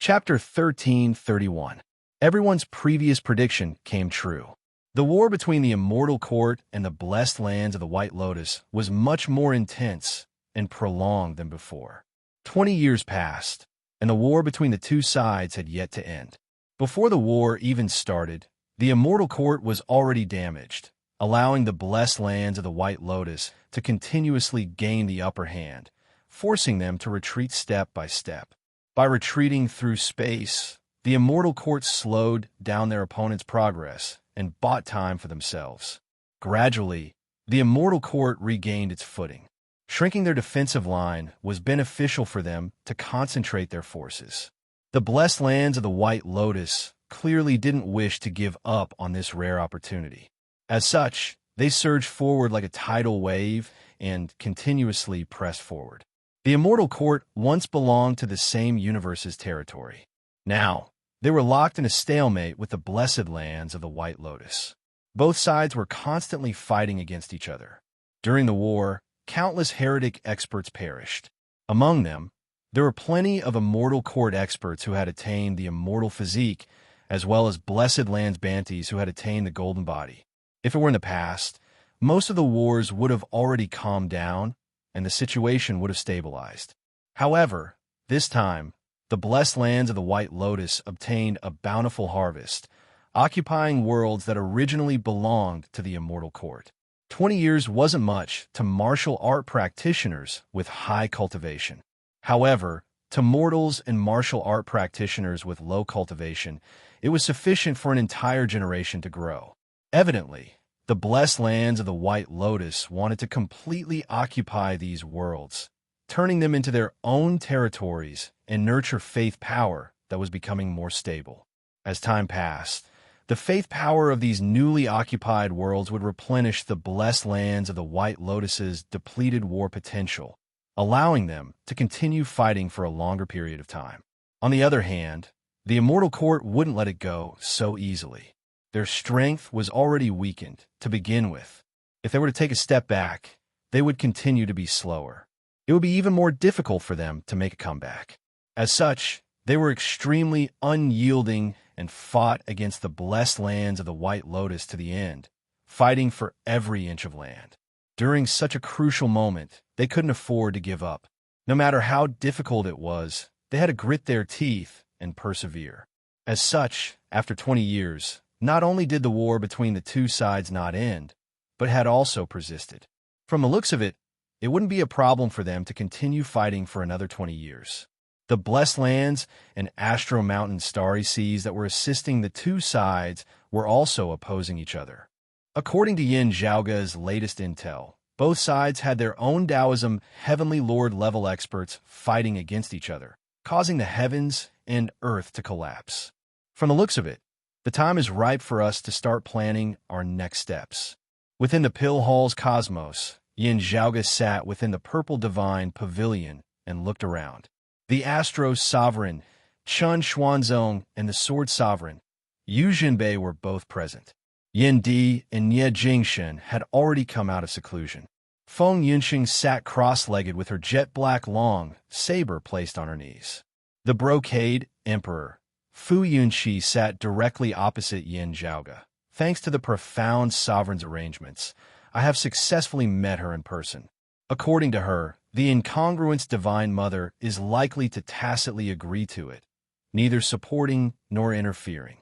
Chapter 1331. Everyone's previous prediction came true. The war between the immortal court and the blessed lands of the White Lotus was much more intense and prolonged than before. 20 years passed, and the war between the two sides had yet to end. Before the war even started, the immortal court was already damaged, allowing the blessed lands of the White Lotus to continuously gain the upper hand, forcing them to retreat step by step. By retreating through space, the immortal court slowed down their opponent's progress and bought time for themselves. Gradually, the immortal court regained its footing. Shrinking their defensive line was beneficial for them to concentrate their forces. The blessed lands of the White Lotus clearly didn't wish to give up on this rare opportunity. As such, they surged forward like a tidal wave and continuously pressed forward. The immortal court once belonged to the same universe's territory. Now, they were locked in a stalemate with the blessed lands of the White Lotus. Both sides were constantly fighting against each other. During the war, countless heretic experts perished. Among them, there were plenty of immortal court experts who had attained the immortal physique, as well as blessed lands Bantis who had attained the golden body. If it were in the past, most of the wars would have already calmed down, and the situation would have stabilized. However, this time, the blessed lands of the White Lotus obtained a bountiful harvest, occupying worlds that originally belonged to the immortal court. 20 years wasn't much to martial art practitioners with high cultivation. However, to mortals and martial art practitioners with low cultivation, it was sufficient for an entire generation to grow. Evidently, the blessed lands of the White Lotus wanted to completely occupy these worlds, turning them into their own territories and nurture faith power that was becoming more stable. As time passed, the faith power of these newly occupied worlds would replenish the blessed lands of the White Lotus's depleted war potential, allowing them to continue fighting for a longer period of time. On the other hand, the immortal court wouldn't let it go so easily. Their strength was already weakened to begin with. If they were to take a step back, they would continue to be slower. It would be even more difficult for them to make a comeback. As such, they were extremely unyielding and fought against the blessed lands of the White Lotus to the end, fighting for every inch of land. During such a crucial moment, they couldn't afford to give up. No matter how difficult it was, they had to grit their teeth and persevere. As such, after 20 years, not only did the war between the two sides not end, but had also persisted. From the looks of it, it wouldn't be a problem for them to continue fighting for another 20 years. The blessed lands and Astro Mountain starry seas that were assisting the two sides were also opposing each other. According to Yin Zhaoge's latest intel, both sides had their own Taoism Heavenly Lord level experts fighting against each other, causing the heavens and earth to collapse. From the looks of it, the time is ripe for us to start planning our next steps. Within the Pill Hall's cosmos, Yin Zhaoge sat within the Purple Divine Pavilion and looked around. The Astro Sovereign, Chun Xuanzong, and the Sword Sovereign, Yu Jinbei, were both present. Yin Di and Ye Jingshen had already come out of seclusion. Feng Yunxing sat cross-legged with her jet-black long saber placed on her knees. The Brocade Emperor, Fu Yunxi, sat directly opposite Yin Zhaoge. Thanks to the profound sovereign's arrangements, I have successfully met her in person. According to her, the incongruence Divine Mother is likely to tacitly agree to it, neither supporting nor interfering.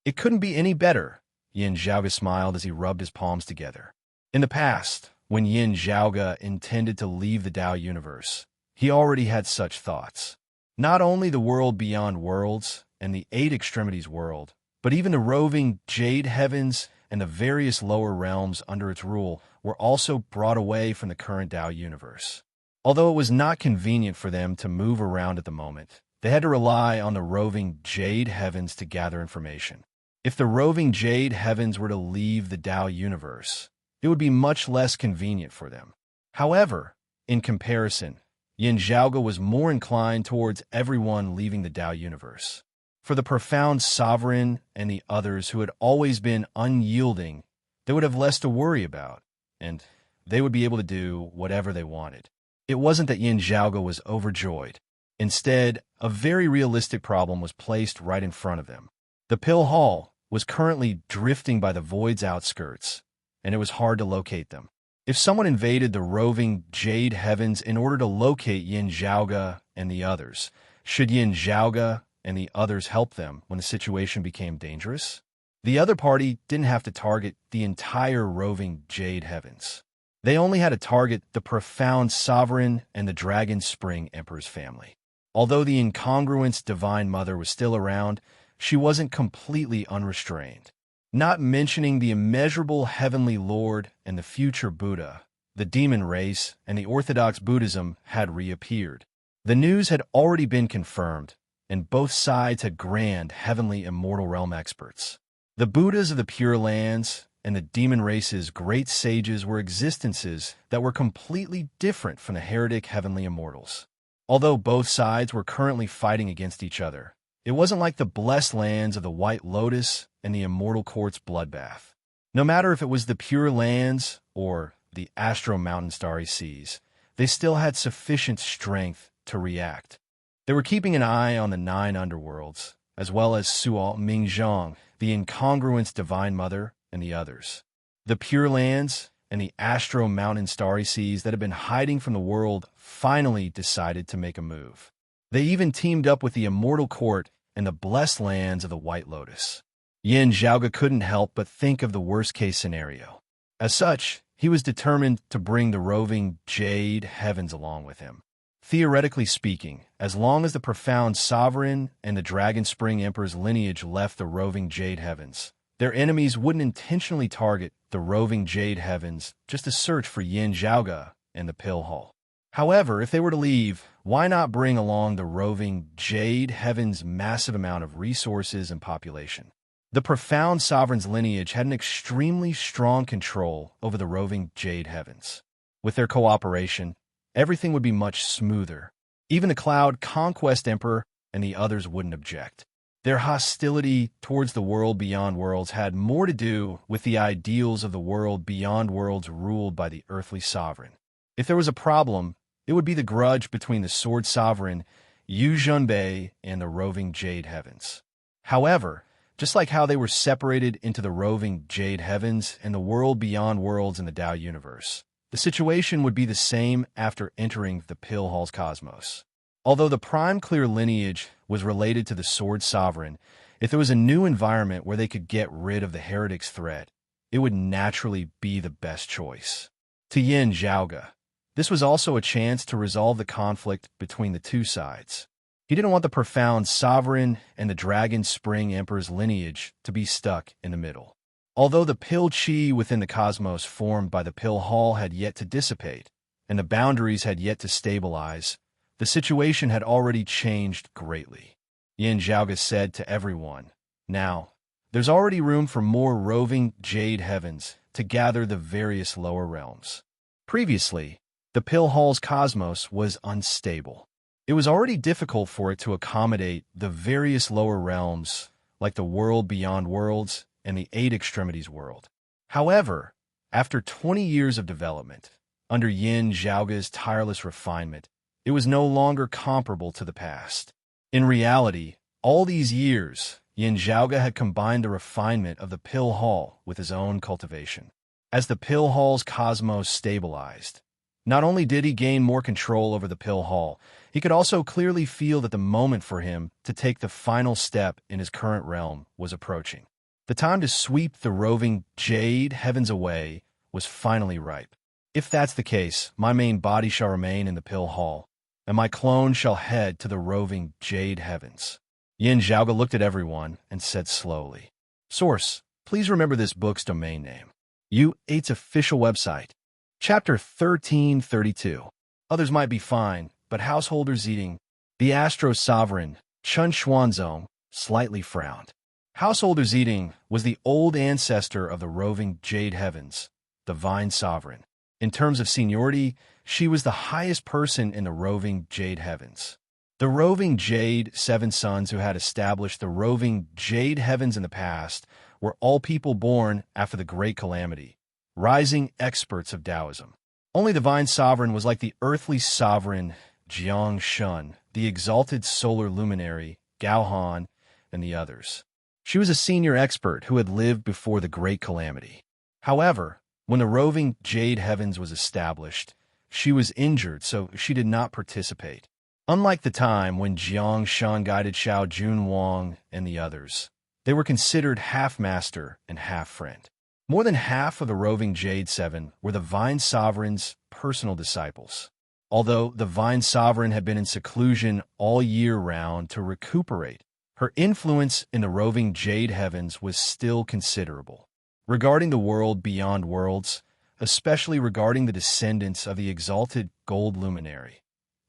It couldn't be any better, Yin Zhaoge smiled as he rubbed his palms together. In the past, when Yin Zhaoge intended to leave the Tao universe, he already had such thoughts. Not only the world beyond worlds and the Eight Extremities world, but even the roving Jade Heavens and the various lower realms under its rule were also brought away from the current Tao universe. Although it was not convenient for them to move around at the moment, they had to rely on the roving Jade Heavens to gather information. If the roving Jade Heavens were to leave the Tao universe, it would be much less convenient for them. However, in comparison, Yin Zhaoge was more inclined towards everyone leaving the Tao universe. For the profound sovereign and the others who had always been unyielding, they would have less to worry about, and they would be able to do whatever they wanted. It wasn't that Yin Zhaoge was overjoyed. Instead, a very realistic problem was placed right in front of them. The Pill Hall was currently drifting by the void's outskirts, and it was hard to locate them. If someone invaded the roving Jade Heavens in order to locate Yin Zhaoge and the others, should Yin Zhaoge and the others help them when the situation became dangerous? The other party didn't have to target the entire roving Jade Heavens. They only had to target the profound sovereign and the Dragon Spring Emperor's family. Although the incongruous Divine Mother was still around, she wasn't completely unrestrained. Not mentioning the immeasurable Heavenly Lord and the future Buddha, the demon race and the Orthodox Buddhism had reappeared. The news had already been confirmed, and both sides had grand heavenly immortal realm experts. The Buddhas of the Pure Lands and the demon race's great sages were existences that were completely different from the heretic heavenly immortals. Although both sides were currently fighting against each other, it wasn't like the blessed lands of the White Lotus and the Immortal Court's bloodbath. No matter if it was the Pure Lands or the Astro Mountain Starry Seas, they still had sufficient strength to react. They were keeping an eye on the 9 underworlds, as well as Suo Mingzhong, the incongruous Divine Mother, and the others. The Pure Lands and the Astro Mountain Starry Seas that had been hiding from the world finally decided to make a move. They even teamed up with the Immortal Court and the blessed lands of the White Lotus. Yin Zhaoge couldn't help but think of the worst-case scenario. As such, he was determined to bring the roving Jade Heavens along with him. Theoretically speaking, as long as the profound sovereign and the Dragon Spring Emperor's lineage left the roving Jade Heavens, their enemies wouldn't intentionally target the roving Jade Heavens just to search for Yin Zhaoge and the Pill Hall. However, if they were to leave, why not bring along the roving Jade Heavens' massive amount of resources and population? The profound sovereign's lineage had an extremely strong control over the roving Jade Heavens. With their cooperation, everything would be much smoother. Even the Cloud Conquest Emperor and the others wouldn't object. Their hostility towards the world beyond worlds had more to do with the ideals of the world beyond worlds ruled by the earthly sovereign. If there was a problem, it would be the grudge between the Sword Sovereign, Yu Zhenbei, and the roving Jade Heavens. However, just like how they were separated into the roving Jade Heavens and the world beyond worlds in the Tao universe, the situation would be the same after entering the Pill Hall's cosmos. Although the Prime Clear lineage was related to the Sword Sovereign, if there was a new environment where they could get rid of the heretic's threat, it would naturally be the best choice. To Yin Zhaoge, this was also a chance to resolve the conflict between the two sides. He didn't want the profound sovereign and the Dragon Spring Emperor's lineage to be stuck in the middle. Although the Pill Chi within the cosmos formed by the Pill Hall had yet to dissipate, and the boundaries had yet to stabilize, the situation had already changed greatly. Yin Zhaoge said to everyone, "Now, there's already room for more roving Jade Heavens to gather the various lower realms." Previously, the Pill Hall's cosmos was unstable. It was already difficult for it to accommodate the various lower realms, like the world beyond worlds and the 8 extremities world. However, after 20 years of development, under Yin Zhaoge's tireless refinement, it was no longer comparable to the past. In reality, all these years, Yin Zhaoge had combined the refinement of the Pill Hall with his own cultivation. As the Pill Hall's cosmos stabilized, not only did he gain more control over the Pill Hall, he could also clearly feel that the moment for him to take the final step in his current realm was approaching. The time to sweep the roving Jade Heavens away was finally ripe. If that's the case, my main body shall remain in the Pill Hall, and my clone shall head to the roving Jade Heavens. Yin Zhaoge looked at everyone and said slowly, "Source, please remember this book's domain name. U8's official website. Chapter 1332. Others might be fine, but householders eating." The Astro Sovereign, Chun Xuanzong, slightly frowned. Householders eating was the old ancestor of the roving Jade Heavens, the Divine Sovereign. In terms of seniority, she was the highest person in the roving Jade Heavens. The roving Jade 7 sons who had established the roving Jade Heavens in the past were all people born after the Great Calamity, rising experts of Taoism. Only the Divine Sovereign was like the earthly sovereign Jiang Shun, the exalted solar luminary, Gao Han, and the others. She was a senior expert who had lived before the Great Calamity. However, when the roving Jade Heavens was established, she was injured, so she did not participate. Unlike the time when Jiang Shan guided Xiao Jun Wang and the others, they were considered half-master and half-friend. More than half of the roving Jade Seven were the Vine Sovereign's personal disciples. Although the Vine Sovereign had been in seclusion all year round to recuperate, her influence in the roving Jade Heavens was still considerable. Regarding the world beyond worlds, especially regarding the descendants of the exalted gold luminary,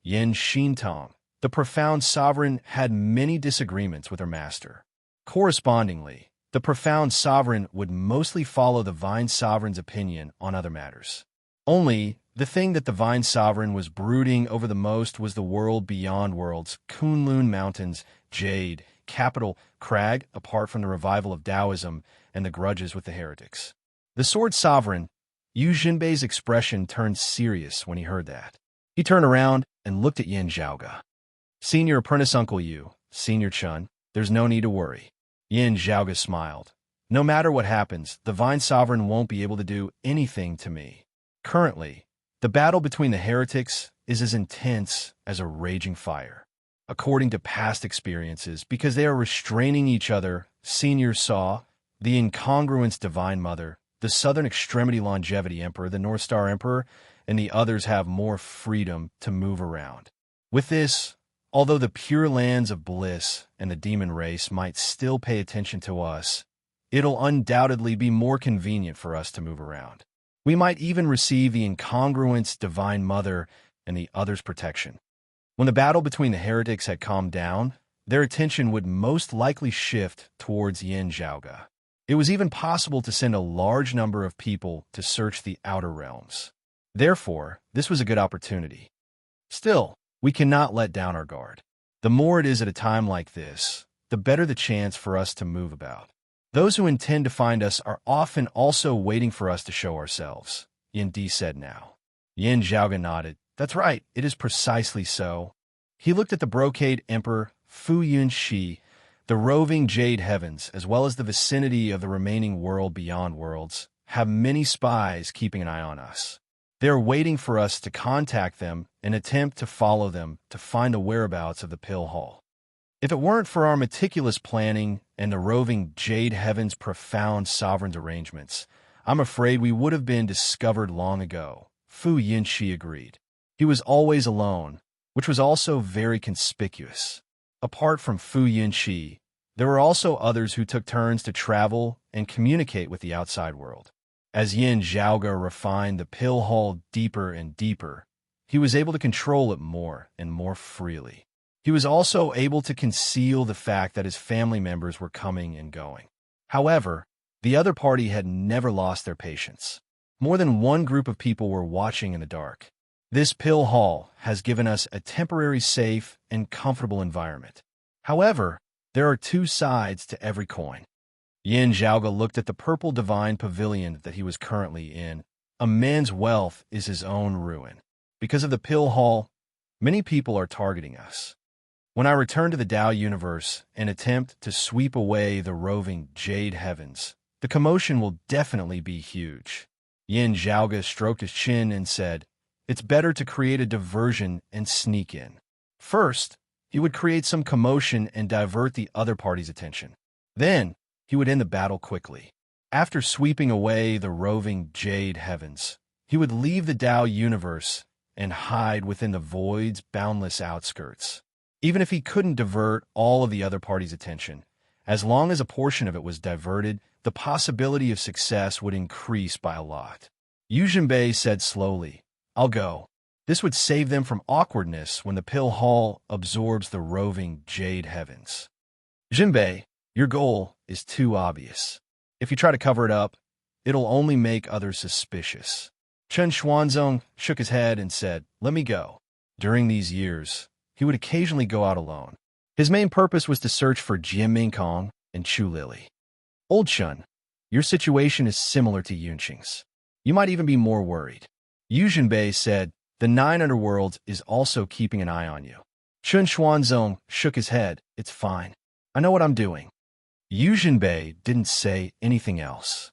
Yin Xintong, the profound sovereign had many disagreements with her master. Correspondingly, the profound sovereign would mostly follow the Vine Sovereign's opinion on other matters. Only, the thing that the Vine Sovereign was brooding over the most was the world beyond worlds, Kunlun Mountains, Jade, capital, Crag, apart from the revival of Taoism and the grudges with the heretics. The Sword Sovereign, Yu Jinbei's expression turned serious when he heard that. He turned around and looked at Yin Zhaoge. Senior Apprentice Uncle Yu, Senior Chun, there's no need to worry. Yin Zhaoge smiled. No matter what happens, the Vine Sovereign won't be able to do anything to me. Currently, the battle between the heretics is as intense as a raging fire. According to past experiences, because they are restraining each other, Senior saw the incongruence Divine Mother, the Southern Extremity Longevity Emperor, the North Star Emperor, and the others have more freedom to move around. With this, although the Pure Lands of Bliss and the demon race might still pay attention to us, it'll undoubtedly be more convenient for us to move around. We might even receive the incongruence Divine Mother and the others' protection. When the battle between the heretics had calmed down, their attention would most likely shift towards Yin Zhaoge. It was even possible to send a large number of people to search the outer realms. Therefore, this was a good opportunity. Still, we cannot let down our guard. The more it is at a time like this, the better the chance for us to move about. Those who intend to find us are often also waiting for us to show ourselves, Yin Di said now. Yin Zhaoge nodded. That's right, it is precisely so. He looked at the brocade emperor, Fu Yunxi, the roving Jade Heavens, as well as the vicinity of the remaining world beyond worlds, have many spies keeping an eye on us. They are waiting for us to contact them and attempt to follow them to find the whereabouts of the Pill Hall. If it weren't for our meticulous planning and the roving Jade Heaven's profound sovereign's arrangements, I'm afraid we would have been discovered long ago, Fu Yinxi agreed. He was always alone, which was also very conspicuous. Apart from Fu Yinxi, there were also others who took turns to travel and communicate with the outside world. As Yin Zhaoge refined the Pill Hall deeper and deeper, he was able to control it more and more freely. He was also able to conceal the fact that his family members were coming and going. However, the other party had never lost their patience. More than one group of people were watching in the dark. This Pill Hall has given us a temporary safe and comfortable environment. However, there are two sides to every coin. Yin Zhaoge looked at the purple divine pavilion that he was currently in. A man's wealth is his own ruin. Because of the Pill Hall, many people are targeting us. When I return to the Tao universe and attempt to sweep away the roving Jade Heavens, the commotion will definitely be huge. Yin Zhaoge stroked his chin and said, it's better to create a diversion and sneak in. First, he would create some commotion and divert the other party's attention. Then, he would end the battle quickly. After sweeping away the roving Jade Heavens, he would leave the Tao universe and hide within the void's boundless outskirts. Even if he couldn't divert all of the other party's attention, as long as a portion of it was diverted, the possibility of success would increase by a lot. Yu Jinbei said slowly, I'll go. This would save them from awkwardness when the Pill Hall absorbs the roving Jade Heavens. Jinbei, your goal is too obvious. If you try to cover it up, it'll only make others suspicious. Chen Xuanzong shook his head and said, let me go. During these years, he would occasionally go out alone. His main purpose was to search for Jian Kong and Chu Lily. Old Chun, your situation is similar to Yunqing's. You might even be more worried. Yu Jinbei said, the Nine Underworlds is also keeping an eye on you. Chun Xuanzong shook his head. It's fine. I know what I'm doing. Yu Jinbei didn't say anything else.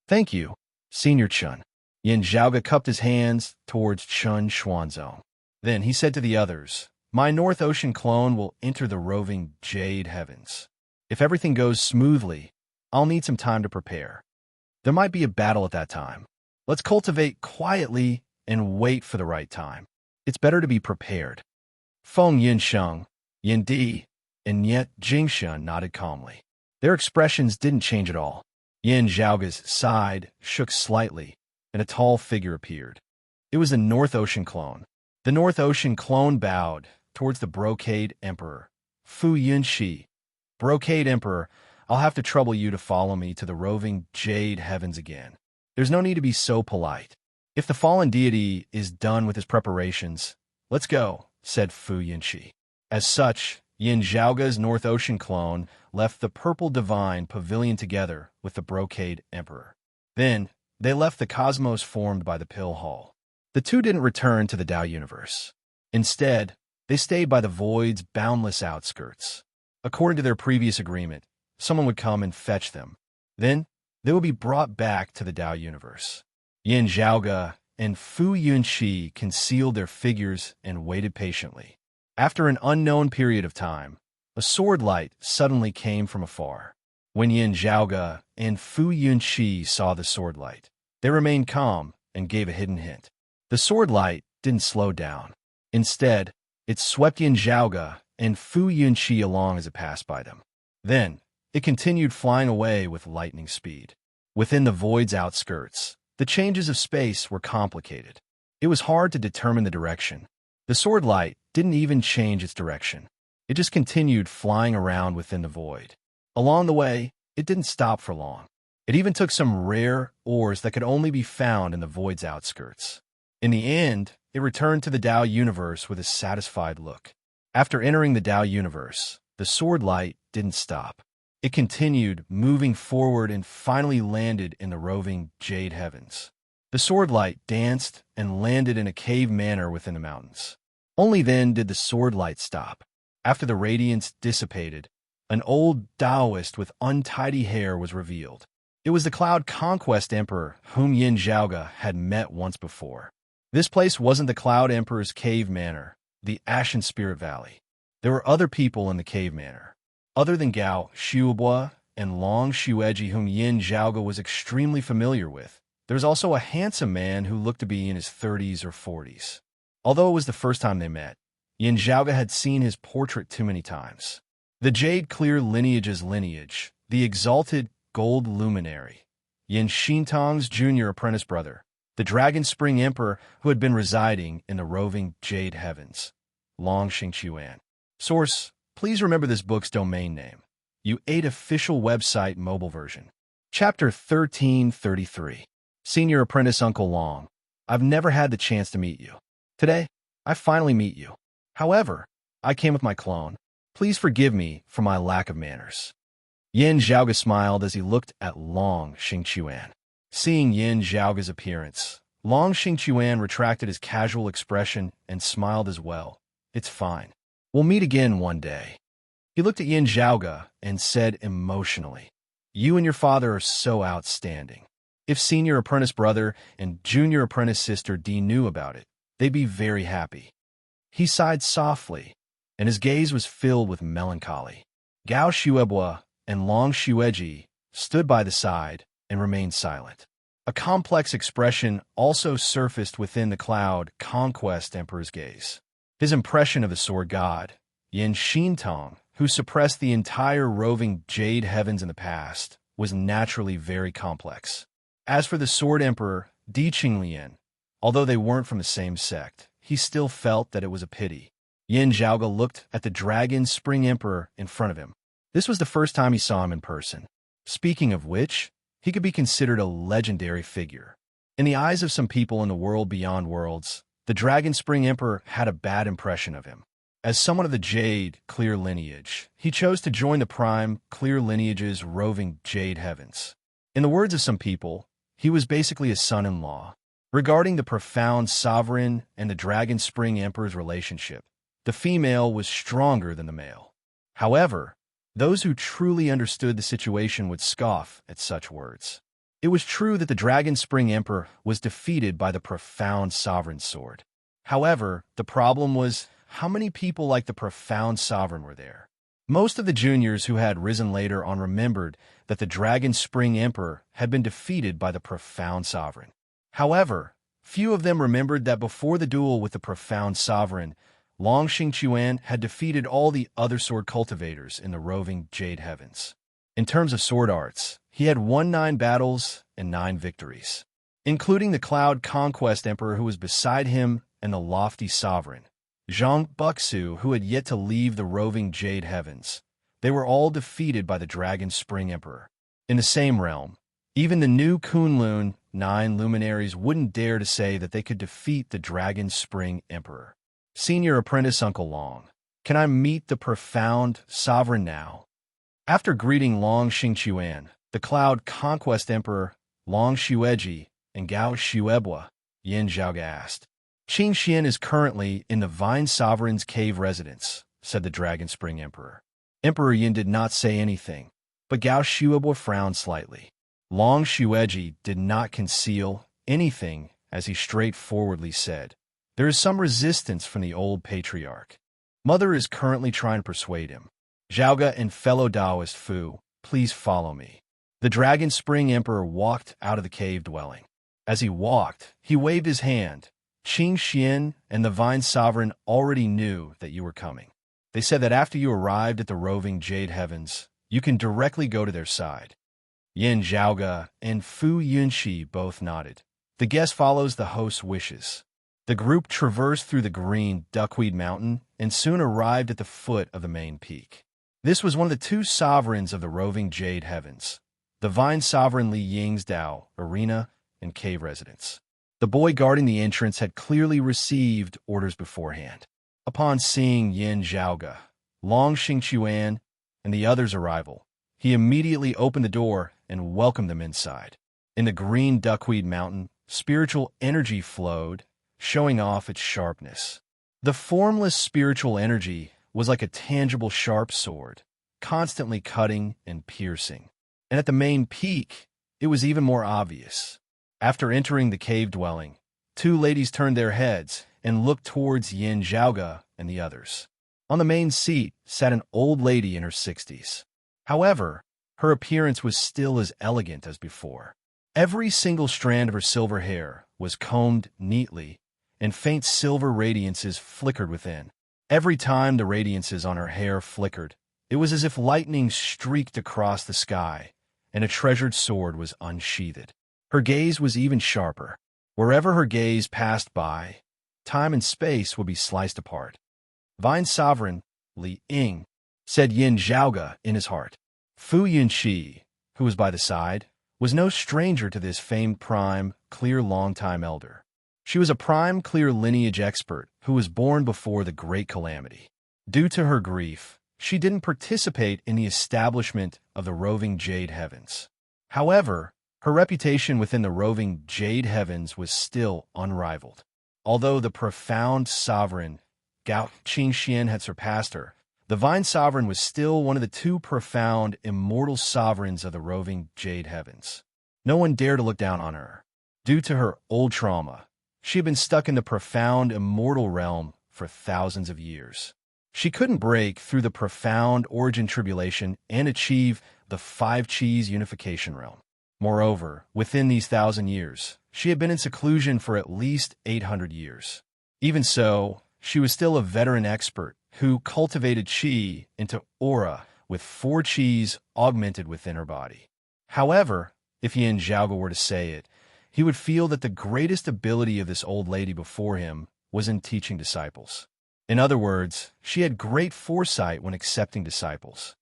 Thank you, Senior Chun. Yin Zhaoga cupped his hands towards Chun Xuanzong. Then he said to the others, my North Ocean clone will enter the roving Jade Heavens. If everything goes smoothly, I'll need some time to prepare. There might be a battle at that time. Let's cultivate quietly and wait for the right time. It's better to be prepared. Feng Yinsheng, Yin Di, and yet Jingshan nodded calmly. Their expressions didn't change at all. Yin Zhaoga's side shook slightly, and a tall figure appeared. It was the North Ocean clone. The North Ocean clone bowed towards the Brocade Emperor. Fu Yunxi, Brocade Emperor, I'll have to trouble you to follow me to the roving Jade Heavens again. There's no need to be so polite. If the fallen deity is done with his preparations, let's go, said Fu Yunxi. As such, Yin Zhaoga's North Ocean clone left the Purple Divine Pavilion together with the Brocade Emperor. Then, they left the cosmos formed by the Pill Hall. The two didn't return to the Tao universe. Instead, they stayed by the void's boundless outskirts. According to their previous agreement, someone would come and fetch them. Then, they would be brought back to the Tao universe. Yin Zhaoga and Fu Yunxi concealed their figures and waited patiently. After an unknown period of time, a sword light suddenly came from afar. When Yin Zhaoga and Fu Yunxi saw the sword light, they remained calm and gave a hidden hint. The sword light didn't slow down. Instead, it swept Yin Zhaoga and Fu Yunxi along as it passed by them. Then, it continued flying away with lightning speed. Within the void's outskirts, the changes of space were complicated. It was hard to determine the direction. The sword light didn't even change its direction. It just continued flying around within the void. Along the way, it didn't stop for long. It even took some rare ores that could only be found in the void's outskirts. In the end, it returned to the Tao universe with a satisfied look. After entering the Tao universe, the sword light didn't stop. It continued moving forward and finally landed in the roving Jade Heavens. The sword light danced and landed in a cave manor within the mountains. Only then did the sword light stop. After the radiance dissipated, an old Taoist with untidy hair was revealed. It was the Cloud Conquest Emperor whom Yin Zhaoga had met once before. This place wasn't the Cloud Emperor's cave manor, the Ashen Spirit Valley. There were other people in the cave manor. Other than Gao Xiubua and Long Xueji, whom Yin Zhaoga was extremely familiar with, there was also a handsome man who looked to be in his 30s or 40s. Although it was the first time they met, Yin Zhaoga had seen his portrait too many times. The Jade Clear lineage's lineage, the exalted gold luminary, Yin Xintong's junior apprentice brother, the Dragon Spring Emperor who had been residing in the roving Jade Heavens, Long Xingquan. Source, please remember this book's domain name. U8 official website mobile version. Chapter 1333. Senior Apprentice Uncle Long. I've never had the chance to meet you. Today, I finally meet you. However, I came with my clone. Please forgive me for my lack of manners. Yin Zhaoga smiled as he looked at Long Xingquan. Seeing Yin Zhaoga's appearance, Long Xingquan retracted his casual expression and smiled as well. It's fine. We'll meet again one day. He looked at Yin Zhaoga and said emotionally, you and your father are so outstanding. If Senior Apprentice Brother and Junior Apprentice Sister D knew about it, they'd be very happy. He sighed softly, and his gaze was filled with melancholy. Gao Xuebua and Long Xueji stood by the side and remained silent. A complex expression also surfaced within the Cloud Conquest Emperor's gaze. His impression of the sword god, Yin Xintong, who suppressed the entire roving Jade Heavens in the past, was naturally very complex. As for the Sword Emperor, Di Qinglian, although they weren't from the same sect, he still felt that it was a pity. Yin Zhaoga looked at the Dragon Spring Emperor in front of him. This was the first time he saw him in person. Speaking of which, he could be considered a legendary figure. In the eyes of some people in the world beyond worlds, the Dragon Spring Emperor had a bad impression of him. As someone of the Jade Clear lineage, he chose to join the Prime Clear lineage's roving Jade Heavens. In the words of some people, he was basically a son-in-law. Regarding the profound sovereign and the Dragon Spring Emperor's relationship, The female was stronger than the male. However, those who truly understood the situation would scoff at such words. It was true that the Dragon Spring Emperor was defeated by the profound sovereign sword. However, the problem was how many people like the profound sovereign were there. Most of the juniors who had risen later on remembered that the Dragon Spring Emperor had been defeated by the profound sovereign. However, few of them remembered that before the duel with the profound sovereign, Long Xingqiuan had defeated all the other sword cultivators in the roving Jade Heavens. In terms of sword arts, he had won 9 battles and 9 victories, including the Cloud Conquest Emperor who was beside him and the lofty sovereign, Zhang Buxu, who had yet to leave the roving Jade Heavens. They were all defeated by the Dragon Spring Emperor. In the same realm, even the new Kunlun 9 luminaries wouldn't dare to say that they could defeat the Dragon Spring Emperor. Senior Apprentice Uncle Long, can I meet the profound sovereign now? After greeting Long Xingqiuan, the Cloud Conquest Emperor, Long Xueji, and Gao Xuebua, Yin Zhaoga asked. Qing Xian is currently in the Vine Sovereign's cave residence, said the Dragon Spring Emperor. Emperor Yin did not say anything, but Gao Xuebua frowned slightly. Long Xueji did not conceal anything as he straightforwardly said, there is some resistance from the old patriarch. Mother is currently trying to persuade him. Zhaoga and fellow Taoist Fu, please follow me. The Dragon Spring Emperor walked out of the cave dwelling. As he walked, he waved his hand. Qing Xian and the Vine Sovereign already knew that you were coming. They said that after you arrived at the roving Jade Heavens, you can directly go to their side. Yin Zhaoga and Fu Yunxi both nodded. The guest follows the host's wishes. The group traversed through the green Duckweed Mountain and soon arrived at the foot of the main peak. This was one of the 2 sovereigns of the roving Jade Heavens, the Vine Sovereign Li Ying's Dao, arena, and cave residence. The boy guarding the entrance had clearly received orders beforehand. Upon seeing Yin Zhaoga, Long Xingqiuan, and the others' arrival, he immediately opened the door and welcomed them inside. In the green Duckweed Mountain, spiritual energy flowed, showing off its sharpness. The formless spiritual energy was like a tangible sharp sword, constantly cutting and piercing. And at the main peak, it was even more obvious. After entering the cave dwelling, 2 ladies turned their heads and looked towards Yin Zhaoga and the others. On the main seat sat an old lady in her 60s. However, her appearance was still as elegant as before. Every single strand of her silver hair was combed neatly, and faint silver radiances flickered within. Every time the radiances on her hair flickered, it was as if lightning streaked across the sky, and a treasured sword was unsheathed. Her gaze was even sharper. Wherever her gaze passed by, time and space would be sliced apart. Vine Sovereign Li Ying, said Yin Zhaoga in his heart. Fu Yunxi, who was by the side, was no stranger to this famed prime, clear long-time elder. She was a prime, clear lineage expert who was born before the Great Calamity. Due to her grief, she didn't participate in the establishment of the roving Jade Heavens. However, her reputation within the roving Jade Heavens was still unrivaled. Although the profound sovereign, Gao Qingxian, had surpassed her, the Vine Sovereign was still one of the 2 profound, immortal sovereigns of the roving Jade Heavens. No one dared to look down on her. Due to her old trauma, she had been stuck in the profound, immortal realm for thousands of years. She couldn't break through the profound origin tribulation and achieve the 5 Qis unification realm. Moreover, within these 1,000 years, she had been in seclusion for at least 800 years. Even so, she was still a veteran expert who cultivated qi into aura with 4 qis augmented within her body. However, if Yin Zhaoga were to say it, he would feel that the greatest ability of this old lady before him was in teaching disciples. In other words, she had great foresight when accepting disciples.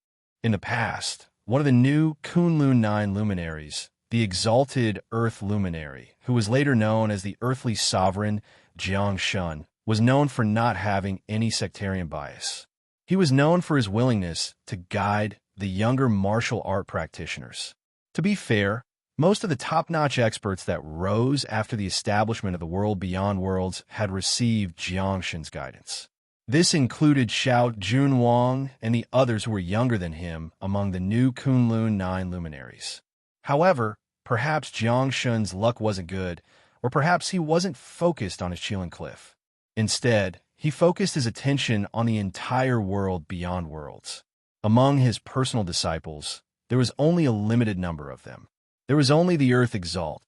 In the past, one of the new Kunlun 9 luminaries, the exalted Earth luminary, who was later known as the earthly sovereign Jiang Shun, was known for not having any sectarian bias. He was known for his willingness to guide the younger martial art practitioners. To be fair, most of the top-notch experts that rose after the establishment of the world beyond worlds had received Jiang Shun's guidance. This included Xiao Junwang and the others who were younger than him among the new Kunlun 9 luminaries. However, perhaps Jiang Shun's luck wasn't good, or perhaps he wasn't focused on his Qilin Cliff. Instead, he focused his attention on the entire world beyond worlds. Among his personal disciples, there was only a limited number of them. There was only the Earth Exalt,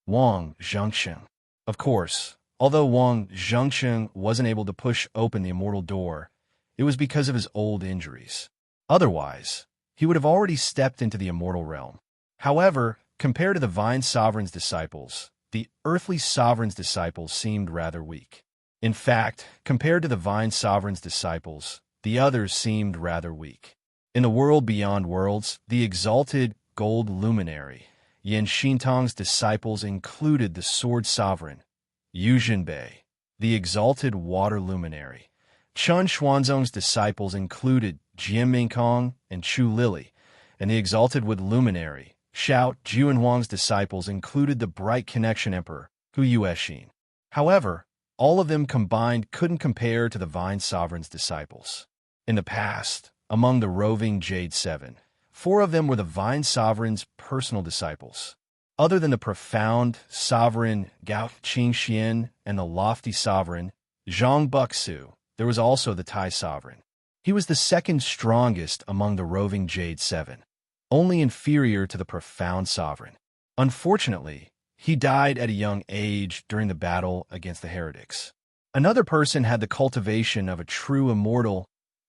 Wang Zhengsheng. Of course, although Wang Zhengsheng wasn't able to push open the immortal door, it was because of his old injuries. Otherwise, he would have already stepped into the immortal realm. However, compared to the Vine Sovereign's disciples, the earthly sovereign's disciples seemed rather weak. In fact, compared to the Vine Sovereign's disciples, the others seemed rather weak. In the world beyond worlds, the exalted gold luminary, Yan Xintong's disciples included the Sword Sovereign, Yu Jinbei, the exalted water luminary. Chen Xuanzong's disciples included Jian Mingkong and Chu Lili, and the exalted wood luminary, Xiao Juanhuang's disciples included the bright connection emperor, Hu Yuexin. However, all of them combined couldn't compare to the Vine Sovereign's disciples. In the past, among the roving Jade Seven, 4 of them were the Vine Sovereign's personal disciples. Other than the profound sovereign Gao Qingxian and the lofty sovereign Zhang Buxu, there was also the Tai Sovereign. He was the second strongest among the roving Jade Seven, only inferior to the profound sovereign. Unfortunately, he died at a young age during the battle against the heretics. Another person had the cultivation of a true immortal,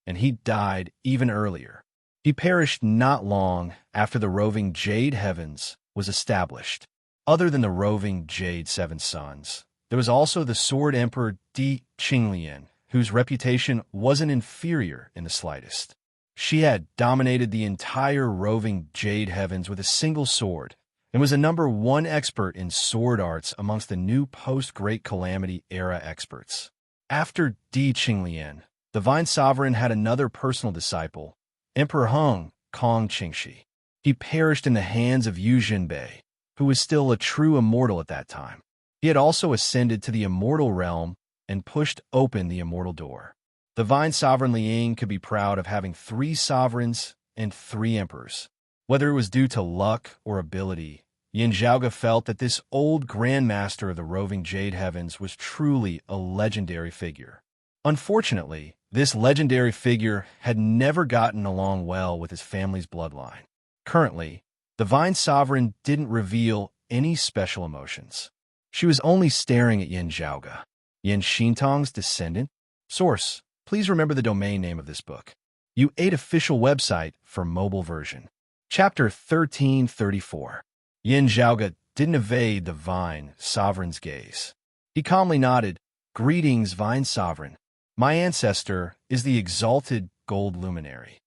and he died even earlier. He perished not long after the roving Jade Heavens was established. Other than the roving Jade Seven Sons, there was also the Sword Emperor Di Qinglian, whose reputation wasn't inferior in the slightest. She had dominated the entire roving Jade Heavens with a single sword, and was a #1 expert in sword arts amongst the new post-Great Calamity era experts. After Di Qinglian, the Vine Sovereign had another personal disciple, Emperor Heng Kong Qingxi. He perished in the hands of Yu Jinbei, who was still a true immortal at that time. He had also ascended to the immortal realm and pushed open the immortal door. The Vine Sovereign Liang could be proud of having 3 sovereigns and 3 emperors. Whether it was due to luck or ability, Yin Zhaoge felt that this old grandmaster of the roving Jade Heavens was truly a legendary figure. Unfortunately, this legendary figure had never gotten along well with his family's bloodline. Currently, the Vine Sovereign didn't reveal any special emotions. She was only staring at Yin Zhaoge. Yan Xintong's descendant? Source: please remember the domain name of this book. U8 official website for mobile version. Chapter 1334. Yin Zhaoge didn't evade the Vine Sovereign's gaze. He calmly nodded. Greetings, Vine Sovereign. My ancestor is the exalted gold luminary.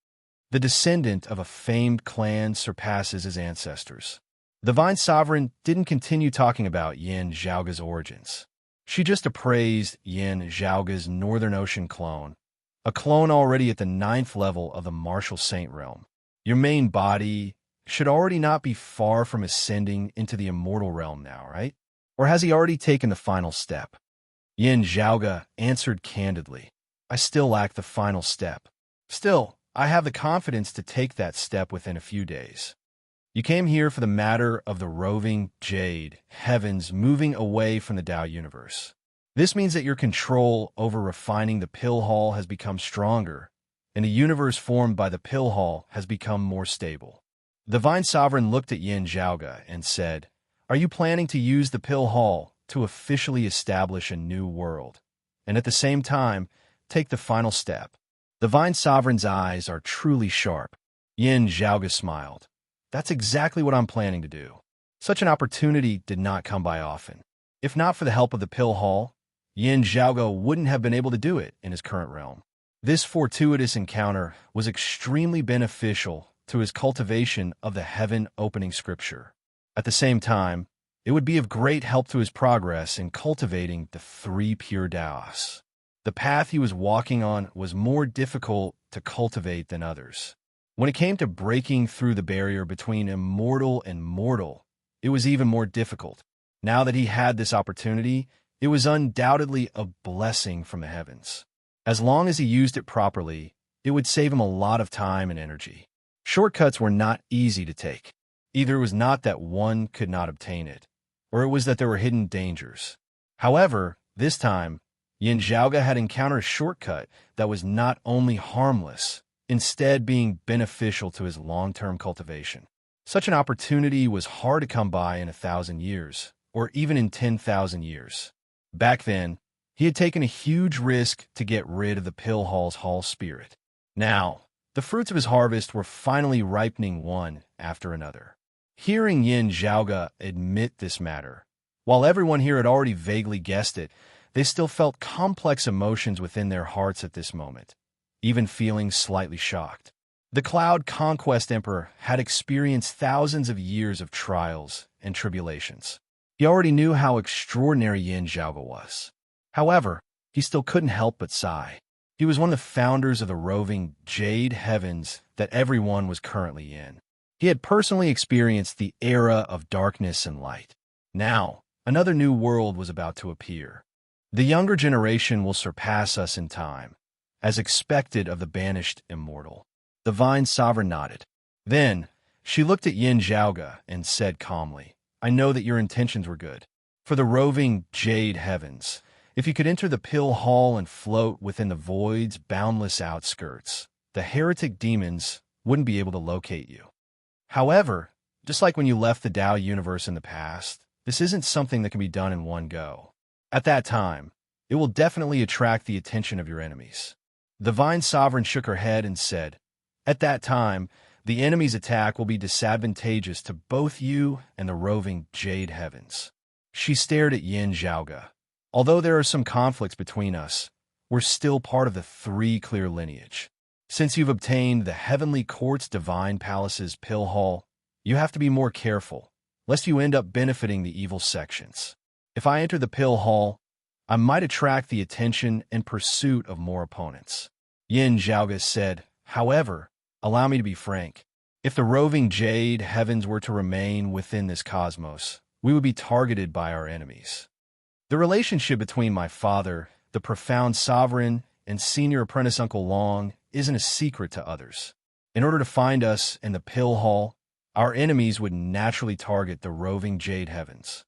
The descendant of a famed clan surpasses his ancestors. The Vine Sovereign didn't continue talking about Yin Zhaoge's origins. She just appraised Yin Zhaoge's Northern Ocean clone, a clone already at the 9th level of the Martial Saint realm. Your main body should already not be far from ascending into the immortal realm now, right? Or has he already taken the final step? Yin Zhaoge answered candidly. I still lack the final step. Still, I have the confidence to take that step within a few days. You came here for the matter of the roving Jade Heavens moving away from the Tao universe. This means that your control over refining the Pill Hall has become stronger, and the universe formed by the Pill Hall has become more stable. The Vine Sovereign looked at Yin Zhaoge and said, Are you planning to use the Pill Hall to officially establish a new world, and at the same time, take the final step? The Vine Sovereign's eyes are truly sharp. Yin Zhaoge smiled. That's exactly what I'm planning to do. Such an opportunity did not come by often. If not for the help of the Pill Hall, Yin Zhaoge wouldn't have been able to do it in his current realm. This fortuitous encounter was extremely beneficial to his cultivation of the heaven-opening scripture. At the same time, it would be of great help to his progress in cultivating the 3 pure Taos. The path he was walking on was more difficult to cultivate than others. When it came to breaking through the barrier between immortal and mortal, it was even more difficult. Now that he had this opportunity, it was undoubtedly a blessing from the heavens. As long as he used it properly, it would save him a lot of time and energy. Shortcuts were not easy to take. Either it was not that one could not obtain it, or it was that there were hidden dangers. However, this time, Yin Zhaoge had encountered a shortcut that was not only harmless, instead being beneficial to his long-term cultivation. Such an opportunity was hard to come by in 1,000 years, or even in 10,000 years. Back then, he had taken a huge risk to get rid of the Pill Hall spirit. Now, the fruits of his harvest were finally ripening one after another. Hearing Yin Zhaoge admit this matter, while everyone here had already vaguely guessed it, they still felt complex emotions within their hearts at this moment, even feeling slightly shocked. The Cloud Conquest Emperor had experienced thousands of years of trials and tribulations. He already knew how extraordinary Yin Zhaoge was. However, he still couldn't help but sigh. He was one of the founders of the roving Jade Heavens that everyone was currently in. He had personally experienced the era of darkness and light. Now, another new world was about to appear. The younger generation will surpass us in time, as expected of the banished immortal. The Divine Sovereign nodded. Then, she looked at Yin Zhaoge and said calmly, I know that your intentions were good. For the roving Jade Heavens, if you could enter the Pill Hall and float within the void's boundless outskirts, the heretic demons wouldn't be able to locate you. However, just like when you left the Tao universe in the past, this isn't something that can be done in one go. At that time, it will definitely attract the attention of your enemies. The Divine Sovereign shook her head and said, At that time, the enemy's attack will be disadvantageous to both you and the roving Jade Heavens. She stared at Yin Zhaoge. Although there are some conflicts between us, we're still part of the three clear lineage. Since you've obtained the Heavenly Court's Divine Palace's Pill Hall, you have to be more careful, lest you end up benefiting the evil sections. If I enter the Pill Hall, I might attract the attention and pursuit of more opponents. Yin Zhaoge said, However, allow me to be frank. If the roving Jade Heavens were to remain within this cosmos, we would be targeted by our enemies. The relationship between my father, the profound sovereign, and senior apprentice Uncle Long isn't a secret to others. In order to find us in the Pill Hall, our enemies would naturally target the roving Jade Heavens.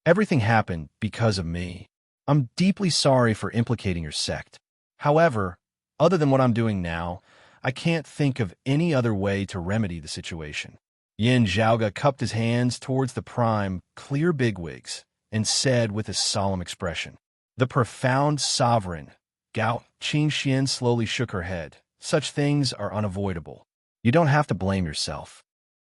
Everything happened because of me. I'm deeply sorry for implicating your sect. However, other than what I'm doing now, I can't think of any other way to remedy the situation. Yin Zhaoge cupped his hands towards the prime, clear bigwigs and said with a solemn expression, The profound sovereign. Gao Qingxian slowly shook her head. Such things are unavoidable. You don't have to blame yourself.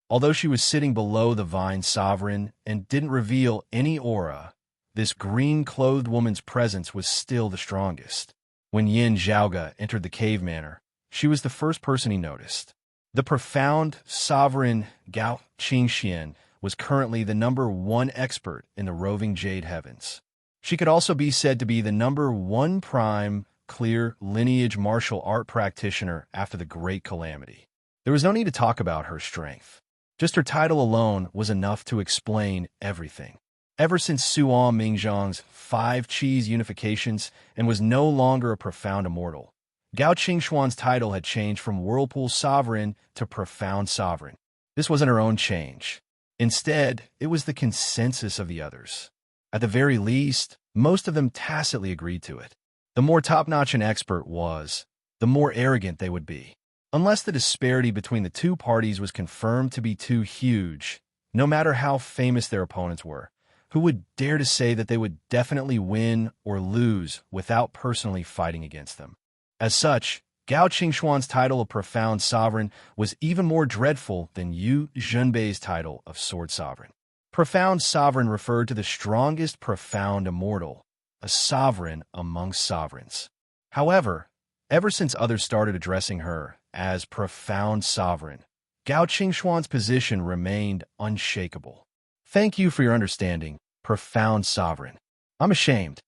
Although she was sitting below the Divine Sovereign and didn't reveal any aura, this green-clothed woman's presence was still the strongest. When Yin Zhaoge entered the cave manor, she was the first person he noticed. The profound sovereign Gao Qingxian was currently the #1 expert in the roving Jade Heavens. She could also be said to be the #1 prime, clear lineage martial art practitioner after the Great Calamity. There was no need to talk about her strength. Just her title alone was enough to explain everything. Ever since Suan Mingzhang's 5 Qis unifications and was no longer a profound immortal, Gao Qingxuan's title had changed from Whirlpool Sovereign to Profound Sovereign. This wasn't her own change. Instead, it was the consensus of the others. At the very least, most of them tacitly agreed to it. The more top-notch an expert was, the more arrogant they would be. Unless the disparity between the two parties was confirmed to be too huge, no matter how famous their opponents were, who would dare to say that they would definitely win or lose without personally fighting against them? As such, Gao Qingxuan's title of Profound Sovereign was even more dreadful than Yu Zhenbei's title of Sword Sovereign. Profound Sovereign referred to the strongest profound immortal, a sovereign amongst sovereigns. However, ever since others started addressing her as Profound Sovereign, Gao Qingxuan's position remained unshakable. Thank you for your understanding, Profound Sovereign. I'm ashamed.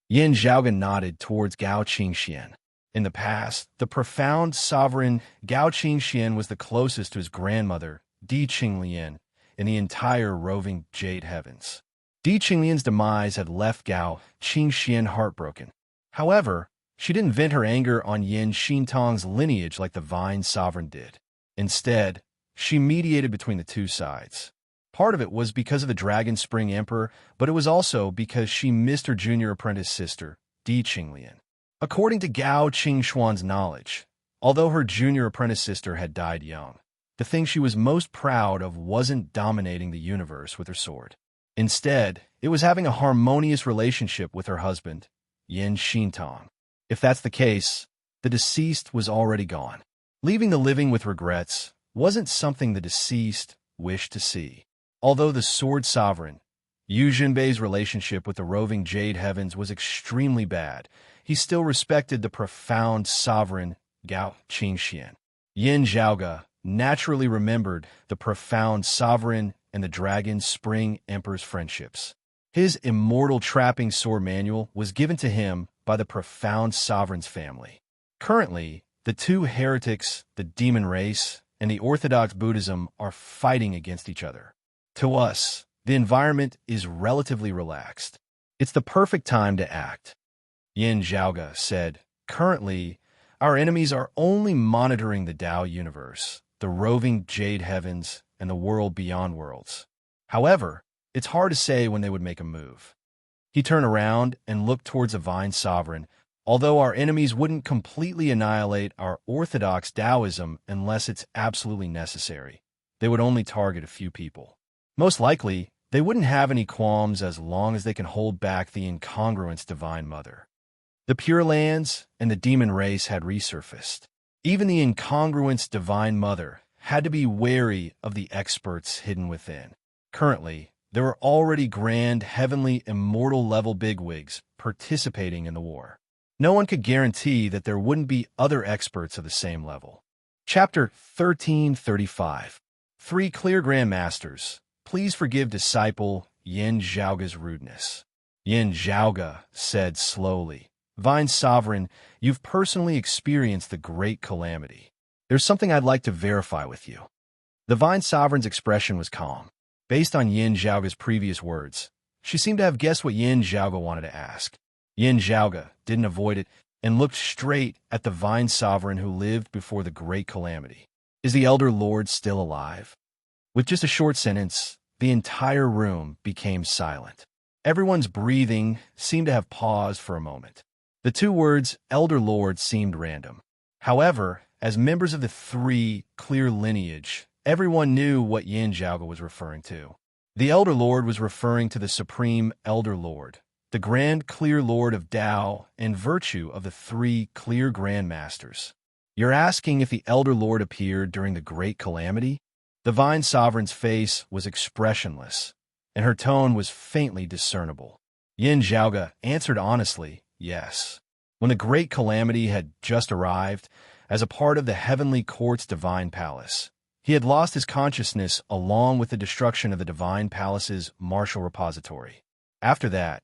Yin Zhaoge nodded towards Gao Qingxian. In the past, the profound sovereign Gao Qingxian was the closest to his grandmother, Di Qinglian, in the entire roving Jade Heavens. Di Qinglian's demise had left Gao Qingxian heartbroken. However, She didn't vent her anger on Yin Xintong's lineage like the Vine Sovereign did. Instead, she mediated between the two sides. Part of it was because of the Dragon Spring Emperor, but it was also because she missed her junior apprentice sister, Di Qinglian. According to Gao Qingxuan's knowledge, although her junior apprentice sister had died young, the thing she was most proud of wasn't dominating the universe with her sword. Instead, it was having a harmonious relationship with her husband, Yin Xintong. If that's the case, the deceased was already gone. Leaving the living with regrets wasn't something the deceased wished to see. Although the Sword Sovereign, Yu Jinbei's relationship with the roving Jade Heavens was extremely bad, he still respected the profound sovereign Gao Qingxian. Yin Zhaoge naturally remembered the profound sovereign and the Dragon Spring Emperor's friendships. His immortal trapping sword manual was given to him by the profound sovereign's family. Currently, the two heretics, the demon race, and the Orthodox Buddhism are fighting against each other. To us, the environment is relatively relaxed. It's the perfect time to act. Yin Zhaoge said, "Currently, our enemies are only monitoring the Tao universe, the roving Jade Heavens, and the world beyond worlds. However, it's hard to say when they would make a move." He turned around and looked towards the Vine Sovereign. Although our enemies wouldn't completely annihilate our orthodox Taoism unless it's absolutely necessary, they would only target a few people. Most likely, they wouldn't have any qualms as long as they can hold back the incongruence Divine Mother. The Pure Lands and the demon race had resurfaced. Even the incongruence Divine Mother had to be wary of the experts hidden within. Currently, there were already grand, heavenly, immortal-level bigwigs participating in the war. No one could guarantee that there wouldn't be other experts of the same level. Chapter 1335. 3 Clear Grandmasters. Please forgive disciple Yin Zhaoge's rudeness. Yin Zhaoge said slowly, "Vine Sovereign, you've personally experienced the great calamity. There's something I'd like to verify with you." The Vine Sovereign's expression was calm. Based on Yin Zhaoge's previous words, she seemed to have guessed what Yin Zhaoge wanted to ask. Yin Zhaoge didn't avoid it and looked straight at the Vine Sovereign who lived before the great calamity. "Is the Elder Lord still alive?" With just a short sentence, the entire room became silent. Everyone's breathing seemed to have paused for a moment. The two words Elder Lord seemed random. However, as members of the 3 clear lineage, everyone knew what Yin Zhaoge was referring to. The Elder Lord was referring to the Supreme Elder Lord, the Grand Clear Lord of Tao and virtue of the 3 clear Grandmasters. "You're asking if the Elder Lord appeared during the Great Calamity?" The Vine Sovereign's face was expressionless, and her tone was faintly discernible. Yin Zhaoge answered honestly, yes. When the Great Calamity had just arrived, as a part of the Heavenly Court's Divine Palace, he had lost his consciousness along with the destruction of the Divine Palace's martial repository. After that,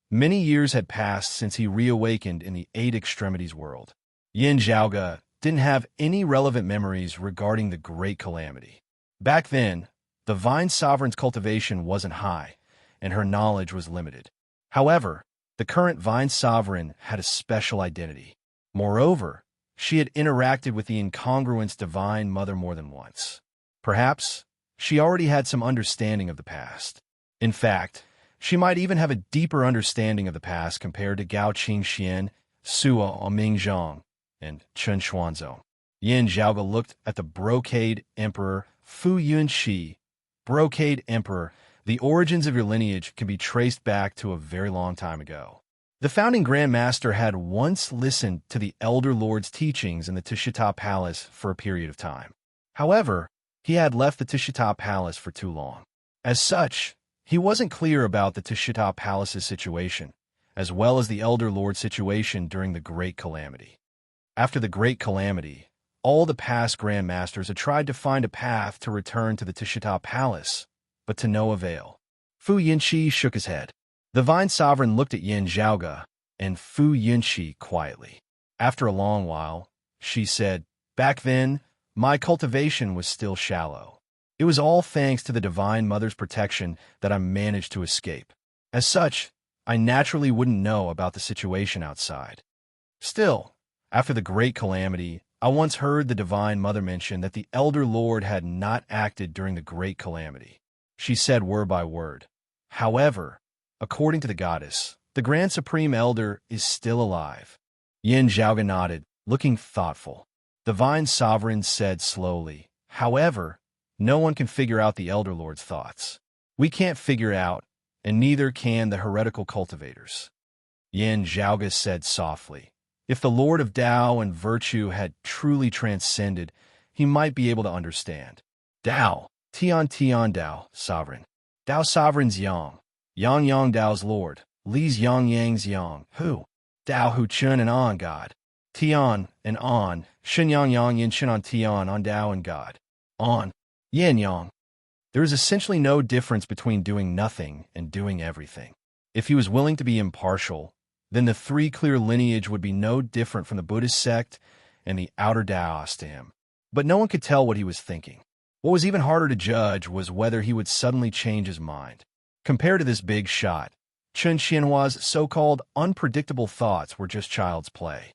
many years had passed since he reawakened in the 8 Extremities world. Yin Zhaoge didn't have any relevant memories regarding the Great Calamity. Back then, the Vine Sovereign's cultivation wasn't high, and her knowledge was limited. However, the current Vine Sovereign had a special identity. Moreover, she had interacted with the incongruence Divine Mother more than once. Perhaps, she already had some understanding of the past. In fact, she might even have a deeper understanding of the past compared to Gao Qingxian, Sua Mingzhong, and Chen Xuanzong. Yin Zhaoge looked at the Brocade Emperor Fu Yunxi. Brocade Emperor, the origins of your lineage can be traced back to a very long time ago. The founding Grand Master had once listened to the Elder Lord's teachings in the Tishita Palace for a period of time. However, he had left the Tishita Palace for too long. As such, he wasn't clear about the Tishita Palace's situation, as well as the Elder Lord's situation during the Great Calamity. After the Great Calamity, all the past Grand Masters had tried to find a path to return to the Tishita Palace, but to no avail. Fu Yunxi shook his head. The Vine Sovereign looked at Yin Zhaoge and Fu Yunxi quietly. After a long while, she said, "Back then, my cultivation was still shallow. It was all thanks to the Divine Mother's protection that I managed to escape. As such, I naturally wouldn't know about the situation outside. Still, after the Great Calamity, I once heard the Divine Mother mention that the Elder Lord had not acted during the Great Calamity. She said word by word. However, according to the goddess, the Grand Supreme Elder is still alive. Yin Zhaoga nodded, looking thoughtful. Divine Sovereign said slowly, however, no one can figure out the Elder Lord's thoughts. We can't figure out, and neither can the heretical cultivators. Yin Zhaoga said softly, if the Lord of Tao and virtue had truly transcended, he might be able to understand. Tao, Tian Tian Tao, Sovereign. Tao Sovereign's Yang. Yang Yang Tao's Lord. Li's Yang Yang's Yang. Hu. Tao Hu Chun and On God. Tian and On. Shen Yang Yang Yin Shen on Tian on Tao and God. On. Yin Yang. There is essentially no difference between doing nothing and doing everything. If he was willing to be impartial, then the three clear lineage would be no different from the Buddhist sect and the outer Taoists to him. But no one could tell what he was thinking. What was even harder to judge was whether he would suddenly change his mind. Compared to this big shot, Chen Xianhua's so-called unpredictable thoughts were just child's play.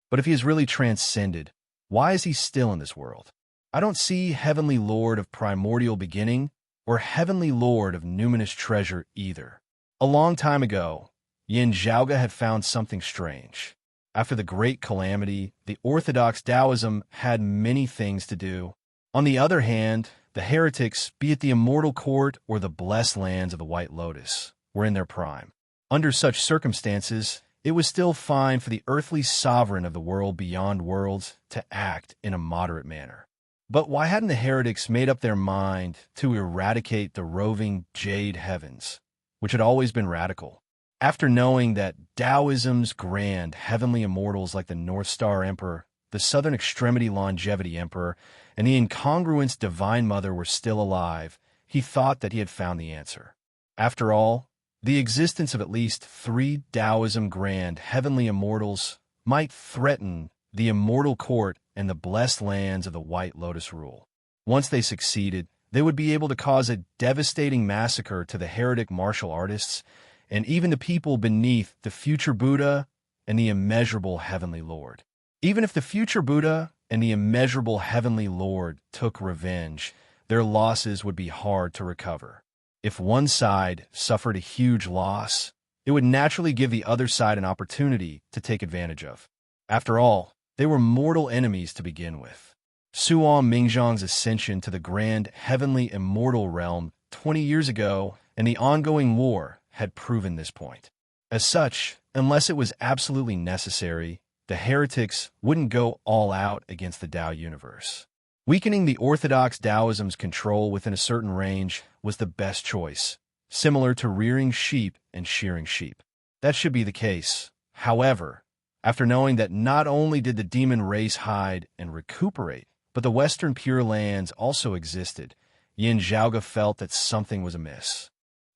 But if he is really transcended, why is he still in this world? I don't see Heavenly Lord of primordial beginning or Heavenly Lord of numinous treasure either. A long time ago, Yin Zhaoga had found something strange. After the Great Calamity, the orthodox Taoism had many things to do. On the other hand, the heretics, be it the immortal court or the blessed lands of the White Lotus, were in their prime. Under such circumstances, it was still fine for the earthly sovereign of the world beyond worlds to act in a moderate manner. But why hadn't the heretics made up their mind to eradicate the roving jade heavens, which had always been radical? After knowing that Taoism's grand heavenly immortals like the North Star Emperor, the Southern Extremity Longevity Emperor, and the incongruous Divine Mother were still alive, he thought that he had found the answer. After all, the existence of at least 3 Taoism grand heavenly immortals might threaten the immortal court and the blessed lands of the White Lotus rule. Once they succeeded, they would be able to cause a devastating massacre to the heretic martial artists and even the people beneath the future Buddha and the immeasurable Heavenly Lord. Even if the future Buddha and the immeasurable Heavenly Lord took revenge, their losses would be hard to recover. If one side suffered a huge loss, it would naturally give the other side an opportunity to take advantage of. After all, they were mortal enemies to begin with. Suan Mingzhang's ascension to the grand heavenly immortal realm 20 years ago and the ongoing war had proven this point. As such, unless it was absolutely necessary, the heretics wouldn't go all out against the Tao universe. Weakening the orthodox Taoism's control within a certain range was the best choice, similar to rearing sheep and shearing sheep. That should be the case. However, after knowing that not only did the demon race hide and recuperate, but the Western Pure Lands also existed, Yin Zhaoga felt that something was amiss.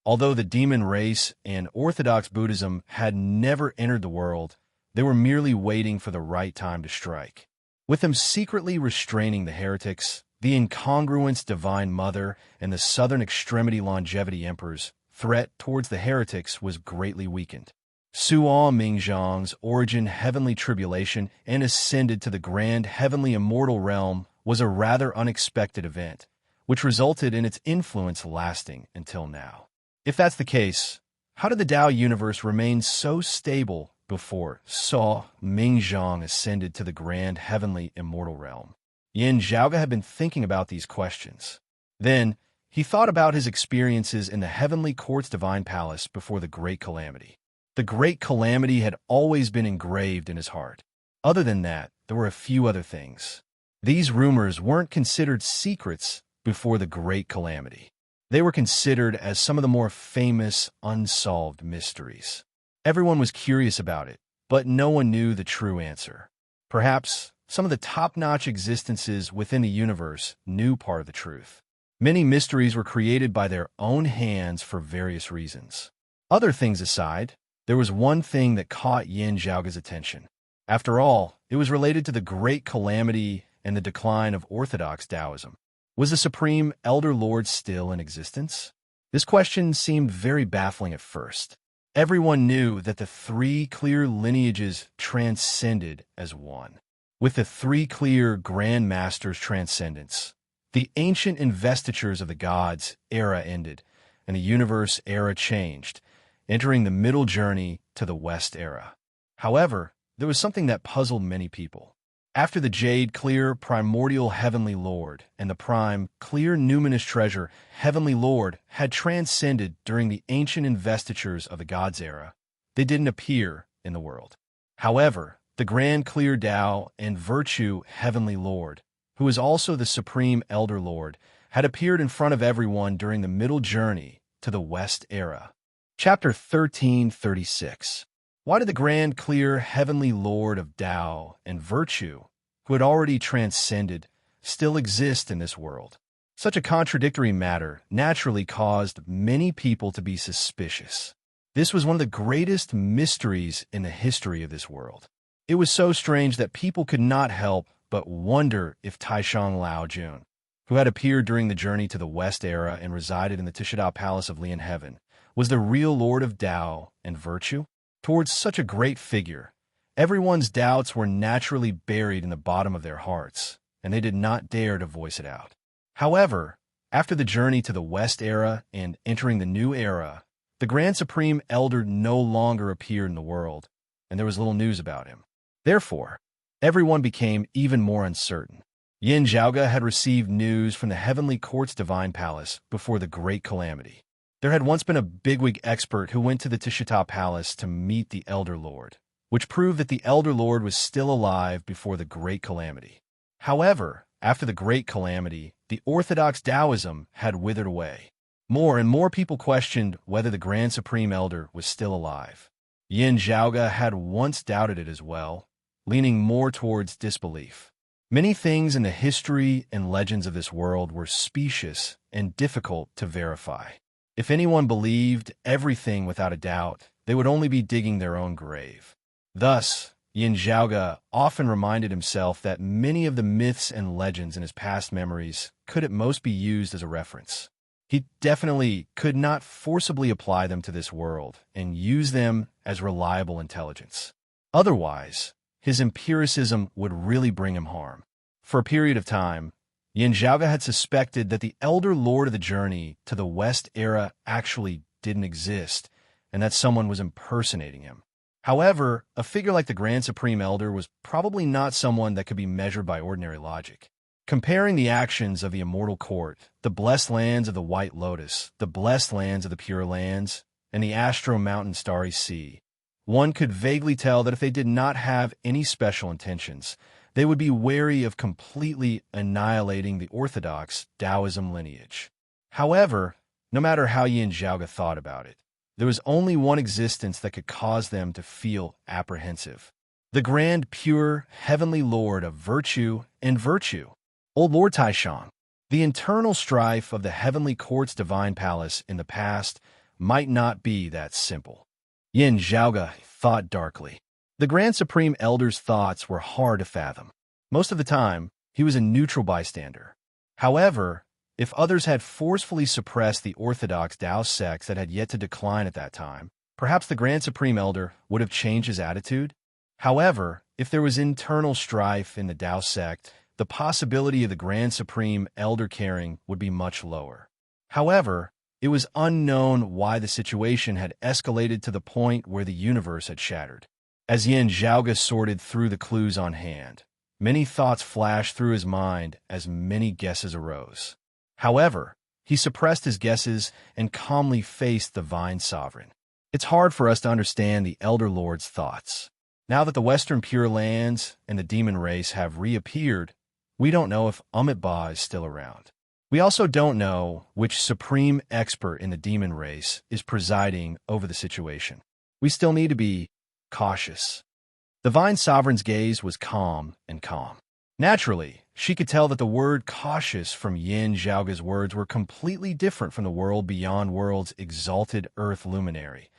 Although the demon race and Orthodox Buddhism had never entered the world, they were merely waiting for the right time to strike. With them secretly restraining the heretics, the incongruous Divine Mother and the Southern Extremity Longevity Emperor's threat towards the heretics was greatly weakened. Suan Mingzhang's origin heavenly tribulation and ascended to the grand heavenly immortal realm was a rather unexpected event, which resulted in its influence lasting until now. If that's the case, how did the Tao universe remain so stable before Suan Mingzhang ascended to the grand heavenly immortal realm? Yin Zhaoga had been thinking about these questions. Then, he thought about his experiences in the heavenly court's divine palace before the Great Calamity. The Great Calamity had always been engraved in his heart. Other than that, there were a few other things. These rumors weren't considered secrets before the Great Calamity. They were considered as some of the more famous unsolved mysteries. Everyone was curious about it, but no one knew the true answer. Perhaps some of the top-notch existences within the universe knew part of the truth. Many mysteries were created by their own hands for various reasons. Other things aside, there was one thing that caught Yin Zhaoga's attention. After all, it was related to the Great Calamity and the decline of Orthodox Taoism. Was the Supreme Elder Lord still in existence? This question seemed very baffling at first. Everyone knew that the three clear lineages transcended as one. With the three clear Grand Masters' transcendence, the ancient investitures of the gods era ended, and the universe era changed, entering the middle journey to the West era. However, there was something that puzzled many people. After the Jade Clear Primordial Heavenly Lord and the Prime Clear Numinous Treasure Heavenly Lord had transcended during the ancient investitures of the Gods era, they didn't appear in the world. However, the Grand Clear Tao and Virtue Heavenly Lord, who is also the Supreme Elder Lord, had appeared in front of everyone during the middle journey to the West era. Chapter 1336. Why did the Grand Clear Heavenly Lord of Tao and Virtue, who had already transcended, still exist in this world? Such a contradictory matter naturally caused many people to be suspicious. This was one of the greatest mysteries in the history of this world. It was so strange that people could not help but wonder if Taishang Lao Jun, who had appeared during the journey to the West era and resided in the Tishida Palace of Lian Heaven, was the real Lord of Tao and Virtue. Towards such a great figure, everyone's doubts were naturally buried in the bottom of their hearts, and they did not dare to voice it out. However, after the journey to the West era and entering the new era, the Grand Supreme Elder no longer appeared in the world, and there was little news about him. Therefore, everyone became even more uncertain. Yin Zhaoge had received news from the Heavenly Court's Divine Palace before the Great Calamity. There had once been a bigwig expert who went to the Tishita Palace to meet the Elder Lord, which proved that the Elder Lord was still alive before the Great Calamity. However, after the Great Calamity, the orthodox Taoism had withered away. More and more people questioned whether the Grand Supreme Elder was still alive. Yin Zhaoge had once doubted it as well, leaning more towards disbelief. Many things in the history and legends of this world were specious and difficult to verify. If anyone believed everything without a doubt, they would only be digging their own grave. Thus, Yin Zhaoge often reminded himself that many of the myths and legends in his past memories could at most be used as a reference. He definitely could not forcibly apply them to this world and use them as reliable intelligence. Otherwise, his empiricism would really bring him harm. For a period of time, Yin Zhaoge had suspected that the Elder Lord of the journey to the West era actually didn't exist, and that someone was impersonating him. However, a figure like the Grand Supreme Elder was probably not someone that could be measured by ordinary logic. Comparing the actions of the Immortal Court, the blessed lands of the White Lotus, the blessed lands of the Pure Lands, and the Astro Mountain Starry Sea, one could vaguely tell that if they did not have any special intentions, they would be wary of completely annihilating the orthodox Taoism lineage. However, no matter how Yin Zhaoge thought about it, there was only one existence that could cause them to feel apprehensive: the Grand Pure Heavenly Lord of Virtue and Virtue, Old Lord Taishang. The internal strife of the Heavenly Court's Divine Palace in the past might not be that simple. Yin Zhaoge thought darkly. The Grand Supreme Elder's thoughts were hard to fathom. Most of the time, he was a neutral bystander. However, if others had forcefully suppressed the orthodox Tao sects that had yet to decline at that time, perhaps the Grand Supreme Elder would have changed his attitude. However, if there was internal strife in the Tao sect, the possibility of the Grand Supreme Elder caring would be much lower. However, it was unknown why the situation had escalated to the point where the universe had shattered. As Yin Zhaoge sorted through the clues on hand, many thoughts flashed through his mind as many guesses arose. However, he suppressed his guesses and calmly faced the Divine Sovereign. It's hard for us to understand the Elder Lord's thoughts. Now that the Western Pure Lands and the demon race have reappeared, we don't know if Ba is still around. We also don't know which supreme expert in the demon race is presiding over the situation. We still need to be cautious. The Divine Sovereign's gaze was calm and calm. Naturally, she could tell that the word cautious from Yin Zhaoge's words were completely different from the world beyond world's exalted earth luminary,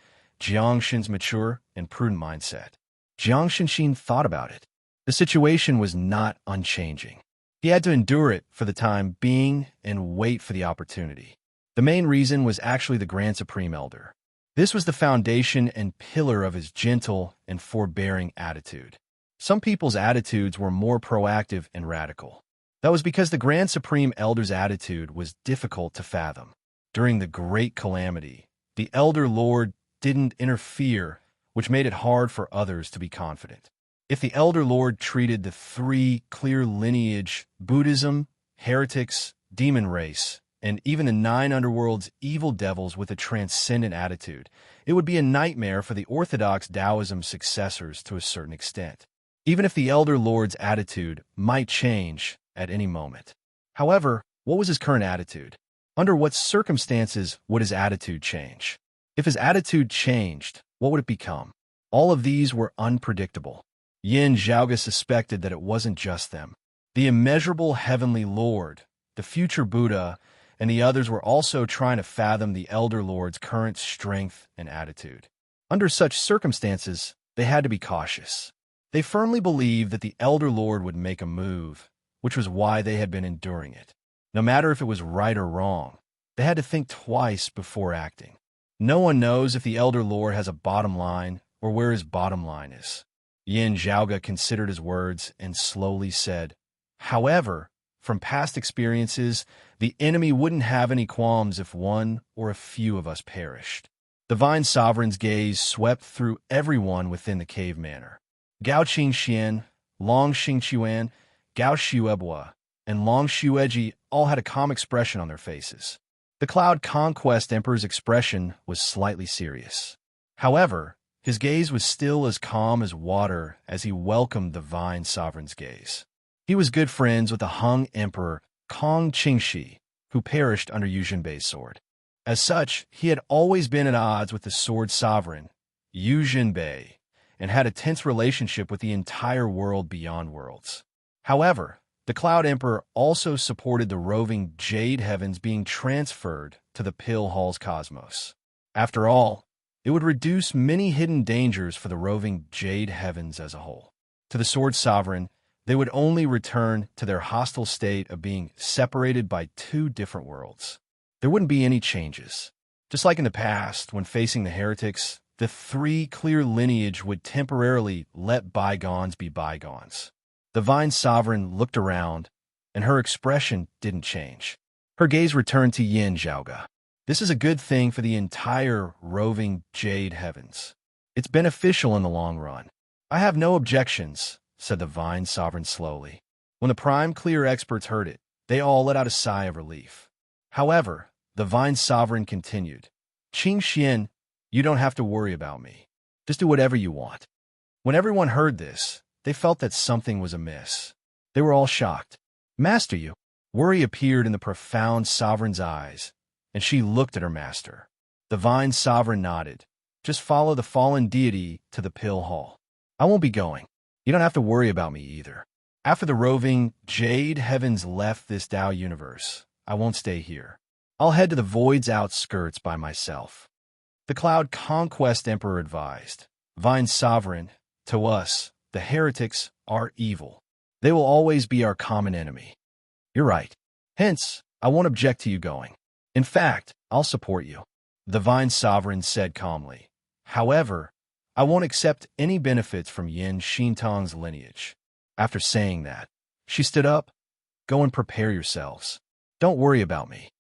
Jiang Xin's mature and prudent mindset. Jiang Xinxin thought about it. The situation was not unchanging. He had to endure it for the time being and wait for the opportunity. The main reason was actually the Grand Supreme Elder. This was the foundation and pillar of his gentle and forbearing attitude. Some people's attitudes were more proactive and radical. That was because the Grand Supreme Elder's attitude was difficult to fathom. During the Great Calamity, the Elder Lord didn't interfere, which made it hard for others to be confident. If the Elder Lord treated the three clear lineage, Buddhism, heretics, demon race, and even the 9 underworld's evil devils with a transcendent attitude, it would be a nightmare for the orthodox Taoism successors to a certain extent, even if the Elder Lord's attitude might change at any moment. However, what was his current attitude? Under what circumstances would his attitude change? If his attitude changed, what would it become? All of these were unpredictable. Yin Zhaoge suspected that it wasn't just them. The immeasurable heavenly Lord, the future Buddha, and the others were also trying to fathom the Elder Lord's current strength and attitude. Under such circumstances, they had to be cautious. They firmly believed that the Elder Lord would make a move, which was why they had been enduring it. No matter if it was right or wrong, they had to think twice before acting. No one knows if the Elder Lord has a bottom line or where his bottom line is. Yin Zhaoge considered his words and slowly said, "However, from past experiences, the enemy wouldn't have any qualms if one or a few of us perished." The Divine Sovereign's gaze swept through everyone within the cave manor. Gao Qingxian, Long Xingquan, Gao Xuebua, and Long Xueji all had a calm expression on their faces. The Cloud Conquest Emperor's expression was slightly serious. However, his gaze was still as calm as water as he welcomed the Divine Sovereign's gaze. He was good friends with the Hung Emperor Kong Qingxi, who perished under Yu Jinbei's sword. As such, he had always been at odds with the Sword Sovereign, Yu Jinbei, and had a tense relationship with the entire world beyond worlds. However, the Cloud Emperor also supported the roving Jade Heavens being transferred to the Pill Hall's cosmos. After all, it would reduce many hidden dangers for the roving Jade Heavens as a whole. To the Sword Sovereign, they would only return to their hostile state of being separated by 2 different worlds. There wouldn't be any changes. Just like in the past, when facing the heretics, the 3 clear lineage would temporarily let bygones be bygones. The Divine Sovereign looked around, and her expression didn't change. Her gaze returned to Yin Zhaoge. This is a good thing for the entire roving Jade Heavens. It's beneficial in the long run. I have no objections, said the Divine Sovereign slowly. When the Prime Clear experts heard it, they all let out a sigh of relief. However, the Divine Sovereign continued, "Qingxian, you don't have to worry about me. Just do whatever you want." When everyone heard this, they felt that something was amiss. They were all shocked. "Master, you?" Worry appeared in the profound Sovereign's eyes, and she looked at her master. The Divine Sovereign nodded. "Just follow the fallen deity to the Pill Hall. I won't be going. You don't have to worry about me either. After the roving Jade Heavens left this Tao universe, I won't stay here. I'll head to the Void's outskirts by myself." The Cloud Conquest Emperor advised, "Divine Sovereign, to us, the heretics are evil. They will always be our common enemy. You're right. Hence, I won't object to you going. In fact, I'll support you," the Divine Sovereign said calmly. "However, I won't accept any benefits from Yin Xintong's lineage." After saying that, she stood up. "Go and prepare yourselves. Don't worry about me."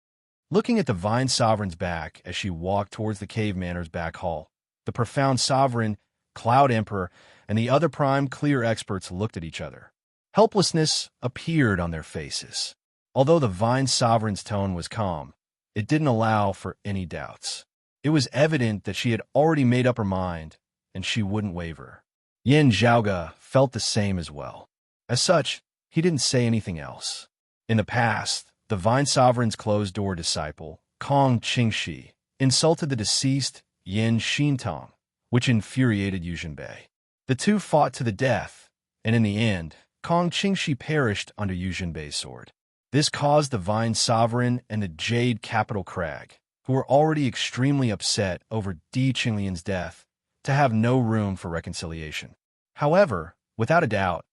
Looking at the Divine Sovereign's back as she walked towards the Cave Manor's back hall, the profound Sovereign, Cloud Emperor, and the other Prime Clear experts looked at each other. Helplessness appeared on their faces. Although the Divine Sovereign's tone was calm, it didn't allow for any doubts. It was evident that she had already made up her mind, and she wouldn't waver. Yin Zhaoge felt the same as well. As such, he didn't say anything else. In the past, the Divine Sovereign's closed-door disciple, Kong Qingxi, insulted the deceased Yin Xintong, which infuriated Yu Jinbei. The two fought to the death, and in the end, Kong Qingxi perished under Yu Jinbei's sword. This caused the Divine Sovereign and the Jade Capital Crag, who were already extremely upset over Di Qinglian's death, to have no room for reconciliation. However, without a doubt,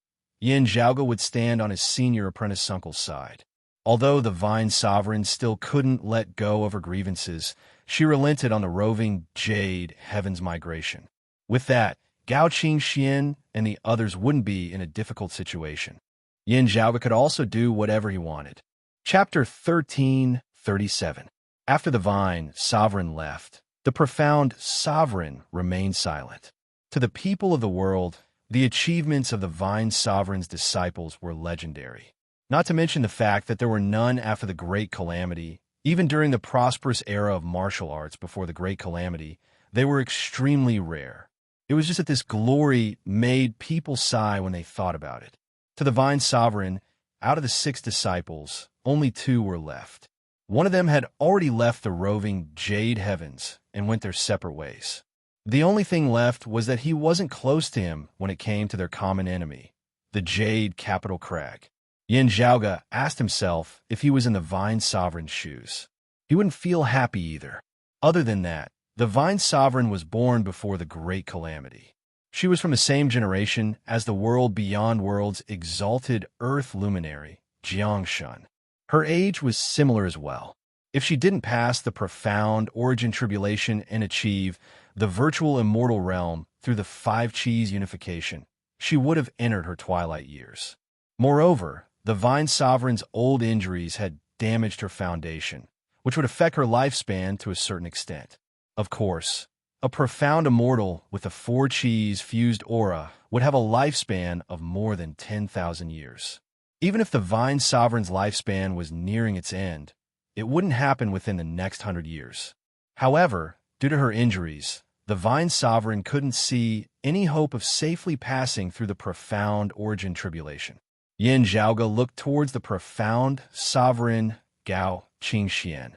Yin Zhaoge would stand on his senior apprentice uncle's side. Although the Divine Sovereign still couldn't let go of her grievances, She relented on the roving jade heaven's migration. With that, Gao Qingxian and the others wouldn't be in a difficult situation. Yin Zhaoga could also do whatever he wanted. Chapter 1337. After the vine sovereign left, the profound sovereign remained silent. To the people of the world, the achievements of the vine sovereign's disciples were legendary. Not to mention the fact that there were none after the Great Calamity. Even during the prosperous era of martial arts before the Great Calamity, they were extremely rare. It was just that this glory made people sigh when they thought about it. To the vine sovereign, out of the 6 disciples, only 2 were left. One of them had already left the roving jade heavens and went their separate ways. The only thing left was that he wasn't close to him when it came to their common enemy, the jade capital crag. Yin Zhaoga asked himself if he was in the Vine Sovereign's shoes. He wouldn't feel happy either. Other than that, the Vine Sovereign was born before the Great Calamity. She was from the same generation as the world beyond worlds exalted earth luminary, Jiangshun. Her age was similar as well. If she didn't pass the profound origin tribulation and achieve the virtual immortal realm through the 5 Qis unification, she would have entered her twilight years. Moreover, the Vine Sovereign's old injuries had damaged her foundation, which would affect her lifespan to a certain extent. Of course, a profound immortal with a 4 Qis fused aura would have a lifespan of more than 10,000 years. Even if the Vine Sovereign's lifespan was nearing its end, it wouldn't happen within the next 100 years. However, due to her injuries, the Vine Sovereign couldn't see any hope of safely passing through the profound origin tribulation. Yin Zhaoga looked towards the profound sovereign Gao Qingxian,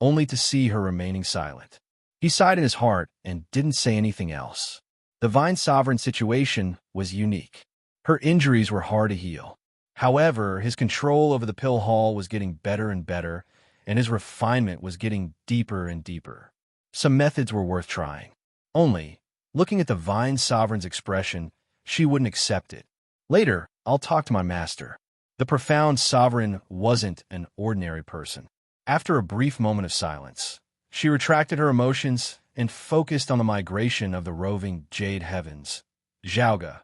only to see her remaining silent. He sighed in his heart and didn't say anything else. The Vine Sovereign's situation was unique. Her injuries were hard to heal. However, his control over the pill hall was getting better and better, and his refinement was getting deeper and deeper. Some methods were worth trying. Only, looking at the Vine Sovereign's expression, she wouldn't accept it. Later, I'll talk to my master. The profound sovereign wasn't an ordinary person. After a brief moment of silence, she retracted her emotions and focused on the migration of the roving jade heavens. Zhaoga,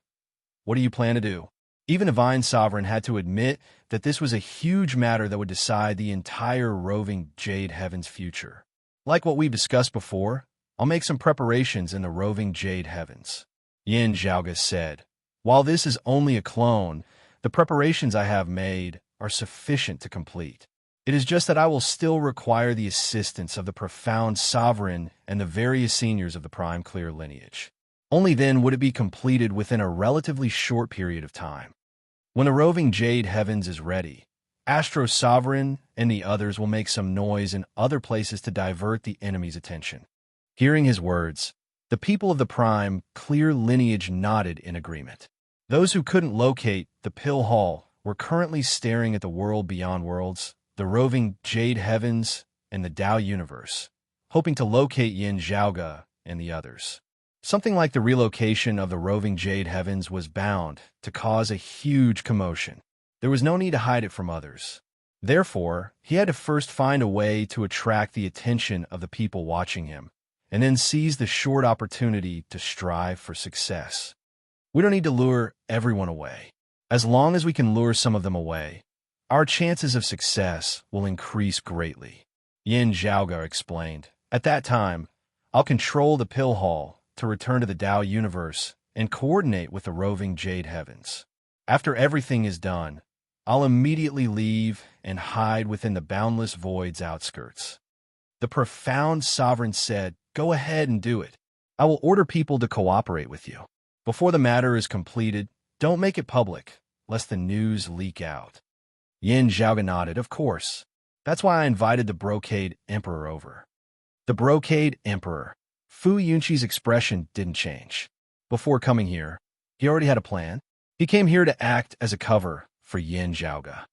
what do you plan to do? Even the Vine Sovereign had to admit that this was a huge matter that would decide the entire roving jade heavens' future. Like what we've discussed before, I'll make some preparations in the roving jade heavens. Yin Zhaoga said, while this is only a clone, the preparations I have made are sufficient to complete. It is just that I will still require the assistance of the profound sovereign and the various seniors of the Prime Clear lineage. Only then would it be completed within a relatively short period of time. When the roving jade heavens is ready, Astro Sovereign and the others will make some noise in other places to divert the enemy's attention. Hearing his words, the people of the Prime Clear lineage nodded in agreement. Those who couldn't locate the Pill Hall were currently staring at the world beyond worlds, the roving jade heavens, and the Tao universe, hoping to locate Yin Zhaoga and the others. Something like the relocation of the roving jade heavens was bound to cause a huge commotion. There was no need to hide it from others. Therefore, he had to first find a way to attract the attention of the people watching him, and then seize the short opportunity to strive for success. We don't need to lure everyone away. As long as we can lure some of them away, our chances of success will increase greatly. Yin Zhaoga explained. At that time, I'll control the Pill Hall to return to the Tao universe and coordinate with the roving jade heavens. After everything is done, I'll immediately leave and hide within the boundless void's outskirts. The profound sovereign said, go ahead and do it. I will order people to cooperate with you. Before the matter is completed, don't make it public, lest the news leak out. Yin Zhaoga nodded, of course. That's why I invited the Brocade Emperor over. The Brocade Emperor. Fu Yunqi's expression didn't change. Before coming here, he already had a plan. He came here to act as a cover for Yin Zhaoga.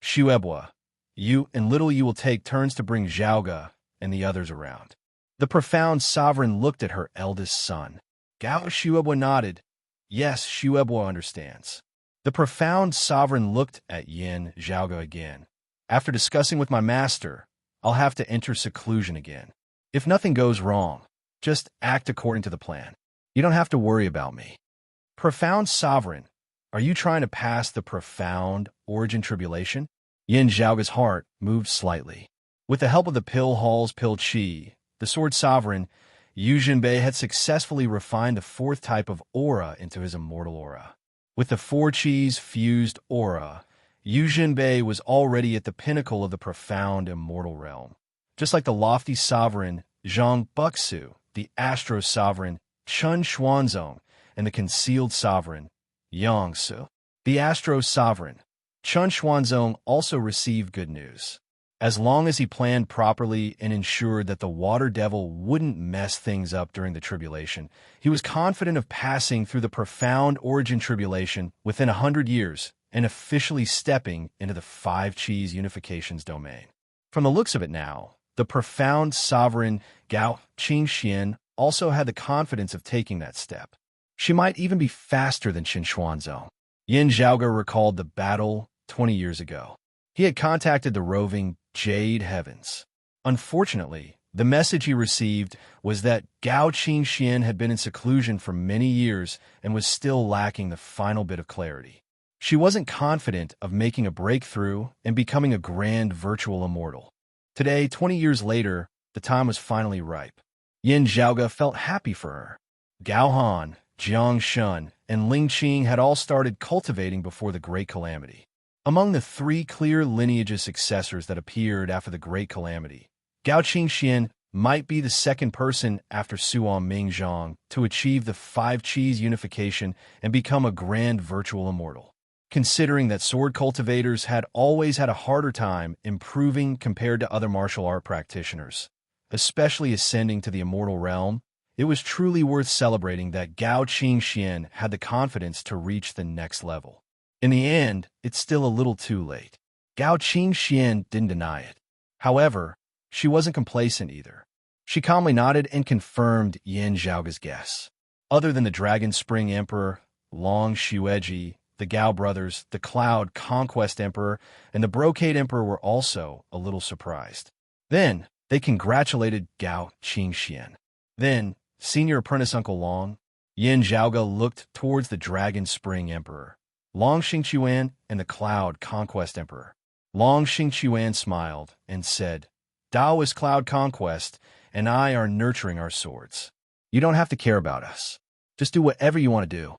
Xuebua, you and Little You will take turns to bring Zhaoga and the others around. The profound sovereign looked at her eldest son. Gao Xuebua nodded. Yes, Xuebua understands. The profound sovereign looked at Yin Zhaoga again. After discussing with my master, I'll have to enter seclusion again. If nothing goes wrong, just act according to the plan. You don't have to worry about me. Profound sovereign, are you trying to pass the profound origin tribulation? Yin Zhaoga's heart moved slightly. With the help of the Pill Hall's Pill Qi, the sword sovereign, Yu Jinbei had successfully refined the fourth type of aura into his immortal aura. With the four Qis fused aura, Yu Jinbei was already at the pinnacle of the profound immortal realm. Just like the lofty sovereign Zhang Buxu, the astro sovereign Chun Xuanzong, and the concealed sovereign Yang Su. The astro sovereign Chun Xuanzong also received good news. As long as he planned properly and ensured that the water devil wouldn't mess things up during the tribulation, he was confident of passing through the profound origin tribulation within 100 years and officially stepping into the five Qis unification's domain. From the looks of it now, the profound sovereign Gao Qingxian also had the confidence of taking that step. She might even be faster than Qin Xuanzong. Yin Zhaoga recalled the battle 20 years ago. He had contacted the roving Jade Heavens. Unfortunately, the message he received was that Gao Qingxian had been in seclusion for many years and was still lacking the final bit of clarity. She wasn't confident of making a breakthrough and becoming a grand virtual immortal. Today, 20 years later, the time was finally ripe. Yin Zhaoga felt happy for her. Gao Han, Jiang Shun, and Ling Qing had all started cultivating before the Great Calamity. Among the three clear lineage successors that appeared after the Great Calamity, Gao Qingxian might be the second person after Suan Mingzhang to achieve the five Qis unification and become a grand virtual immortal. Considering that sword cultivators had always had a harder time improving compared to other martial art practitioners, especially ascending to the immortal realm, it was truly worth celebrating that Gao Qingxian had the confidence to reach the next level. In the end, it's still a little too late. Gao Qingxian didn't deny it. However, she wasn't complacent either. She calmly nodded and confirmed Yin Zhaoga's guess. Other than the Dragon Spring Emperor, Long Xueji, the Gao brothers, the Cloud Conquest Emperor, and the Brocade Emperor were also a little surprised. Then, they congratulated Gao Qingxian. Then, Senior Apprentice Uncle Long, Yin Zhaoga looked towards the Dragon Spring Emperor, Long Xingqiuan, and the Cloud Conquest Emperor. Long Xingqiuan smiled and said, "Dao is Cloud Conquest, and I are nurturing our swords. You don't have to care about us. Just do whatever you want to do."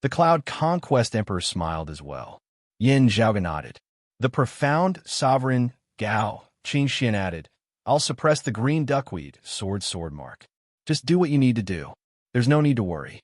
The Cloud Conquest Emperor smiled as well. Yin Zhaoga nodded. The profound sovereign Gao Qingxian added, "I'll suppress the green duckweed, sword mark. Just do what you need to do. There's no need to worry."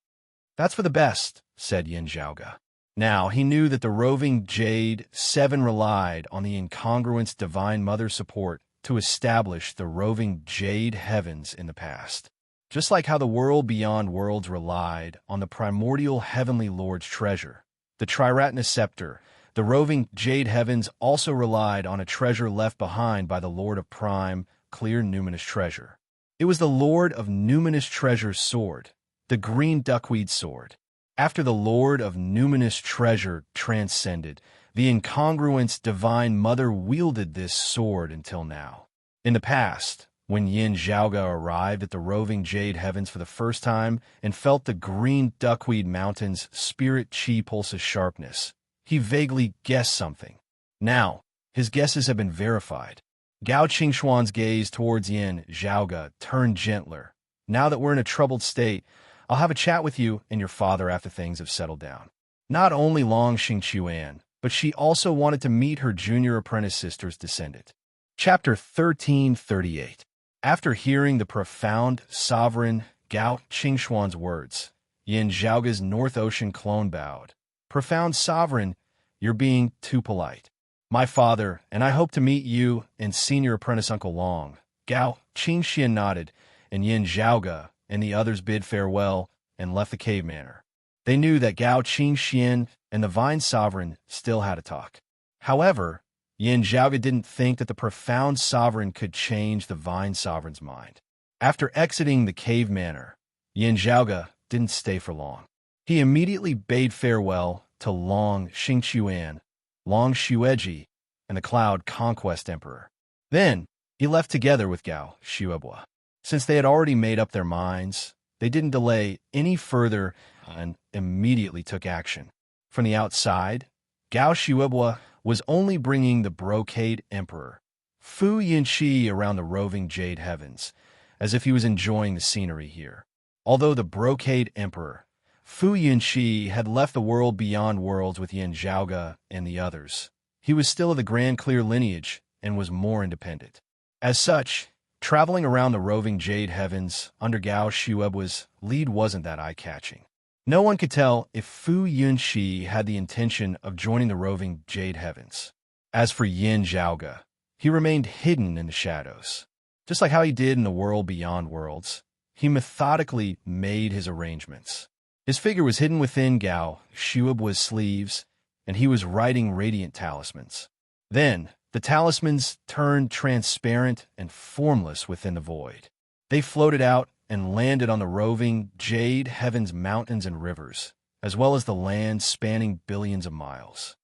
"That's for the best," said Yin Zhaoga. Now, he knew that the roving Jade 7 relied on the incongruence Divine Mother's support to establish the roving Jade Heavens in the past. Just like how the world beyond worlds relied on the primordial Heavenly Lord's treasure, the Triratna Scepter, the roving Jade Heavens also relied on a treasure left behind by the Lord of Prime, clear numinous treasure. It was the Lord of Numinous Treasure's sword, the green duckweed sword. After the Lord of Numinous Treasure transcended, the incongruence Divine Mother wielded this sword until now. In the past, when Yin Zhaoga arrived at the roving Jade Heavens for the first time and felt the green duckweed mountain's spirit qi pulse's sharpness, he vaguely guessed something. Now, his guesses have been verified. Gao Qingxuan's gaze towards Yin Zhaoga turned gentler. "Now that we're in a troubled state, I'll have a chat with you and your father after things have settled down." Not only Long Xingqiuan, but she also wanted to meet her junior apprentice sister's descendant. Chapter 1338. After hearing the profound sovereign Gao Qingxuan's words, Yin Zhaoga's North Ocean clone bowed. "Profound sovereign, you're being too polite. My father and I hope to meet you and senior apprentice Uncle Long." Gao Qingxian nodded, and Yin Zhaoga and the others bid farewell and left the cave manor. They knew that Gao Qingxian and the Vine Sovereign still had a talk. However, Yin Zhaoga didn't think that the profound sovereign could change the Vine Sovereign's mind. After exiting the cave manor, Yin Zhaoga didn't stay for long. He immediately bade farewell to Long Xingqiuan, Long Xueji, and the Cloud Conquest Emperor. Then, he left together with Gao Xuebua. Since they had already made up their minds, they didn't delay any further and immediately took action. From the outside, Gao Shuibo was only bringing the brocade emperor, Fu Yinshi, around the roving jade heavens, as if he was enjoying the scenery here. Although the brocade emperor, Fu Yinshi, had left the world beyond worlds with Yin Zhaoge and the others, he was still of the grand clear lineage and was more independent. As such, traveling around the roving jade heavens under Gao Shuibo's lead wasn't that eye-catching. No one could tell if Fu Yunxi had the intention of joining the roving jade heavens. As for Yin Zhaoge, he remained hidden in the shadows. Just like how he did in the world beyond worlds, he methodically made his arrangements. His figure was hidden within Gao Shuibo's sleeves, and he was writing radiant talismans. Then, the talismans turned transparent and formless within the void. They floated out and landed on the roving jade heavens, mountains and rivers, as well as the land spanning billions of miles.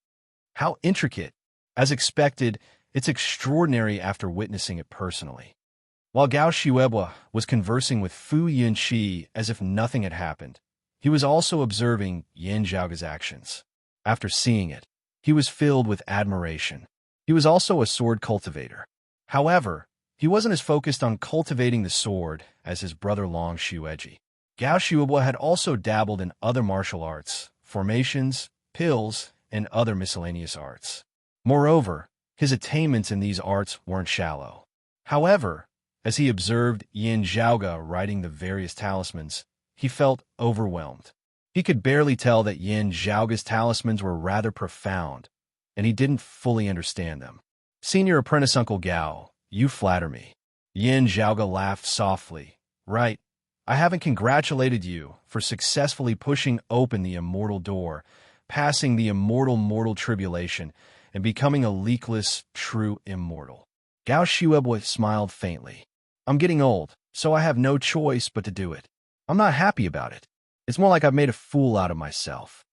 How intricate! As expected, it's extraordinary after witnessing it personally. While Gao Shuibo was conversing with Fu Yunxi as if nothing had happened, he was also observing Yin Zhaoge's actions. After seeing it, he was filled with admiration. He was also a sword cultivator. However, he wasn't as focused on cultivating the sword as his brother Long Xueji. Gao Shuibo had also dabbled in other martial arts, formations, pills, and other miscellaneous arts. Moreover, his attainments in these arts weren't shallow. However, as he observed Yin Zhaoge writing the various talismans, he felt overwhelmed. He could barely tell that Yin Zhaoge's talismans were rather profound, and he didn't fully understand them. Senior Apprentice Uncle Gao, you flatter me. Yin Zhaoge laughed softly. Right, I haven't congratulated you for successfully pushing open the immortal door, passing the immortal mortal tribulation, and becoming a leakless, true immortal. Gao Shuibo smiled faintly. I'm getting old, so I have no choice but to do it. I'm not happy about it. It's more like I've made a fool out of myself.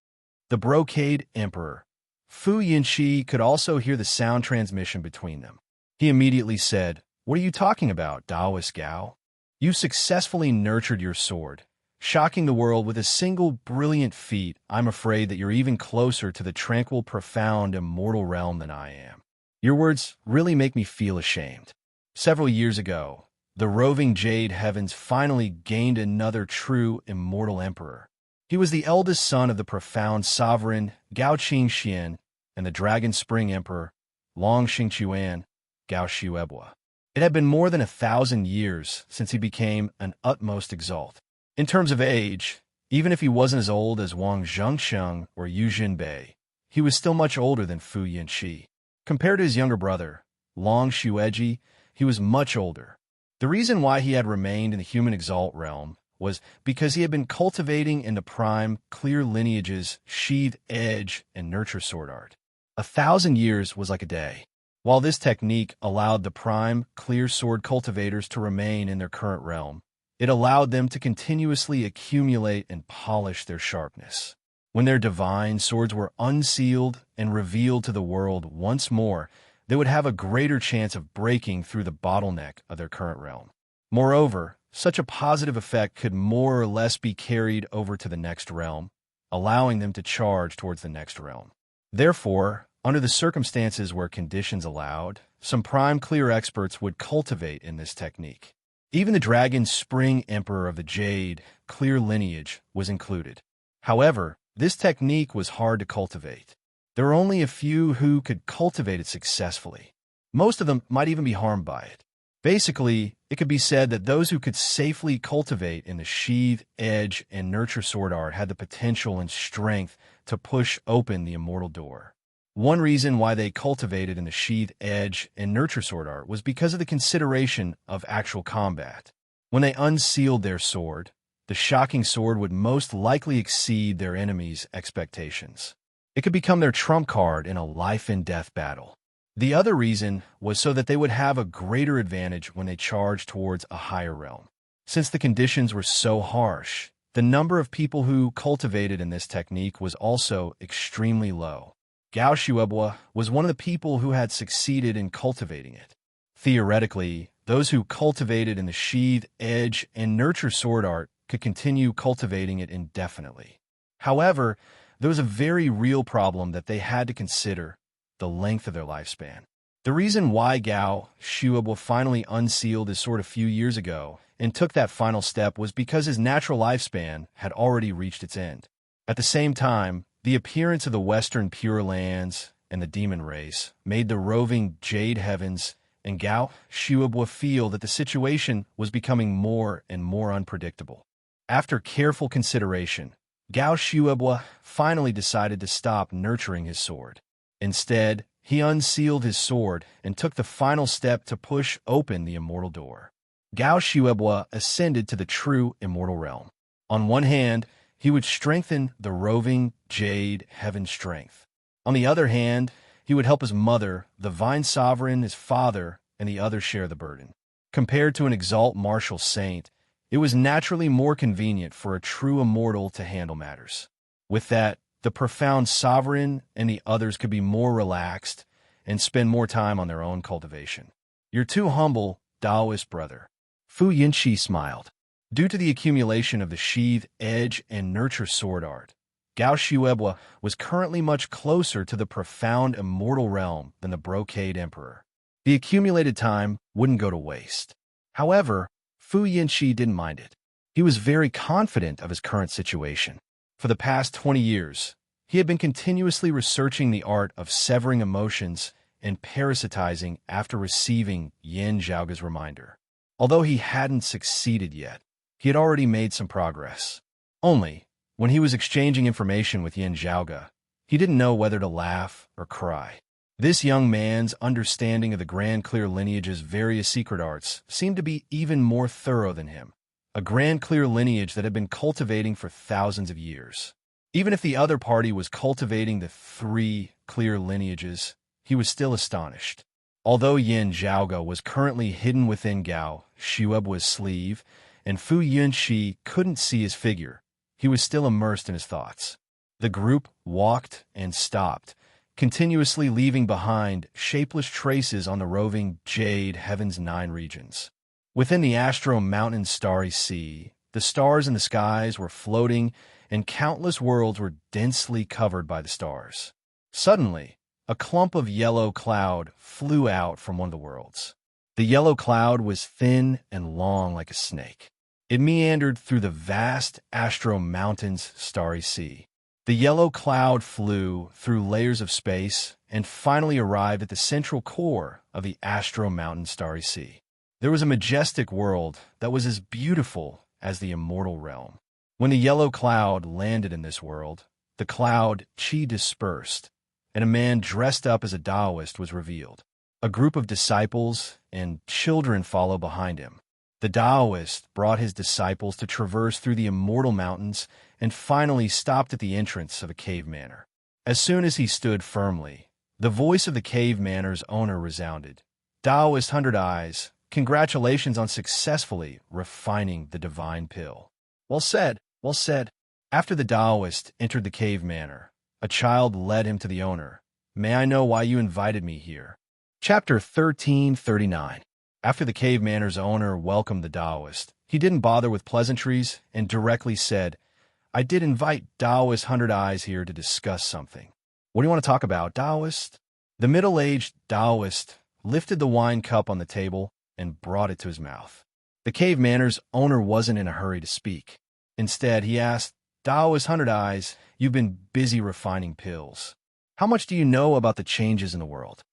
The brocade emperor, Fu Yinxi, could also hear the sound transmission between them. He immediately said, What are you talking about, Taoist Gao? You successfully nurtured your sword, shocking the world with a single brilliant feat. I'm afraid that you're even closer to the tranquil, profound, immortal realm than I am. Your words really make me feel ashamed. Several years ago, the roving jade heavens finally gained another true immortal emperor. He was the eldest son of the profound sovereign Gao Qingxian and the Dragon Spring Emperor Long Xingquan Gao Shuibo. It had been more than 1,000 years since he became an utmost exalt. In terms of age, even if he wasn't as old as Wang Zhengsheng or Yu Jinbei, he was still much older than Fu Yinxi. Compared to his younger brother, Long Xueji, he was much older. The reason why he had remained in the human exalt realm was because he had been cultivating in the prime, clear lineage's sheath, edge, and nurture sword art. 1,000 years was like a day. While this technique allowed the prime, clear sword cultivators to remain in their current realm, it allowed them to continuously accumulate and polish their sharpness. When their divine swords were unsealed and revealed to the world once more, they would have a greater chance of breaking through the bottleneck of their current realm. Moreover, such a positive effect could more or less be carried over to the next realm, allowing them to charge towards the next realm. Therefore, under the circumstances where conditions allowed, some prime clear experts would cultivate in this technique. Even the Dragon Spring Emperor of the Jade clear lineage was included. However, this technique was hard to cultivate. There were only a few who could cultivate it successfully. Most of them might even be harmed by it. Basically, it could be said that those who could safely cultivate in the sheath, edge, and nurture sword art had the potential and strength to push open the immortal door. One reason why they cultivated in the sheath, edge, and nurture sword art was because of the consideration of actual combat. When they unsealed their sword, the shocking sword would most likely exceed their enemy's expectations. It could become their trump card in a life-and-death battle. The other reason was so that they would have a greater advantage when they charged towards a higher realm. Since the conditions were so harsh, the number of people who cultivated in this technique was also extremely low. Gao Shuibo was one of the people who had succeeded in cultivating it. Theoretically, Those who cultivated in the sheath, edge, and nurture sword art could continue cultivating it indefinitely. However, there was a very real problem that they had to consider: the length of their lifespan. The reason why Gao Shuobo finally unsealed his sword a few years ago and took that final step was because his natural lifespan had already reached its end. At the same time, the appearance of the Western Pure Lands and the demon race made the roving Jade Heavens and Gao Shuobo feel that the situation was becoming more and more unpredictable. After careful consideration, Gao Shuobo finally decided to stop nurturing his sword. Instead, he unsealed his sword and took the final step to push open the immortal door. Gao Shuobo ascended to the true immortal realm. On one hand, he would strengthen the roving Jade Heaven strength. On the other hand, he would help his mother, the Vine Sovereign, his father, and the others share the burden. Compared to an exalt martial saint, it was naturally more convenient for a true immortal to handle matters. With that, the profound sovereign and the others could be more relaxed and spend more time on their own cultivation. "You're too humble, Taoist brother." Fu Yinqi smiled. Due to the accumulation of the sheath, edge, and nurture sword art, Gao Shuobo was currently much closer to the profound immortal realm than the Brocade Emperor. The accumulated time wouldn't go to waste. However, Fu Yinqi didn't mind it. He was very confident of his current situation. For the past 20 years, he had been continuously researching the art of severing emotions and parasitizing after receiving Yin Zhaoga's reminder. Although he hadn't succeeded yet, he had already made some progress. Only, when he was exchanging information with Yin Zhaoga, he didn't know whether to laugh or cry. This young man's understanding of the Grand Clear lineage's various secret arts seemed to be even more thorough than him. A Grand Clear lineage that had been cultivating for thousands of years. Even if the other party was cultivating the 3 clear lineages, he was still astonished. Although Yin Zhaoga was currently hidden within Gao Shuobo's sleeve, and Fu Yunqi couldn't see his figure, he was still immersed in his thoughts. The group walked and stopped, continuously leaving behind shapeless traces on the roving Jade Heaven's 9 regions. Within the Astro Mountain Starry Sea, the stars in the skies were floating, and countless worlds were densely covered by the stars. Suddenly, a clump of yellow cloud flew out from one of the worlds. The yellow cloud was thin and long like a snake. It meandered through the vast Astro Mountain's Starry Sea. The yellow cloud flew through layers of space and finally arrived at the central core of the Astro Mountain Starry Sea. There was a majestic world that was as beautiful as the immortal realm. When the yellow cloud landed in this world, the cloud chi dispersed, and a man dressed up as a Taoist was revealed. A group of disciples and children followed behind him. The Taoist brought his disciples to traverse through the immortal mountains and finally stopped at the entrance of a cave manor. As soon as he stood firmly, the voice of the cave manor's owner resounded. "Taoist 100 Eyes, congratulations on successfully refining the divine pill." "Well said, well said." After the Taoist entered the cave manor, a child led him to the owner. "May I know why you invited me here?" Chapter 1339. After the cave manor's owner welcomed the Taoist, he didn't bother with pleasantries and directly said, "I did invite Taoist 100 Eyes here to discuss something." "What do you want to talk about, Taoist?" The middle-aged Taoist lifted the wine cup on the table and brought it to his mouth. The cave manor's owner wasn't in a hurry to speak. Instead, he asked, "Taoist 100 Eyes, you've been busy refining pills. How much do you know about the changes in the world?"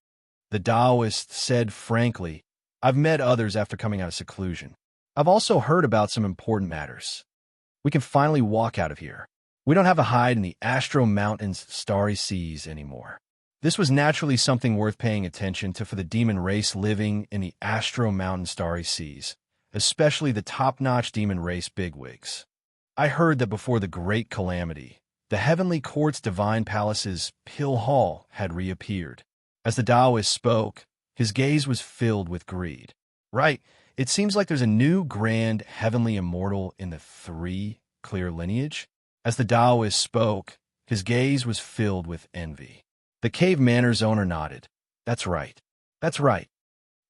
The Taoist said frankly, "I've met others after coming out of seclusion. I've also heard about some important matters. We can finally walk out of here. We don't have to hide in the Astro Mountain's Starry Seas anymore." This was naturally something worth paying attention to for the demon race living in the Astro Mountain Starry Seas, especially the top-notch demon race bigwigs. "I heard that before the Great Calamity, the Heavenly Court's Divine Palace's Pill Hall had reappeared." As the Taoist spoke, his gaze was filled with greed. "Right, it seems like there's a new grand heavenly immortal in the 3 clear lineage." As the Taoist spoke, his gaze was filled with envy. The cave manor's owner nodded. "That's right. That's right."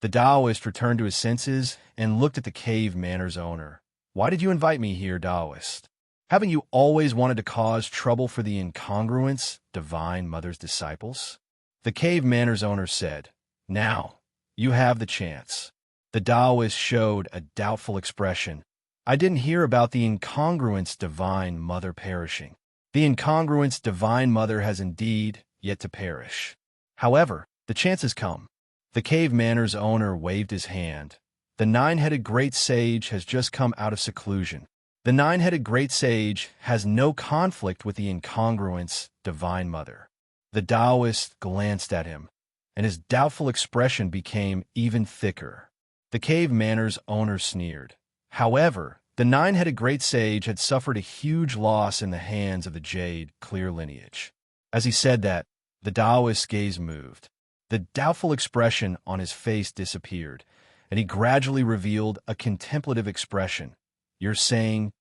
The Taoist returned to his senses and looked at the cave manor's owner. "Why did you invite me here, Taoist? Haven't you always wanted to cause trouble for the incongruence, Divine Mother's disciples?" The cave manor's owner said, "Now, you have the chance." The Taoist showed a doubtful expression. "I didn't hear about the incongruence, Divine Mother perishing." "The incongruence, Divine Mother has indeed yet to perish. However, the chance has come." The cave manor's owner waved his hand. "The nine-headed great sage has just come out of seclusion. The nine-headed great sage has no conflict with the incongruence, Divine Mother." The Taoist glanced at him, and his doubtful expression became even thicker. The cave manor's owner sneered. However, the nine-headed great sage had suffered a huge loss in the hands of the Jade clear lineage. As he said that, the Taoist's gaze moved. The doubtful expression on his face disappeared, and he gradually revealed a contemplative expression. "You're saying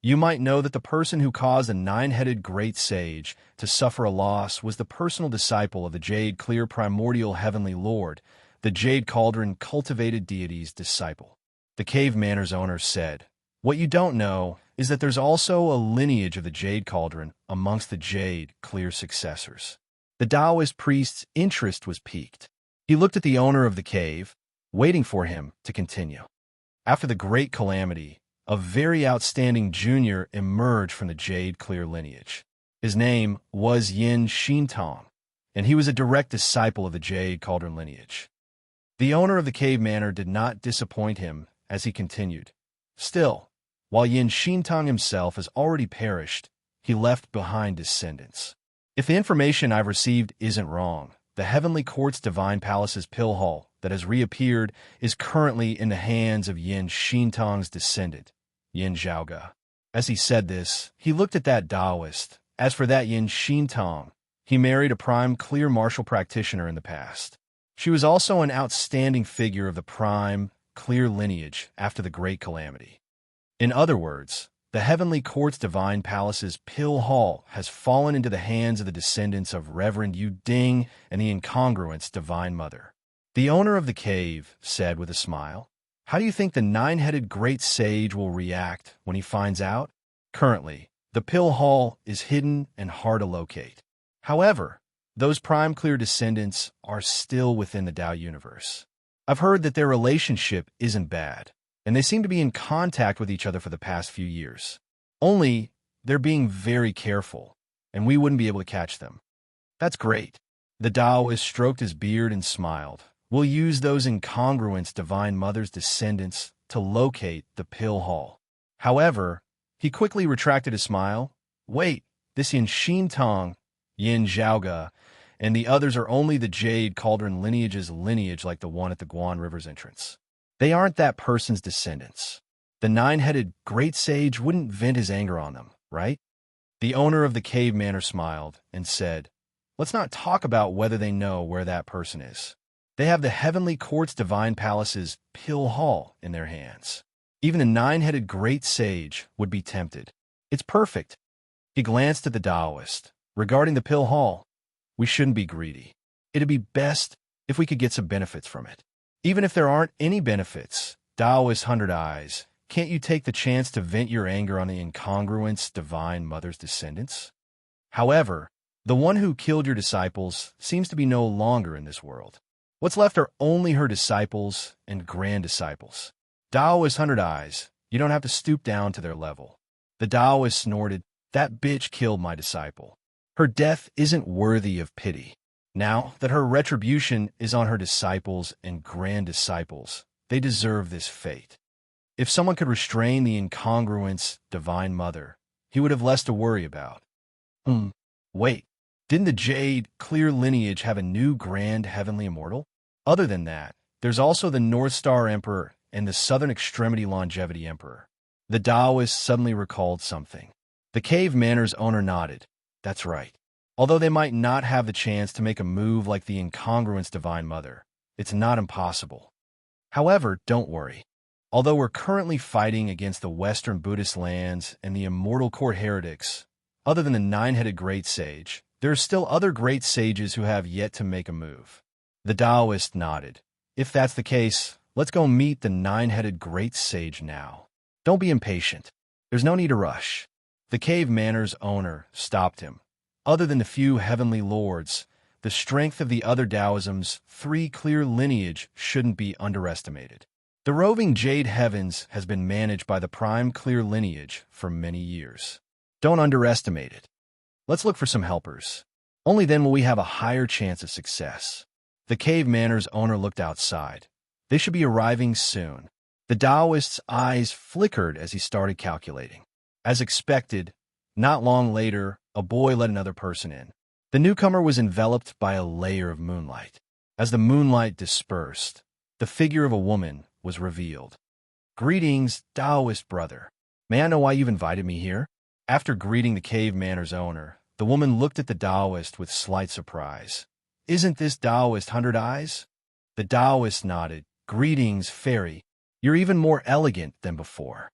you might know that the person who caused the nine-headed great sage to suffer a loss was the personal disciple of the Jade clear primordial heavenly lord, the Jade cauldron cultivated deity's disciple." The cave manor's owner said, "What you don't know is that there's also a lineage of the Jade cauldron amongst the Jade clear successors." The Taoist priest's interest was piqued. He looked at the owner of the cave, waiting for him to continue. After the great calamity, a very outstanding junior emerged from the Jade clear lineage. His name was Yin Shintong, and he was a direct disciple of the Jade cauldron lineage. The owner of the cave manor did not disappoint him as he continued. "Still, while Yin Shintong himself has already perished, he left behind descendants. If the information I've received isn't wrong, the Heavenly Court's Divine Palace's pill hall that has reappeared is currently in the hands of Yin Shintong's descendant, Yin Zhaoge." As he said this, he looked at that Taoist. As for that Yin Shintong, he married a prime clear martial practitioner in the past. She was also an outstanding figure of the prime clear lineage after the great calamity. In other words, the Heavenly Court's Divine Palace's pill hall has fallen into the hands of the descendants of Reverend Yu Ding and the incongruence Divine Mother. The owner of the cave said with a smile, "How do you think the nine-headed great sage will react when he finds out? Currently, the pill hall is hidden and hard to locate. However, those prime clear descendants are still within the Tao universe. I've heard that their relationship isn't bad, and they seem to be in contact with each other for the past few years. Only, they're being very careful, and we wouldn't be able to catch them." "That's great." The Taoist stroked his beard and smiled. "We'll use those incongruence Divine Mother's descendants to locate the pill hall." However, he quickly retracted his smile. "Wait, this Yin Shintong, Yin Zhaoge, and the others are only the Jade Cauldron lineage's lineage like the one at the Guan River's entrance. They aren't that person's descendants. The nine-headed great sage wouldn't vent his anger on them, right?" The owner of the cave manor smiled and said, "Let's not talk about whether they know where that person is. They have the Heavenly Court's Divine Palace's pill hall in their hands. Even the nine-headed great sage would be tempted. It's perfect." He glanced at the Taoist. "Regarding the pill hall, we shouldn't be greedy. It'd be best if we could get some benefits from it. Even if there aren't any benefits, Taoist 100 Eyes, can't you take the chance to vent your anger on the incongruence Divine Mother's descendants? However, the one who killed your disciples seems to be no longer in this world. What's left are only her disciples and grand disciples. Taoist 100 Eyes, you don't have to stoop down to their level." The Taoist snorted, "That bitch killed my disciple. Her death isn't worthy of pity. Now that her retribution is on her disciples and grand disciples, they deserve this fate. If someone could restrain the incongruence Divine Mother, he would have less to worry about." Wait, didn't the Jade clear lineage have a new grand heavenly immortal? Other than that, there's also the North Star Emperor and the Southern Extremity Longevity Emperor. The Taoist suddenly recalled something. The cave manor's owner nodded. "That's right. Although they might not have the chance to make a move like the incongruence Divine Mother, it's not impossible. However, don't worry. Although we're currently fighting against the Western Buddhist lands and the Immortal Court heretics, other than the nine-headed great sage, there are still other great sages who have yet to make a move." The Taoist nodded. If that's the case, let's go meet the nine-headed great sage now. Don't be impatient. There's no need to rush. The cave manor's owner stopped him. Other than the few heavenly lords, the strength of the other Taoism's three clear lineage shouldn't be underestimated. The roving Jade Heavens has been managed by the prime clear lineage for many years. Don't underestimate it. Let's look for some helpers. Only then will we have a higher chance of success. The cave manor's owner looked outside. They should be arriving soon. The Taoist's eyes flickered as he started calculating. As expected, not long later, a boy let another person in. The newcomer was enveloped by a layer of moonlight. As the moonlight dispersed, the figure of a woman was revealed. Greetings, Taoist brother. May I know why you've invited me here? After greeting the cave manor's owner, the woman looked at the Taoist with slight surprise. Isn't this Taoist 100 Eyes? The Taoist nodded. Greetings, fairy. You're even more elegant than before.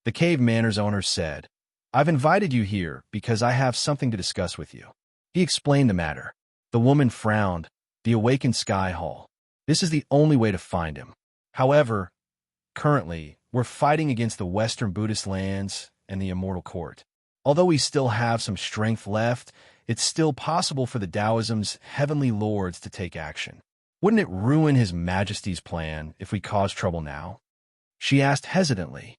The cave manor's owner said, I've invited you here because I have something to discuss with you. He explained the matter. The woman frowned. The awakened Sky Hall. This is the only way to find him. However, currently, we're fighting against the Western Buddhist lands and the Immortal Court. Although we still have some strength left, it's still possible for the Taoism's heavenly lords to take action. Wouldn't it ruin His Majesty's plan if we cause trouble now? She asked hesitantly.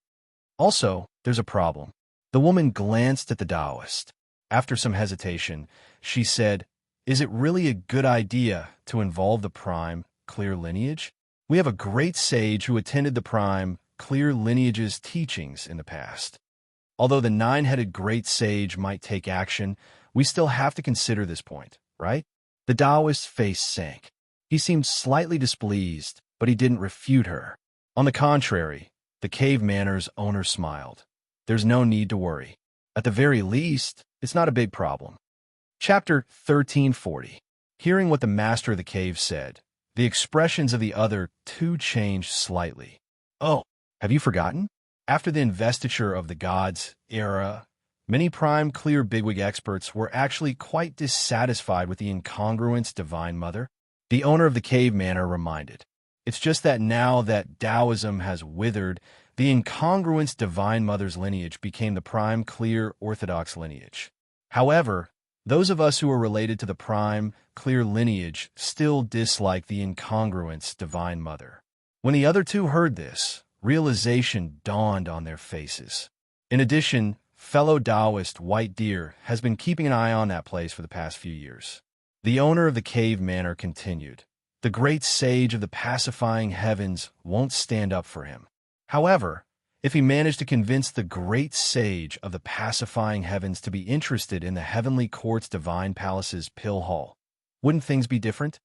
Also, there's a problem. The woman glanced at the Taoist. After some hesitation, she said, Is it really a good idea to involve the prime, clear lineage? We have a great sage who attended the prime, clear lineage's teachings in the past. Although the nine-headed great sage might take action, we still have to consider this point, right? The Taoist's face sank. He seemed slightly displeased, but he didn't refute her. On the contrary, the cave manor's owner smiled. There's no need to worry. At the very least, it's not a big problem. Chapter 1340. Hearing what the master of the cave said, the expressions of the other two changed slightly. Oh, have you forgotten? After the investiture of the gods era, many prime clear bigwig experts were actually quite dissatisfied with the incongruence Divine Mother. The owner of the cave manor reminded. It's just that now that Taoism has withered, the incongruence Divine Mother's lineage became the prime clear orthodox lineage. However, those of us who are related to the prime clear lineage still dislike the incongruence Divine Mother. When the other two heard this, realization dawned on their faces. In addition, fellow Taoist White Deer has been keeping an eye on that place for the past few years. The owner of the cave manor continued. The great sage of the pacifying heavens won't stand up for him. However, if he managed to convince the great sage of the pacifying heavens to be interested in the heavenly court's divine palace's pill hall, wouldn't things be different?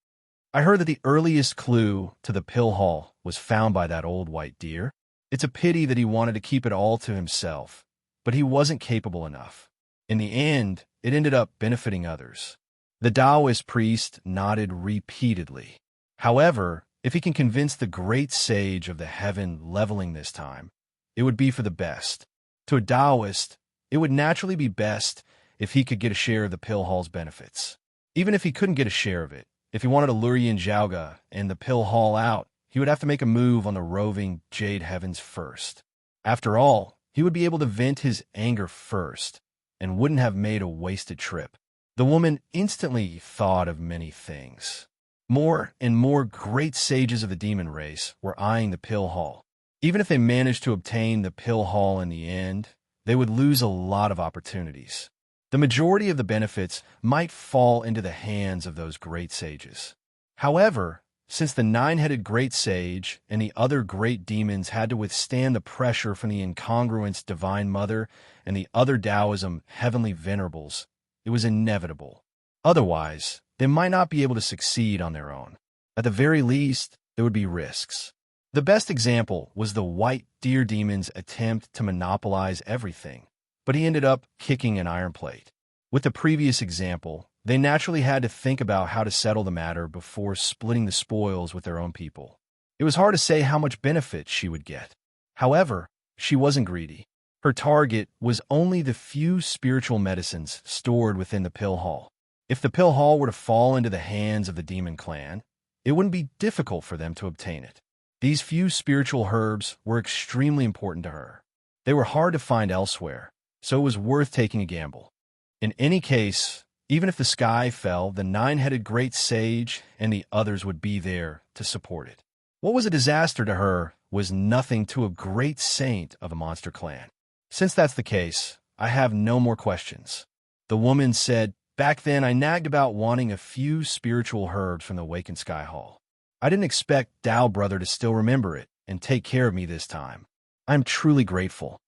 I heard that the earliest clue to the pill hall was found by that old white deer. It's a pity that he wanted to keep it all to himself, but he wasn't capable enough. In the end, it ended up benefiting others. The Taoist priest nodded repeatedly. However, if he can convince the great sage of the heaven leveling this time, it would be for the best. To a Taoist, it would naturally be best if he could get a share of the pill hall's benefits. Even if he couldn't get a share of it, if he wanted to lure Yin Zhaoga and the pill hall out, he would have to make a move on the roving Jade Heavens first. After all, he would be able to vent his anger first, and wouldn't have made a wasted trip. The woman instantly thought of many things. More and more great sages of the demon race were eyeing the pill hall. Even if they managed to obtain the pill hall in the end, they would lose a lot of opportunities. The majority of the benefits might fall into the hands of those great sages. However, since the nine-headed great sage and the other great demons had to withstand the pressure from the incongruence Divine Mother and the other Taoism heavenly venerables, it was inevitable. Otherwise, they might not be able to succeed on their own. At the very least, there would be risks. The best example was the White Deer Demon's attempt to monopolize everything, but he ended up kicking an iron plate. With the previous example, they naturally had to think about how to settle the matter before splitting the spoils with their own people. It was hard to say how much benefit she would get. However, she wasn't greedy. Her target was only the few spiritual medicines stored within the pill hall. If the pill hall were to fall into the hands of the demon clan, it wouldn't be difficult for them to obtain it. These few spiritual herbs were extremely important to her. They were hard to find elsewhere, so it was worth taking a gamble. In any case, even if the sky fell, the nine-headed great sage and the others would be there to support it. What was a disaster to her was nothing to a great saint of a monster clan. Since that's the case, I have no more questions. The woman said, back then I nagged about wanting a few spiritual herbs from the Awakened Sky Hall. I didn't expect Tao Brother to still remember it and take care of me this time. I'm truly grateful.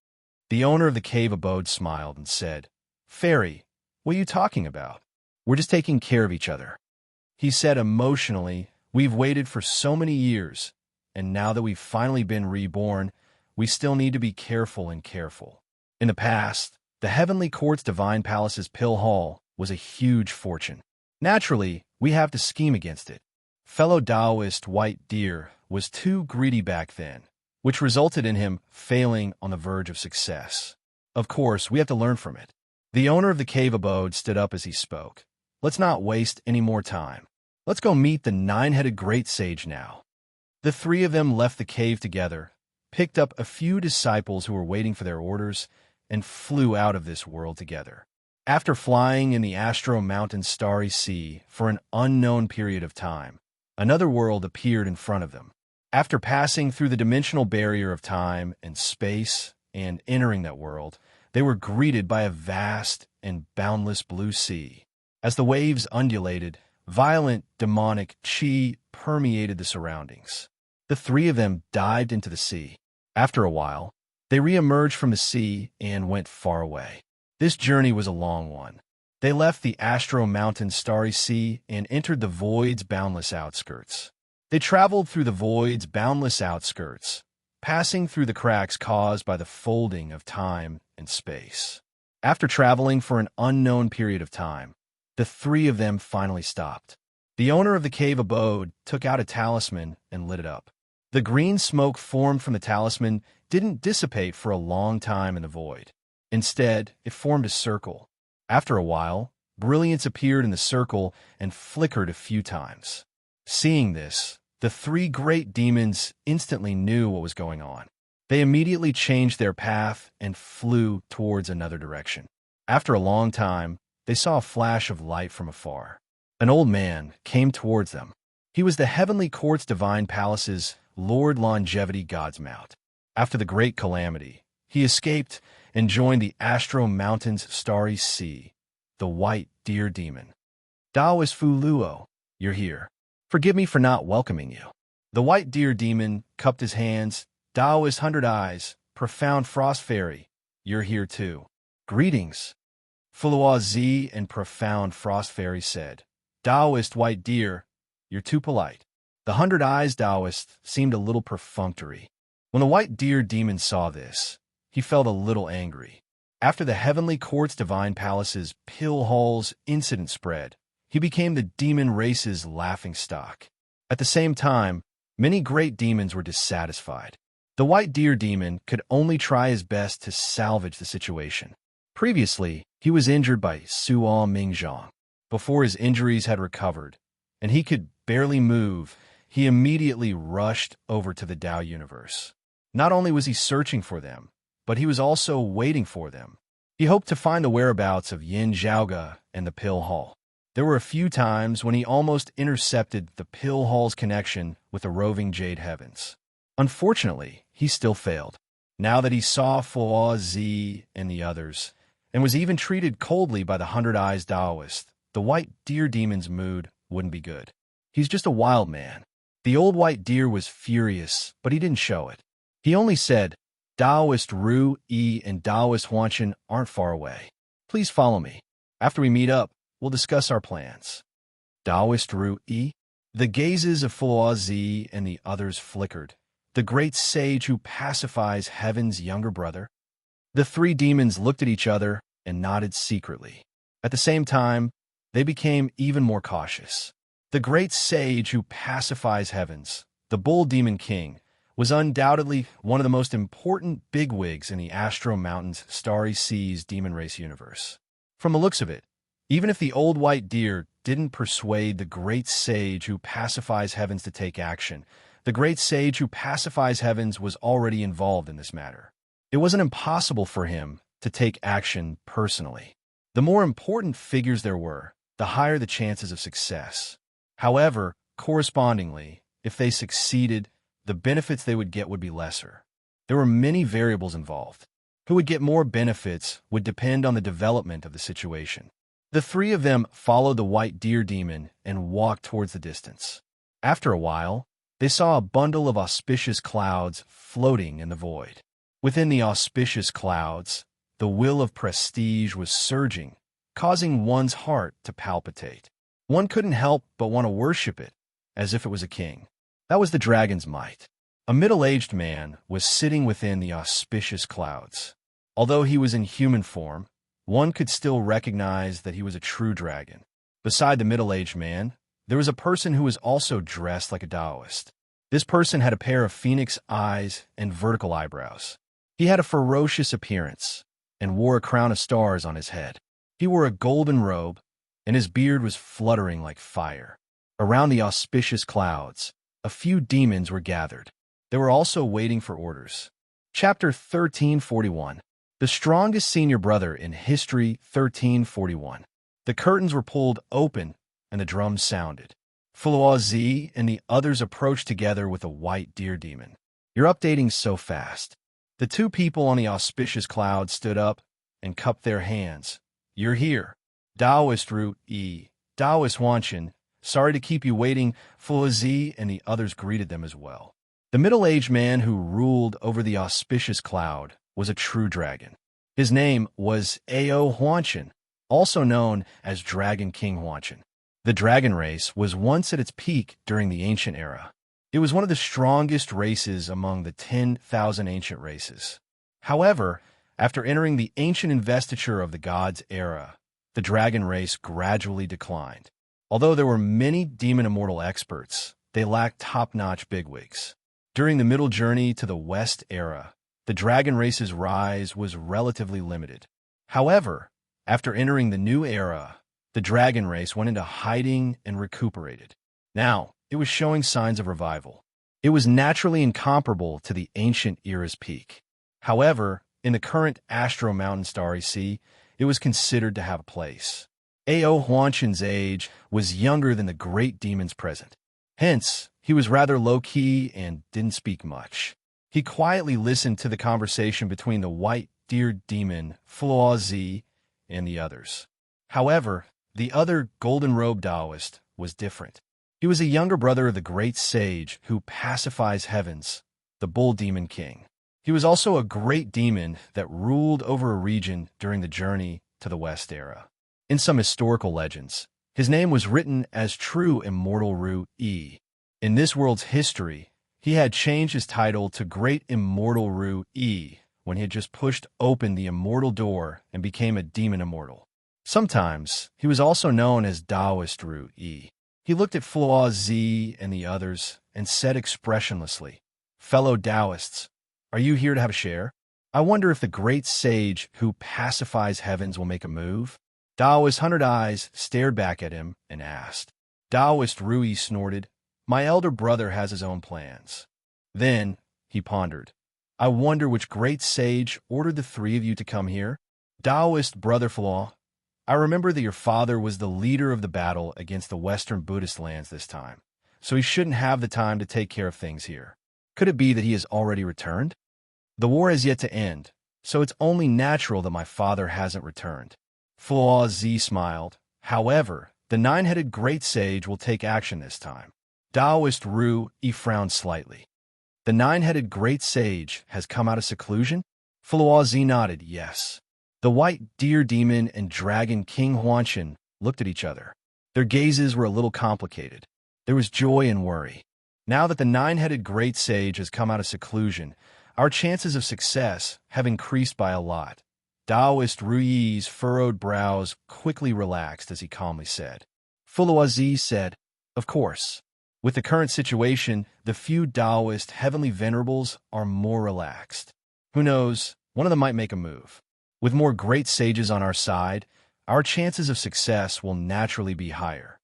The owner of the cave abode smiled and said, Fairy, what are you talking about? We're just taking care of each other. He said emotionally, we've waited for so many years, and now that we've finally been reborn, we still need to be careful and careful. In the past, the Heavenly Court's Divine Palace's Pill Hall was a huge fortune. Naturally, we have to scheme against it. Fellow Taoist White Deer was too greedy back then, which resulted in him failing on the verge of success. Of course, we have to learn from it. The owner of the cave abode stood up as he spoke. Let's not waste any more time. Let's go meet the nine-headed great sage now. The three of them left the cave together, picked up a few disciples who were waiting for their orders, and flew out of this world together. After flying in the Astro Mountain Starry Sea for an unknown period of time, another world appeared in front of them. After passing through the dimensional barrier of time and space and entering that world, they were greeted by a vast and boundless blue sea. As the waves undulated, violent demonic chi permeated the surroundings. The three of them dived into the sea. After a while, they re-emerged from the sea and went far away. This journey was a long one. They left the Astro Mountain Starry Sea and entered the void's boundless outskirts. They traveled through the void's boundless outskirts, passing through the cracks caused by the folding of time and space. After traveling for an unknown period of time, the three of them finally stopped. The owner of the cave abode took out a talisman and lit it up. The green smoke formed from the talisman didn't dissipate for a long time in the void. Instead, it formed a circle. After a while, brilliance appeared in the circle and flickered a few times. Seeing this, the three great demons instantly knew what was going on. They immediately changed their path and flew towards another direction. After a long time, they saw a flash of light from afar. An old man came towards them. He was the Heavenly Court's Divine Palace's Lord Longevity Godsmouth. After the Great Calamity, he escaped and joined the Astro Mountain's Starry Sea, the White Deer Demon. Taoist Fu Luo, you're here. Forgive me for not welcoming you. The White Deer Demon cupped his hands. Taoist 100 Eyes, Profound Frost Fairy, you're here too. Greetings. Fulua Z and Profound Frost Fairy said, Taoist White Deer, you're too polite. The 100 Eyes Taoist seemed a little perfunctory. When the White Deer Demon saw this, he felt a little angry. After the Heavenly Court's Divine Palace's Pill Hall's incident spread, he became the demon race's laughingstock. At the same time, many great demons were dissatisfied. The White Deer Demon could only try his best to salvage the situation. Previously, he was injured by Suo Mingzhong. Before his injuries had recovered, and he could barely move, he immediately rushed over to the Tao universe. Not only was he searching for them, but he was also waiting for them. He hoped to find the whereabouts of Yin Zhaoge and the Pill Hall. There were a few times when he almost intercepted the Pill Hall's connection with the roving Jade Heavens. Unfortunately, he still failed. Now that he saw Fulua Z and the others, and was even treated coldly by the 100 Eyes Taoist, the White Deer Demon's mood wouldn't be good. He's just a wild man. The old White Deer was furious, but he didn't show it. He only said, Taoist Ru Yi and Taoist Huanshan aren't far away. Please follow me. After we meet up, we'll discuss our plans. Taoist Ru Yi? The gazes of Fulua Z and the others flickered. The great sage who pacifies heaven's younger brother? The three demons looked at each other and nodded secretly. At the same time, they became even more cautious. The great sage who pacifies heavens, the Bull Demon King, was undoubtedly one of the most important bigwigs in the Astro Mountain's Starry Sea's demon race universe. From the looks of it, even if the old White Deer didn't persuade the great sage who pacifies heavens to take action. The great sage who pacifies heavens was already involved in this matter. It wasn't impossible for him to take action personally. The more important figures there were, the higher the chances of success. However, correspondingly, if they succeeded, the benefits they would get would be lesser. There were many variables involved. Who would get more benefits would depend on the development of the situation. The three of them followed the white deer demon and walked towards the distance. After a while, they saw a bundle of auspicious clouds floating in the void. Within the auspicious clouds, the will of prestige was surging, causing one's heart to palpitate. One couldn't help but want to worship it, as if it was a king. That was the dragon's might. A middle-aged man was sitting within the auspicious clouds. Although he was in human form, one could still recognize that he was a true dragon. Beside the middle-aged man, there was a person who was also dressed like a Taoist. This person had a pair of phoenix eyes and vertical eyebrows. He had a ferocious appearance and wore a crown of stars on his head. He wore a golden robe, and his beard was fluttering like fire. Around the auspicious clouds, a few demons were gathered. They were also waiting for orders. Chapter 1341. The strongest senior brother in history, 1341. The curtains were pulled open, and the drums sounded. Fluazi and the others approached together with a white deer demon. "You're updating so fast." The two people on the auspicious cloud stood up and cupped their hands. "You're here. Taoist Root E. Taoist Wanchin. Sorry to keep you waiting." Fluazi and the others greeted them as well. The middle-aged man who ruled over the auspicious cloud was a true dragon. His name was Ao Huanchin, also known as Dragon King Huanchin. The dragon race was once at its peak during the ancient era. It was one of the strongest races among the 10,000 ancient races. However, after entering the ancient investiture of the gods era, the dragon race gradually declined. Although there were many demon immortal experts, they lacked top-notch bigwigs. During the middle journey to the West era, the dragon race's rise was relatively limited. However, after entering the new era, the dragon race went into hiding and recuperated. Now, it was showing signs of revival. It was naturally incomparable to the ancient era's peak. However, in the current Astro Mountain Starry Sea, it was considered to have a place. Ao Huanchin's age was younger than the great demons present. Hence, he was rather low-key and didn't speak much. He quietly listened to the conversation between the white deer demon, Fluazi, and the others. However, the other golden-robed Taoist was different. He was a younger brother of the great sage who pacifies heavens, the bull demon king. He was also a great demon that ruled over a region during the journey to the West era. In some historical legends, his name was written as True Immortal Root E. In this world's history, he had changed his title to Great Immortal Root E when he had just pushed open the immortal door and became a demon immortal. Sometimes, he was also known as Taoist Root E. He looked at Fluazi and the others and said expressionlessly, "Fellow Taoists, are you here to have a share? I wonder if the great sage who pacifies heavens will make a move." Taoist 100 Eyes stared back at him and asked. Taoist Rui snorted, "My elder brother has his own plans." Then, he pondered, "I wonder which great sage ordered the three of you to come here?" Taoist Brother Flaw, "I remember that your father was the leader of the battle against the Western Buddhist lands this time, so he shouldn't have the time to take care of things here. Could it be that he has already returned? The war has yet to end, so it's only natural that my father hasn't returned." Flaw Z smiled. "However, the nine-headed great sage will take action this time." Taoist Ru E frowned slightly. "The nine-headed great sage has come out of seclusion?" Fluazi nodded, yes. The white deer demon and dragon King Huanchin looked at each other. Their gazes were a little complicated. There was joy and worry. Now that the nine-headed great sage has come out of seclusion, our chances of success have increased by a lot. Taoist Rui's furrowed brows quickly relaxed as he calmly said. Fluazi said, "Of course. With the current situation, the few Taoist heavenly venerables are more relaxed. Who knows, one of them might make a move. With more great sages on our side, our chances of success will naturally be higher.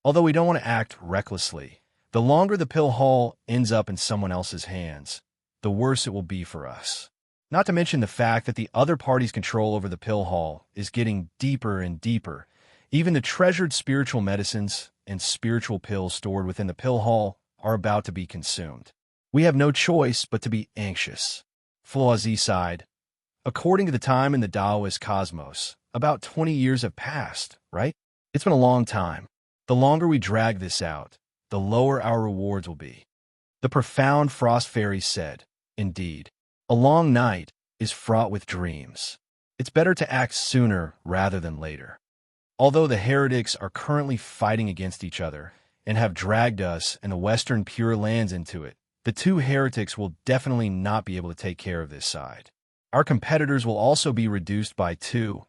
Although we don't want to act recklessly, the longer the pill haul ends up in someone else's hands, the worse it will be for us. Not to mention the fact that the other party's control over the pill haul is getting deeper and deeper. Even the treasured spiritual medicines and spiritual pills stored within the pill haul are about to be consumed. We have no choice but to be anxious. Flaw-Z sighed. According to the time in the Taoist cosmos, about 20 years have passed, right? It's been a long time. The longer we drag this out, the lower our rewards will be. The profound frost fairy said, indeed, a long night is fraught with dreams. It's better to act sooner rather than later. Although the heretics are currently fighting against each other and have dragged us and the Western Pure Lands into it, the two heretics will definitely not be able to take care of this side. Our competitors will also be reduced by 2,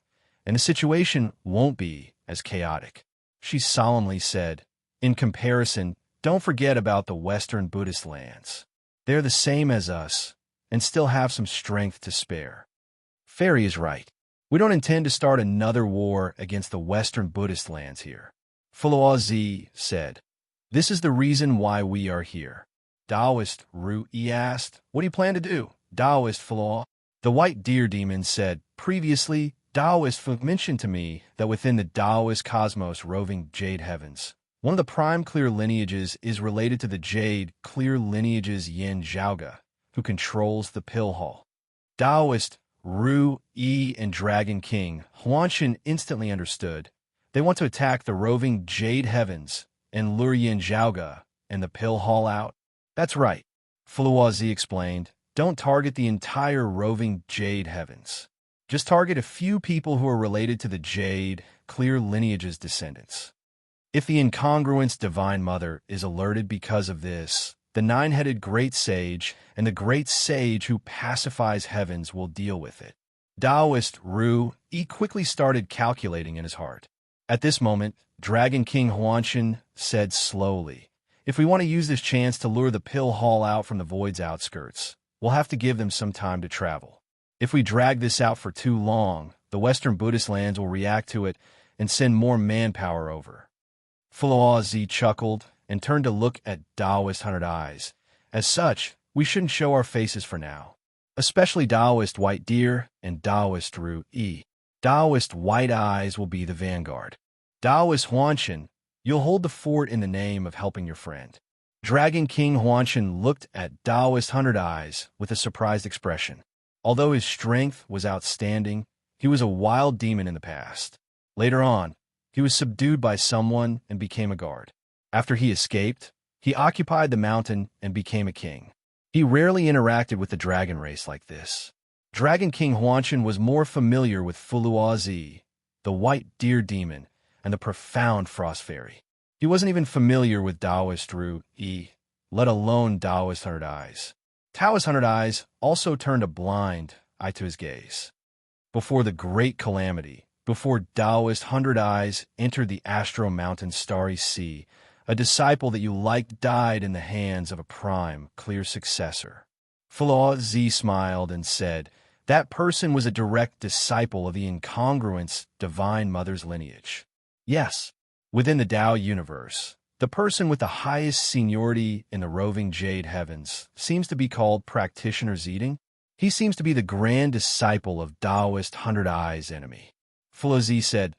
and the situation won't be as chaotic. She solemnly said, in comparison, don't forget about the Western Buddhist lands. They're the same as us, and still have some strength to spare. Fairy is right. We don't intend to start another war against the Western Buddhist lands here. Flaw-Z said, this is the reason why we are here. Taoist Ru-E asked, what do you plan to do? Taoist Flaw. The white deer demon said, previously, Taoist Fu mentioned to me that within the Taoist cosmos roving jade heavens, one of the prime clear lineages is related to the jade clear lineage's Yin Zhaoga, who controls the pill hall. Taoist Ru-E and Dragon King Huanshan instantly understood. They want to attack the roving jade heavens and lure Yin Zhaoga and the pill hall out. That's right, Flaw-Z explained. Don't target the entire roving jade heavens. Just target a few people who are related to the jade clear lineage's descendants. If the incongruence Divine Mother is alerted because of this, the nine-headed great sage and the great sage who pacifies heavens will deal with it. Taoist Ru-E quickly started calculating in his heart. At this moment, Dragon King Huanshan said slowly, if we want to use this chance to lure the pill hall out from the void's outskirts, we'll have to give them some time to travel. If we drag this out for too long, the Western Buddhist lands will react to it and send more manpower over. Flaw-Z chuckled and turned to look at Taoist Hundred Eyes. As such, we shouldn't show our faces for now, especially Taoist White Deer and Taoist Ru-E. Taoist White Eyes will be the vanguard. Taoist Huanshan, you'll hold the fort in the name of helping your friend. Dragon King Huanshan looked at Taoist Hundred Eyes with a surprised expression. Although his strength was outstanding, he was a wild demon in the past. Later on, he was subdued by someone and became a guard. After he escaped, he occupied the mountain and became a king. He rarely interacted with the dragon race like this. Dragon King Huanshan was more familiar with Flaw-Z, the white deer demon, and the profound frost fairy. He wasn't even familiar with Taoist Ru-E, let alone Taoist Hundred Eyes. Taoist Hundred Eyes also turned a blind eye to his gaze. Before the great calamity, before Taoist Hundred Eyes entered the Astro Mountain Starry Sea, a disciple that you liked died in the hands of a prime, clear successor. Flaw-Z smiled and said, that person was a direct disciple of the incongruence Divine Mother's lineage. Yes, within the Tao universe, the person with the highest seniority in the roving jade heavens seems to be called Practitioner Zeding. He seems to be the grand disciple of Taoist Hundred Eyes' enemy. Flaw-Z said,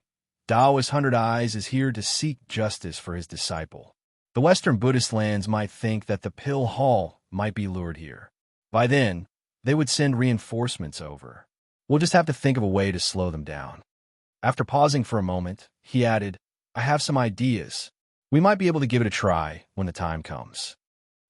Taoist Hundred Eyes is here to seek justice for his disciple. The Western Buddhist lands might think that the pill hall might be lured here. By then, they would send reinforcements over. We'll just have to think of a way to slow them down. After pausing for a moment, he added, I have some ideas. We might be able to give it a try when the time comes.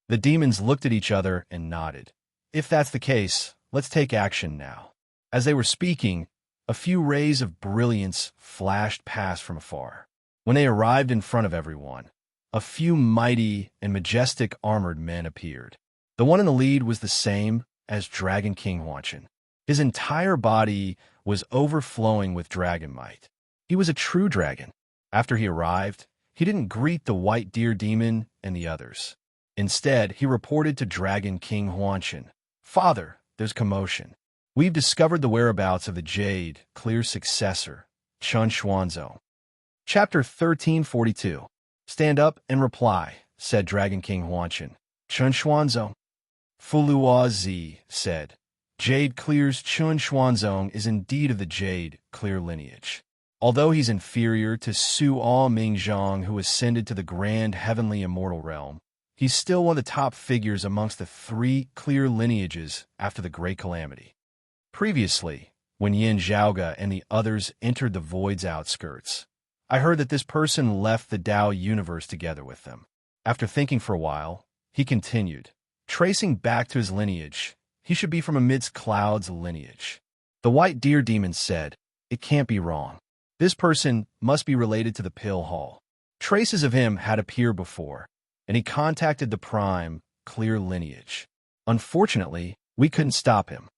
The demons looked at each other and nodded. If that's the case, let's take action now. As they were speaking, a few rays of brilliance flashed past from afar. When they arrived in front of everyone, a few mighty and majestic armored men appeared. The one in the lead was the same as Dragon King Huanshan. His entire body was overflowing with dragon might. He was a true dragon. After he arrived, he didn't greet the white deer demon and the others. Instead, he reported to Dragon King Huanshan, Father, there's commotion. We've discovered the whereabouts of the jade clear successor, Chun Xuanzong. Chapter 1342. Stand up and reply, said Dragon King Huanshan. Chun Xuanzong. Fulua Zi said, Jade Clear's Chun Xuanzong is indeed of the Jade Clear lineage. Although he's inferior to Su Ao Mingzhong, who ascended to the grand heavenly immortal realm, he's still one of the top figures amongst the 3 clear lineages after the Great Calamity. Previously, when Yin Zhaoga and the others entered the Void's outskirts, I heard that this person left the Tao universe together with them. After thinking for a while, he continued, tracing back to his lineage, he should be from amidst clouds lineage. The White Deer Demon said, it can't be wrong. This person must be related to the Pill Hall. Traces of him had appeared before, and he contacted the Prime, Clear lineage. Unfortunately, we couldn't stop him.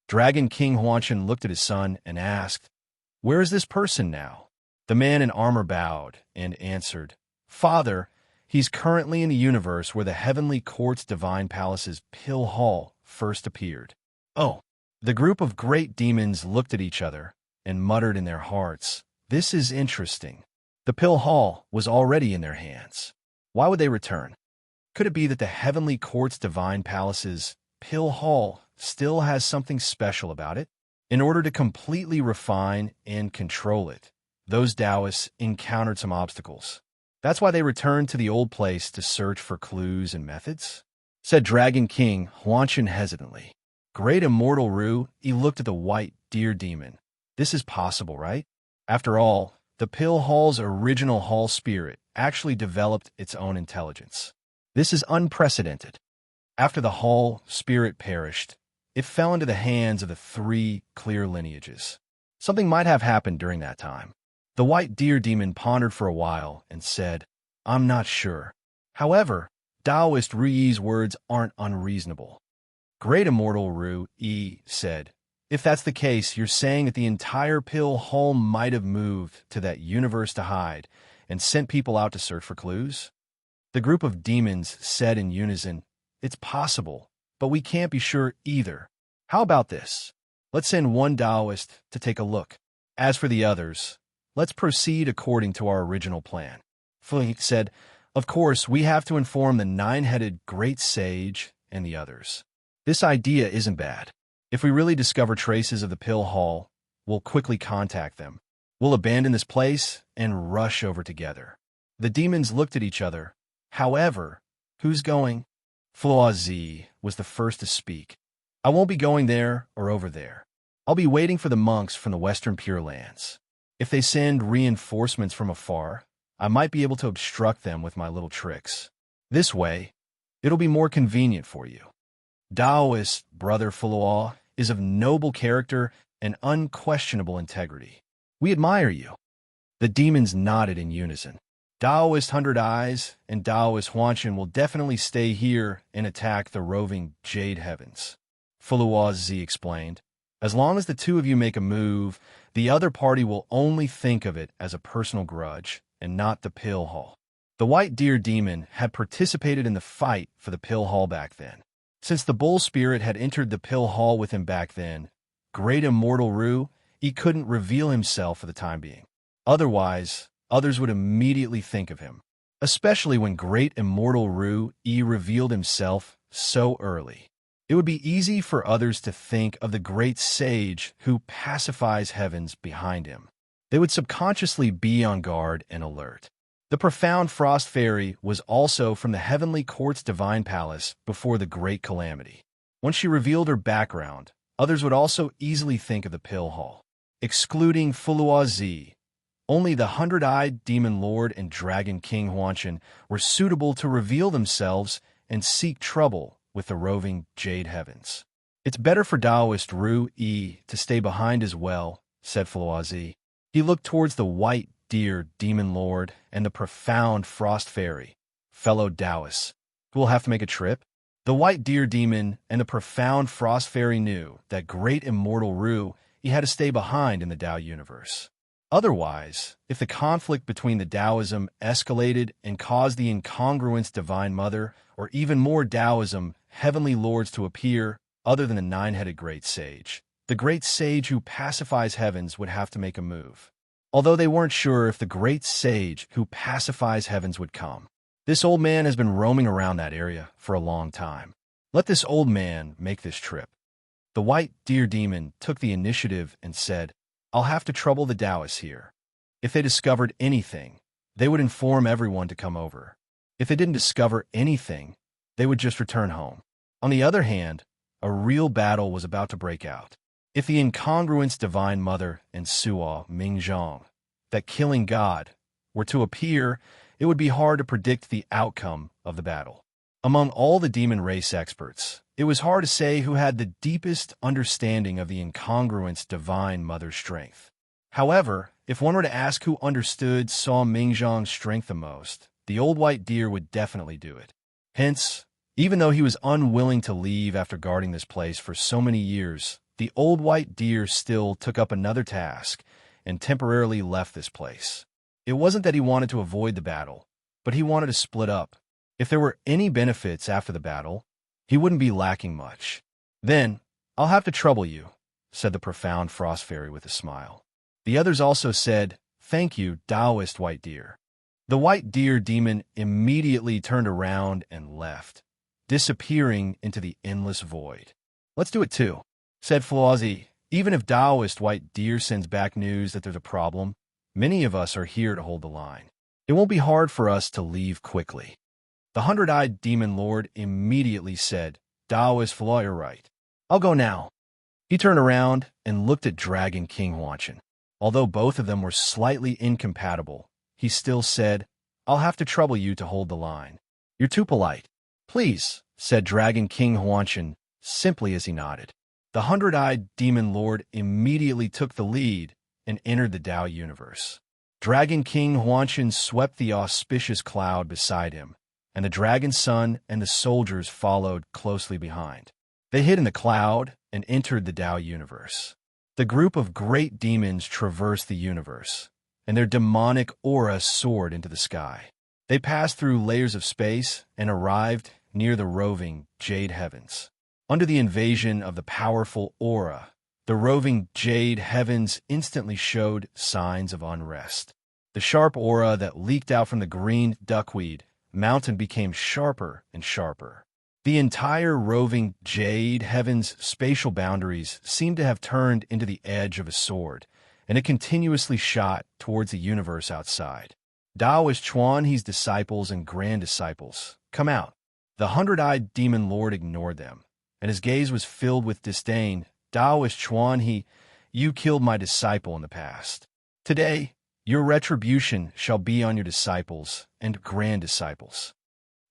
Dragon King Huanshan looked at his son and asked, where is this person now? The man in armor bowed and answered, Father, he's currently in the universe where the Heavenly Court's Divine Palace's Pill Hall first appeared. Oh, the group of great demons looked at each other and muttered in their hearts, this is interesting. The Pill Hall was already in their hands. Why would they return? Could it be that the Heavenly Court's Divine Palace's Pill Hall still has something special about it? In order to completely refine and control it, those Taoists encountered some obstacles. That's why they returned to the old place to search for clues and methods? Said Dragon King Huanshan hesitantly. Great Immortal Ru, he looked at the White Deer Demon. This is possible, right? After all, the Pill Hall's original Hall spirit actually developed its own intelligence. This is unprecedented. After the Hall spirit perished, it fell into the hands of the 3 clear lineages. Something might have happened during that time. The White Deer Demon pondered for a while and said, I'm not sure. However, Taoist Rui's words aren't unreasonable. Great Immortal Ru Yi said, if that's the case, you're saying that the entire Pill Hall might have moved to that universe to hide and sent people out to search for clues? The group of demons said in unison, it's possible, but we can't be sure either. How about this? Let's send one Taoist to take a look. As for the others, let's proceed according to our original plan. Feng said, of course, we have to inform the 9-headed great sage and the others. This idea isn't bad. If we really discover traces of the Pill Hall, we'll quickly contact them. We'll abandon this place and rush over together. The demons looked at each other. However, who's going? Fulua Zi was the first to speak. I won't be going there or over there. I'll be waiting for the monks from the Western Pure Lands. If they send reinforcements from afar, I might be able to obstruct them with my little tricks. This way, it'll be more convenient for you. Taoist Brother Fulua is of noble character and unquestionable integrity. We admire you. The demons nodded in unison. Taoist 100 Eyes and Taoist Huanshan will definitely stay here and attack the roving Jade Heavens. Fulua Zi explained, as long as the 2 of you make a move, the other party will only think of it as a personal grudge and not the Pill Hall. The White Deer Demon had participated in the fight for the Pill Hall back then. Since the Bull Spirit had entered the Pill Hall with him back then, Great Immortal Ru, he couldn't reveal himself for the time being. Otherwise, others would immediately think of him, especially when Great Immortal Ru revealed himself so early. It would be easy for others to think of the great sage who pacifies heavens behind him. They would subconsciously be on guard and alert. The profound Frost Fairy was also from the Heavenly Court's Divine Palace before the Great Calamity. Once she revealed her background, others would also easily think of the Pill Hall. Excluding Fulua Zi, only the 100-eyed Demon Lord and Dragon King Huanshan were suitable to reveal themselves and seek trouble with the roving Jade Heavens. It's better for Taoist Ru Yi to stay behind as well, said Fulua Zi. He looked towards the White Deer Demon Lord and the profound Frost Fairy, fellow Taoists, who will have to make a trip. The White Deer Demon and the profound Frost Fairy knew that Great Immortal Ru, he had to stay behind in the Tao universe. Otherwise, if the conflict between the Taoism escalated and caused the incongruence Divine Mother, or even more Taoism, Heavenly Lords to appear, other than the 9-headed Great Sage, the Great Sage who pacifies heavens would have to make a move. although they weren't sure if the great sage who pacifies heavens would come. This old man has been roaming around that area for a long time. Let this old man make this trip. The white deer demon took the initiative and said, I'll have to trouble the Taoists here. If they discovered anything, they would inform everyone to come over. If they didn't discover anything, they would just return home. On the other hand, a real battle was about to break out. If the incongruence Divine Mother and Suo Mingzhong, that killing god, were to appear, it would be hard to predict the outcome of the battle. Among all the demon race experts, it was hard to say who had the deepest understanding of the incongruence Divine Mother's strength. However, if one were to ask who understood Suo Mingzhong's strength the most, the old white deer would definitely do it. Hence, even though he was unwilling to leave after guarding this place for so many years, the old white deer still took up another task and temporarily left this place. It wasn't that he wanted to avoid the battle, but he wanted to split up. If there were any benefits after the battle, he wouldn't be lacking much. Then, I'll have to trouble you, said the profound frost fairy with a smile. The others also said, Thank you, Taoist white deer. The white deer demon immediately turned around and left, disappearing into the endless void. Let's do it too, said Floazi. Even if Taoist white deer sends back news that there's a problem, many of us are here to hold the line. It won't be hard for us to leave quickly. The 100-eyed demon lord immediately said, Taoist Floa, you're right. I'll go now. He turned around and looked at Dragon King Huanchin. Although both of them were slightly incompatible, he still said, I'll have to trouble you to hold the line. You're too polite. Please, said Dragon King Huanchin, simply as he nodded. The 100-eyed demon lord immediately took the lead and entered the Tao universe. Dragon King Huanchin swept the auspicious cloud beside him, and the dragon son and the soldiers followed closely behind. They hid in the cloud and entered the Tao universe. The group of great demons traversed the universe, and their demonic aura soared into the sky. They passed through layers of space and arrived near the roving jade heavens. Under the invasion of the powerful aura, the roving jade heavens instantly showed signs of unrest. The sharp aura that leaked out from the green duckweed mountain became sharper and sharper. The entire roving jade heavens' spatial boundaries seemed to have turned into the edge of a sword, and it continuously shot towards the universe outside. Taoist Chuan, his disciples and grand disciples, come out. The 100-eyed demon lord ignored them, and his gaze was filled with disdain. Taoist Chuan, you killed my disciple in the past. Today, your retribution shall be on your disciples and grand disciples.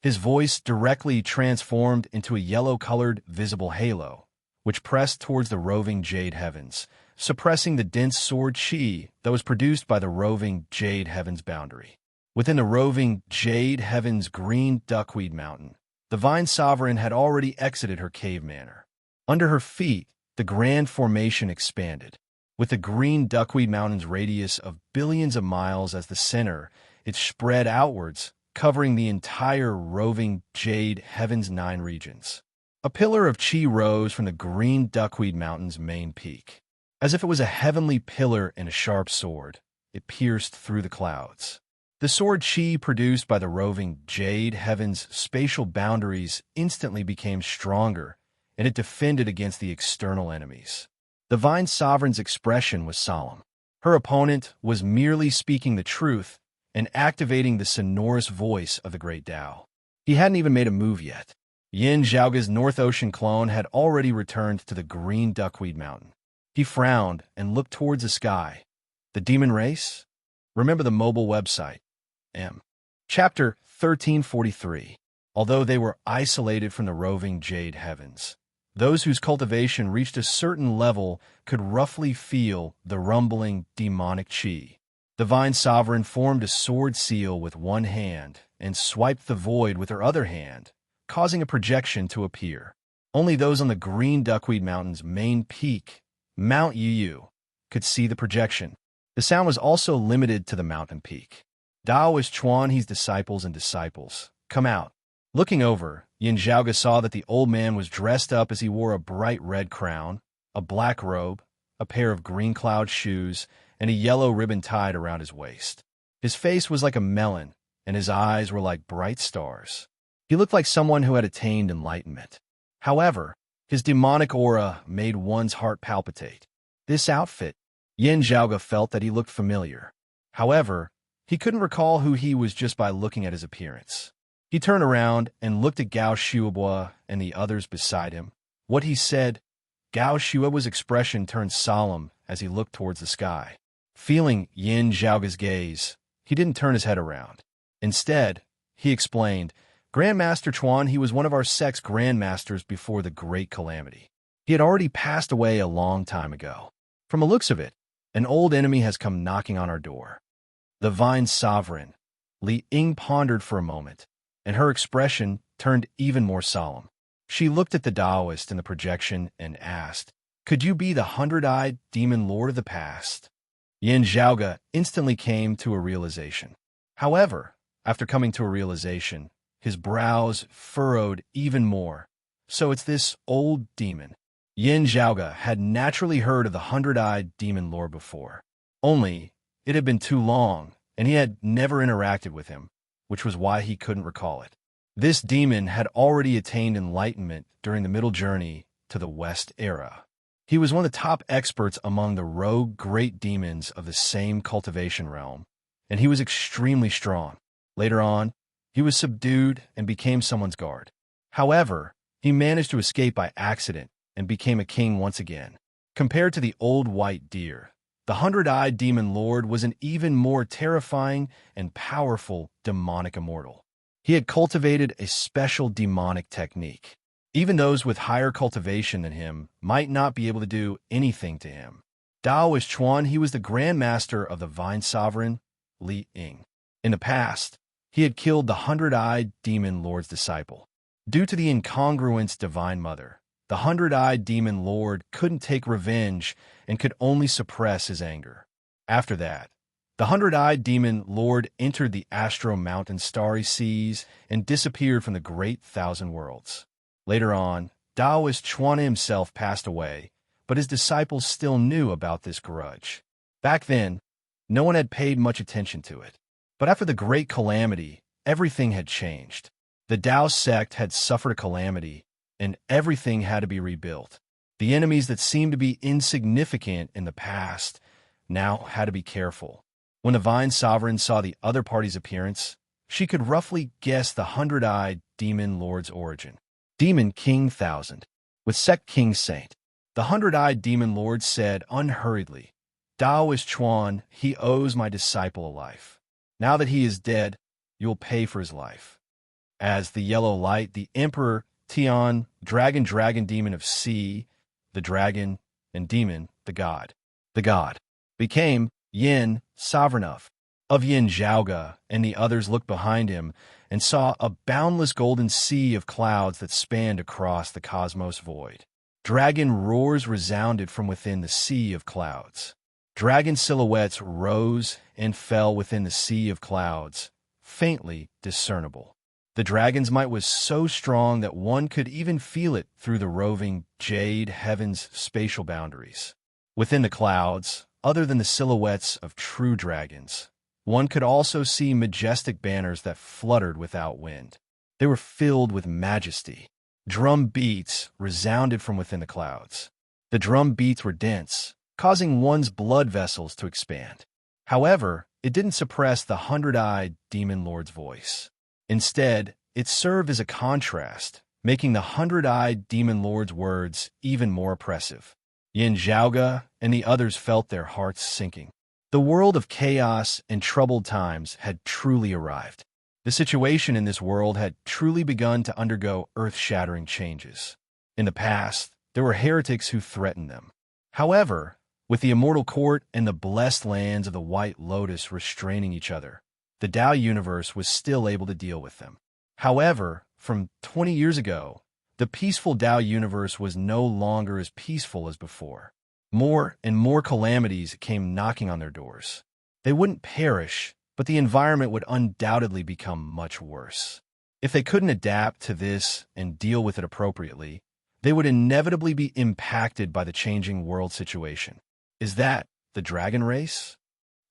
His voice directly transformed into a yellow-colored visible halo, which pressed towards the roving jade heavens, suppressing the dense sword chi that was produced by the roving jade heavens boundary. Within the roving jade heavens green duckweed mountain, the Vine Sovereign had already exited her cave manor. Under her feet, the grand formation expanded. With the green duckweed mountain's radius of billions of miles as the center, it spread outwards, covering the entire roving jade heaven's 9 regions. A pillar of chi rose from the green duckweed mountain's main peak. As if it was a heavenly pillar and a sharp sword, it pierced through the clouds. The sword chi produced by the roving jade heaven's spatial boundaries instantly became stronger, and it defended against the external enemies. The Vine Sovereign's expression was solemn. Her opponent was merely speaking the truth and activating the sonorous voice of the great Tao. He hadn't even made a move yet. Yin Zhaoge's North Ocean clone had already returned to the green duckweed mountain. He frowned and looked towards the sky. The demon race? Remember the mobile website. Chapter 1343. Although they were isolated from the roving jade heavens, those whose cultivation reached a certain level could roughly feel the rumbling demonic chi. The Vine Sovereign formed a sword seal with one hand and swiped the void with her other hand, causing a projection to appear. Only those on the green duckweed mountain's main peak, Mount Yu, could see the projection. The sound was also limited to the mountain peak. Taoist Chuan, his disciples and disciples, come out. Looking over, Yin Zhaoge saw that the old man was dressed up as he wore a bright red crown, a black robe, a pair of green cloud shoes, and a yellow ribbon tied around his waist. His face was like a melon, and his eyes were like bright stars. He looked like someone who had attained enlightenment. However, his demonic aura made one's heart palpitate. This outfit, Yin Zhaoge felt that he looked familiar. However, he couldn't recall who he was just by looking at his appearance. He turned around and looked at Gao Shuobo and the others beside him. What he said, Gao Shuobo's expression turned solemn as he looked towards the sky. Feeling Yin Zhaoge's gaze, he didn't turn his head around. Instead, he explained, Grandmaster Chuan, he was one of our sect's grandmasters before the Great Calamity. He had already passed away a long time ago. From the looks of it, an old enemy has come knocking on our door. The Vine Sovereign, Li Ying pondered for a moment, and her expression turned even more solemn. She looked at the Taoist in the projection and asked, Could you be the 100-eyed demon lord of the past? Yin Zhaoge instantly came to a realization. However, after coming to a realization, his brows furrowed even more. So it's this old demon. Yin Zhaoge had naturally heard of the 100-eyed demon lord before. Only, it had been too long, and he had never interacted with him, which was why he couldn't recall it. This demon had already attained enlightenment during the middle journey to the West era. He was one of the top experts among the rogue great demons of the same cultivation realm, and he was extremely strong. Later on, he was subdued and became someone's guard. However, he managed to escape by accident and became a king once again. Compared to the old white deer, the 100-eyed demon lord was an even more terrifying and powerful demonic immortal. He had cultivated a special demonic technique. Even those with higher cultivation than him might not be able to do anything to him. Taoist Chuan, he was the grandmaster of the Vine Sovereign, Li Ying. In the past, he had killed the 100-eyed demon lord's disciple. Due to the incongruence Divine Mother, the 100-eyed demon lord couldn't take revenge and could only suppress his anger. After that, the 100-eyed demon lord entered the Astro Mountain starry seas and disappeared from the Great Thousand Worlds. Later on, Taoist Chuan himself passed away, but his disciples still knew about this grudge. Back then, no one had paid much attention to it. But after the Great Calamity, everything had changed. The Tao sect had suffered a calamity, and everything had to be rebuilt. The enemies that seemed to be insignificant in the past now had to be careful. When the Vine Sovereign saw the other party's appearance, she could roughly guess the 100-eyed demon lord's origin. Demon King 1000. With Sect King Saint, the 100-eyed demon lord said unhurriedly, Taoist Chuan, he owes my disciple a life. Now that he is dead, you will pay for his life. As the yellow light, the Emperor Tian, dragon demon of sea, the dragon, and demon, the god, became Yin, sovereign of Yin Zhaoge, and the others looked behind him and saw a boundless golden sea of clouds that spanned across the cosmos void. Dragon roars resounded from within the sea of clouds. Dragon silhouettes rose and fell within the sea of clouds, faintly discernible. The dragon's might was so strong that one could even feel it through the roving jade heaven's spatial boundaries. Within the clouds, other than the silhouettes of true dragons, one could also see majestic banners that fluttered without wind. They were filled with majesty. Drum beats resounded from within the clouds. The drum beats were dense, causing one's blood vessels to expand. However, it didn't suppress the 100-eyed demon lord's voice. Instead, it served as a contrast, making the 100-eyed demon lord's words even more oppressive. Yin Zhaoge and the others felt their hearts sinking. The world of chaos and troubled times had truly arrived. The situation in this world had truly begun to undergo earth-shattering changes. In the past, there were heretics who threatened them. However, with the immortal court and the blessed lands of the White Lotus restraining each other, the Tao universe was still able to deal with them. However, from 20 years ago, the peaceful Tao universe was no longer as peaceful as before. More and more calamities came knocking on their doors. They wouldn't perish, but the environment would undoubtedly become much worse. If they couldn't adapt to this and deal with it appropriately, they would inevitably be impacted by the changing world situation. Is that the dragon race?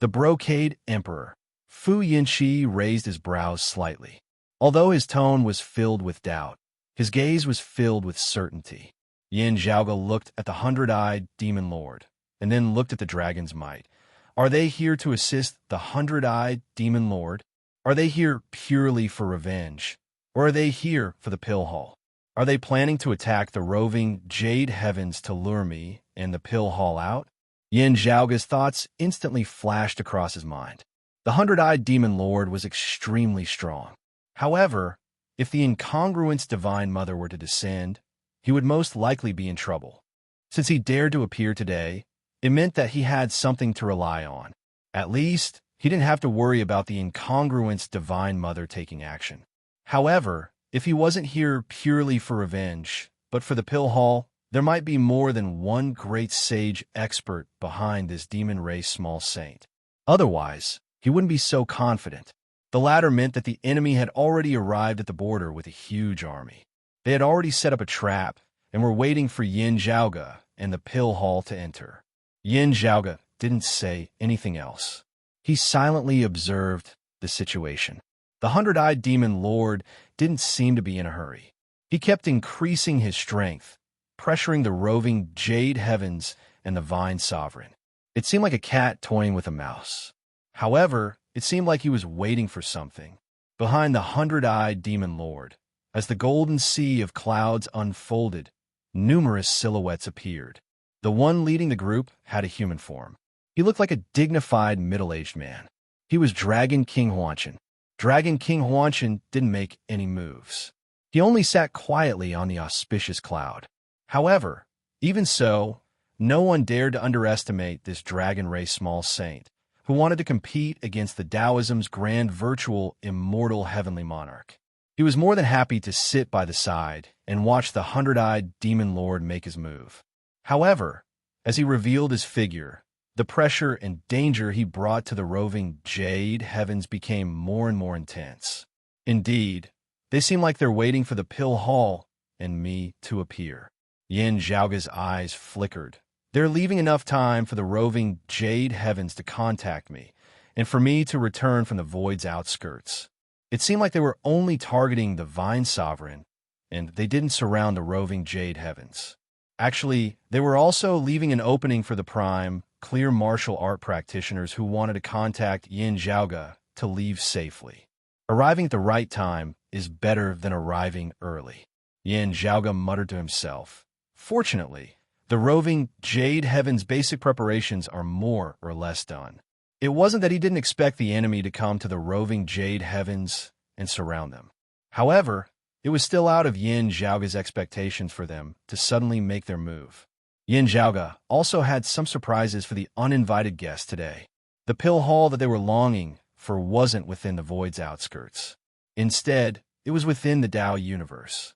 The brocade emperor, Fu Yinshi, raised his brows slightly. Although his tone was filled with doubt, his gaze was filled with certainty. Yin Zhaoge looked at the hundred-eyed demon lord, and then looked at the dragon's might. Are they here to assist the hundred-eyed demon lord? Are they here purely for revenge? Or are they here for the pill hall? Are they planning to attack the roving jade heavens to lure me and the pill hall out? Yin Zhaoge's thoughts instantly flashed across his mind. The hundred-eyed demon lord was extremely strong. However, if the incongruence divine mother were to descend, he would most likely be in trouble. Since he dared to appear today, it meant that he had something to rely on. At least, he didn't have to worry about the incongruence divine mother taking action. However, if he wasn't here purely for revenge, but for the pill hall, there might be more than one great sage expert behind this demon race small saint. Otherwise, he wouldn't be so confident. The latter meant that the enemy had already arrived at the border with a huge army. They had already set up a trap and were waiting for Yin Zhaoge and the pill hall to enter. Yin Zhaoge didn't say anything else. He silently observed the situation. The hundred-eyed demon lord didn't seem to be in a hurry. He kept increasing his strength, pressuring the roving jade heavens and the vine sovereign. It seemed like a cat toying with a mouse. However, it seemed like he was waiting for something. Behind the hundred-eyed demon lord, as the golden sea of clouds unfolded, numerous silhouettes appeared. The one leading the group had a human form. He looked like a dignified middle-aged man. He was Dragon King Huanshan. Dragon King Huanshan didn't make any moves. He only sat quietly on the auspicious cloud. However, even so, no one dared to underestimate this dragon race small saint, who wanted to compete against the Taoism's grand virtual immortal heavenly monarch. He was more than happy to sit by the side and watch the hundred-eyed demon lord make his move. However, as he revealed his figure, the pressure and danger he brought to the roving jade heavens became more and more intense. Indeed, they seem like they're waiting for the pill hall and me to appear. Yin Zhaoge's eyes flickered. They're leaving enough time for the roving jade heavens to contact me, and for me to return from the void's outskirts. It seemed like they were only targeting the vine sovereign, and they didn't surround the roving jade heavens. Actually, they were also leaving an opening for the prime, clear martial art practitioners who wanted to contact Yin Zhaoge to leave safely. Arriving at the right time is better than arriving early. Yin Zhaoge muttered to himself. Fortunately, the roving jade heavens' basic preparations are more or less done. It wasn't that he didn't expect the enemy to come to the roving jade heavens and surround them. However, it was still out of Yin Zhaoge's expectations for them to suddenly make their move. Yin Zhaoge also had some surprises for the uninvited guests today. The pill hall that they were longing for wasn't within the void's outskirts. Instead, it was within the Tao universe.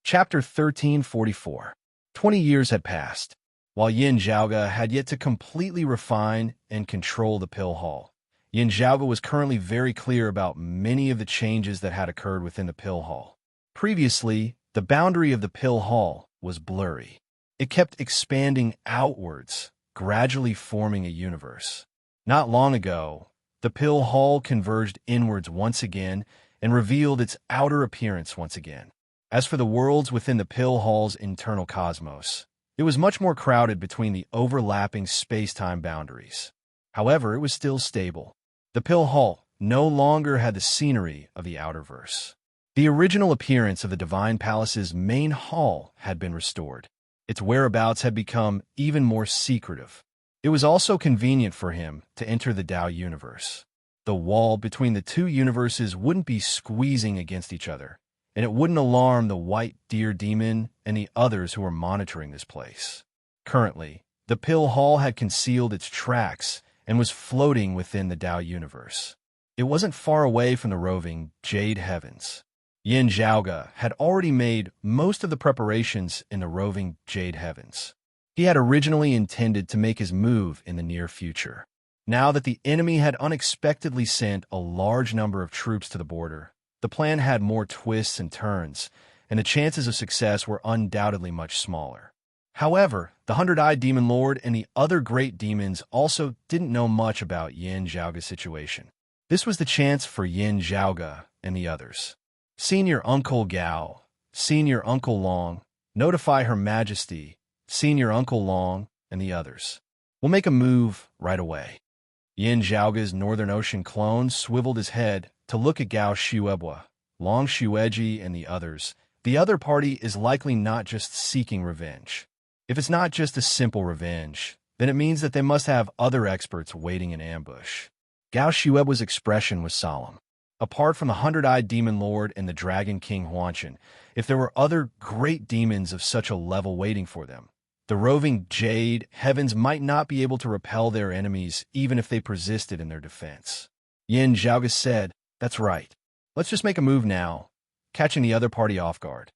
Chapter 1344. 20 years had passed, while Yin Zhaoge had yet to completely refine and control the pill hall. Yin Zhaoge was currently very clear about many of the changes that had occurred within the pill hall. Previously, the boundary of the pill hall was blurry. It kept expanding outwards, gradually forming a universe. Not long ago, the pill hall converged inwards once again and revealed its outer appearance once again. As for the worlds within the pill hall's internal cosmos, it was much more crowded between the overlapping space-time boundaries. However, it was still stable. The pill hall no longer had the scenery of the outerverse. The original appearance of the Divine Palace's main hall had been restored. Its whereabouts had become even more secretive. It was also convenient for him to enter the Tao universe. The wall between the two universes wouldn't be squeezing against each other, and it wouldn't alarm the white deer demon and the others who were monitoring this place. Currently, the pill hall had concealed its tracks and was floating within the Tao universe. It wasn't far away from the roving jade heavens. Yin Zhaoge had already made most of the preparations in the roving jade heavens. He had originally intended to make his move in the near future. Now that the enemy had unexpectedly sent a large number of troops to the border, the plan had more twists and turns, and the chances of success were undoubtedly much smaller. However, the hundred-eyed demon lord and the other great demons also didn't know much about Yin Zhaoga's situation. This was the chance for Yin Zhaoga and the others. Senior Uncle Gao, Senior Uncle Long, notify Her Majesty, Senior Uncle Long, and the others. We'll make a move right away. Yin Zhaoga's Northern Ocean clone swiveled his head to look at Gao Shuebua, Long Shueji, and the others. The other party is likely not just seeking revenge. If it's not just a simple revenge, then it means that they must have other experts waiting in ambush. Gao Shuebua's expression was solemn. Apart from the hundred-eyed demon lord and the dragon king Huanshan, if there were other great demons of such a level waiting for them, the roving jade heavens might not be able to repel their enemies even if they persisted in their defense. Yin Zhaoga said, "That's right. Let's just make a move now," catching the other party off guard.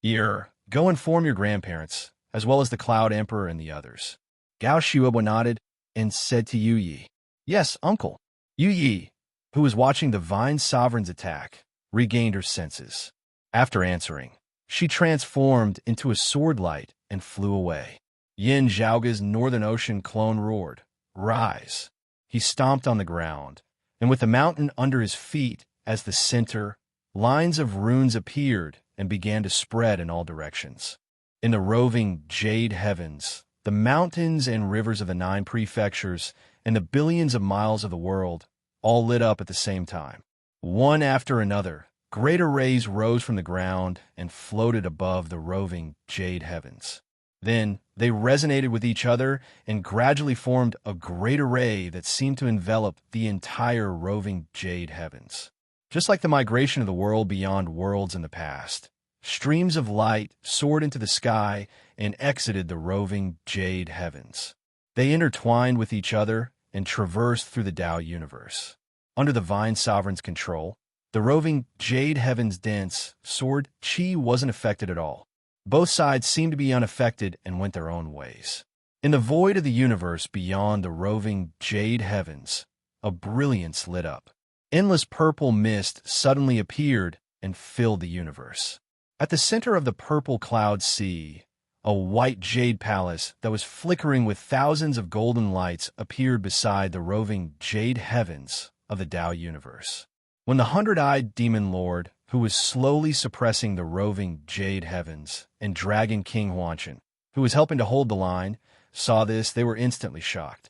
Go inform your grandparents, as well as the Cloud Emperor and the others." Gao Shuebua nodded and said to Yu Yi, "Yes, uncle." Yu Yi, who was watching the Vine Sovereign's attack, regained her senses. After answering, she transformed into a sword light and flew away. Yin Zhaoga's Northern Ocean clone roared, "Rise!" He stomped on the ground, and with the mountain under his feet as the center, lines of runes appeared and began to spread in all directions. In the roving jade heavens, the mountains and rivers of the 9 prefectures and the billions of miles of the world all lit up at the same time. One after another, greater rays rose from the ground and floated above the roving jade heavens. Then they resonated with each other and gradually formed a great array that seemed to envelop the entire roving jade heavens. Just like the migration of the world beyond worlds in the past, streams of light soared into the sky and exited the roving jade heavens. They intertwined with each other and traversed through the Tao universe. Under the Vine Sovereign's control, the roving jade heavens dense sword chi wasn't affected at all. Both sides seemed to be unaffected and went their own ways. In the void of the universe beyond the roving jade heavens, a brilliance lit up. Endless purple mist suddenly appeared and filled the universe. At the center of the purple cloud sea, a white jade palace that was flickering with thousands of golden lights appeared beside the roving jade heavens of the Tao universe. When the hundred-eyed demon lord, who was slowly suppressing the roving jade heavens, and Dragon King Huanshan, who was helping to hold the line, saw this, they were instantly shocked.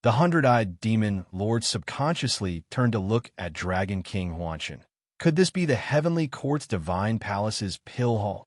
The hundred-eyed demon lord subconsciously turned to look at Dragon King Huanshan. Could this be the Heavenly Court's Divine Palace's pill hall?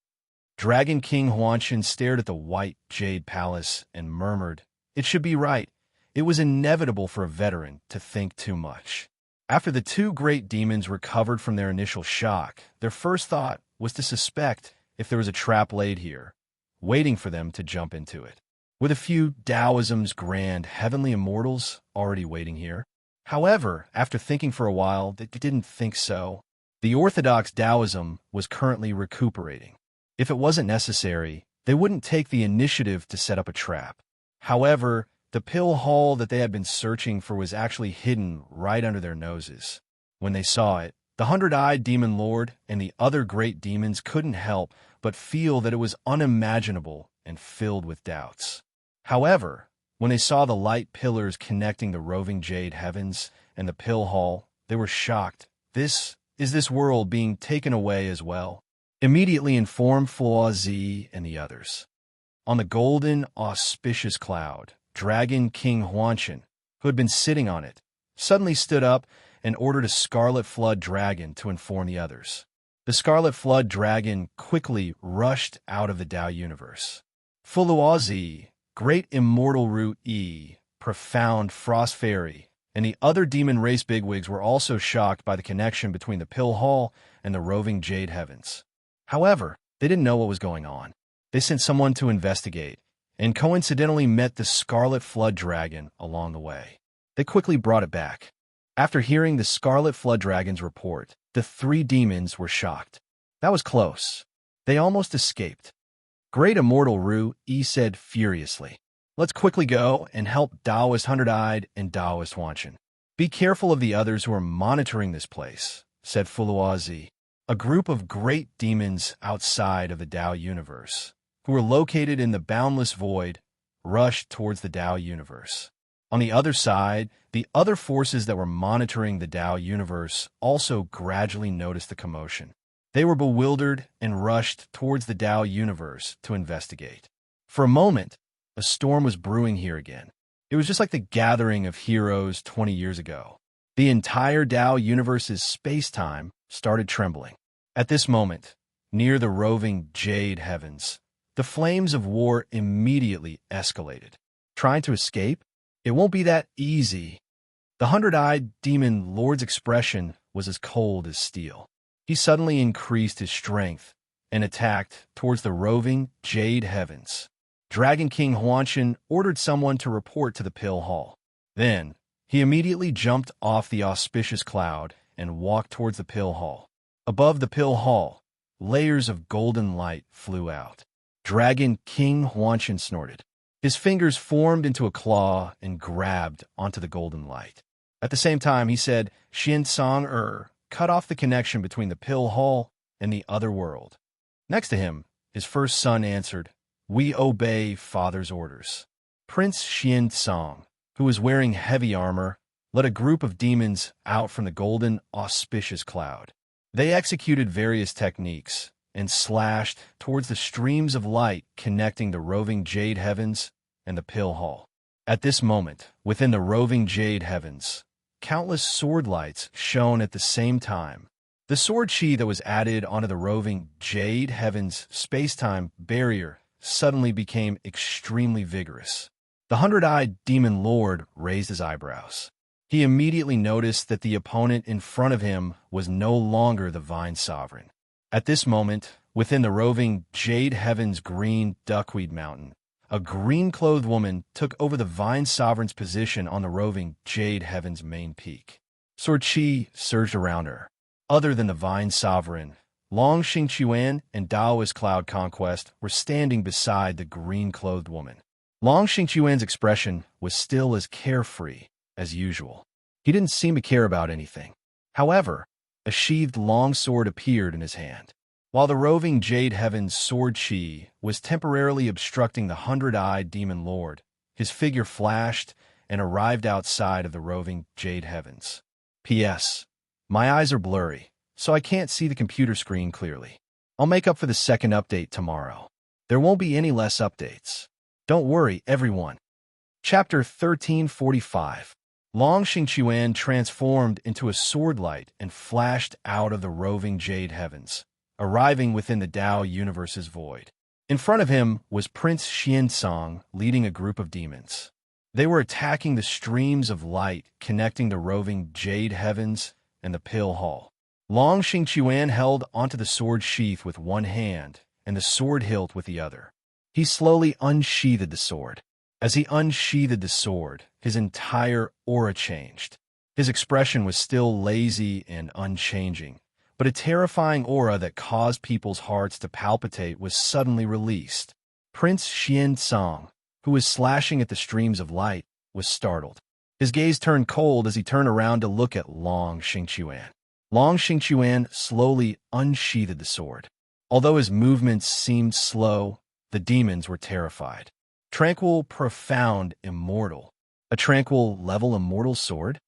Dragon King Huanshan stared at the white jade palace and murmured, "It should be right. It was inevitable for a veteran to think too much." After the 2 great demons recovered from their initial shock, their first thought was to suspect if there was a trap laid here, waiting for them to jump into it. With a few Taoism's grand heavenly immortals already waiting here. However, after thinking for a while, they didn't think so. The orthodox Taoism was currently recuperating. If it wasn't necessary, they wouldn't take the initiative to set up a trap. However, the pill hall that they had been searching for was actually hidden right under their noses. When they saw it, the hundred-eyed demon lord and the other great demons couldn't help but feel that it was unimaginable and filled with doubts. However, when they saw the light pillars connecting the roving jade heavens and the pill hall, they were shocked. Is this world being taken away as well? Immediately informed Fuazi and the others. On the golden, auspicious cloud, Dragon King Huanshan, who had been sitting on it, suddenly stood up and ordered a scarlet flood dragon to inform the others. The scarlet flood dragon quickly rushed out of the Tao universe. Fuluazi, great immortal root E, profound frost fairy, and the other demon race bigwigs were also shocked by the connection between the pill hall and the roving jade heavens. However, they didn't know what was going on. They sent someone to investigate, and coincidentally met the scarlet flood dragon along the way. They quickly brought it back. After hearing the scarlet flood dragon's report, the 3 demons were shocked. That was close. They almost escaped. Great immortal Ru E said furiously, "Let's quickly go and help Taoist Hundred-Eyed and Taoist Huanshan. Be careful of the others who are monitoring this place," said Fuluazi. A group of great demons outside of the Tao universe who were located in the boundless void, rushed towards the Tao universe. On the other side, the other forces that were monitoring the Tao universe also gradually noticed the commotion. They were bewildered and rushed towards the Tao universe to investigate. For a moment, a storm was brewing here again. It was just like the gathering of heroes 20 years ago. The entire Tao universe's space-time started trembling. At this moment, near the roving Jade Heavens, the flames of war immediately escalated. Trying to escape? It won't be that easy. The hundred-eyed demon lord's expression was as cold as steel. He suddenly increased his strength and attacked towards the roving Jade Heavens. Dragon King Huanshan ordered someone to report to the Pill Hall. Then, he immediately jumped off the auspicious cloud and walked towards the Pill Hall. Above the Pill Hall, layers of golden light flew out. Dragon King Huanshan snorted. His fingers formed into a claw and grabbed onto the golden light. At the same time, he said, "Xin Song cut off the connection between the Pill Hall and the other world." Next to him, his first son answered, "We obey father's orders." Prince Xian Song, who was wearing heavy armor, led a group of demons out from the golden, auspicious cloud. They executed various techniques and slashed towards the streams of light connecting the roving Jade Heavens and the Pill Hall. At this moment, within the roving Jade Heavens, countless sword lights shone at the same time. The sword chi that was added onto the roving Jade Heavens space-time barrier suddenly became extremely vigorous. The hundred-eyed demon lord raised his eyebrows. He immediately noticed that the opponent in front of him was no longer the Vine Sovereign. At this moment, within the roving Jade Heavens green duckweed mountain, a green-clothed woman took over the Vine Sovereign's position on the roving Jade Heavens main peak. Sword chi surged around her. Other than the Vine Sovereign, Long Xingqiuan and Daoist Cloud Conquest were standing beside the green-clothed woman. Long Xingqiuan's expression was still as carefree as usual. He didn't seem to care about anything. However, a sheathed long sword appeared in his hand. While the roving Jade Heaven's sword chi was temporarily obstructing the hundred-eyed demon lord, his figure flashed and arrived outside of the roving Jade Heavens. P.S. My eyes are blurry, so I can't see the computer screen clearly. I'll make up for the second update tomorrow. There won't be any less updates. Don't worry, everyone. Chapter 1345. Long Xingqiuan transformed into a sword light and flashed out of the roving Jade Heavens, arriving within the Tao universe's void. In front of him was Prince Xiansong leading a group of demons. They were attacking the streams of light connecting the roving Jade Heavens and the Pill Hall. Long Xingqiuan held onto the sword sheath with one hand and the sword hilt with the other. He slowly unsheathed the sword. As he unsheathed the sword, his entire aura changed. His expression was still lazy and unchanging, but a terrifying aura that caused people's hearts to palpitate was suddenly released. Prince Xiansong, who was slashing at the streams of light, was startled. His gaze turned cold as he turned around to look at Long Xingqiuan. Long Xingqiuan slowly unsheathed the sword. Although his movements seemed slow, the demons were terrified. Tranquil, profound, immortal. A tranquil, level immortal sword?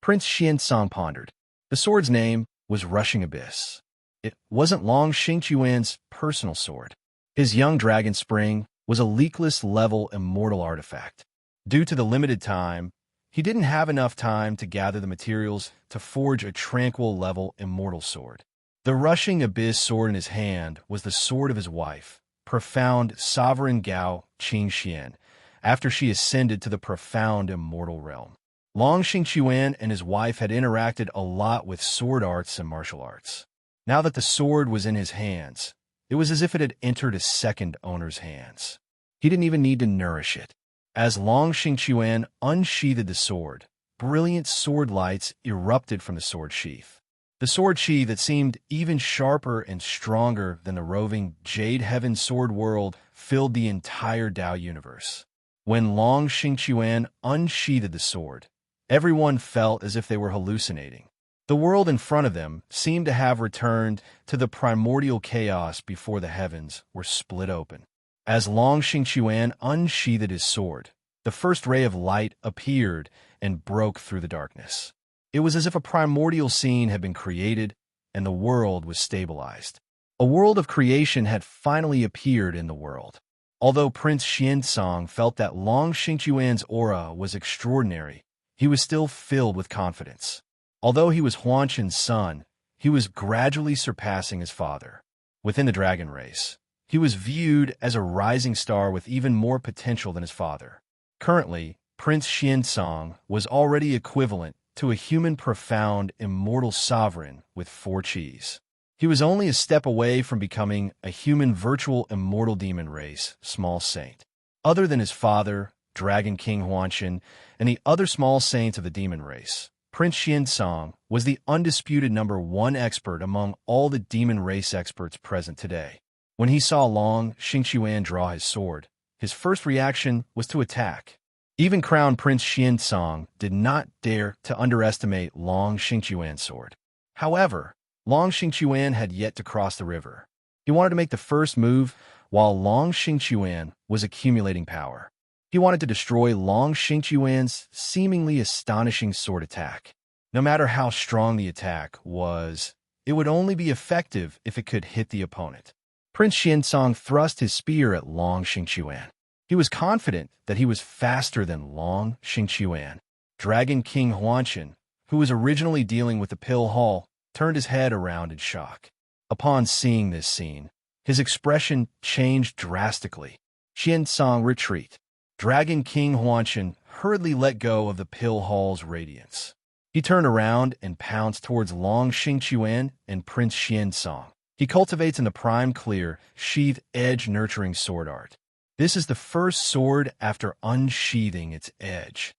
Prince Xiansong pondered. The sword's name was Rushing Abyss. It wasn't Long Xingqiuan's personal sword. His young dragon spring was a leakless level immortal artifact. Due to the limited time, he didn't have enough time to gather the materials to forge a tranquil level immortal sword. The Rushing Abyss sword in his hand was the sword of his wife, profound sovereign Gao Qingxian, after she ascended to the profound immortal realm. Long Xingqiuan and his wife had interacted a lot with sword arts and martial arts. Now that the sword was in his hands, it was as if it had entered a second owner's hands. He didn't even need to nourish it. As Long Xingqiuan unsheathed the sword, brilliant sword lights erupted from the sword sheath. The sword chi that seemed even sharper and stronger than the roving Jade Heaven sword world filled the entire Tao universe. When Long Xingqiuan unsheathed the sword, everyone felt as if they were hallucinating. The world in front of them seemed to have returned to the primordial chaos before the heavens were split open. As Long Xingqiuan unsheathed his sword, the first ray of light appeared and broke through the darkness. It was as if a primordial scene had been created and the world was stabilized. A world of creation had finally appeared in the world. Although Prince Xiansong felt that Long Xingqiuan's aura was extraordinary, he was still filled with confidence. Although he was Huanshan's son, he was gradually surpassing his father. Within the dragon race, he was viewed as a rising star with even more potential than his father. Currently, Prince Xiansong was already equivalent to a human profound immortal sovereign with 4 qis. He was only a step away from becoming a human virtual immortal demon race, small saint. Other than his father, Dragon King Huanshan, and the other small saints of the demon race, Prince Xiansong was the undisputed #1 expert among all the demon race experts present today. When he saw Long Xingqiuan draw his sword, his first reaction was to attack. Even Crown Prince Xiansong did not dare to underestimate Long Xingqiuan's sword. However, Long Xingqiuan had yet to cross the river. He wanted to make the first move while Long Xingqiuan was accumulating power. He wanted to destroy Long Xingqiuan's seemingly astonishing sword attack. No matter how strong the attack was, it would only be effective if it could hit the opponent. Prince Xiansong thrust his spear at Long Xingqiuan. He was confident that he was faster than Long Xingqiuan. Dragon King Huanshan, who was originally dealing with the pill hall, turned his head around in shock. Upon seeing this scene, his expression changed drastically. Xiansong retreat. Dragon King Huanshan hurriedly let go of the pill hall's radiance. He turned around and pounced towards Long Xingqiuan and Prince Xiansong. He cultivates in the prime clear, sheath edge nurturing sword art. This is the first sword after unsheathing its edge.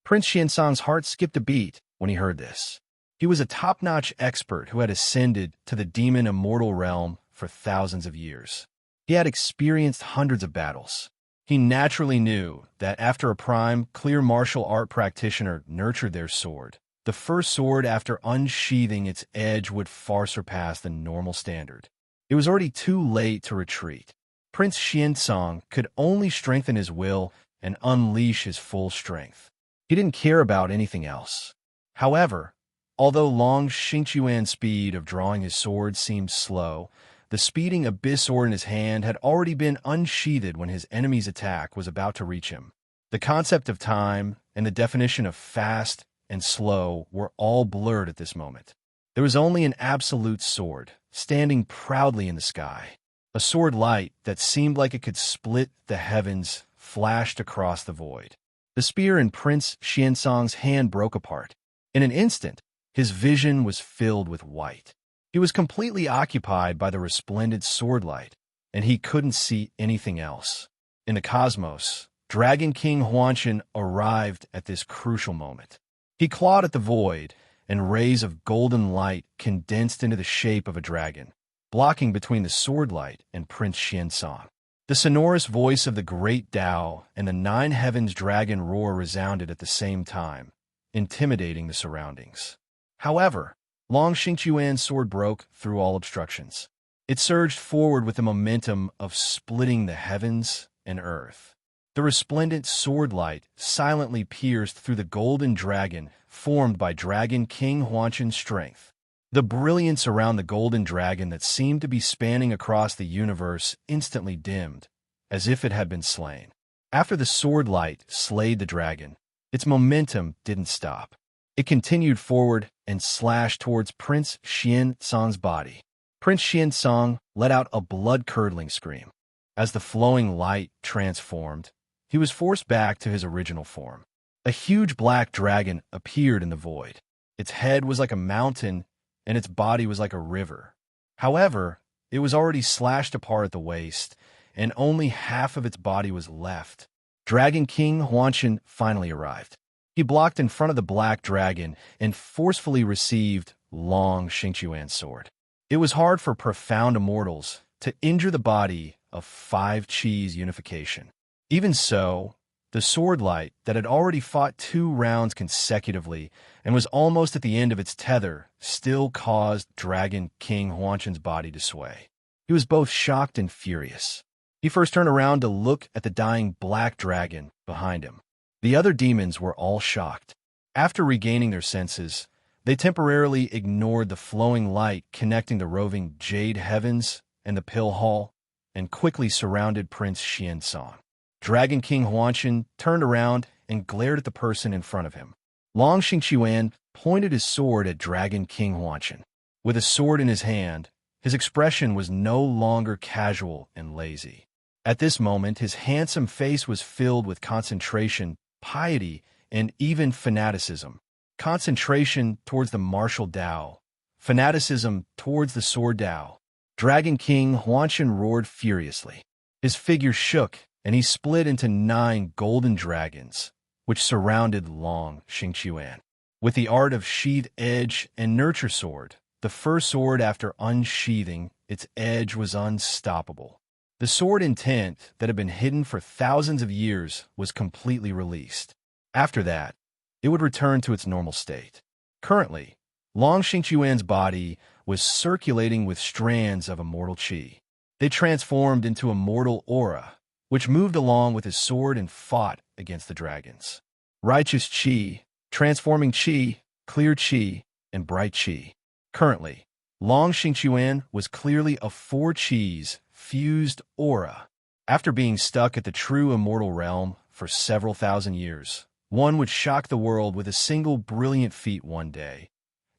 Prince Xiansong's heart skipped a beat when he heard this. He was a top-notch expert who had ascended to the demon immortal realm for thousands of years. He had experienced hundreds of battles. He naturally knew that after a prime, clear martial art practitioner nurtured their sword, the first sword after unsheathing its edge would far surpass the normal standard. It was already too late to retreat. Prince Xiansong could only strengthen his will and unleash his full strength. He didn't care about anything else. However, although Long Xingqiuan's speed of drawing his sword seemed slow, the speeding abyss sword in his hand had already been unsheathed when his enemy's attack was about to reach him. The concept of time and the definition of fast and slow were all blurred at this moment. There was only an absolute sword, standing proudly in the sky. A sword light that seemed like it could split the heavens flashed across the void. The spear in Prince Xiansong's hand broke apart. In an instant, his vision was filled with white. He was completely occupied by the resplendent sword light, and he couldn't see anything else. In the cosmos, Dragon King Huanshan arrived at this crucial moment. He clawed at the void, and rays of golden light condensed into the shape of a dragon, blocking between the sword light and Prince Xiansong. The sonorous voice of the great Tao and the 9 heavens dragon roar resounded at the same time, intimidating the surroundings. However, Long Xingqiuan's sword broke through all obstructions. It surged forward with the momentum of splitting the heavens and earth. The resplendent sword light silently pierced through the golden dragon formed by Dragon King Huanshan's strength. The brilliance around the golden dragon that seemed to be spanning across the universe instantly dimmed, as if it had been slain. After the sword light slayed the dragon, its momentum didn't stop. It continued forward and slashed towards Prince Xiansong's body. Prince Xiansong let out a blood-curdling scream. As the flowing light transformed, he was forced back to his original form. A huge black dragon appeared in the void. Its head was like a mountain, and its body was like a river. However, it was already slashed apart at the waist, and only half of its body was left. Dragon King Huanshan finally arrived. He blocked in front of the black dragon and forcefully received Long Xingqiuan's sword. It was hard for profound immortals to injure the body of 5 qis unification. Even so, the sword light that had already fought 2 rounds consecutively and was almost at the end of its tether still caused Dragon King Huanshan's body to sway. He was both shocked and furious. He first turned around to look at the dying black dragon behind him. The other demons were all shocked. After regaining their senses, they temporarily ignored the flowing light connecting the roving jade heavens and the pill hall, and quickly surrounded Prince Xiansong. Dragon King Huanshan turned around and glared at the person in front of him. Long Xingqiuan pointed his sword at Dragon King Huanshan. With a sword in his hand, his expression was no longer casual and lazy. At this moment, his handsome face was filled with concentration, piety, and even fanaticism. Concentration towards the martial Tao, fanaticism towards the sword Tao. Dragon King Huanshan roared furiously. His figure shook, and he split into 9 golden dragons, which surrounded Long Xingqiuan. With the art of sheath edge and nurture sword, the first sword after unsheathing, its edge was unstoppable. The sword intent that had been hidden for thousands of years was completely released. After that, it would return to its normal state. Currently, Long Xingqiuan's body was circulating with strands of immortal qi. They transformed into a mortal aura, which moved along with his sword and fought against the dragons. Righteous qi, transforming qi, clear qi, and bright qi. Currently, Long Xingqiuan was clearly a 4 qis fused aura. After being stuck at the true immortal realm for several thousand years, one would shock the world with a single brilliant feat one day.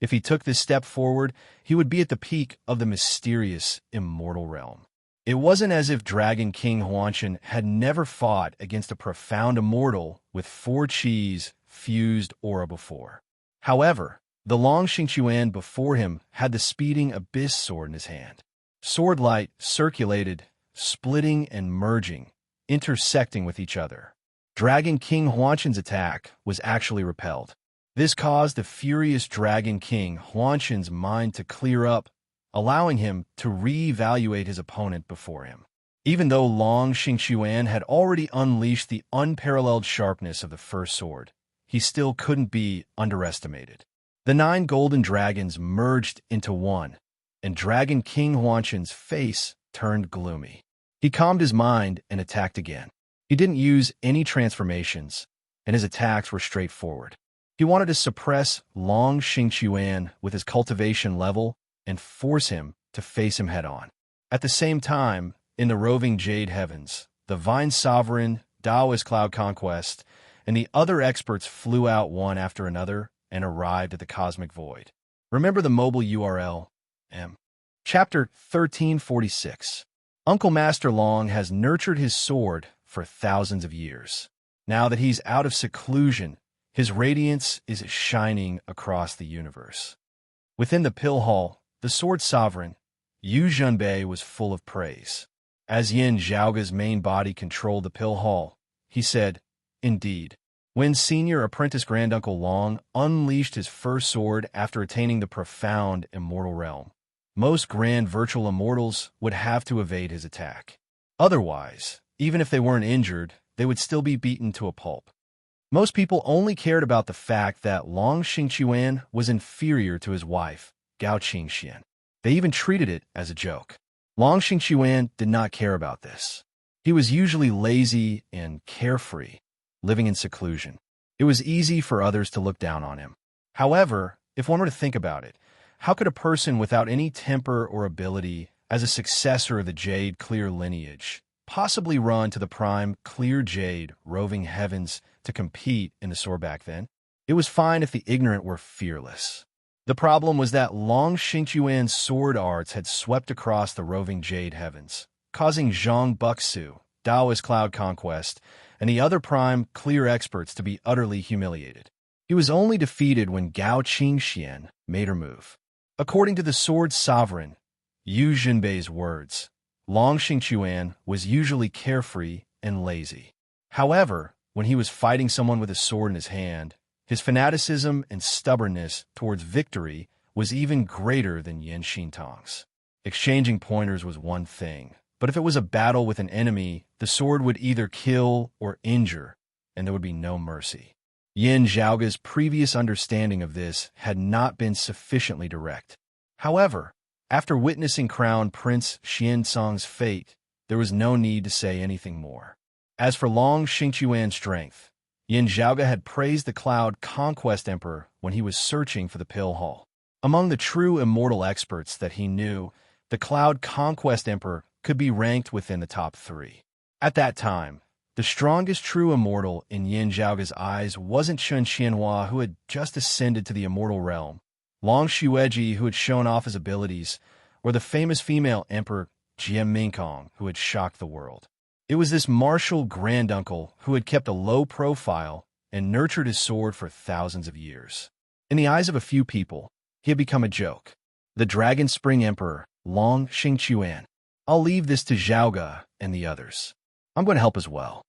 If he took this step forward, he would be at the peak of the mysterious immortal realm. It wasn't as if Dragon King Huanshan had never fought against a profound immortal with 4 qis fused aura before. However, the Long Xingqiuan before him had the speeding abyss sword in his hand. Sword light circulated, splitting and merging, intersecting with each other. Dragon King Huanshan's attack was actually repelled. This caused the furious Dragon King Huanshan's mind to clear up, allowing him to re-evaluate his opponent before him. Even though Long Xingqiuan had already unleashed the unparalleled sharpness of the first sword, he still couldn't be underestimated. The 9 golden dragons merged into one, and Dragon King Huanshan's face turned gloomy. He calmed his mind and attacked again. He didn't use any transformations, and his attacks were straightforward. He wanted to suppress Long Xingqiuan with his cultivation level and force him to face him head-on. At the same time, in the roving jade heavens, the Vine Sovereign, Taoist Cloud Conquest, and the other experts flew out one after another and arrived at the cosmic void. Remember the mobile URL? Chapter 1346. Uncle Master Long has nurtured his sword for thousands of years. Now that he's out of seclusion, his radiance is shining across the universe. Within the pill hall, the sword sovereign, Yu Zhenbei, was full of praise. As Yin Zhaoge's main body controlled the pill hall, he said, "Indeed, when Senior Apprentice Granduncle Long unleashed his first sword after attaining the profound immortal realm, most grand virtual immortals would have to evade his attack. Otherwise, even if they weren't injured, they would still be beaten to a pulp. Most people only cared about the fact that Long Xingqiuan was inferior to his wife, Gao Qingxian. They even treated it as a joke. Long Xingqiuan did not care about this. He was usually lazy and carefree, living in seclusion. It was easy for others to look down on him. However, if one were to think about it, how could a person without any temper or ability as a successor of the Jade Clear lineage possibly run to the prime Clear Jade roving heavens to compete in the sword back then? It was fine if the ignorant were fearless. The problem was that Long Xingqiuan's sword arts had swept across the roving Jade heavens, causing Zhang Buxu, Taoist Cloud Conquest, and the other prime Clear experts to be utterly humiliated. He was only defeated when Gao Qingxian made her move. According to the sword sovereign, Yu Zhenbei's words, Long Xingqiuan was usually carefree and lazy. However, when he was fighting someone with a sword in his hand, his fanaticism and stubbornness towards victory was even greater than Yan Xintong's. Exchanging pointers was one thing, but if it was a battle with an enemy, the sword would either kill or injure, and there would be no mercy. Yin Zhaoge's previous understanding of this had not been sufficiently direct. However, after witnessing Crown Prince Xiansong's fate, there was no need to say anything more. As for Long Xingchuan's strength, Yin Zhaoge had praised the Cloud Conquest Emperor when he was searching for the Pill Hall. Among the true immortal experts that he knew, the Cloud Conquest Emperor could be ranked within the top 3. At that time, the strongest true immortal in Yin Zhaoge's eyes wasn't Shun Xianhua, who had just ascended to the immortal realm, Long Xueji, who had shown off his abilities, or the famous female emperor Jian Mingkong, who had shocked the world. It was this martial granduncle who had kept a low profile and nurtured his sword for thousands of years. In the eyes of a few people, he had become a joke. The Dragon Spring Emperor, Long Xingchuan. I'll leave this to Zhaoge and the others. I'm going to help as well.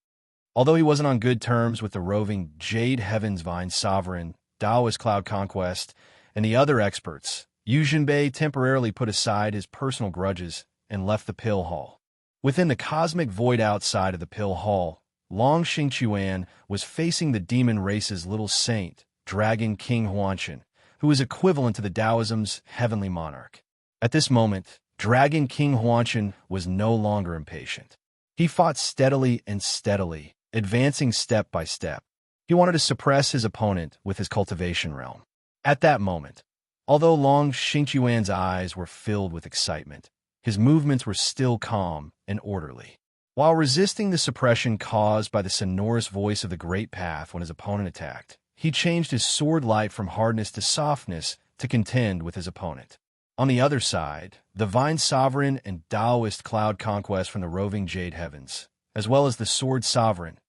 Although he wasn't on good terms with the roving Jade Heavens Vine Sovereign, Daoist Cloud Conquest, and the other experts, Yu Jinbei temporarily put aside his personal grudges and left the Pill Hall. Within the cosmic void outside of the Pill Hall, Long Xingchuan was facing the demon race's little saint, Dragon King Huanshan, who was equivalent to the Taoism's heavenly monarch. At this moment, Dragon King Huanshan was no longer impatient. He fought steadily and steadily, advancing step by step. He wanted to suppress his opponent with his cultivation realm. At that moment, although Long Xingchuan's eyes were filled with excitement, his movements were still calm and orderly. While resisting the suppression caused by the sonorous voice of the Great Path when his opponent attacked, he changed his sword light from hardness to softness to contend with his opponent. On the other side, the Vine Sovereign and Taoist Cloud Conquest from the roving Jade Heavens, as well as the Sword Sovereign,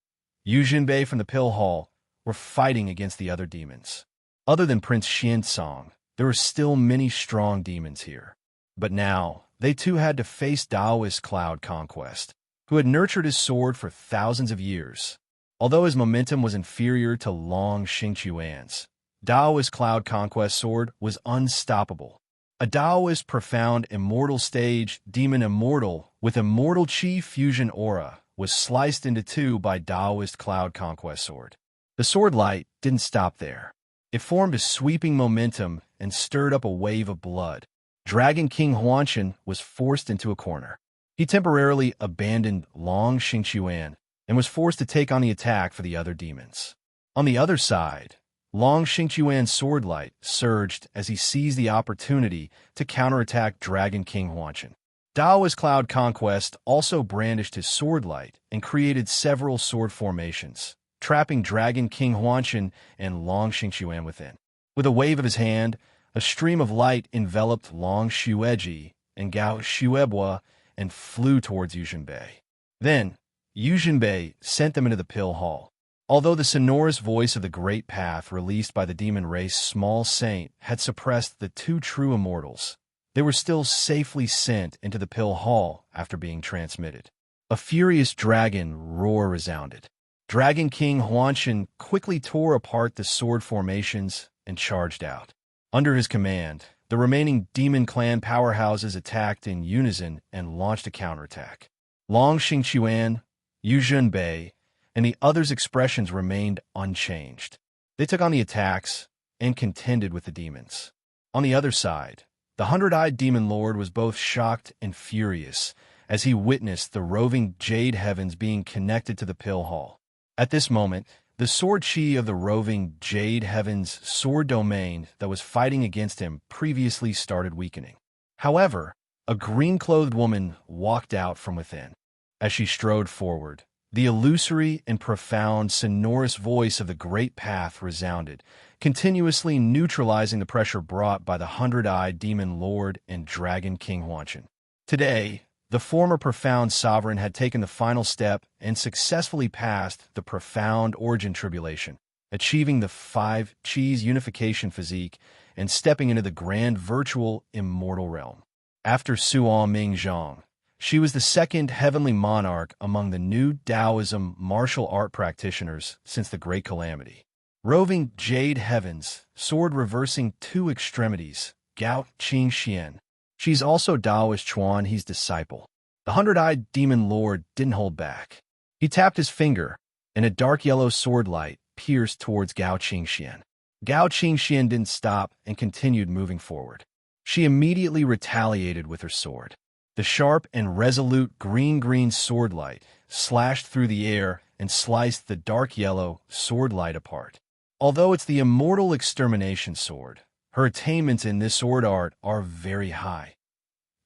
Yu Jinbei from the Pill Hall, were fighting against the other demons. Other than Prince Xiansong, there were still many strong demons here. But now, they too had to face Taoist Cloud Conquest, who had nurtured his sword for thousands of years. Although his momentum was inferior to Long Xingchuan's, Taoist Cloud Conquest sword was unstoppable. A Taoist profound immortal stage demon immortal with immortal chi fusion aura was sliced into two by Taoist Cloud Conquest sword. The sword light didn't stop there. It formed a sweeping momentum and stirred up a wave of blood. Dragon King Huanshan was forced into a corner. He temporarily abandoned Long Xingchuan and was forced to take on the attack for the other demons. On the other side, Long Xingchuan's sword light surged as he seized the opportunity to counterattack Dragon King Huanshan. Taoist Cloud Conquest also brandished his sword light and created several sword formations, trapping Dragon King Huanshan and Long Xingchuan within. With a wave of his hand, a stream of light enveloped Long Xueji and Gao Xuebua and flew towards Yu Jinbei. Then, Yu Jinbei sent them into the Pill Hall. Although the sonorous voice of the Great Path released by the demon race Small Saint had suppressed the two true immortals, they were still safely sent into the Pill Hall after being transmitted. A furious dragon roar resounded. Dragon King Huanshan quickly tore apart the sword formations and charged out. Under his command, the remaining demon clan powerhouses attacked in unison and launched a counterattack. Long Xingchuan, Yu Jinbei, and the others' expressions remained unchanged. They took on the attacks and contended with the demons. On the other side, the hundred-eyed demon lord was both shocked and furious as he witnessed the roving Jade Heavens being connected to the Pill Hall. At this moment, the sword chi of the roving Jade Heavens sword domain that was fighting against him previously started weakening. However, a green-clothed woman walked out from within. As she strode forward, the illusory and profound sonorous voice of the Great Path resounded, continuously neutralizing the pressure brought by the hundred-eyed demon lord and Dragon King Huanshan. Today, the former profound sovereign had taken the final step and successfully passed the profound origin tribulation, achieving the 5 Chi's unification physique and stepping into the grand virtual immortal realm. After Suo Ming Zhang, she was the second heavenly monarch among the new Taoism martial art practitioners since the Great Calamity. Roving Jade Heavens, sword reversing 2 extremities, Gao Qing Xian. She's also Taoist Chuan He's disciple. The hundred-eyed demon lord didn't hold back. He tapped his finger, and a dark yellow sword light pierced towards Gao Qing Xian. Gao Qing Xian didn't stop and continued moving forward. She immediately retaliated with her sword. The sharp and resolute green-green sword light slashed through the air and sliced the dark yellow sword light apart. Although it's the immortal extermination sword, her attainments in this sword art are very high.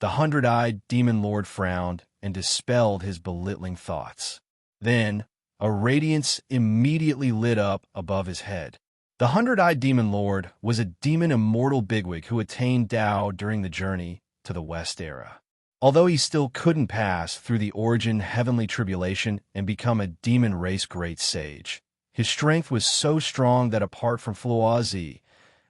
The hundred-eyed demon lord frowned and dispelled his belittling thoughts. Then, a radiance immediately lit up above his head. The hundred-eyed demon lord was a demon immortal bigwig who attained Tao during the journey to the West era. Although he still couldn't pass through the origin heavenly tribulation and become a demon race great sage, his strength was so strong that apart from Fluazi,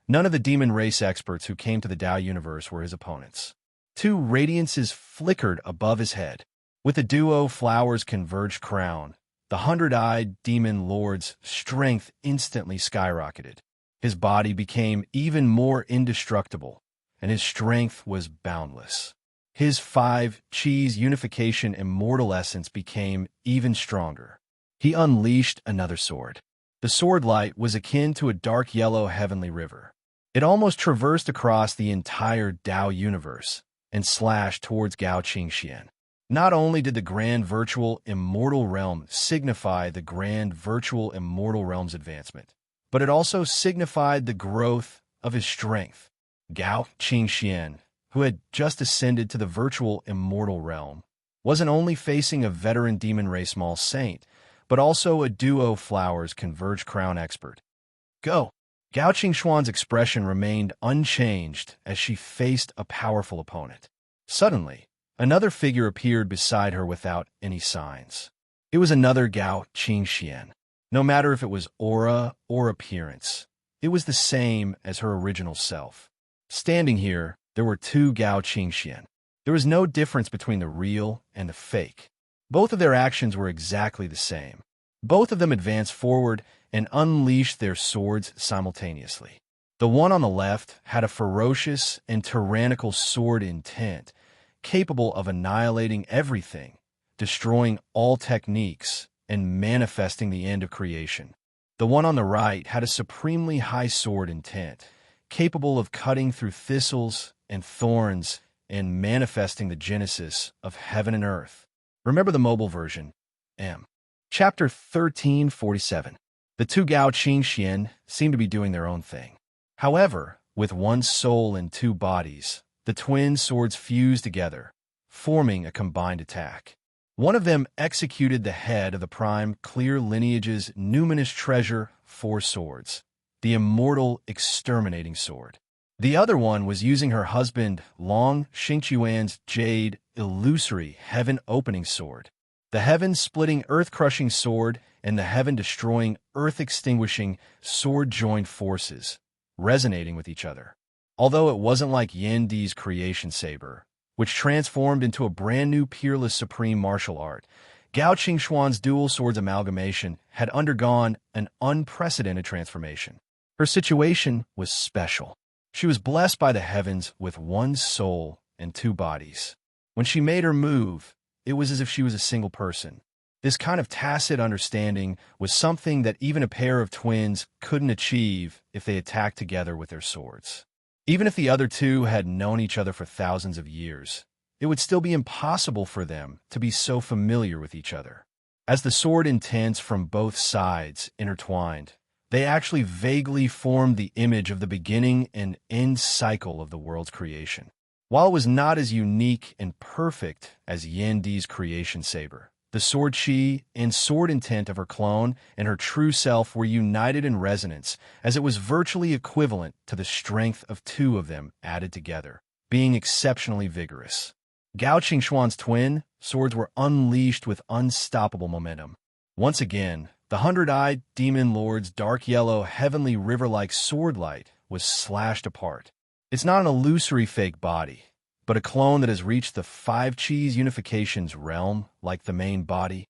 none of the demon race experts who came to the Tao universe were his opponents. Two radiances flickered above his head. With the duo Flower's converged crown, the hundred-eyed demon lord's strength instantly skyrocketed. His body became even more indestructible, and his strength was boundless. His 5-cheese unification immortal essence became even stronger. He unleashed another sword. The sword light was akin to a dark yellow heavenly river. It almost traversed across the entire Tao universe and slashed towards Gao Qingxian. Not only did the Grand Virtual Immortal Realm signify the Grand Virtual Immortal Realm's advancement, but it also signified the growth of his strength. Gao Qingxian, who had just ascended to the Virtual Immortal Realm, wasn't only facing a veteran demon race small saint, but also a duo Flowers converged crown expert. Go! Gao Qingxuan's expression remained unchanged as she faced a powerful opponent. Suddenly, another figure appeared beside her without any signs. It was another Gao Qingxian. No matter if it was aura or appearance, it was the same as her original self. Standing here, there were two Gao Qingxian. There was no difference between the real and the fake. Both of their actions were exactly the same. Both of them advanced forward and unleashed their swords simultaneously. The one on the left had a ferocious and tyrannical sword intent, capable of annihilating everything, destroying all techniques, and manifesting the end of creation. The one on the right had a supremely high sword intent, capable of cutting through thistles and thorns and manifesting the genesis of heaven and earth. Remember the mobile version, M. Chapter 1347. The two Gao Qingxian seem to be doing their own thing. However, with one soul and two bodies, the twin swords fused together, forming a combined attack. One of them executed the head of the prime clear lineage's numinous treasure, Four Swords, the immortal exterminating sword. The other one was using her husband Long Xingqiuan's jade illusory heaven-opening sword, the heaven-splitting earth-crushing sword and the heaven-destroying earth-extinguishing sword-joined forces, resonating with each other. Although it wasn't like Yin Di's creation saber, which transformed into a brand-new peerless supreme martial art, Gao Qingxuan's dual swords amalgamation had undergone an unprecedented transformation. Her situation was special. She was blessed by the heavens with one soul and two bodies. When she made her move, it was as if she was a single person. This kind of tacit understanding was something that even a pair of twins couldn't achieve if they attacked together with their swords. Even if the other two had known each other for thousands of years, it would still be impossible for them to be so familiar with each other. As the sword intents from both sides intertwined, they actually vaguely formed the image of the beginning and end cycle of the world's creation. While it was not as unique and perfect as Yin Di's creation saber, the sword chi and sword intent of her clone and her true self were united in resonance, as it was virtually equivalent to the strength of two of them added together, being exceptionally vigorous. Gao Qingxuan's twin swords were unleashed with unstoppable momentum. Once again, the hundred-eyed demon lord's dark yellow heavenly river-like sword light was slashed apart. It's not an illusory fake body, but a clone that has reached the 5-cheese unification's realm like the main body.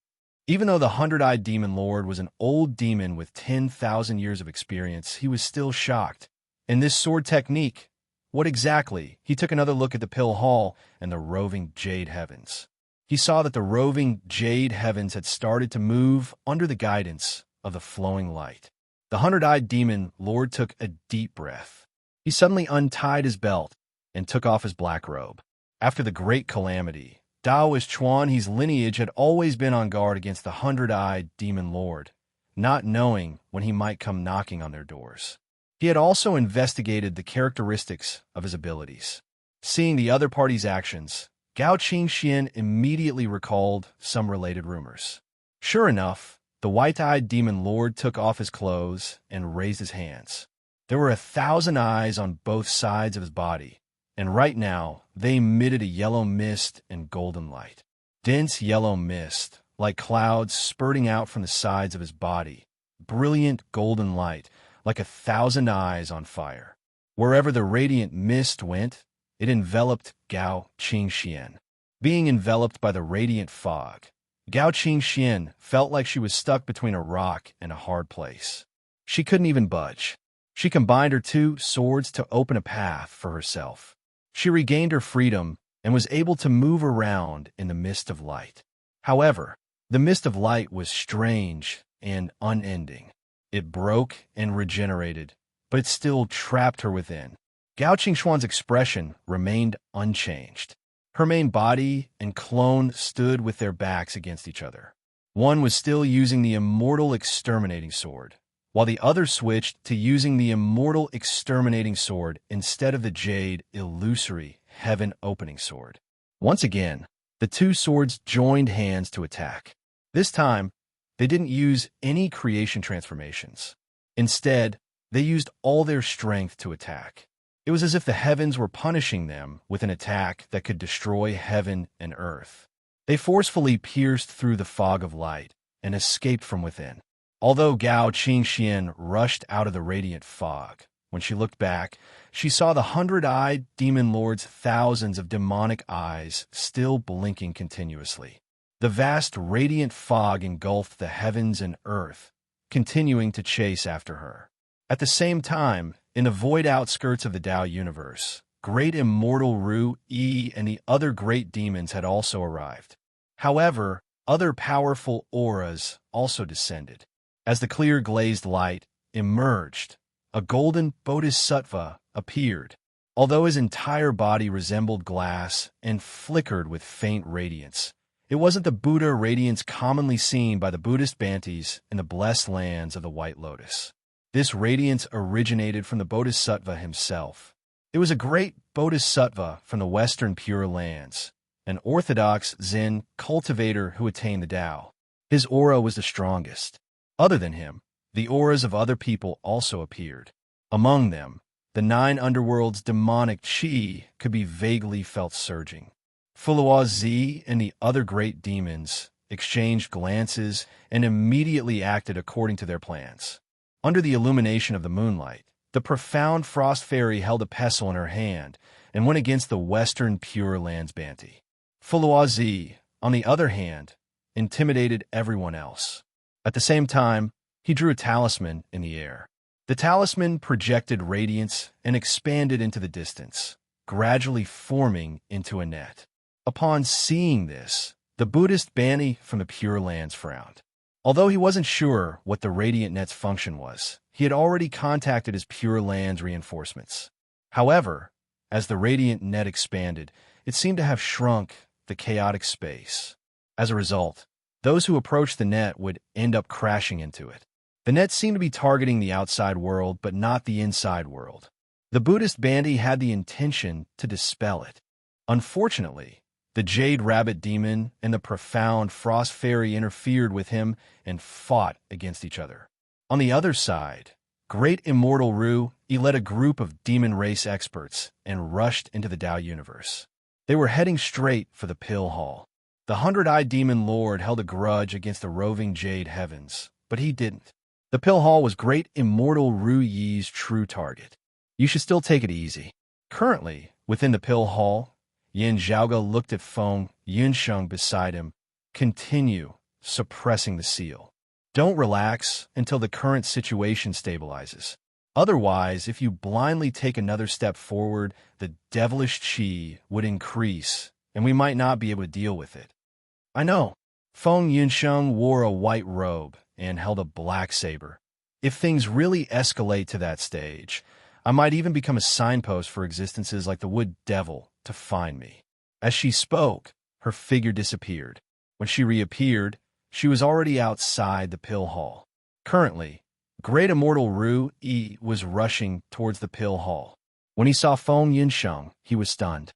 Even though the hundred-eyed demon lord was an old demon with 10,000 years of experience, he was still shocked. In this sword technique, what exactly? He took another look at the Pill Hall and the roving Jade Heavens. He saw that the roving Jade Heavens had started to move under the guidance of the flowing light. The hundred-eyed demon lord took a deep breath. He suddenly untied his belt and took off his black robe. After the Great Calamity, Taoist Chuanhe's lineage had always been on guard against the hundred-eyed demon lord, not knowing when he might come knocking on their doors. He had also investigated the characteristics of his abilities. Seeing the other party's actions, Gao Qingxian immediately recalled some related rumors. Sure enough, the white-eyed demon lord took off his clothes and raised his hands. There were 1,000 eyes on both sides of his body, and right now they emitted a yellow mist and golden light. Dense yellow mist, like clouds spurting out from the sides of his body. Brilliant golden light, like 1,000 eyes on fire. Wherever the radiant mist went, it enveloped Gao Qingxian. Being enveloped by the radiant fog, Gao Qingxian felt like she was stuck between a rock and a hard place. She couldn't even budge. She combined her two swords to open a path for herself. She regained her freedom and was able to move around in the mist of light. However, the mist of light was strange and unending. It broke and regenerated, but it still trapped her within. Gao Qingxuan's expression remained unchanged. Her main body and clone stood with their backs against each other. One was still using the immortal exterminating sword, while the other switched to using the immortal exterminating sword instead of the jade illusory heaven opening sword. Once again, the two swords joined hands to attack. This time, they didn't use any creation transformations. Instead, they used all their strength to attack. It was as if the heavens were punishing them with an attack that could destroy heaven and earth. They forcefully pierced through the fog of light and escaped from within. Although Gao Qingxian rushed out of the radiant fog, when she looked back, she saw the hundred-eyed demon lord's thousands of demonic eyes still blinking continuously. The vast radiant fog engulfed the heavens and earth, continuing to chase after her. At the same time, in the void outskirts of the Tao universe, great immortal Ru Yi and the other great demons had also arrived. However, other powerful auras also descended. As the clear glazed light emerged, a golden bodhisattva appeared. Although his entire body resembled glass and flickered with faint radiance, it wasn't the Buddha radiance commonly seen by the Buddhist Bantis in the blessed lands of the White Lotus. This radiance originated from the bodhisattva himself. It was a great bodhisattva from the Western Pure Lands, an orthodox Zen cultivator who attained the Tao. His aura was the strongest. Other than him, the auras of other people also appeared. Among them, the 9 underworld's demonic qi could be vaguely felt surging. Fulua Zi and the other great demons exchanged glances and immediately acted according to their plans. Under the illumination of the moonlight, the profound frost fairy held a pestle in her hand and went against the Western Pure Lands Banti. Fulua Zi, on the other hand, intimidated everyone else. At the same time, he drew a talisman in the air. The talisman projected radiance and expanded into the distance, gradually forming into a net. Upon seeing this, the Buddhist Bani from the Pure Lands frowned. Although he wasn't sure what the radiant net's function was, he had already contacted his Pure Lands reinforcements. However, as the radiant net expanded, it seemed to have shrunk the chaotic space. As a result, those who approached the net would end up crashing into it. The net seemed to be targeting the outside world, but not the inside world. The Buddhist Bandi had the intention to dispel it. Unfortunately, the Jade Rabbit Demon and the profound Frost Fairy interfered with him and fought against each other. On the other side, Great Immortal Ru led a group of demon race experts and rushed into the Tao universe. They were heading straight for the Pill Hall. The hundred-eyed demon lord held a grudge against the roving Jade Heavens, but he didn't. The Pill Hall was Great Immortal Ru Yi's true target. You should still take it easy. Currently, within the Pill Hall, Yin Zhaoge looked at Feng Yunsheng beside him. Continue suppressing the seal. Don't relax until the current situation stabilizes. Otherwise, if you blindly take another step forward, the devilish qi would increase, and we might not be able to deal with it. I know. Feng Yunsheng wore a white robe and held a black saber. If things really escalate to that stage, I might even become a signpost for existences like the Wood Devil to find me. As she spoke, her figure disappeared. When she reappeared, she was already outside the pill hall. Currently, Great Immortal Ru Yi was rushing towards the pill hall. When he saw Feng Yinsheng, he was stunned.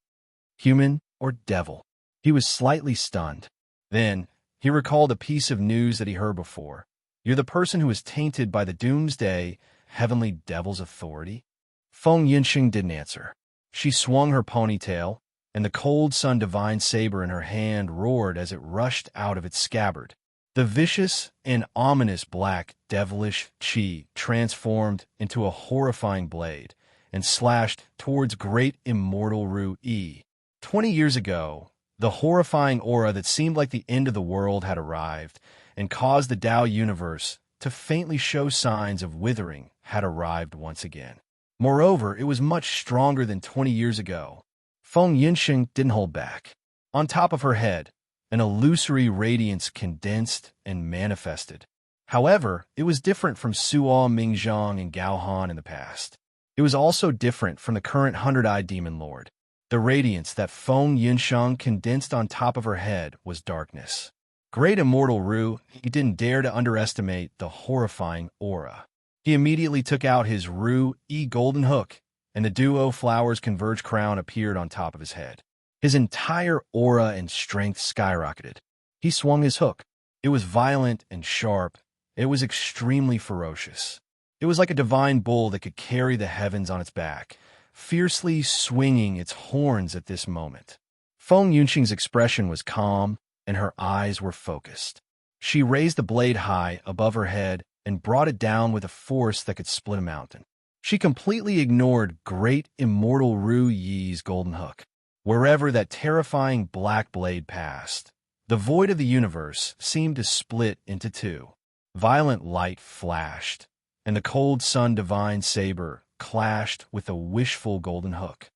Human or devil? He was slightly stunned. Then, he recalled a piece of news that he heard before. You're the person who was tainted by the doomsday heavenly devil's authority? Feng Yinsheng didn't answer. She swung her ponytail, and the cold sun divine saber in her hand roared as it rushed out of its scabbard. The vicious and ominous black devilish chi transformed into a horrifying blade and slashed towards Great Immortal Ru Yi. 20 years ago, the horrifying aura that seemed like the end of the world had arrived and caused the Tao universe to faintly show signs of withering had arrived once again. Moreover, it was much stronger than 20 years ago. Feng Yinsheng didn't hold back. On top of her head, an illusory radiance condensed and manifested. However, it was different from Suo Mingzhang and Gao Han in the past. It was also different from the current 100-eyed demon lord. The radiance that Feng Yinsheng condensed on top of her head was darkness. Great Immortal Ru, he didn't dare to underestimate the horrifying aura. He immediately took out his Ru Yi golden hook, and the duo flowers converged crown appeared on top of his head. His entire aura and strength skyrocketed. He swung his hook. It was violent and sharp. It was extremely ferocious. It was like a divine bull that could carry the heavens on its back, fiercely swinging its horns at this moment. Feng Yunxing's expression was calm, and her eyes were focused. She raised the blade high above her head and brought it down with a force that could split a mountain. She completely ignored Great Immortal Ru Yi's golden hook. Wherever that terrifying black blade passed, the void of the universe seemed to split into two. Violent light flashed, and the cold sun divine saber clashed with the wishful golden hook.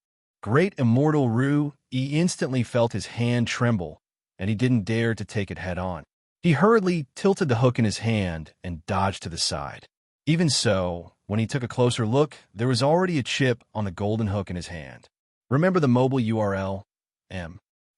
Great Immortal Ru Yi instantly felt his hand tremble, and he didn't dare to take it head-on. He hurriedly tilted the hook in his hand and dodged to the side. Even so, when he took a closer look, there was already a chip on the golden hook in his hand. Remember the mobile URL?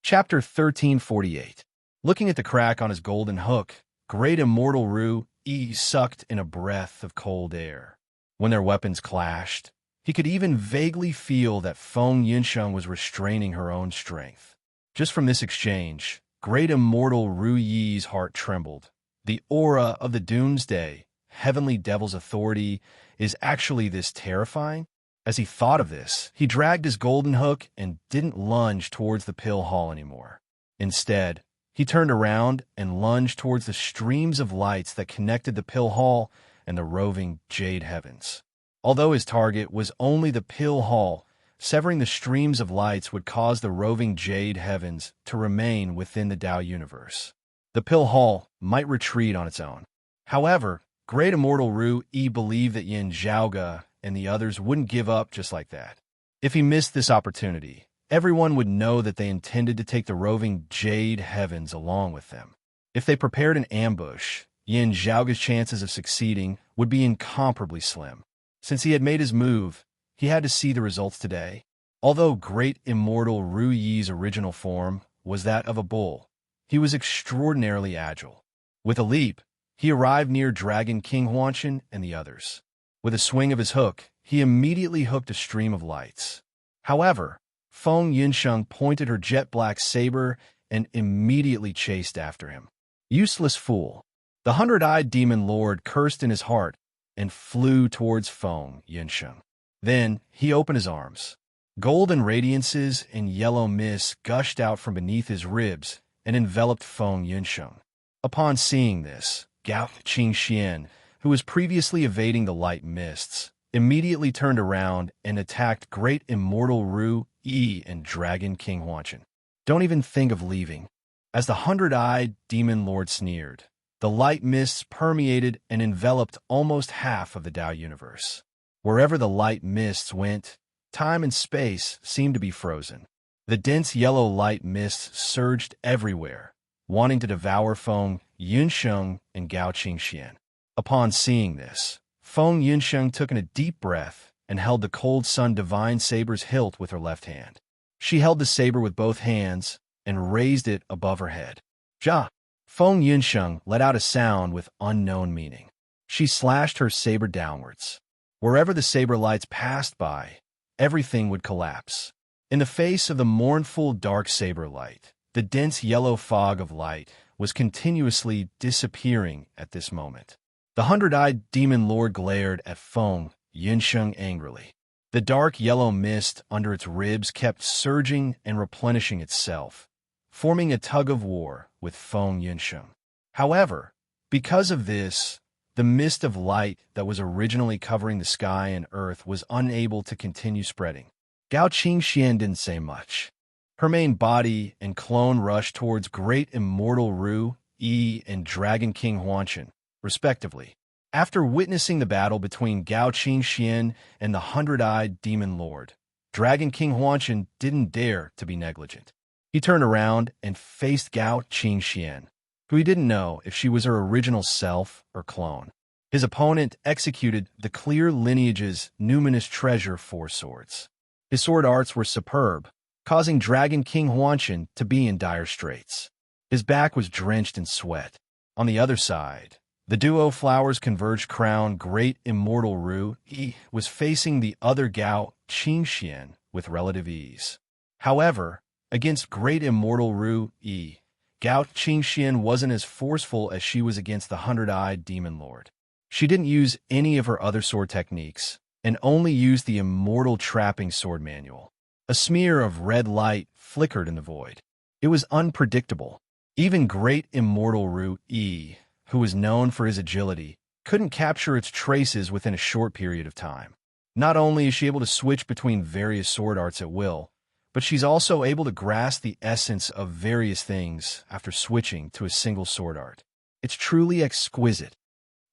Chapter 1348. Looking at the crack on his golden hook, Great Immortal Ru Yi sucked in a breath of cold air. When their weapons clashed, he could even vaguely feel that Feng Yinsheng was restraining her own strength. Just from this exchange, Great Immortal Ru Yi's heart trembled. The aura of the doomsday, heavenly devil's authority, is actually this terrifying? As he thought of this, he dragged his golden hook and didn't lunge towards the pill hall anymore. Instead, he turned around and lunged towards the streams of lights that connected the pill hall and the roving jade heavens. Although his target was only the pill hall, severing the streams of lights would cause the roving jade heavens to remain within the Tao universe. The pill hall might retreat on its own. However, Great Immortal Ru Yi believed that Yin Zhaoge and the others wouldn't give up just like that. If he missed this opportunity, everyone would know that they intended to take the roving jade heavens along with them. If they prepared an ambush, Yin Zhaoge's chances of succeeding would be incomparably slim. Since he had made his move, he had to see the results today. Although Great Immortal Ru Yi's original form was that of a bull, he was extraordinarily agile. With a leap, he arrived near Dragon King Huanshan and the others. With a swing of his hook, he immediately hooked a stream of lights. However, Feng Yinsheng pointed her jet-black saber and immediately chased after him. Useless fool. The 100-eyed demon lord cursed in his heart and flew towards Feng Yinsheng. Then he opened his arms. Golden radiances and yellow mists gushed out from beneath his ribs and enveloped Feng Yinsheng. Upon seeing this, Gao Qingxian, who was previously evading the light mists, immediately turned around and attacked Great Immortal Ru Yi and Dragon King Huanshan. Don't even think of leaving. As the 100-eyed demon lord sneered, the light mists permeated and enveloped almost half of the Tao universe. Wherever the light mists went, time and space seemed to be frozen. The dense yellow light mists surged everywhere, wanting to devour Feng Yinsheng and Gao Qingxian. Upon seeing this, Feng Yinsheng took in a deep breath and held the cold sun divine saber's hilt with her left hand. She held the saber with both hands and raised it above her head. Ja! Feng Yunsheng let out a sound with unknown meaning. She slashed her saber downwards. Wherever the saber lights passed by, everything would collapse. In the face of the mournful dark saber light, the dense yellow fog of light was continuously disappearing at this moment. The hundred-eyed demon lord glared at Feng Yunsheng angrily. The dark yellow mist under its ribs kept surging and replenishing itself, forming a tug-of-war with Feng Yunsheng. However, because of this, the mist of light that was originally covering the sky and earth was unable to continue spreading. Gao Qingxian didn't say much. Her main body and clone rushed towards Great Immortal Ru, Yi, and Dragon King Huanshan, respectively. After witnessing the battle between Gao Qingxian and the hundred-eyed demon lord, Dragon King Huanshan didn't dare to be negligent. He turned around and faced Gao Qingxian, who he didn't know if she was her original self or clone. His opponent executed the Clear Lineage's numinous treasure Four Swords. His sword arts were superb, causing Dragon King Huanshan to be in dire straits. His back was drenched in sweat. On the other side, the duo Flowers Converged Crown Great Immortal Ru Yi was facing the other Gao Qingxian with relative ease. However, against Great Immortal Ru Yi, Gao Qingxian wasn't as forceful as she was against the hundred-eyed demon lord. She didn't use any of her other sword techniques, and only used the immortal trapping sword manual. A smear of red light flickered in the void. It was unpredictable. Even Great Immortal Ru Yi, who was known for his agility, couldn't capture its traces within a short period of time. Not only is she able to switch between various sword arts at will, but she's also able to grasp the essence of various things after switching to a single sword art. It's truly exquisite.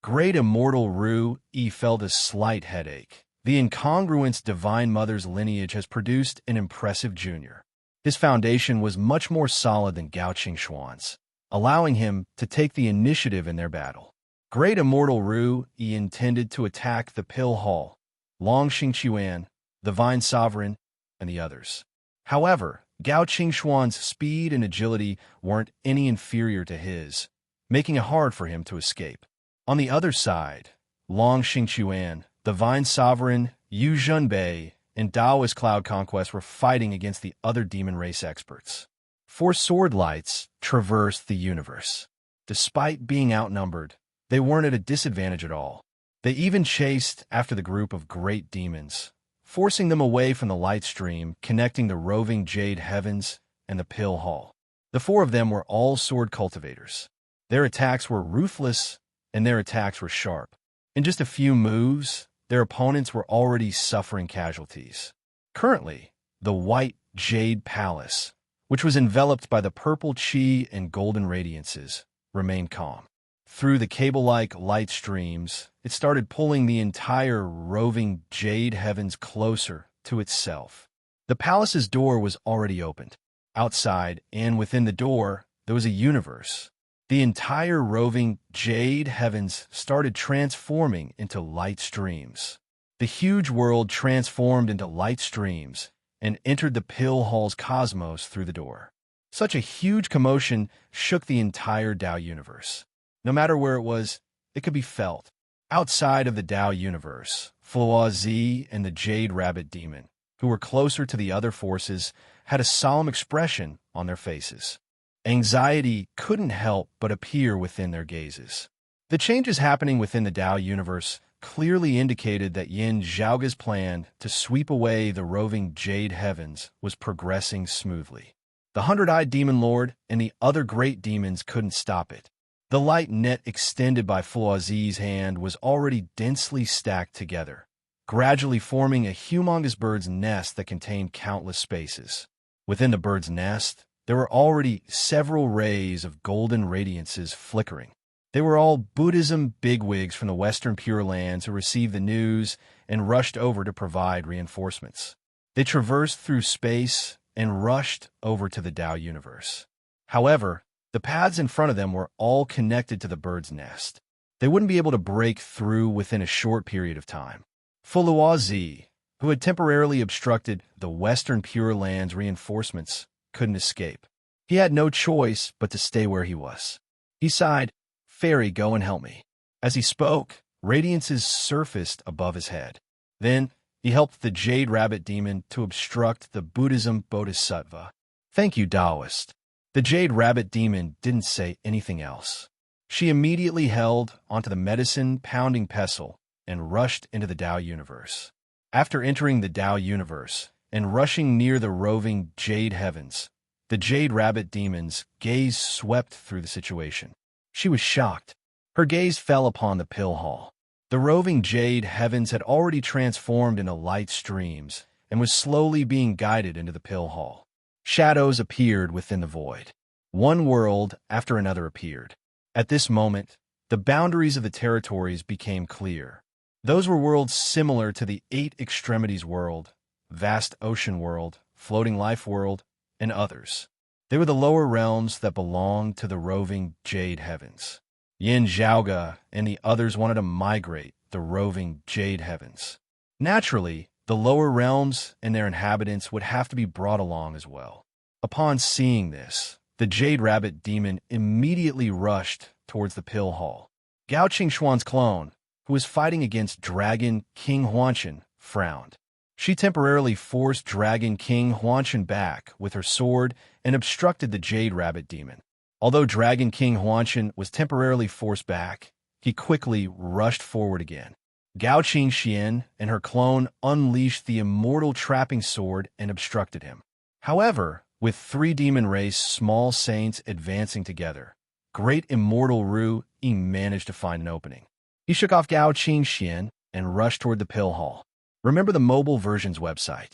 Great Immortal Ru Yi felt a slight headache. The incongruence Divine Mother's lineage has produced an impressive junior. His foundation was much more solid than Gao Qingxuan's, allowing him to take the initiative in their battle. Great Immortal Ru Yi intended to attack the Pill Hall, Long Xingqiuan, the Vine Sovereign, and the others. However, Gao Qingxuan's speed and agility weren't any inferior to his, making it hard for him to escape. On the other side, Long Xingqiuan, the Vine Sovereign, Yu Zhenbei, and Daoist Cloud Conquest were fighting against the other demon race experts. Four sword lights traversed the universe. Despite being outnumbered, they weren't at a disadvantage at all. They even chased after the group of great demons, forcing them away from the light stream connecting the roving Jade Heavens and the Pill Hall. The four of them were all sword cultivators. Their attacks were ruthless, and their attacks were sharp. In just a few moves, their opponents were already suffering casualties. Currently, the White Jade Palace, which was enveloped by the purple chi and golden radiances, remained calm. Through the cable-like light streams, it started pulling the entire roving Jade Heavens closer to itself. The palace's door was already opened. Outside and within the door, there was a universe. The entire roving Jade Heavens started transforming into light streams. The huge world transformed into light streams and entered the Pill Hall's cosmos through the door. Such a huge commotion shook the entire Dao universe. No matter where it was, it could be felt. Outside of the Dao universe, Fluazi and the Jade Rabbit Demon, who were closer to the other forces, had a solemn expression on their faces. Anxiety couldn't help but appear within their gazes. The changes happening within the Dao universe clearly indicated that Yin Zhaoge's plan to sweep away the roving Jade Heavens was progressing smoothly. The hundred-eyed demon lord and the other great demons couldn't stop it. The light net extended by Fluazi's hand was already densely stacked together, gradually forming a humongous bird's nest that contained countless spaces. Within the bird's nest, there were already several rays of golden radiances flickering. They were all Buddhism bigwigs from the Western Pure Lands who received the news and rushed over to provide reinforcements. They traversed through space and rushed over to the Dao universe. However, the paths in front of them were all connected to the bird's nest. They wouldn't be able to break through within a short period of time. Fuluazi, who had temporarily obstructed the Western Pure Land's reinforcements, couldn't escape. He had no choice but to stay where he was. He sighed, "Fairy, go and help me." As he spoke, radiances surfaced above his head. Then, he helped the Jade Rabbit Demon to obstruct the Buddhism Bodhisattva. "Thank you, Taoist." The Jade Rabbit Demon didn't say anything else. She immediately held onto the medicine-pounding pestle and rushed into the Tao universe. After entering the Tao universe and rushing near the roving Jade Heavens, the Jade Rabbit Demon's gaze swept through the situation. She was shocked. Her gaze fell upon the pill hall. The roving Jade Heavens had already transformed into light streams and was slowly being guided into the pill hall. Shadows appeared within the void. One world after another appeared. At this moment, the boundaries of the territories became clear. Those were worlds similar to the Eight Extremities world, Vast Ocean world, Floating Life world, and others. They were the lower realms that belonged to the roving Jade Heavens. Yin Zhaoga and the others wanted to migrate the roving Jade Heavens. Naturally, the lower realms and their inhabitants would have to be brought along as well. Upon seeing this, the Jade Rabbit Demon immediately rushed towards the pill hall. Gao Qingxuan's clone, who was fighting against Dragon King Huanshan, frowned. She temporarily forced Dragon King Huanshan back with her sword and obstructed the Jade Rabbit Demon. Although Dragon King Huanshan was temporarily forced back, he quickly rushed forward again. Gao Qingxian and her clone unleashed the immortal trapping sword and obstructed him. However, with three demon race small saints advancing together, Great Immortal Ru Yi managed to find an opening. He shook off Gao Qingxian and rushed toward the pill hall. Remember the mobile version's website.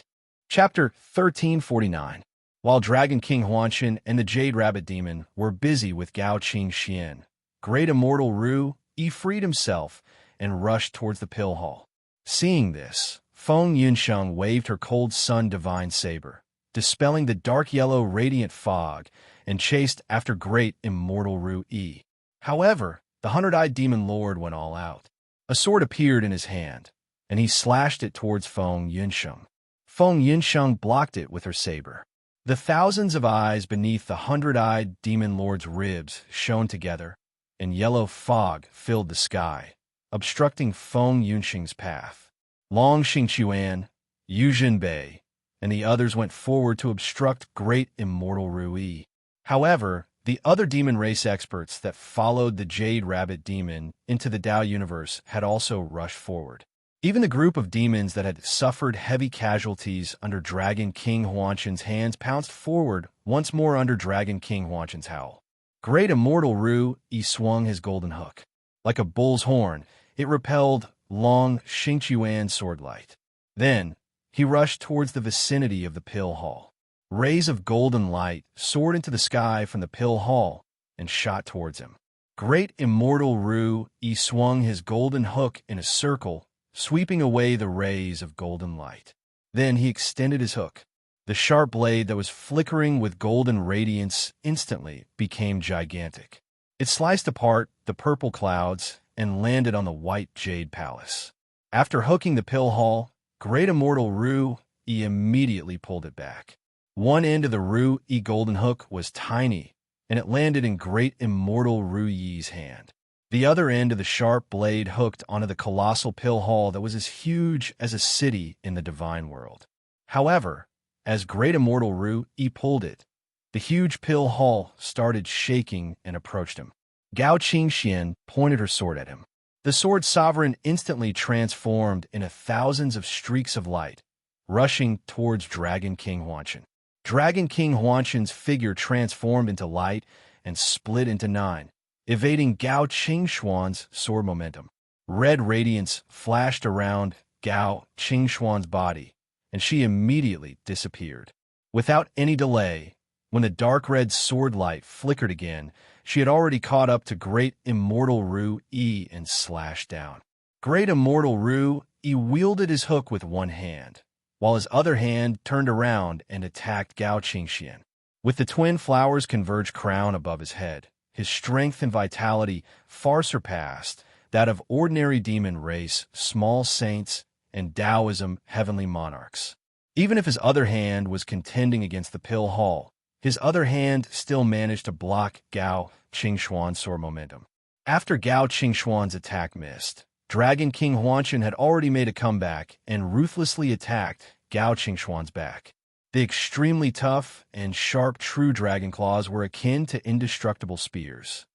Chapter 1349. While Dragon King Huanshan and the Jade Rabbit Demon were busy with Gao Qingxian, Great Immortal Ru Yi freed himself and rushed towards the pill hall. Seeing this, Feng Yunsheng waved her Cold Sun Divine Saber, dispelling the dark yellow radiant fog, and chased after Great Immortal Ru Yi. However, the Hundred-Eyed Demon Lord went all out. A sword appeared in his hand, and he slashed it towards Feng Yunsheng. Feng Yunsheng blocked it with her saber. The thousands of eyes beneath the Hundred-Eyed Demon Lord's ribs shone together, and yellow fog filled the sky, obstructing Feng Yunsheng's path. Long Xingchuan, Yu Jinbei, and the others went forward to obstruct Great Immortal Ru Yi. However, the other demon race experts that followed the Jade Rabbit Demon into the Tao universe had also rushed forward. Even the group of demons that had suffered heavy casualties under Dragon King Huanshan's hands pounced forward once more under Dragon King Huanshan's howl. Great Immortal Ru Yi swung his golden hook. Like a bull's horn, it repelled Long Xingchuan's swordlight. Then, he rushed towards the vicinity of the pill hall. Rays of golden light soared into the sky from the pill hall and shot towards him. Great Immortal Ru Yi swung his golden hook in a circle, sweeping away the rays of golden light. Then he extended his hook. The sharp blade that was flickering with golden radiance instantly became gigantic. It sliced apart the purple clouds and landed on the white jade palace. After hooking the pill hall, Great Immortal Ru Yi immediately pulled it back. One end of the Ru Yi golden hook was tiny, and it landed in Great Immortal Ru Yi's hand. The other end of the sharp blade hooked onto the colossal pill hall that was as huge as a city in the divine world. However, as Great Immortal Ru Yi pulled it, the huge pill hall started shaking and approached him. Gao Qingxian pointed her sword at him. The sword sovereign instantly transformed into thousands of streaks of light, rushing towards Dragon King Huanshan. Dragon King Huanshan's figure transformed into light and split into 9, evading Gao Qingxuan's sword momentum. Red radiance flashed around Gao Qingxuan's body, and she immediately disappeared. Without any delay, when the dark red sword light flickered again, she had already caught up to Great Immortal Ru Yi and slashed down. Great Immortal Ru Yi wielded his hook with one hand, while his other hand turned around and attacked Gao Qingxian. With the twin flowers converged crown above his head, his strength and vitality far surpassed that of ordinary demon race, small saints, and Taoism heavenly monarchs. Even if his other hand was contending against the pill hall, his other hand still managed to block Gao Qingxuan's sword momentum. After Gao Qingxuan's attack missed, Dragon King Huanshan had already made a comeback and ruthlessly attacked Gao Qingxuan's back. The extremely tough and sharp true dragon claws were akin to indestructible spears.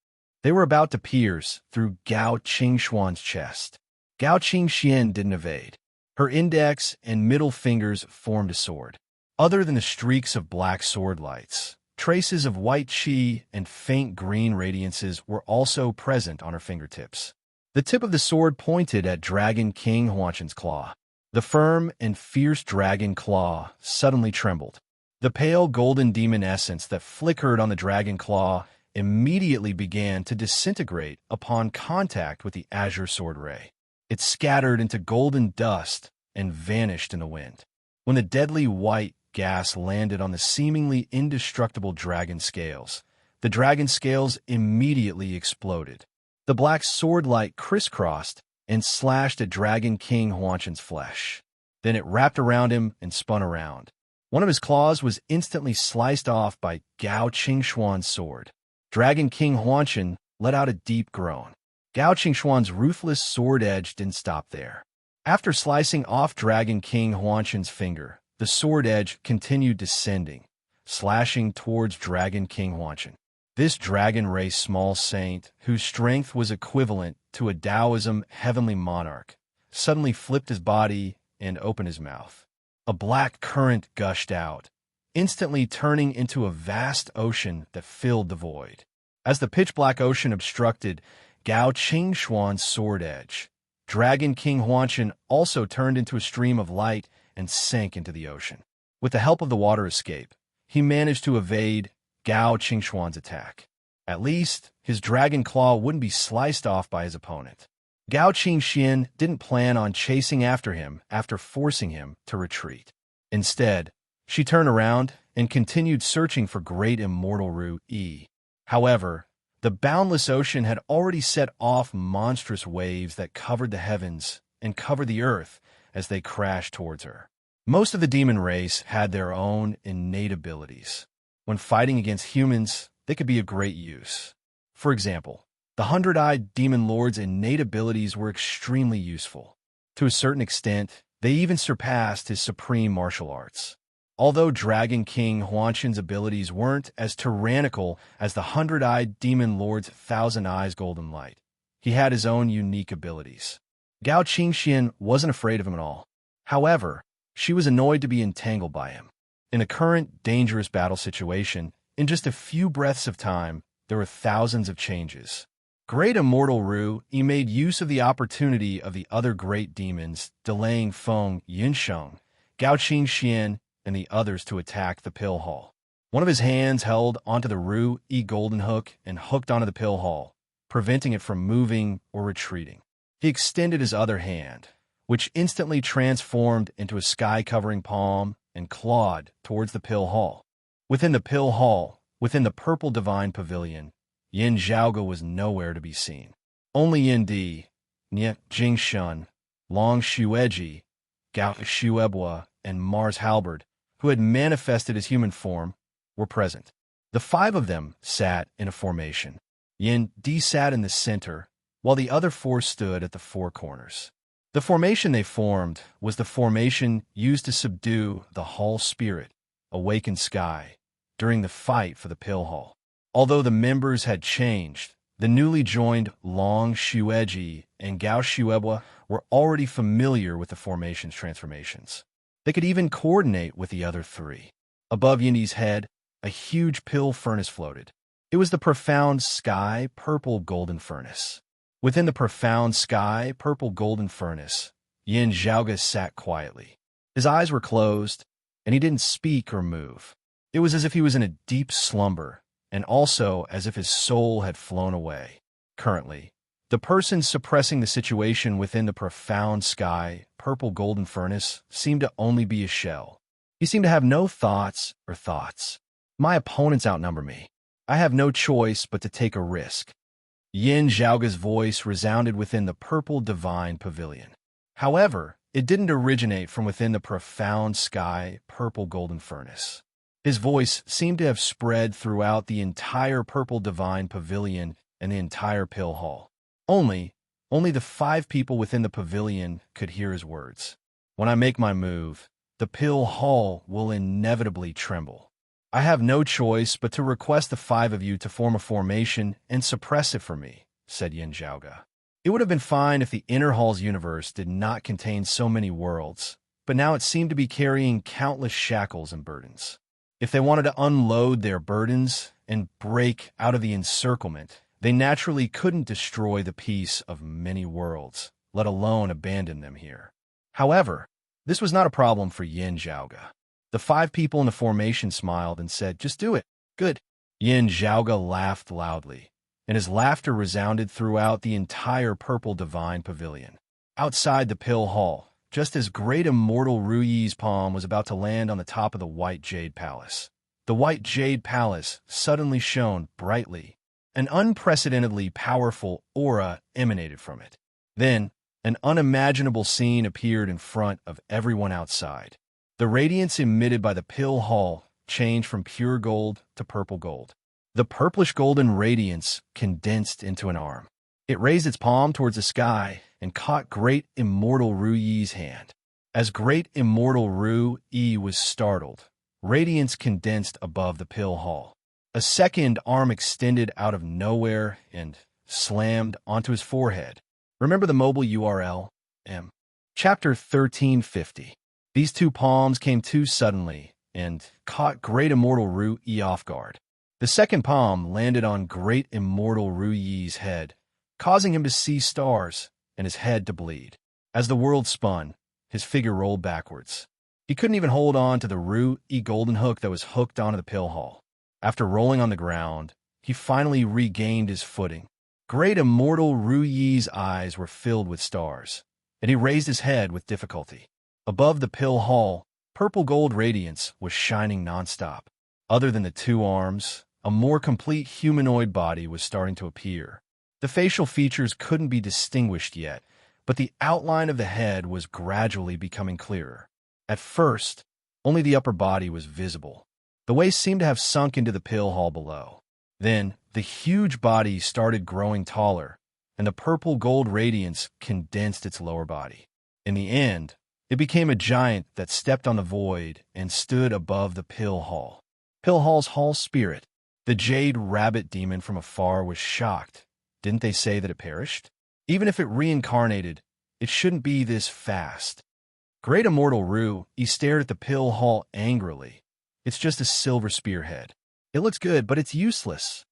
They were about to pierce through Gao Qingxuan's chest. Gao Qingxian didn't evade. Her index and middle fingers formed a sword. Other than the streaks of black sword lights, traces of white qi and faint green radiances were also present on her fingertips. The tip of the sword pointed at Dragon King Huanshan's claw. The firm and fierce dragon claw suddenly trembled. The pale golden demon essence that flickered on the dragon claw immediately began to disintegrate upon contact with the azure sword ray. It scattered into golden dust and vanished in the wind. When the deadly white gas landed on the seemingly indestructible dragon scales, the dragon scales immediately exploded. The black sword light crisscrossed and slashed at Dragon King Huanshan's flesh. Then it wrapped around him and spun around. One of his claws was instantly sliced off by Gao Qingxuan's sword. Dragon King Huanshan let out a deep groan. Gao Qingxuan's ruthless sword edge didn't stop there. After slicing off Dragon King Huanshan's finger, the sword edge continued descending, slashing towards Dragon King Huanshan. This dragon race small saint, whose strength was equivalent to a Taoism heavenly monarch, suddenly flipped his body and opened his mouth. A black current gushed out, instantly turning into a vast ocean that filled the void. As the pitch-black ocean obstructed Gao Qingxuan's sword edge, Dragon King Huanshan also turned into a stream of light and sank into the ocean. With the help of the water escape, he managed to evade Gao Qingxuan's attack. At least, his dragon claw wouldn't be sliced off by his opponent. Gao Qingxian didn't plan on chasing after him after forcing him to retreat. Instead, she turned around and continued searching for great immortal Ru Yi. However, the boundless ocean had already set off monstrous waves that covered the heavens and covered the earth as they crashed towards her. Most of the demon race had their own innate abilities. When fighting against humans, they could be of great use. For example, the 100-eyed demon lord's innate abilities were extremely useful. To a certain extent, they even surpassed his supreme martial arts. Although Dragon King Huanshan's abilities weren't as tyrannical as the 100-eyed demon lord's 1,000 eyes golden light, he had his own unique abilities. Gao Qingxian wasn't afraid of him at all. However, she was annoyed to be entangled by him. In the current dangerous battle situation, in just a few breaths of time, there were thousands of changes. Great immortal Ru Yi made use of the opportunity of the other great demons delaying Feng Yunsheng, Gao Qingxian, and the others to attack the pill hall. One of his hands held onto the Ru Yi golden hook and hooked onto the pill hall, preventing it from moving or retreating. He extended his other hand, which instantly transformed into a sky-covering palm and clawed towards the pill hall. Within the pill hall, within the purple divine pavilion, Yin Zhaoge was nowhere to be seen. Only Yin Di, Nye Jingshun, Long Shueji, Gao Shuebua, and Mars Halberd, who had manifested as human form, were present. The five of them sat in a formation. Yin Di sat in the center, while the other four stood at the four corners. The formation they formed was the formation used to subdue the Hall Spirit, Awakened Sky, during the fight for the Pill Hall. Although the members had changed, the newly joined Long Shueji and Gao Shuebua were already familiar with the formation's transformations. They could even coordinate with the other three. Above Yindi's head, a huge pill furnace floated. It was the profound sky purple golden furnace. Within the profound sky purple golden furnace, Yin Zhaoge sat quietly. His eyes were closed, and he didn't speak or move. It was as if he was in a deep slumber, and also as if his soul had flown away. Currently, the person suppressing the situation within the profound sky purple golden furnace seemed to only be a shell. He seemed to have no thoughts or thoughts. My opponents outnumber me. I have no choice but to take a risk. Yin Zhaoge's voice resounded within the purple divine pavilion. However, it didn't originate from within the profound sky purple-golden furnace. His voice seemed to have spread throughout the entire purple divine pavilion and the entire pill hall. Only the 5 people within the pavilion could hear his words. When I make my move, the pill hall will inevitably tremble. I have no choice but to request the 5 of you to form a formation and suppress it for me, said Yin Zhaoge. It would have been fine if the inner hall's universe did not contain so many worlds, but now it seemed to be carrying countless shackles and burdens. If they wanted to unload their burdens and break out of the encirclement, they naturally couldn't destroy the peace of many worlds, let alone abandon them here. However, this was not a problem for Yin Zhaoge. The 5 people in the formation smiled and said, "Just do it. Good." Yin Zhaoge laughed loudly, and his laughter resounded throughout the entire purple divine pavilion. Outside the pill hall, just as great immortal Ru Yi's palm was about to land on the top of the white jade palace, the white jade palace suddenly shone brightly. An unprecedentedly powerful aura emanated from it. Then, an unimaginable scene appeared in front of everyone outside. The radiance emitted by the pill hall changed from pure gold to purple gold. The purplish-golden radiance condensed into an arm. It raised its palm towards the sky and caught great immortal Ru Yi's hand. As great immortal Ru Yi was startled, radiance condensed above the pill hall. A second arm extended out of nowhere and slammed onto his forehead. Remember the mobile URL? Chapter 1350. These 2 palms came too suddenly and caught great immortal Ru Yi off guard. The second palm landed on great immortal Ru Yi's head, causing him to see stars and his head to bleed. As the world spun, his figure rolled backwards. He couldn't even hold on to the Ru Yi golden hook that was hooked onto the pill hall. After rolling on the ground, he finally regained his footing. Great immortal Ru Yi's eyes were filled with stars, and he raised his head with difficulty. Above the pill hall, purple gold radiance was shining nonstop. Other than the 2 arms, a more complete humanoid body was starting to appear. The facial features couldn't be distinguished yet, but the outline of the head was gradually becoming clearer. At first, only the upper body was visible. The waist seemed to have sunk into the pill hall below. Then, the huge body started growing taller, and the purple-gold radiance condensed its lower body. In the end, it became a giant that stepped on the void and stood above the pill hall. Pill hall's hall spirit, the jade rabbit demon from afar, was shocked. Didn't they say that it perished? Even if it reincarnated, it shouldn't be this fast. Great immortal Ru Yi stared at the pill hall angrily. It's just a silver spearhead. It looks good, but it's useless.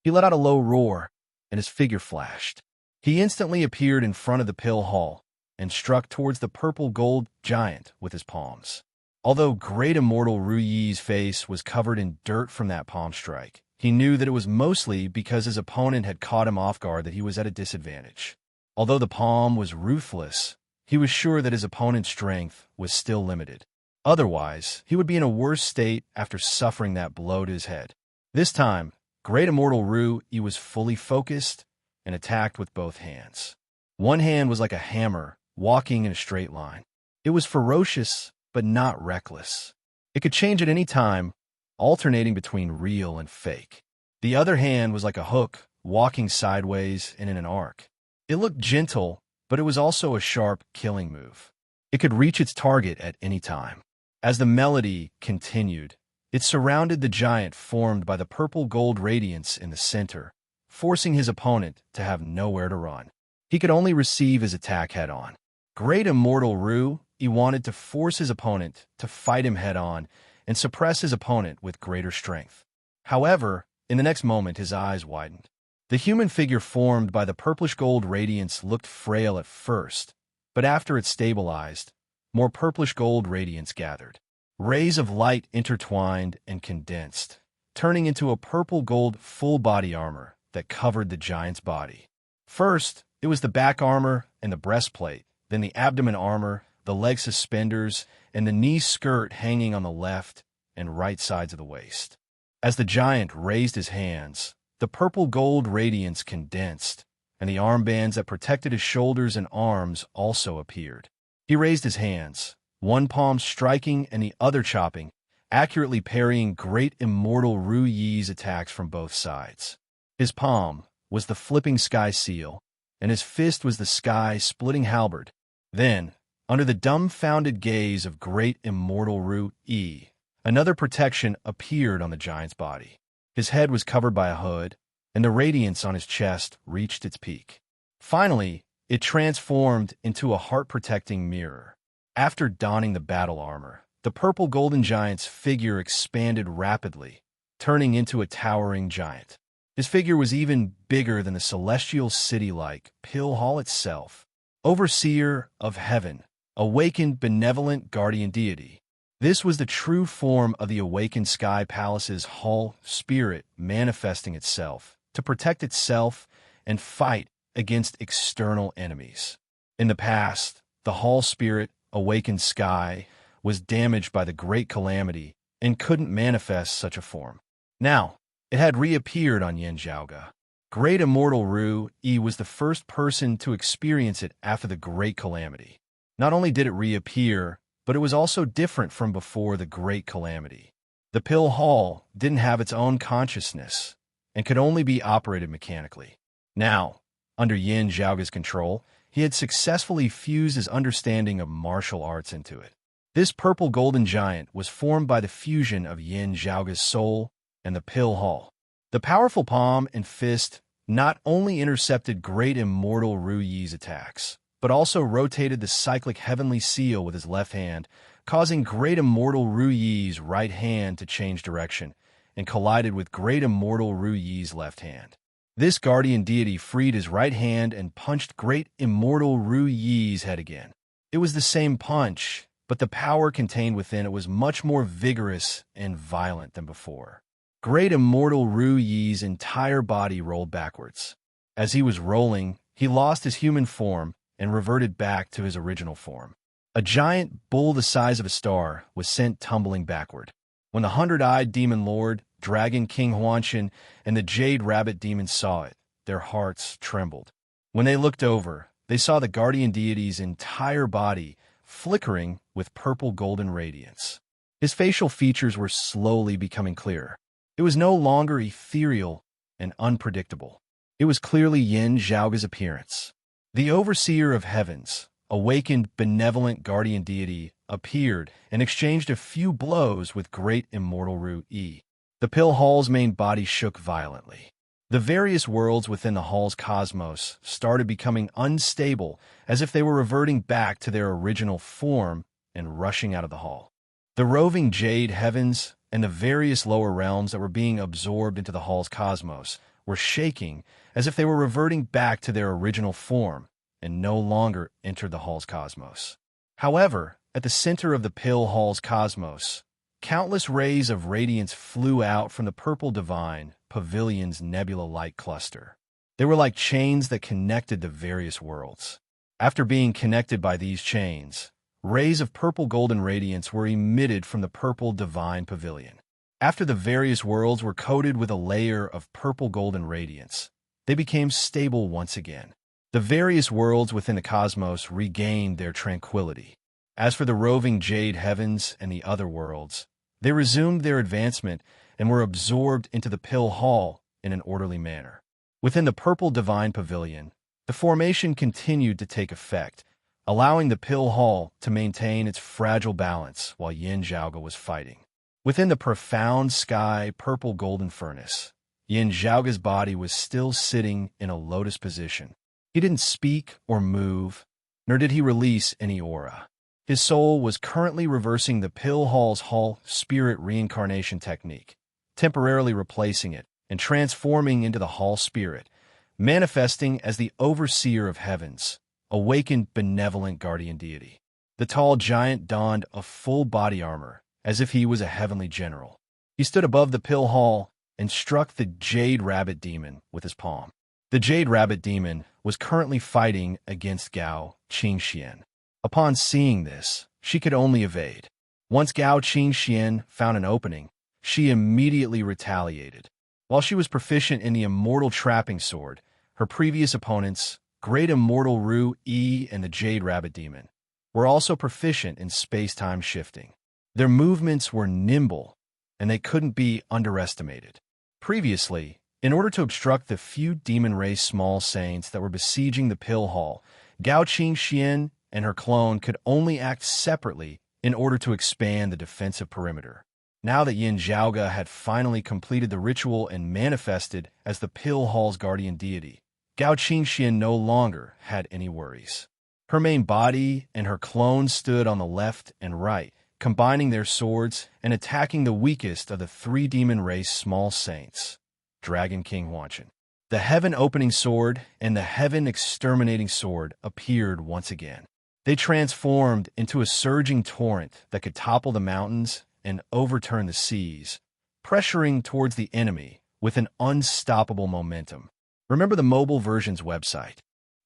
He let out a low roar, and his figure flashed. He instantly appeared in front of the pill hall and struck towards the purple-gold giant with his palms. Although great immortal Ru Yi's face was covered in dirt from that palm strike, he knew that it was mostly because his opponent had caught him off guard that he was at a disadvantage. Although the palm was ruthless, he was sure that his opponent's strength was still limited. Otherwise, he would be in a worse state after suffering that blow to his head. This time, great immortal Ru Yi was fully focused and attacked with both hands. One hand was like a hammer, walking in a straight line. It was ferocious, but not reckless. It could change at any time, alternating between real and fake. The other hand was like a hook, walking sideways and in an arc. It looked gentle, but it was also a sharp, killing move. It could reach its target at any time. As the melody continued, it surrounded the giant formed by the purple-gold radiance in the center, forcing his opponent to have nowhere to run. He could only receive his attack head-on. Great immortal Ru Yi wanted to force his opponent to fight him head-on and suppress his opponent with greater strength. However, in the next moment, his eyes widened. The human figure formed by the purplish-gold radiance looked frail at first, but after it stabilized, more purplish-gold radiance gathered. Rays of light intertwined and condensed, turning into a purple-gold full-body armor that covered the giant's body. First, it was the back armor and the breastplate, then the abdomen armor, the leg suspenders, and the knee skirt hanging on the left and right sides of the waist. As the giant raised his hands, the purple-gold radiance condensed, and the armbands that protected his shoulders and arms also appeared. He raised his hands, one palm striking and the other chopping, accurately parrying great immortal Ru Yi's attacks from both sides. His palm was the flipping sky seal, and his fist was the sky-splitting halberd. Then, under the dumbfounded gaze of great immortal Ru Yi, another protection appeared on the giant's body. His head was covered by a hood, and the radiance on his chest reached its peak. Finally, it transformed into a heart-protecting mirror. After donning the battle armor, the purple golden giant's figure expanded rapidly, turning into a towering giant. His figure was even bigger than the celestial city-like Pill Hall itself. Overseer of heaven, awakened benevolent guardian deity. This was the true form of the awakened Sky Palace's Hall spirit manifesting itself to protect itself and fight against external enemies. In the past, the Hall spirit, awakened sky, was damaged by the Great Calamity and couldn't manifest such a form. Now, it had reappeared on Yanjiaoge. Great Immortal Ru Yi was the first person to experience it after the Great Calamity. Not only did it reappear, but it was also different from before the Great Calamity. The Pill Hall didn't have its own consciousness and could only be operated mechanically. Now, under Yin Zhaoge's control, he had successfully fused his understanding of martial arts into it. This purple golden giant was formed by the fusion of Yin Zhaoge's soul and the Pill Hall. The powerful palm and fist not only intercepted great immortal Ru Yi's attacks, but also rotated the cyclic heavenly seal with his left hand, causing great immortal Ru Yi's right hand to change direction, and collided with great immortal Ru Yi's left hand. This guardian deity freed his right hand and punched great immortal Ru Yi's head again. It was the same punch, but the power contained within it was much more vigorous and violent than before. Great immortal Ru Yi's entire body rolled backwards. As he was rolling, he lost his human form and reverted back to his original form. A giant bull the size of a star was sent tumbling backward. When the 100-eyed demon lord, Dragon King Huanshan, and the Jade Rabbit demon saw it, their hearts trembled. When they looked over, they saw the guardian deity's entire body flickering with purple golden radiance. His facial features were slowly becoming clearer. It was no longer ethereal and unpredictable. It was clearly Yin Zhaoge's appearance. The overseer of heavens, awakened benevolent guardian deity, appeared and exchanged a few blows with great immortal Ru Yi. The Pill Hall's main body shook violently. The various worlds within the Hall's cosmos started becoming unstable, as if they were reverting back to their original form and rushing out of the Hall. The roving jade heavens and the various lower realms that were being absorbed into the Hall's cosmos were shaking as if they were reverting back to their original form and no longer entered the Hall's cosmos. However, at the center of the Pill Hall's cosmos, countless rays of radiance flew out from the purple divine pavilion's nebula-like cluster. They were like chains that connected the various worlds. After being connected by these chains, rays of purple golden radiance were emitted from the purple divine pavilion. After the various worlds were coated with a layer of purple golden radiance, they became stable once again. The various worlds within the cosmos regained their tranquility. As for the roving jade heavens and the other worlds, they resumed their advancement and were absorbed into the Pill Hall in an orderly manner. Within the purple divine pavilion, the formation continued to take effect, allowing the Pill Hall to maintain its fragile balance while Yin Zhaoge was fighting. Within the profound sky purple golden furnace, Yin Zhaoge's body was still sitting in a lotus position. He didn't speak or move, nor did he release any aura. His soul was currently reversing the Pill Hall's Hall spirit reincarnation technique, temporarily replacing it and transforming into the Hall spirit, manifesting as the overseer of heavens, awakened benevolent guardian deity. The tall giant donned a full body armor, as if he was a heavenly general. He stood above the Pill Hall and struck the Jade Rabbit demon with his palm. The Jade Rabbit demon was currently fighting against Gao Qingxian. Upon seeing this, she could only evade. Once Gao Qingxian found an opening, she immediately retaliated. While she was proficient in the immortal trapping sword, her previous opponents, Great Immortal Ru Yi and the Jade Rabbit demon, were also proficient in space-time shifting. Their movements were nimble, and they couldn't be underestimated. Previously, in order to obstruct the few demon race small saints that were besieging the pill hall, Gao Qingxian and her clone could only act separately in order to expand the defensive perimeter. Now that Yin Zhaoge had finally completed the ritual and manifested as the pill hall's guardian deity, Gao Qingxian no longer had any worries. Her main body and her clone stood on the left and right, combining their swords and attacking the weakest of the three demon race small saints, Dragon King Huanshan. The heaven-opening sword and the heaven-exterminating sword appeared once again. They transformed into a surging torrent that could topple the mountains and overturn the seas, pressuring towards the enemy with an unstoppable momentum. Remember the mobile version's website.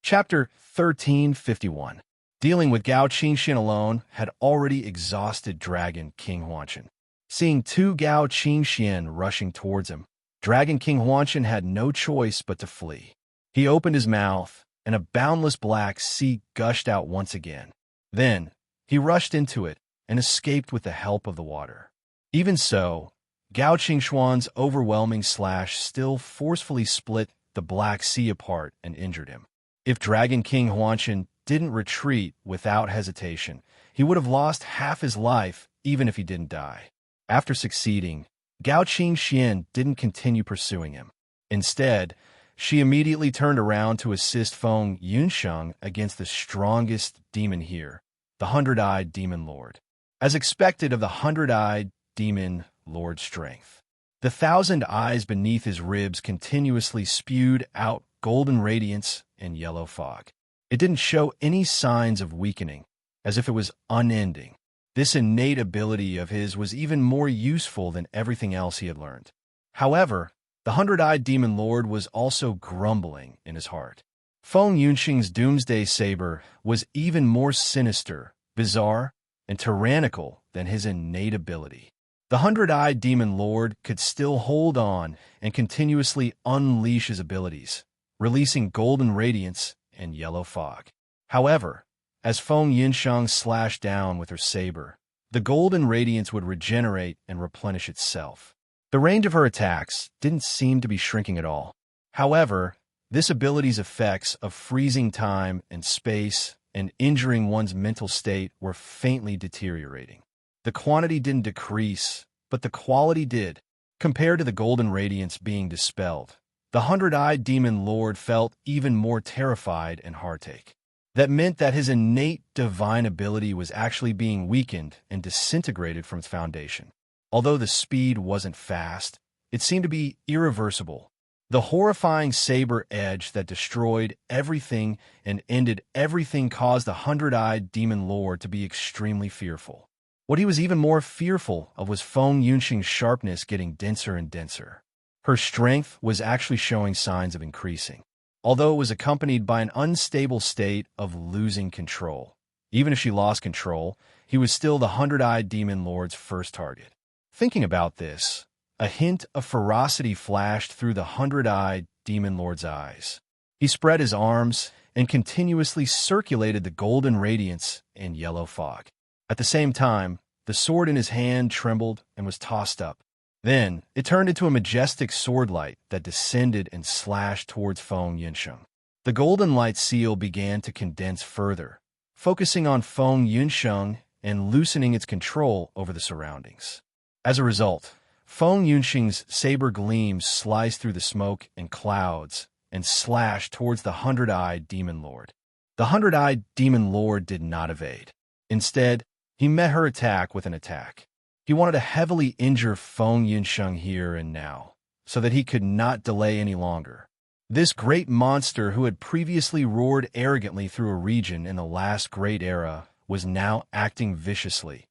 Chapter 1351. Dealing with Gao Qingxian alone had already exhausted Dragon King Huanshan. Seeing two Gao Qingxian rushing towards him, Dragon King Huanshan had no choice but to flee. He opened his mouth, and a boundless black sea gushed out once again. Then, he rushed into it and escaped with the help of the water. Even so, Gao Qingxuan's overwhelming slash still forcefully split the Black Sea apart and injured him. If Dragon King Huanshan didn't retreat without hesitation, he would have lost half his life even if he didn't die. After succeeding, Gao Qingxian didn't continue pursuing him. Instead, she immediately turned around to assist Feng Yunsheng against the strongest demon here, the Hundred-Eyed Demon Lord. As expected of the Hundred-Eyed Demon Lord's strength, the 1,000 eyes beneath his ribs continuously spewed out golden radiance and yellow fog. It didn't show any signs of weakening, as if it was unending. This innate ability of his was even more useful than everything else he had learned. However, the Hundred-Eyed Demon Lord was also grumbling in his heart. Feng Yunxing's Doomsday Saber was even more sinister, bizarre, and tyrannical than his innate ability. The Hundred-Eyed Demon Lord could still hold on and continuously unleash his abilities, releasing golden radiance and yellow fog. However, as Feng Yunsheng slashed down with her saber, the golden radiance would regenerate and replenish itself. The range of her attacks didn't seem to be shrinking at all. However, this ability's effects of freezing time and space and injuring one's mental state were faintly deteriorating. The quantity didn't decrease, but the quality did. Compared to the golden radiance being dispelled, the Hundred-Eyed Demon Lord felt even more terrified and heartache. That meant that his innate divine ability was actually being weakened and disintegrated from its foundation. Although the speed wasn't fast, it seemed to be irreversible. The horrifying saber edge that destroyed everything and ended everything caused the Hundred-Eyed Demon Lord to be extremely fearful. What he was even more fearful of was Feng Yunxing's sharpness getting denser and denser. Her strength was actually showing signs of increasing, although it was accompanied by an unstable state of losing control. Even if she lost control, he was still the Hundred-Eyed Demon Lord's first target. Thinking about this, a hint of ferocity flashed through the Hundred-Eyed Demon Lord's eyes. He spread his arms and continuously circulated the golden radiance and yellow fog. At the same time, the sword in his hand trembled and was tossed up. Then, it turned into a majestic sword light that descended and slashed towards Feng Yunsheng. The golden light seal began to condense further, focusing on Feng Yunsheng and loosening its control over the surroundings. As a result, Feng Yunxing's saber gleams sliced through the smoke and clouds and slashed towards the Hundred-Eyed Demon Lord. The Hundred-Eyed Demon Lord did not evade. Instead, he met her attack with an attack. He wanted to heavily injure Feng Yunsheng here and now, so that he could not delay any longer. This great monster who had previously roared arrogantly through a region in the last great era was now acting viciously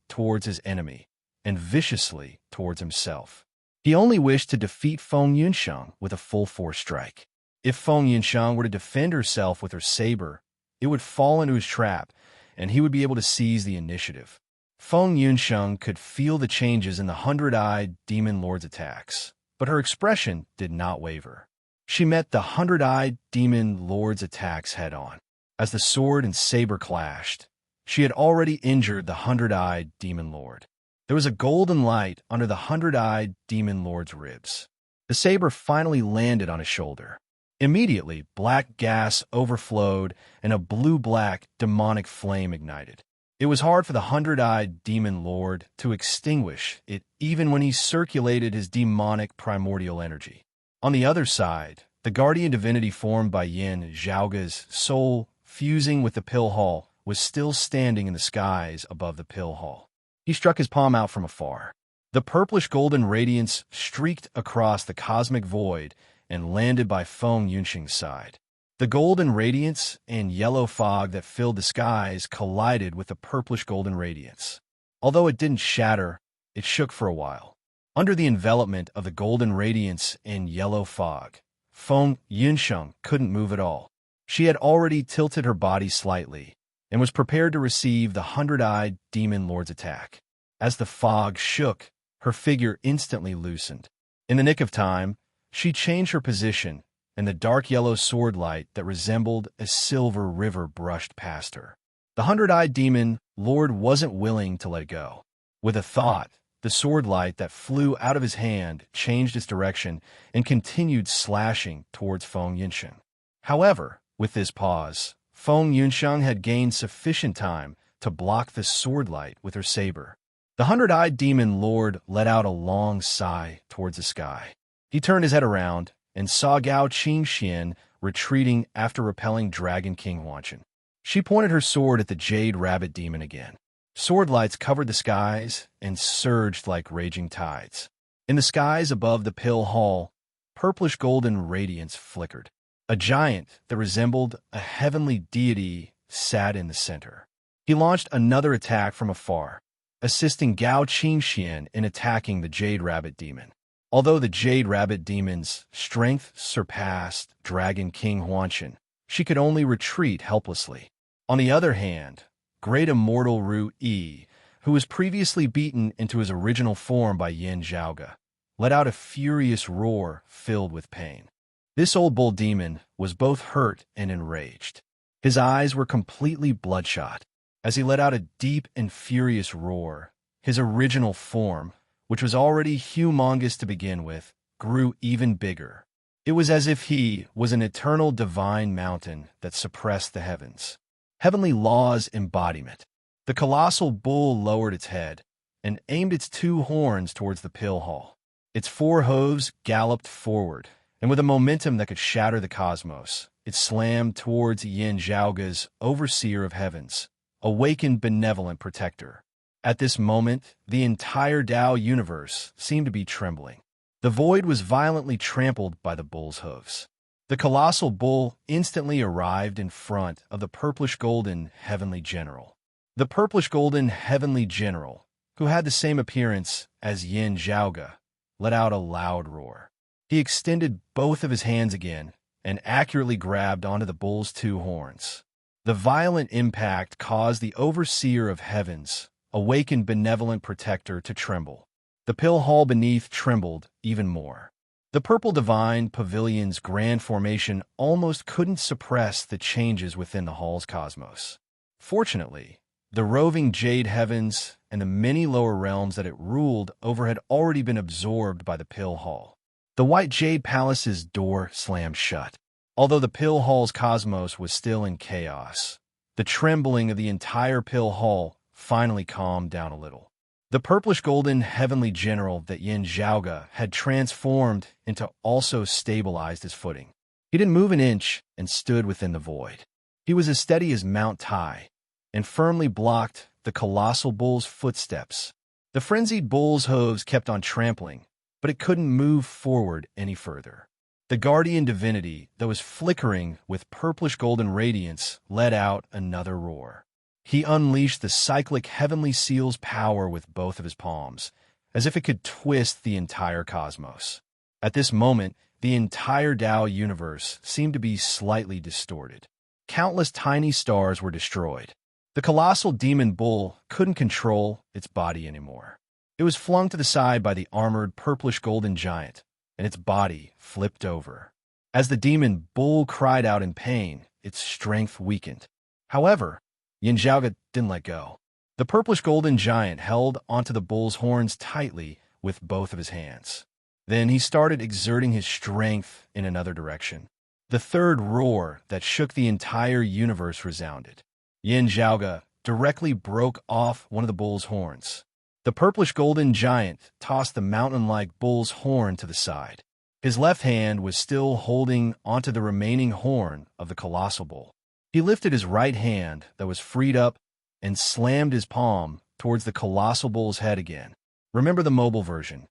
towards his enemy, and viciously towards himself. He only wished to defeat Feng Yunsheng with a full-force strike. If Feng Yunsheng were to defend herself with her saber, it would fall into his trap, and he would be able to seize the initiative. Feng Yunsheng could feel the changes in the Hundred-Eyed Demon Lord's attacks, but her expression did not waver. She met the Hundred-Eyed Demon Lord's attacks head-on. As the sword and saber clashed, she had already injured the hundred-eyed demon lord. There was a golden light under the hundred-eyed demon lord's ribs. The saber finally landed on his shoulder. Immediately, black gas overflowed and a blue-black demonic flame ignited. It was hard for the hundred-eyed demon lord to extinguish it even when he circulated his demonic primordial energy. On the other side, the guardian divinity formed by Yin Zhaoge's soul fusing with the pill hall was still standing in the skies above the pill hall. He struck his palm out from afar. The purplish-golden radiance streaked across the cosmic void and landed by Feng Yunxing's side. The golden radiance and yellow fog that filled the skies collided with the purplish-golden radiance. Although it didn't shatter, it shook for a while. Under the envelopment of the golden radiance and yellow fog, Feng Yunxing couldn't move at all. She had already tilted her body slightly and was prepared to receive the hundred-eyed demon lord's attack. As the fog shook, her figure instantly loosened. In the nick of time, she changed her position, and the dark yellow sword light that resembled a silver river brushed past her. The hundred-eyed demon lord wasn't willing to let go. With a thought, the sword light that flew out of his hand changed its direction and continued slashing towards Feng Yunxing. However, with this pause, Feng Yunxing had gained sufficient time to block the sword light with her saber. The hundred-eyed demon lord let out a long sigh towards the sky. He turned his head around and saw Gao Qingxian retreating after repelling Dragon King Huanchen. She pointed her sword at the jade rabbit demon again. Sword lights covered the skies and surged like raging tides. In the skies above the pill hall, purplish-golden radiance flickered. A giant that resembled a heavenly deity sat in the center. He launched another attack from afar, assisting Gao Qingxian in attacking the Jade Rabbit Demon. Although the Jade Rabbit Demon's strength surpassed Dragon King Huanchen, she could only retreat helplessly. On the other hand, Great Immortal Ru Yi, who was previously beaten into his original form by Yin Zhaoge, let out a furious roar filled with pain. This old bull demon was both hurt and enraged. His eyes were completely bloodshot. As he let out a deep and furious roar, his original form, which was already humongous to begin with, grew even bigger. It was as if he was an eternal divine mountain that suppressed the heavens. Heavenly law's embodiment. The colossal bull lowered its head and aimed its two horns towards the pill hall. Its four hooves galloped forward, and with a momentum that could shatter the cosmos, it slammed towards Yin Zhaoge's overseer of heavens, awakened benevolent protector. At this moment, the entire Tao universe seemed to be trembling. The void was violently trampled by the bull's hooves. The colossal bull instantly arrived in front of the purplish-golden heavenly general. The purplish-golden heavenly general, who had the same appearance as Yin Zhaoge, let out a loud roar. He extended both of his hands again and accurately grabbed onto the bull's two horns. The violent impact caused the overseer of heavens, awakened benevolent protector, to tremble. The pill hall beneath trembled even more. The purple divine pavilion's grand formation almost couldn't suppress the changes within the hall's cosmos. Fortunately, the roving jade heavens and the many lower realms that it ruled over had already been absorbed by the pill hall. The white jade palace's door slammed shut. Although the pill hall's cosmos was still in chaos, the trembling of the entire pill hall finally calmed down a little. The purplish-golden heavenly general that Yin Zhaoge had transformed into also stabilized his footing. He didn't move an inch and stood within the void. He was as steady as Mount Tai and firmly blocked the colossal bull's footsteps. The frenzied bull's hooves kept on trampling, but it couldn't move forward any further. The guardian divinity that was flickering with purplish-golden radiance let out another roar. He unleashed the cyclic heavenly seal's power with both of his palms, as if it could twist the entire cosmos. At this moment, the entire Tao universe seemed to be slightly distorted. Countless tiny stars were destroyed. The colossal demon bull couldn't control its body anymore. It was flung to the side by the armored purplish-golden giant, and its body flipped over. As the demon bull cried out in pain, its strength weakened. However, Yin Zhaoga didn't let go. The purplish-golden giant held onto the bull's horns tightly with both of his hands. Then he started exerting his strength in another direction. The third roar that shook the entire universe resounded. Yin Zhaoga directly broke off one of the bull's horns. The purplish-golden giant tossed the mountain-like bull's horn to the side. His left hand was still holding onto the remaining horn of the colossal bull. He lifted his right hand that was freed up and slammed his palm towards the colossal bull's head again. Remember the mobile version.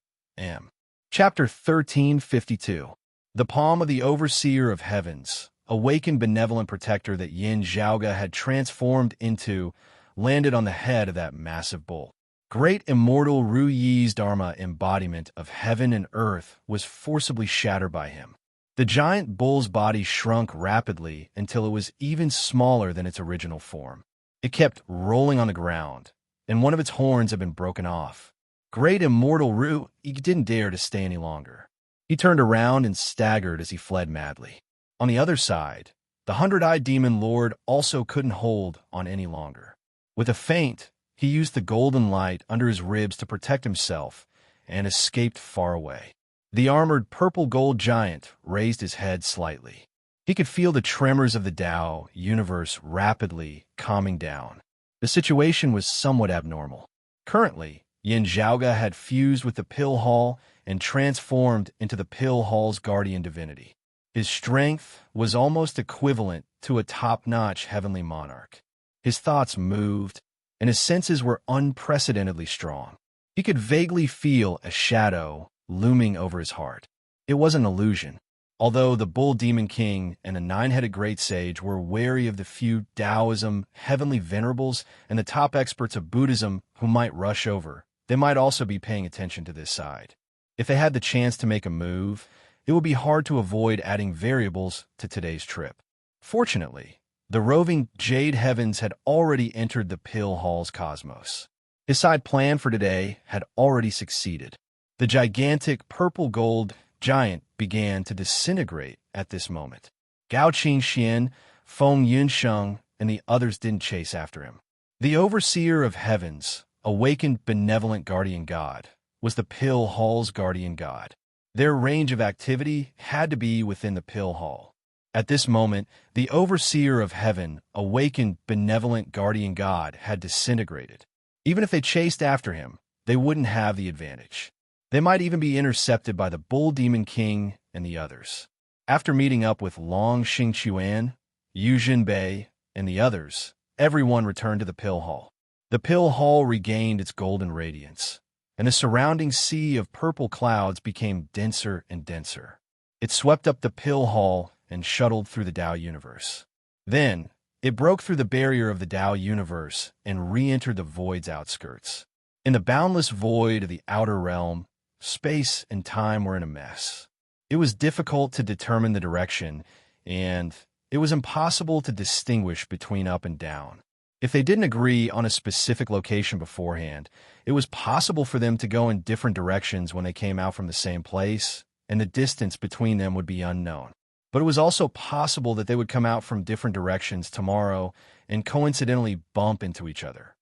Chapter 1352. The palm of the overseer of heavens, awakened benevolent protector that Yin Zhaoga had transformed into, landed on the head of that massive bull. Great immortal Ru Yi's Dharma embodiment of heaven and earth was forcibly shattered by him. The giant bull's body shrunk rapidly until it was even smaller than its original form. It kept rolling on the ground, and one of its horns had been broken off. Great immortal Ru, he didn't dare to stay any longer. He turned around and staggered as he fled madly. On the other side, the 100-eyed demon lord also couldn't hold on any longer. With a feint, he used the golden light under his ribs to protect himself and escaped far away. The armored purple-gold giant raised his head slightly. He could feel the tremors of the Tao universe rapidly calming down. The situation was somewhat abnormal. Currently, Yin Zhaoga had fused with the Pill Hall and transformed into the Pill Hall's guardian divinity. His strength was almost equivalent to a top-notch heavenly monarch. His thoughts moved, and his senses were unprecedentedly strong. He could vaguely feel a shadow looming over his heart. It was an illusion. Although the Bull Demon King and a nine-headed great sage were wary of the few Taoism, heavenly venerables, and the top experts of Buddhism who might rush over, they might also be paying attention to this side. If they had the chance to make a move, it would be hard to avoid adding variables to today's trip. Fortunately, the roving Jade Heavens had already entered the Pill Hall's cosmos. His side plan for today had already succeeded. The gigantic purple-gold giant began to disintegrate at this moment. Gao Qingxian, Feng Yunsheng, and the others didn't chase after him. The overseer of heavens, awakened benevolent guardian god, was the Pill Hall's guardian god. Their range of activity had to be within the Pill Hall. At this moment, the overseer of heaven, awakened benevolent guardian god, had disintegrated. Even if they chased after him, they wouldn't have the advantage. They might even be intercepted by the Bull Demon King and the others. After meeting up with Long Xingquan, Yu Jinbei, and the others, everyone returned to the Pill Hall. The Pill Hall regained its golden radiance, and the surrounding sea of purple clouds became denser and denser. It swept up the Pill Hall and shuttled through the Tao universe. Then, it broke through the barrier of the Tao universe and re-entered the void's outskirts. In the boundless void of the outer realm, space and time were in a mess. It was difficult to determine the direction, and it was impossible to distinguish between up and down. If they didn't agree on a specific location beforehand, it was possible for them to go in different directions when they came out from the same place, and the distance between them would be unknown. But it was also possible that they would come out from different directions tomorrow and coincidentally bump into each other.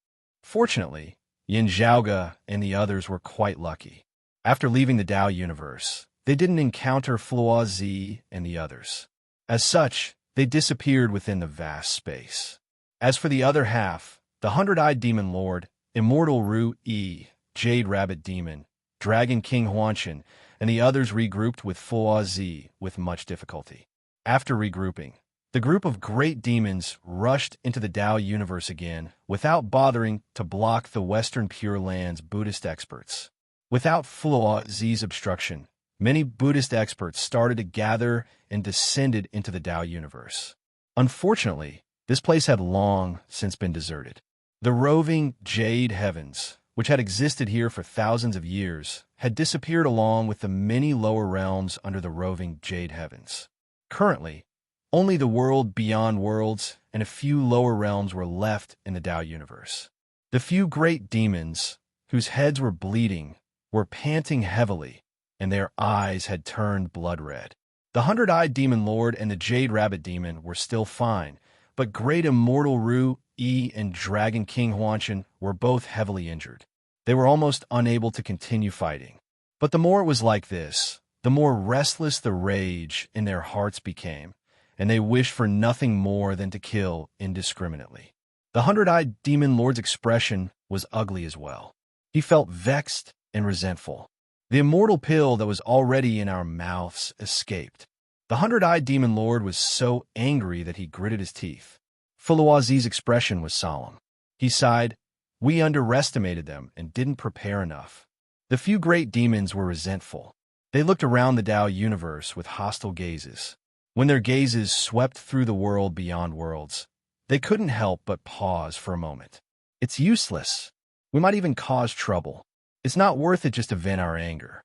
Fortunately, Yin Zhaoga and the others were quite lucky. After leaving the Tao universe, they didn't encounter Flua Zi and the others. As such, they disappeared within the vast space. As for the other half, the 100-eyed demon lord, immortal Ru Yi, Jade Rabbit Demon, Dragon King Huanshan, and the others regrouped with Flua Zi with much difficulty. After regrouping, the group of great demons rushed into the Tao universe again without bothering to block the Western Pure Land's Buddhist experts. Without Flua Zi's obstruction, many Buddhist experts started to gather and descended into the Tao universe. Unfortunately, this place had long since been deserted. The roving Jade Heavens, which had existed here for thousands of years, had disappeared along with the many lower realms under the roving Jade Heavens. Currently, only the world beyond worlds and a few lower realms were left in the Tao universe. The few great demons, whose heads were bleeding, were panting heavily, and their eyes had turned blood red. The 100-eyed demon lord and the Jade Rabbit Demon were still fine, but great immortal Ru Yi and Dragon King Huanshan were both heavily injured. They were almost unable to continue fighting. But the more it was like this, the more restless the rage in their hearts became, and they wished for nothing more than to kill indiscriminately. The hundred-eyed demon lord's expression was ugly as well. He felt vexed and resentful. The immortal pill that was already in our mouths escaped. The hundred-eyed demon lord was so angry that he gritted his teeth. Fuluazi's expression was solemn. He sighed, "We underestimated them and didn't prepare enough." The few great demons were resentful. They looked around the Tao universe with hostile gazes. When their gazes swept through the world beyond worlds, they couldn't help but pause for a moment. It's useless. We might even cause trouble. It's not worth it just to vent our anger.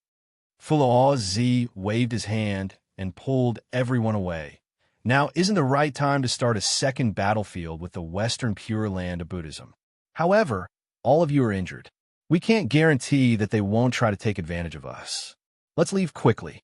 Fuluazi waved his hand and pulled everyone away. Now isn't the right time to start a second battlefield with the Western Pure Land of Buddhism. However, all of you are injured. We can't guarantee that they won't try to take advantage of us. Let's leave quickly.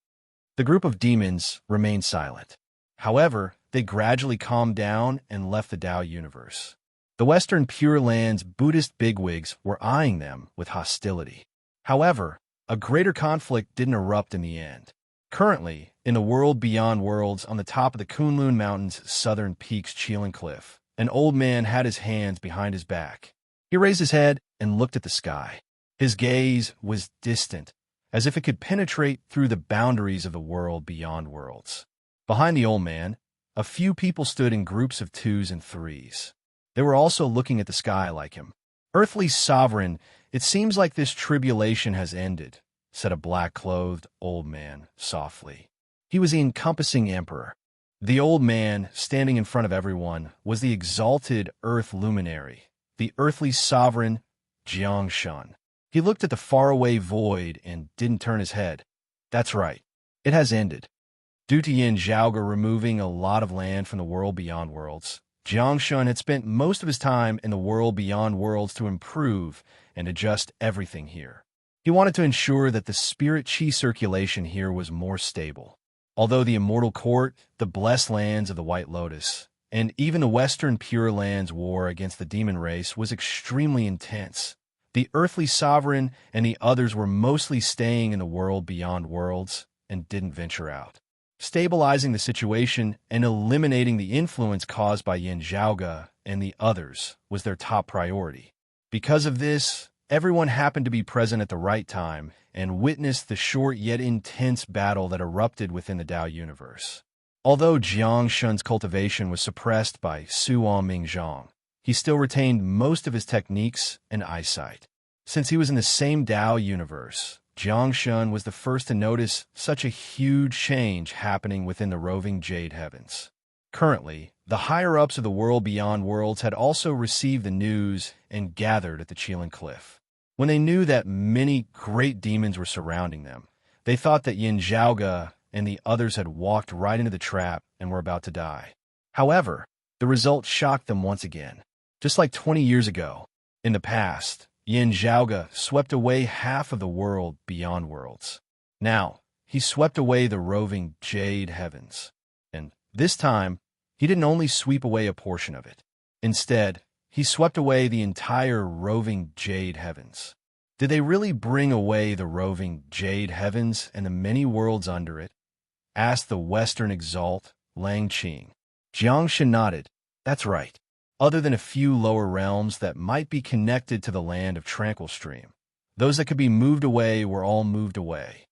The group of demons remained silent. However, they gradually calmed down and left the Tao universe. The Western Pure Land's Buddhist bigwigs were eyeing them with hostility. However, a greater conflict didn't erupt in the end. Currently, in the world beyond worlds on the top of the Kunlun Mountain's southern peak's Chelan Cliff, an old man had his hands behind his back. He raised his head and looked at the sky. His gaze was distant, as if it could penetrate through the boundaries of the world beyond worlds. Behind the old man, a few people stood in groups of twos and threes. They were also looking at the sky like him. "Earthly sovereign, it seems like this tribulation has ended," said a black-clothed old man softly. He was the encompassing emperor. The old man, standing in front of everyone, was the exalted earth luminary, the earthly sovereign Jiangshan. He looked at the faraway void and didn't turn his head. "That's right. It has ended." Due to Yin Zhaoge removing a lot of land from the world beyond worlds, Jiangshan had spent most of his time in the world beyond worlds to improve and adjust everything here. He wanted to ensure that the spirit chi circulation here was more stable. Although the immortal court, the blessed lands of the White Lotus, and even the Western Pure Lands war against the demon race was extremely intense, the earthly sovereign and the others were mostly staying in the world beyond worlds and didn't venture out. Stabilizing the situation and eliminating the influence caused by Yin Zhaoge and the others was their top priority. Because of this, everyone happened to be present at the right time and witnessed the short yet intense battle that erupted within the Tao universe. Although Jiangshan's cultivation was suppressed by Suan Mingzhang, he still retained most of his techniques and eyesight. Since he was in the same Tao universe, Jiangshan was the first to notice such a huge change happening within the roving Jade Heavens. Currently, the higher-ups of the world beyond worlds had also received the news and gathered at the Chelan Cliff. When they knew that many great demons were surrounding them, they thought that Yin Zhaoge and the others had walked right into the trap and were about to die. However, the result shocked them once again. Just like 20 years ago, in the past, Yin Zhaoge swept away half of the world beyond worlds. Now, he swept away the roving Jade Heavens. And this time, he didn't only sweep away a portion of it. Instead, he swept away the entire roving Jade Heavens. Did they really bring away the roving Jade Heavens and the many worlds under it? Asked the Western Exalt, Lang Qing. Jiangshan nodded. That's right. Other than a few lower realms that might be connected to the land of Tranquil Stream, those that could be moved away were all moved away.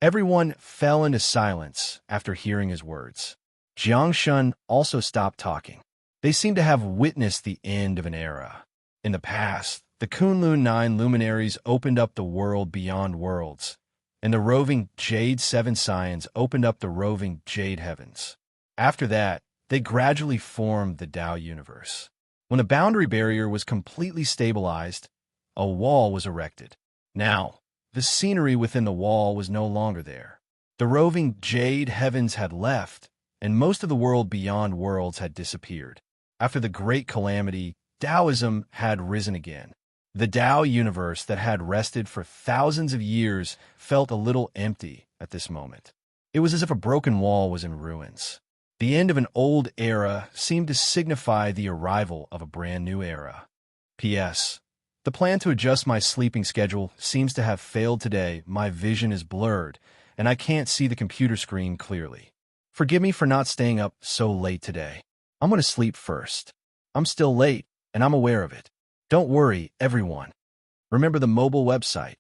Everyone fell into silence after hearing his words. Jiangshan also stopped talking. They seemed to have witnessed the end of an era. In the past, the Kunlun 9 luminaries opened up the world beyond worlds, and the roving Jade 7 Scions opened up the roving Jade Heavens. After that, they gradually formed the Tao universe. When the boundary barrier was completely stabilized, a wall was erected. Now, the scenery within the wall was no longer there. The roving Jade Heavens had left, and most of the world beyond worlds had disappeared. After the great calamity, Taoism had risen again. The Tao universe that had rested for thousands of years felt a little empty at this moment. It was as if a broken wall was in ruins. The end of an old era seemed to signify the arrival of a brand new era. P.S. The plan to adjust my sleeping schedule seems to have failed today. My vision is blurred, and I can't see the computer screen clearly. Forgive me for not staying up so late today. I'm going to sleep first. I'm still late, and I'm aware of it. Don't worry, everyone. Remember the mobile website.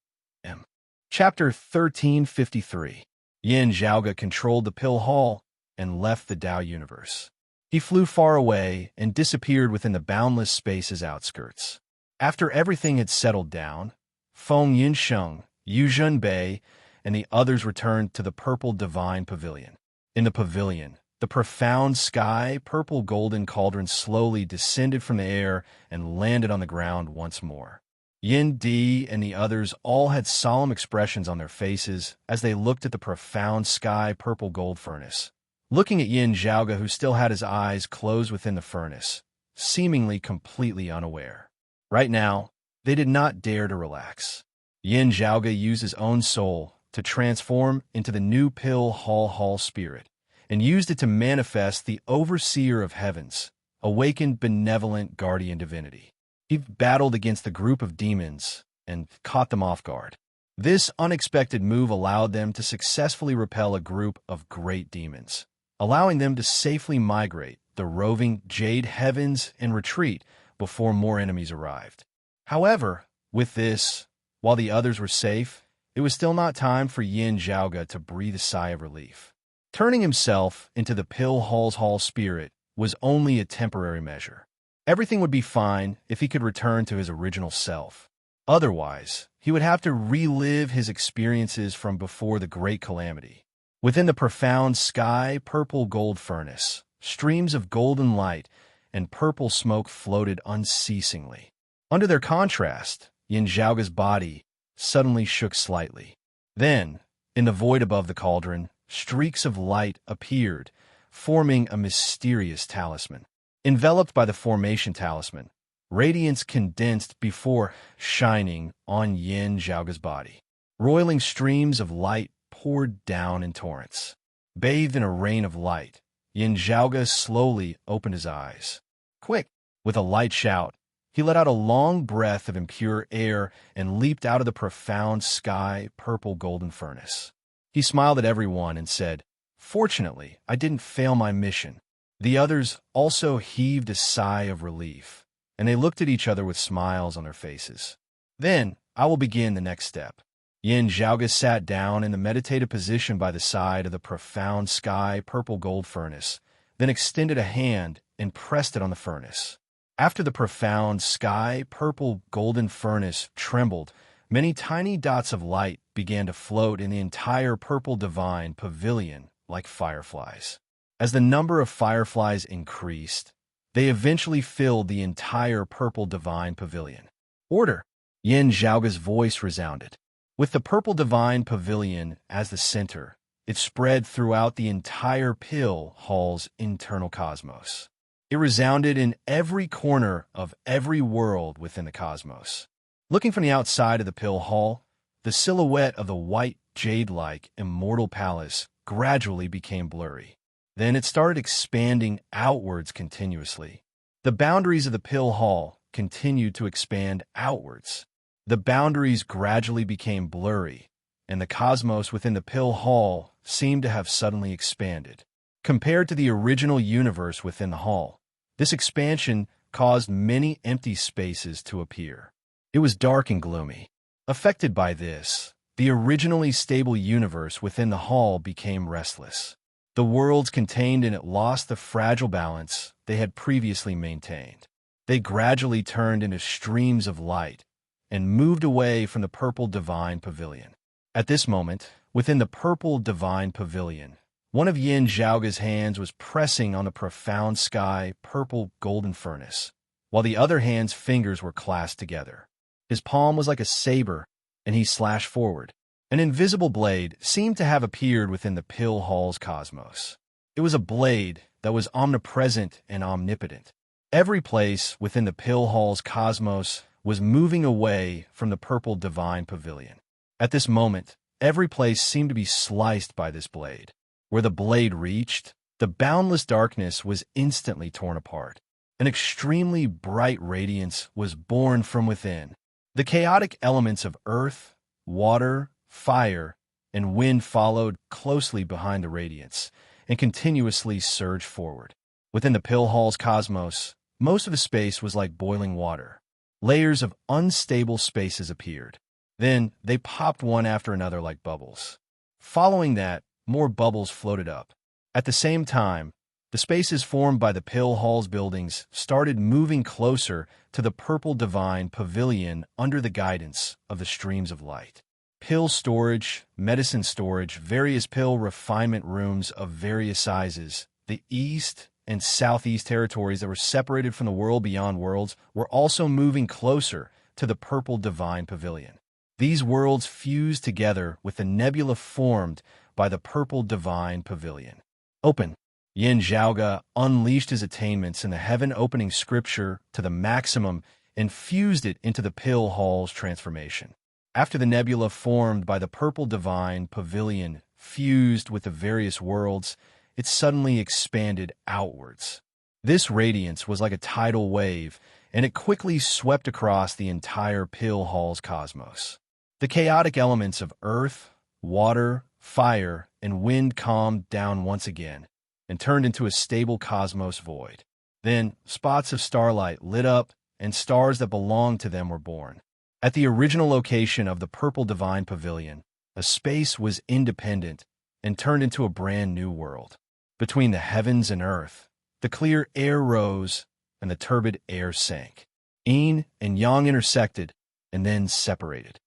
Chapter 1353. Yin Zhaoge controlled the pill hall and left the Tao universe. He flew far away and disappeared within the boundless space's outskirts. After everything had settled down, Feng Yinsheng, Yu Zhenbei, and the others returned to the Purple Divine Pavilion. In the pavilion, the profound sky purple golden cauldron slowly descended from the air and landed on the ground once more. Yin Di and the others all had solemn expressions on their faces as they looked at the profound sky purple gold furnace. Looking at Yin Zhaoge, who still had his eyes closed within the furnace, seemingly completely unaware. Right now, they did not dare to relax. Yin Zhaoge used his own soul to transform into the new pill hall spirit, and used it to manifest the overseer of heavens, awakened benevolent guardian divinity. He battled against the group of demons and caught them off guard. This unexpected move allowed them to successfully repel a group of great demons, allowing them to safely migrate the roving jade heavens and retreat before more enemies arrived. However, with this, while the others were safe, it was still not time for Yin Zhaoge to breathe a sigh of relief. Turning himself into the pill hall spirit was only a temporary measure. Everything would be fine if he could return to his original self. Otherwise, he would have to relive his experiences from before the great calamity. Within the profound sky purple gold furnace, streams of golden light and purple smoke floated unceasingly. Under their contrast, Yin Zhaoge's body suddenly shook slightly. Then, in the void above the cauldron, streaks of light appeared, forming a mysterious talisman. Enveloped by the formation talisman, radiance condensed before shining on Yin Zhaoge's body. Roiling streams of light poured down in torrents. Bathed in a rain of light, Yin Zhaoge slowly opened his eyes. Quick! With a light shout, he let out a long breath of impure air and leaped out of the profound sky purple golden furnace. He smiled at everyone and said, "Fortunately, I didn't fail my mission." The others also heaved a sigh of relief, and they looked at each other with smiles on their faces. Then, I will begin the next step. Yin Zhaoge sat down in the meditative position by the side of the profound sky purple gold furnace, then extended a hand and pressed it on the furnace. After the profound sky purple golden furnace trembled, many tiny dots of light began to float in the entire purple divine pavilion like fireflies. As the number of fireflies increased, they eventually filled the entire purple divine pavilion. Order! Yin Zhaoge's voice resounded. With the purple divine pavilion as the center, it spread throughout the entire pill hall's internal cosmos. It resounded in every corner of every world within the cosmos. Looking from the outside of the pill hall, the silhouette of the white jade-like immortal palace gradually became blurry. Then it started expanding outwards continuously. The boundaries of the pill hall continued to expand outwards. The boundaries gradually became blurry, and the cosmos within the pill hall seemed to have suddenly expanded. Compared to the original universe within the hall, this expansion caused many empty spaces to appear. It was dark and gloomy. Affected by this, the originally stable universe within the hall became restless. The worlds contained in it lost the fragile balance they had previously maintained. They gradually turned into streams of light and moved away from the purple divine pavilion. At this moment, within the purple divine pavilion, one of Yin Zhaoge's hands was pressing on the profound sky purple golden furnace, while the other hand's fingers were clasped together. His palm was like a saber, and he slashed forward. An invisible blade seemed to have appeared within the pill hall's cosmos. It was a blade that was omnipresent and omnipotent. Every place within the pill hall's cosmos was moving away from the purple divine pavilion. At this moment, every place seemed to be sliced by this blade. Where the blade reached, The boundless darkness was instantly torn apart. An extremely bright radiance was born from within. The chaotic elements of earth, water, fire, and wind followed closely behind the radiance and continuously surged forward. Within the pill hall's cosmos, most of the space was like boiling water. Layers of unstable spaces appeared. Then they popped one after another like bubbles. Following that, more bubbles floated up. At the same time, the spaces formed by the pill hall's buildings started moving closer to the purple divine pavilion under the guidance of the streams of light. Pill storage, medicine storage, various pill refinement rooms of various sizes, the east and southeast territories that were separated from the world beyond worlds were also moving closer to the purple divine pavilion. These worlds fused together with the nebula formed by the purple divine pavilion. Open. Yin Zhaoge unleashed his attainments in the heaven-opening scripture to the maximum and fused it into the pill hall's transformation. After the nebula formed by the purple divine pavilion fused with the various worlds, it suddenly expanded outwards. This radiance was like a tidal wave, and it quickly swept across the entire pill hall's cosmos. The chaotic elements of earth, water, fire, and wind calmed down once again and turned into a stable cosmos void. Then spots of starlight lit up, and stars that belonged to them were born. At the original location of the purple divine pavilion, a space was independent and turned into a brand new world. Between the heavens and earth, the clear air rose and the turbid air sank. Yin and yang intersected and then separated.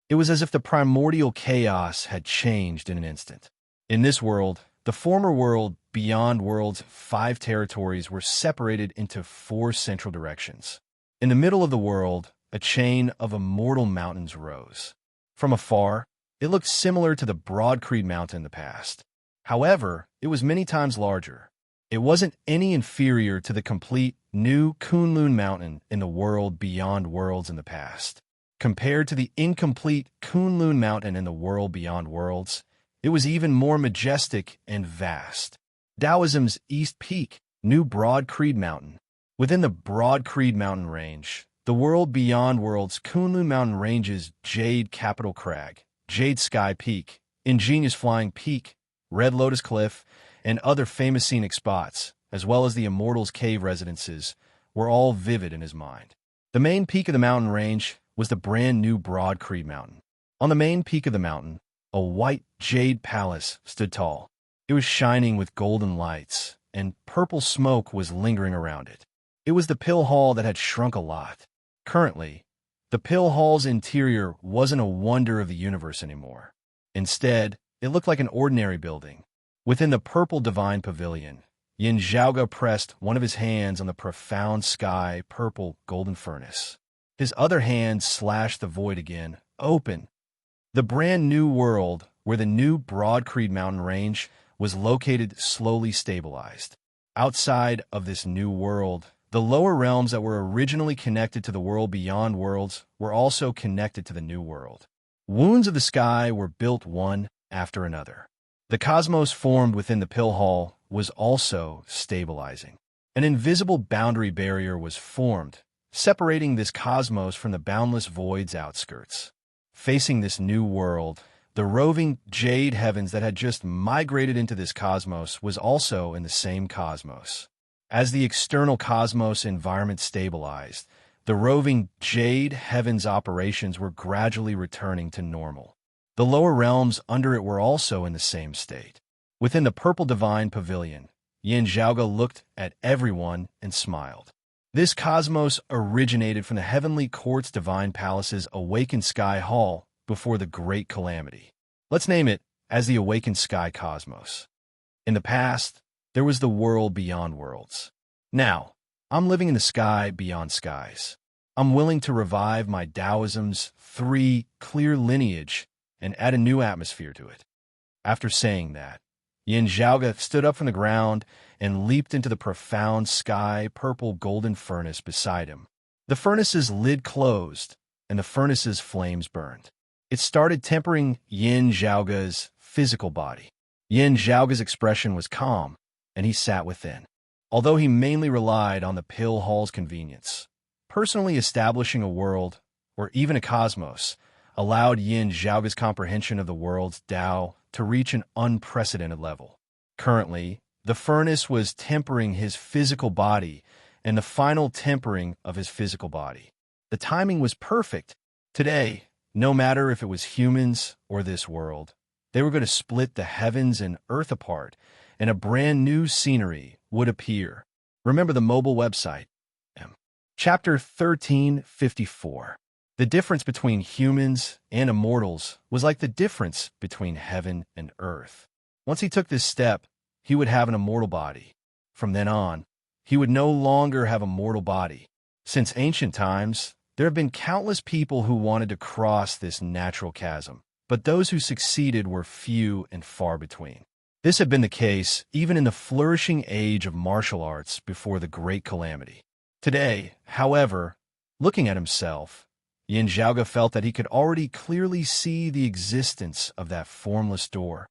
It was as if the primordial chaos had changed in an instant. In this world, the former world beyond worlds' 5 territories were separated into 4 central directions. In the middle of the world, a chain of immortal mountains rose. From afar, it looked similar to the Broad Creed Mountain in the past. However, it was many times larger. It wasn't any inferior to the complete new Kunlun Mountain in the world beyond worlds in the past. Compared to the incomplete Kunlun Mountain in the world beyond worlds, it was even more majestic and vast. Taoism's East Peak, New Broad Creed Mountain. Within the Broad Creed Mountain range, the world beyond worlds, Kunlun Mountain ranges Jade Capital Crag, Jade Sky Peak, Ingenious Flying Peak, Red Lotus Cliff, and other famous scenic spots, as well as the Immortals' cave residences, were all vivid in his mind. The main peak of the mountain range was the brand new Broad Creed Mountain. On the main peak of the mountain, a white jade palace stood tall. It was shining with golden lights, and purple smoke was lingering around it. It was the pill hall that had shrunk a lot. Currently, the pill hall's interior wasn't a wonder of the universe anymore. Instead, it looked like an ordinary building. Within the purple divine pavilion, Yin Zhaoge pressed one of his hands on the profound sky purple golden furnace. His other hand slashed the void again, open. The brand new world, where the new Broad Creed Mountain range was located, slowly stabilized. Outside of this new world, the lower realms that were originally connected to the world beyond worlds were also connected to the new world. Wounds of the sky were built one after another. The cosmos formed within the pill hall was also stabilizing. An invisible boundary barrier was formed, separating this cosmos from the boundless void's outskirts. Facing this new world, the roving jade heavens that had just migrated into this cosmos was also in the same cosmos. As the external cosmos environment stabilized, the roving jade heavens operations were gradually returning to normal. The lower realms under it were also in the same state. Within the purple divine pavilion, Yin Zhaoge looked at everyone and smiled. This cosmos originated from the heavenly quartz divine palace's awakened sky hall before the great calamity. Let's name it as the awakened sky cosmos. In the past, there was the world beyond worlds. Now, I'm living in the sky beyond skies. I'm willing to revive my Taoism's 3 clear lineage and add a new atmosphere to it. After saying that, Yin Zhaoge stood up from the ground and leaped into the profound sky purple golden furnace beside him. The furnace's lid closed, and the furnace's flames burned. It started tempering Yin Zhaoge's physical body. Yin Zhaoge's expression was calm, and he sat within. Although he mainly relied on the pill hall's convenience, personally establishing a world, or even a cosmos, allowed Yin Zhaoge's comprehension of the world's Tao to reach an unprecedented level. Currently, the furnace was tempering his physical body and the final tempering of his physical body. The timing was perfect. Today, no matter if it was humans or this world, they were going to split the heavens and earth apart, and a brand new scenery would appear. Remember the mobile website. Chapter 1354. The difference between humans and immortals was like the difference between heaven and earth. Once he took this step, he would have an immortal body. From then on, he would no longer have a mortal body. Since ancient times, there have been countless people who wanted to cross this natural chasm, but those who succeeded were few and far between. This had been the case even in the flourishing age of martial arts before the Great Calamity. Today, however, looking at himself, Yin Zhaoge felt that he could already clearly see the existence of that formless door,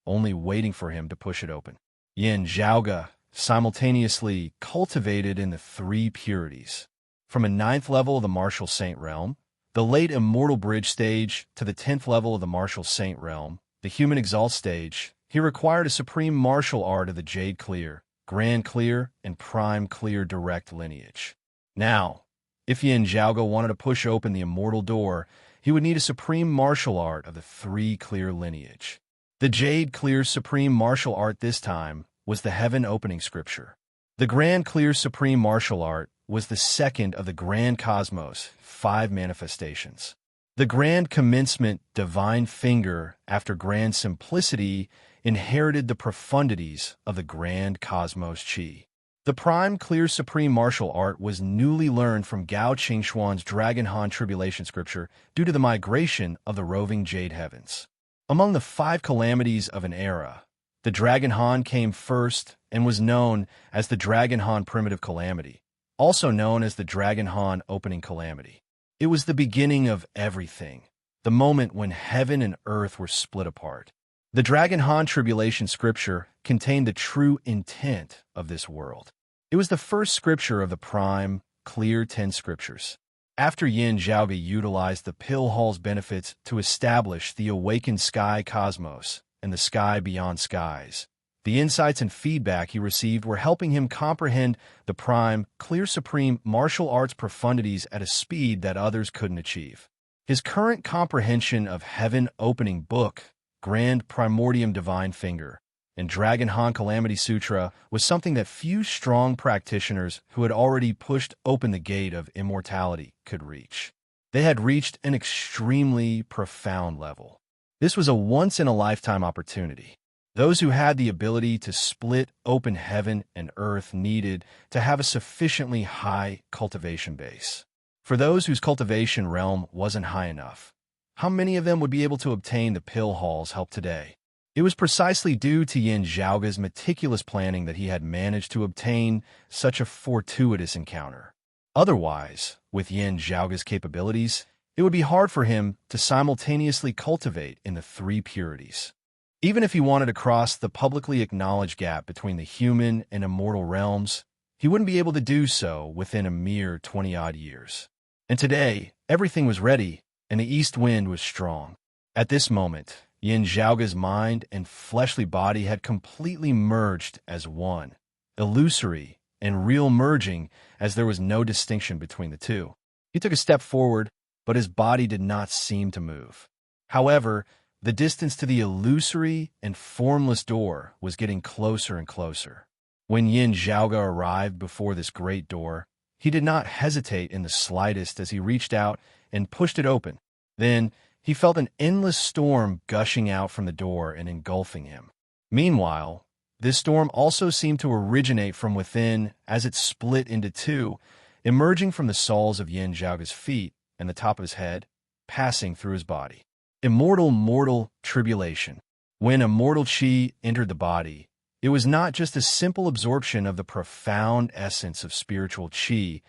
only waiting for him to push it open. Yin Zhaoge simultaneously cultivated in the three purities. From a 9th level of the martial saint realm, the late immortal bridge stage, to the 10th level of the martial saint realm, the human exalt stage, he required a supreme martial art of the Jade Clear, Grand Clear, and Prime Clear direct lineage. Now, if Yin Zhaoge wanted to push open the immortal door, he would need a supreme martial art of the 3 clear lineage. The Jade Clear supreme martial art this time was the Heaven Opening Scripture. The Grand Clear supreme martial art was the second of the Grand Cosmos 5 manifestations. The Grand Commencement Divine Finger, after Grand Simplicity, inherited the profundities of the Grand Cosmos Chi. The Prime Clear Supreme Martial Art was newly learned from Gao Qingxuan's Dragon Han Tribulation Scripture due to the migration of the roving Jade Heavens. Among the 5 calamities of an era, the Dragon Han came first and was known as the Dragon Han Primitive Calamity, also known as the Dragon Han Opening Calamity. It was the beginning of everything, the moment when heaven and earth were split apart. The Dragon Han Tribulation Scripture contained the true intent of this world. It was the first scripture of the Prime, Clear 10 Scriptures. After Yin Zhaoge utilized the Pill Hall's benefits to establish the awakened sky cosmos and the sky beyond skies, the insights and feedback he received were helping him comprehend the Prime, Clear Supreme martial arts profundities at a speed that others couldn't achieve. His current comprehension of Heaven Opening Book, Grand Primordium Divine Finger, and Dragon Han Calamity Sutra was something that few strong practitioners who had already pushed open the gate of immortality could reach. They had reached an extremely profound level. This was a once-in-a-lifetime opportunity. Those who had the ability to split open heaven and earth needed to have a sufficiently high cultivation base. For those whose cultivation realm wasn't high enough, how many of them would be able to obtain the Pill Hall's help today? It was precisely due to Yin Zhaoge's meticulous planning that he had managed to obtain such a fortuitous encounter. Otherwise, with Yin Zhaoge's capabilities, it would be hard for him to simultaneously cultivate in the 3 purities. Even if he wanted to cross the publicly acknowledged gap between the human and immortal realms, he wouldn't be able to do so within a mere 20-odd years. And today, everything was ready, and the east wind was strong. At this moment, Yin Zhaoge's mind and fleshly body had completely merged as one, illusory and real merging as there was no distinction between the two. He took a step forward, but his body did not seem to move. However, the distance to the illusory and formless door was getting closer and closer. When Yin Zhaoge arrived before this great door, he did not hesitate in the slightest as he reached out and pushed it open. Then, he felt an endless storm gushing out from the door and engulfing him. Meanwhile, this storm also seemed to originate from within as it split into 2, emerging from the soles of Yin Zhaoge's feet and the top of his head, passing through his body. Immortal mortal tribulation. When immortal chi entered the body, it was not just a simple absorption of the profound essence of spiritual chi,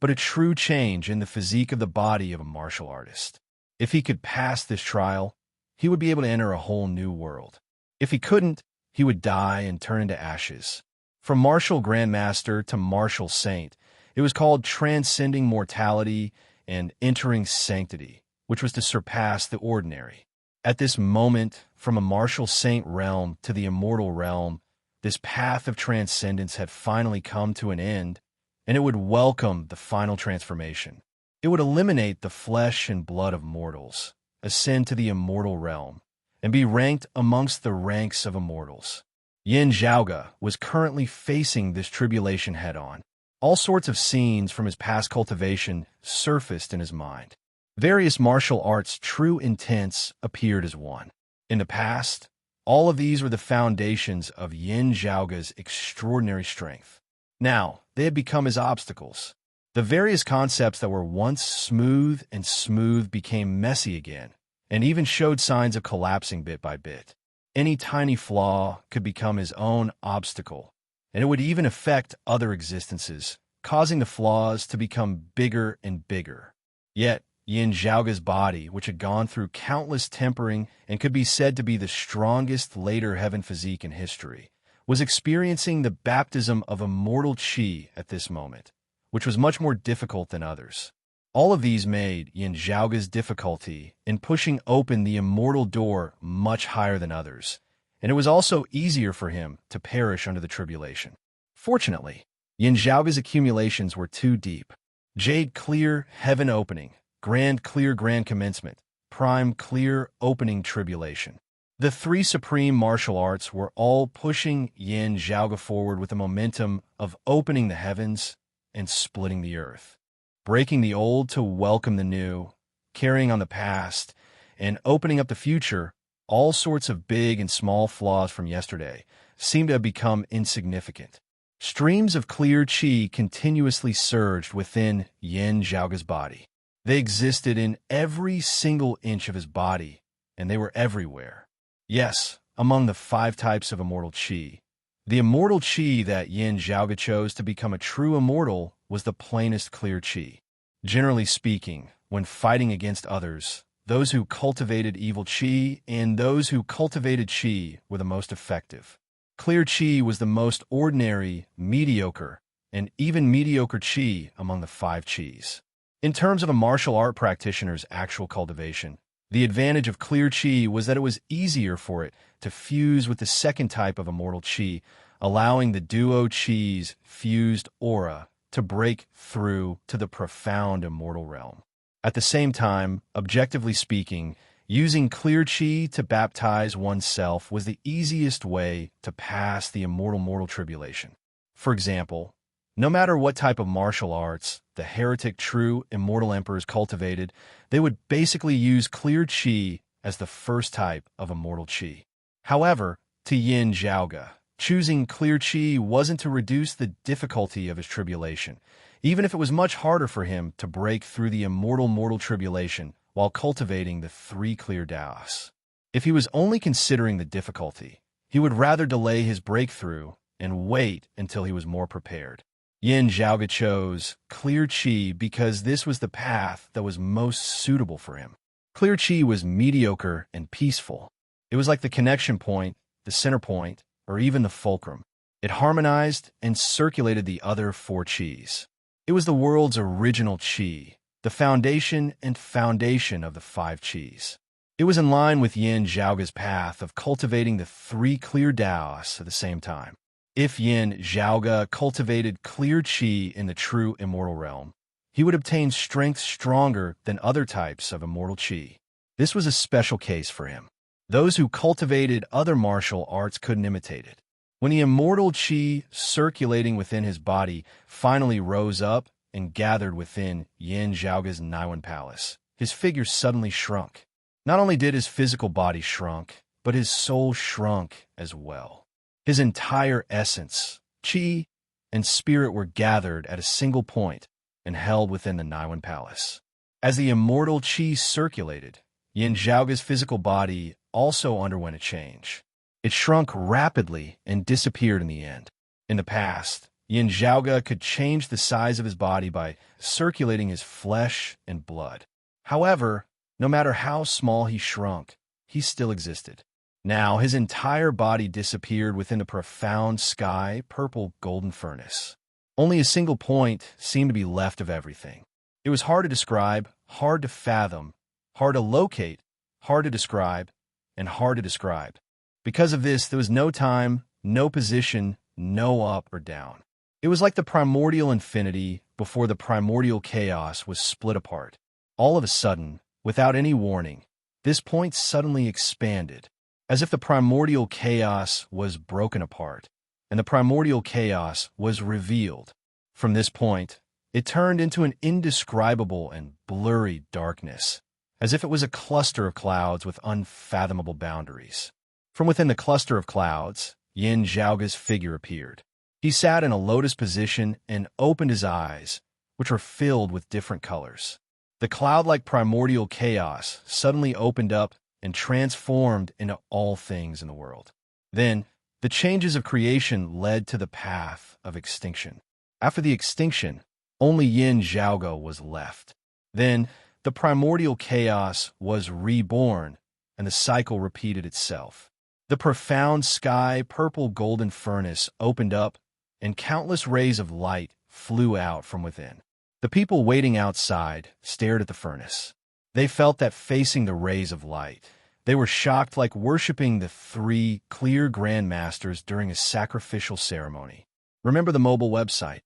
but a true change in the physique of the body of a martial artist. If he could pass this trial, he would be able to enter a whole new world. If he couldn't, he would die and turn into ashes. From martial grandmaster to martial saint, it was called transcending mortality and entering sanctity, which was to surpass the ordinary. At this moment, from a martial saint realm to the immortal realm, this path of transcendence had finally come to an end, and it would welcome the final transformation. It would eliminate the flesh and blood of mortals, ascend to the immortal realm, and be ranked amongst the ranks of immortals. Yin Zhaoge was currently facing this tribulation head-on. All sorts of scenes from his past cultivation surfaced in his mind. Various martial arts' true intents appeared as one. In the past, all of these were the foundations of Yin Zhaoge's extraordinary strength. Now, they had become his obstacles. The various concepts that were once smooth and smooth became messy again, and even showed signs of collapsing bit by bit. Any tiny flaw could become his own obstacle, and it would even affect other existences, causing the flaws to become bigger and bigger. Yet, Yin Zhaoge's body, which had gone through countless tempering and could be said to be the strongest later heaven physique in history, was experiencing the baptism of immortal qi at this moment, which was much more difficult than others. All of these made Yin Zhaoge's difficulty in pushing open the immortal door much higher than others, and it was also easier for him to perish under the tribulation. Fortunately, Yin Zhaoge's accumulations were too deep. Jade clear heaven opening, grand clear grand commencement, prime clear opening tribulation. The three supreme martial arts were all pushing Yin Zhaoge forward with the momentum of opening the heavens and splitting the earth, breaking the old to welcome the new, carrying on the past, and opening up the future. All sorts of big and small flaws from yesterday seemed to have become insignificant. Streams of clear qi continuously surged within Yin Zhaoge's body. They existed in every single inch of his body, and they were everywhere. Yes, among the 5 types of immortal qi, the immortal qi that Yin Zhaoge chose to become a true immortal was the plainest clear qi. Generally speaking, when fighting against others, those who cultivated evil qi and those who cultivated qi were the most effective. Clear qi was the most ordinary, mediocre, and even mediocre qi among the 5 qis. In terms of a martial art practitioner's actual cultivation, the advantage of clear qi was that it was easier for it to fuse with the second type of immortal qi, allowing the duo qi's fused aura to break through to the profound immortal realm. At the same time, objectively speaking, using clear qi to baptize oneself was the easiest way to pass the immortal mortal tribulation. For example, no matter what type of martial arts the heretic true immortal emperors cultivated, they would basically use clear qi as the first type of immortal qi. However, to Yin Zhaoge, choosing clear qi wasn't to reduce the difficulty of his tribulation, even if it was much harder for him to break through the immortal mortal tribulation while cultivating the 3 clear Taoists. If he was only considering the difficulty, he would rather delay his breakthrough and wait until he was more prepared. Yin Zhaoge chose clear qi because this was the path that was most suitable for him. Clear qi was mediocre and peaceful. It was like the connection point, the center point, or even the fulcrum. It harmonized and circulated the other 4 qis. It was the world's original qi, the foundation and foundation of the 5 qis. It was in line with Yin Zhaoge's path of cultivating the 3 clear Taoists at the same time. If Yin Zhaoge cultivated clear qi in the true immortal realm, he would obtain strength stronger than other types of immortal qi. This was a special case for him. Those who cultivated other martial arts couldn't imitate it. When the immortal qi circulating within his body finally rose up and gathered within Yin Zhaoge's Naiwan Palace, his figure suddenly shrunk. Not only did his physical body shrunk, but his soul shrunk as well. His entire essence, qi, and spirit were gathered at a single point and held within the Naiwan Palace. As the immortal qi circulated, Yin Zhaoge's physical body also underwent a change. It shrunk rapidly and disappeared in the end. In the past, Yin Zhaoge could change the size of his body by circulating his flesh and blood. However, no matter how small he shrunk, he still existed. Now his entire body disappeared within the profound sky, purple golden furnace. Only a single point seemed to be left of everything. It was hard to describe, hard to fathom, hard to locate, hard to describe, and hard to describe. Because of this, there was no time, no position, no up or down. It was like the primordial infinity before the primordial chaos was split apart. All of a sudden, without any warning, this point suddenly expanded, as if the primordial chaos was broken apart, and the primordial chaos was revealed. From this point, it turned into an indescribable and blurry darkness, as if it was a cluster of clouds with unfathomable boundaries. From within the cluster of clouds, Yin Zhaoge's figure appeared. He sat in a lotus position and opened his eyes, which were filled with different colors. The cloud-like primordial chaos suddenly opened up and transformed into all things in the world. Then, the changes of creation led to the path of extinction. After the extinction, only Yin Zhaoge was left. Then, the primordial chaos was reborn, and the cycle repeated itself. The profound sky purple golden furnace opened up, and countless rays of light flew out from within. The people waiting outside stared at the furnace. They felt that facing the rays of light, they were shocked like worshipping the three clear Grand Masters during a sacrificial ceremony. Remember the mobile website.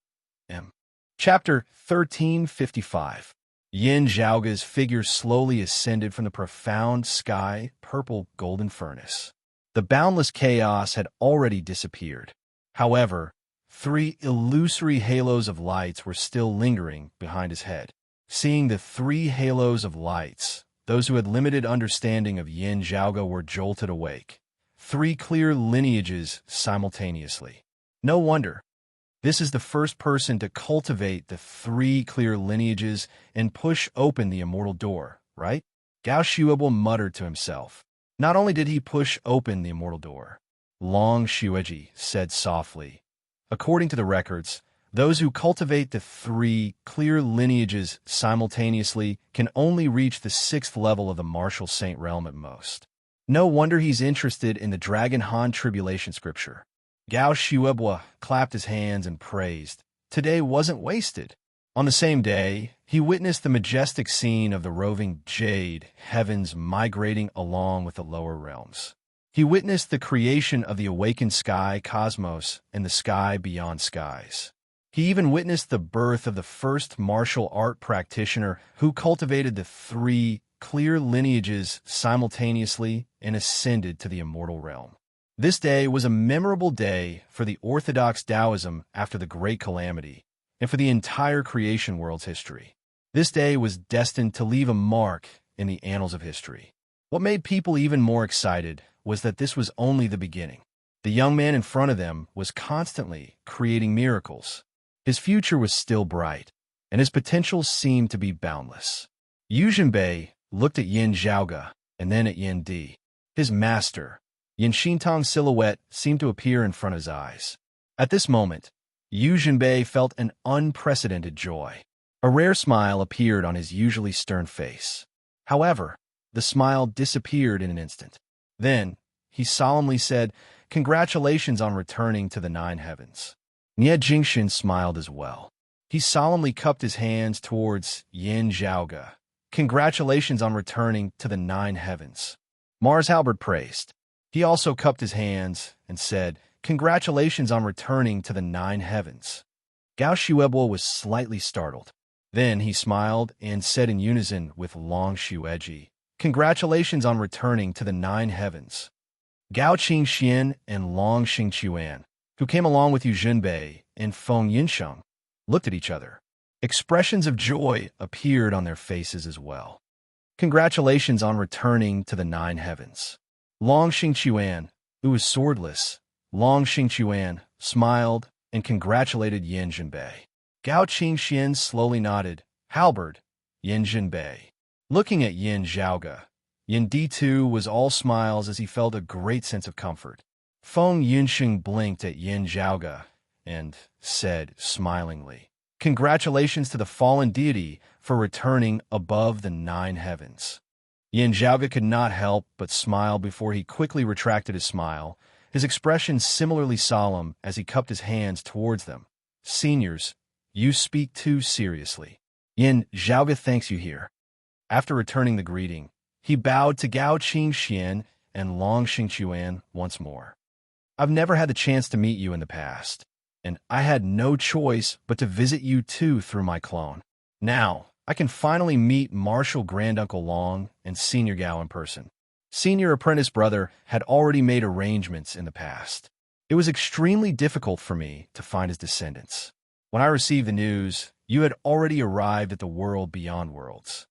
Chapter 1355. Yin Zhaoge's figure slowly ascended from the profound sky purple golden furnace. The boundless chaos had already disappeared. However, three illusory halos of lights were still lingering behind his head. Seeing the three halos of lights, those who had limited understanding of Yin Zhaoge were jolted awake. Three clear lineages simultaneously. No wonder. This is the first person to cultivate the three clear lineages and push open the immortal door, right? Gao Shuibo muttered to himself. Not only did he push open the immortal door, Long Xueji said softly. According to the records, those who cultivate the three clear lineages simultaneously can only reach the 6th level of the martial saint realm at most. No wonder he's interested in the Dragon Han tribulation scripture. Gao Shuibo clapped his hands and praised. Today wasn't wasted. On the same day, he witnessed the majestic scene of the roving jade heavens migrating along with the lower realms. He witnessed the creation of the awakened sky cosmos and the sky beyond skies. He even witnessed the birth of the first martial art practitioner who cultivated the three clear lineages simultaneously and ascended to the immortal realm. This day was a memorable day for the orthodox Taoism after the Great Calamity, and for the entire creation world's history. This day was destined to leave a mark in the annals of history. What made people even more excited was that this was only the beginning. The young man in front of them was constantly creating miracles. His future was still bright, and his potential seemed to be boundless. Yu Jinbei looked at Yin Zhaoge and then at Yin Di. His master, Yin Xintong's silhouette seemed to appear in front of his eyes. At this moment, Yu Jinbei felt an unprecedented joy. A rare smile appeared on his usually stern face. However, the smile disappeared in an instant. Then, he solemnly said, "Congratulations on returning to the 9 heavens." Nie Jingxin smiled as well. He solemnly cupped his hands towards Yin Zhaoge. "Congratulations on returning to the 9 heavens." Mars Halberd praised. He also cupped his hands and said, "Congratulations on returning to the 9 heavens." Gao Shuibo was slightly startled. Then he smiled and said in unison with Long Xueji, "Congratulations on returning to the 9 heavens." Gao Qingxian and Long Xingquan, who came along with Yu Jinbei and Feng Yinsheng, looked at each other. Expressions of joy appeared on their faces as well. "Congratulations on returning to the 9 heavens." Long Xingquan, who was swordless, Long Xingquan smiled and congratulated Yin Jinbei. Gao Qingxian slowly nodded. "Halberd, Yin Jinbei." Looking at Yin Zhaoge, Yin Di too was all smiles as he felt a great sense of comfort. Feng Yunxing blinked at Yin Zhaoge and said smilingly, "Congratulations to the fallen deity for returning above the 9 heavens." Yin Zhaoge could not help but smile before he quickly retracted his smile, his expression similarly solemn as he cupped his hands towards them. Seniors, you speak too seriously. Yin Zhaoge thanks you here. After returning the greeting, he bowed to Gao Qingxian and Long Xingquan once more. I've never had the chance to meet you in the past, and I had no choice but to visit you too through my clone. Now, I can finally meet Marshal Granduncle Long and Senior Gao in person. Senior Apprentice Brother had already made arrangements in the past. It was extremely difficult for me to find his descendants. When I received the news, you had already arrived at the world beyond worlds.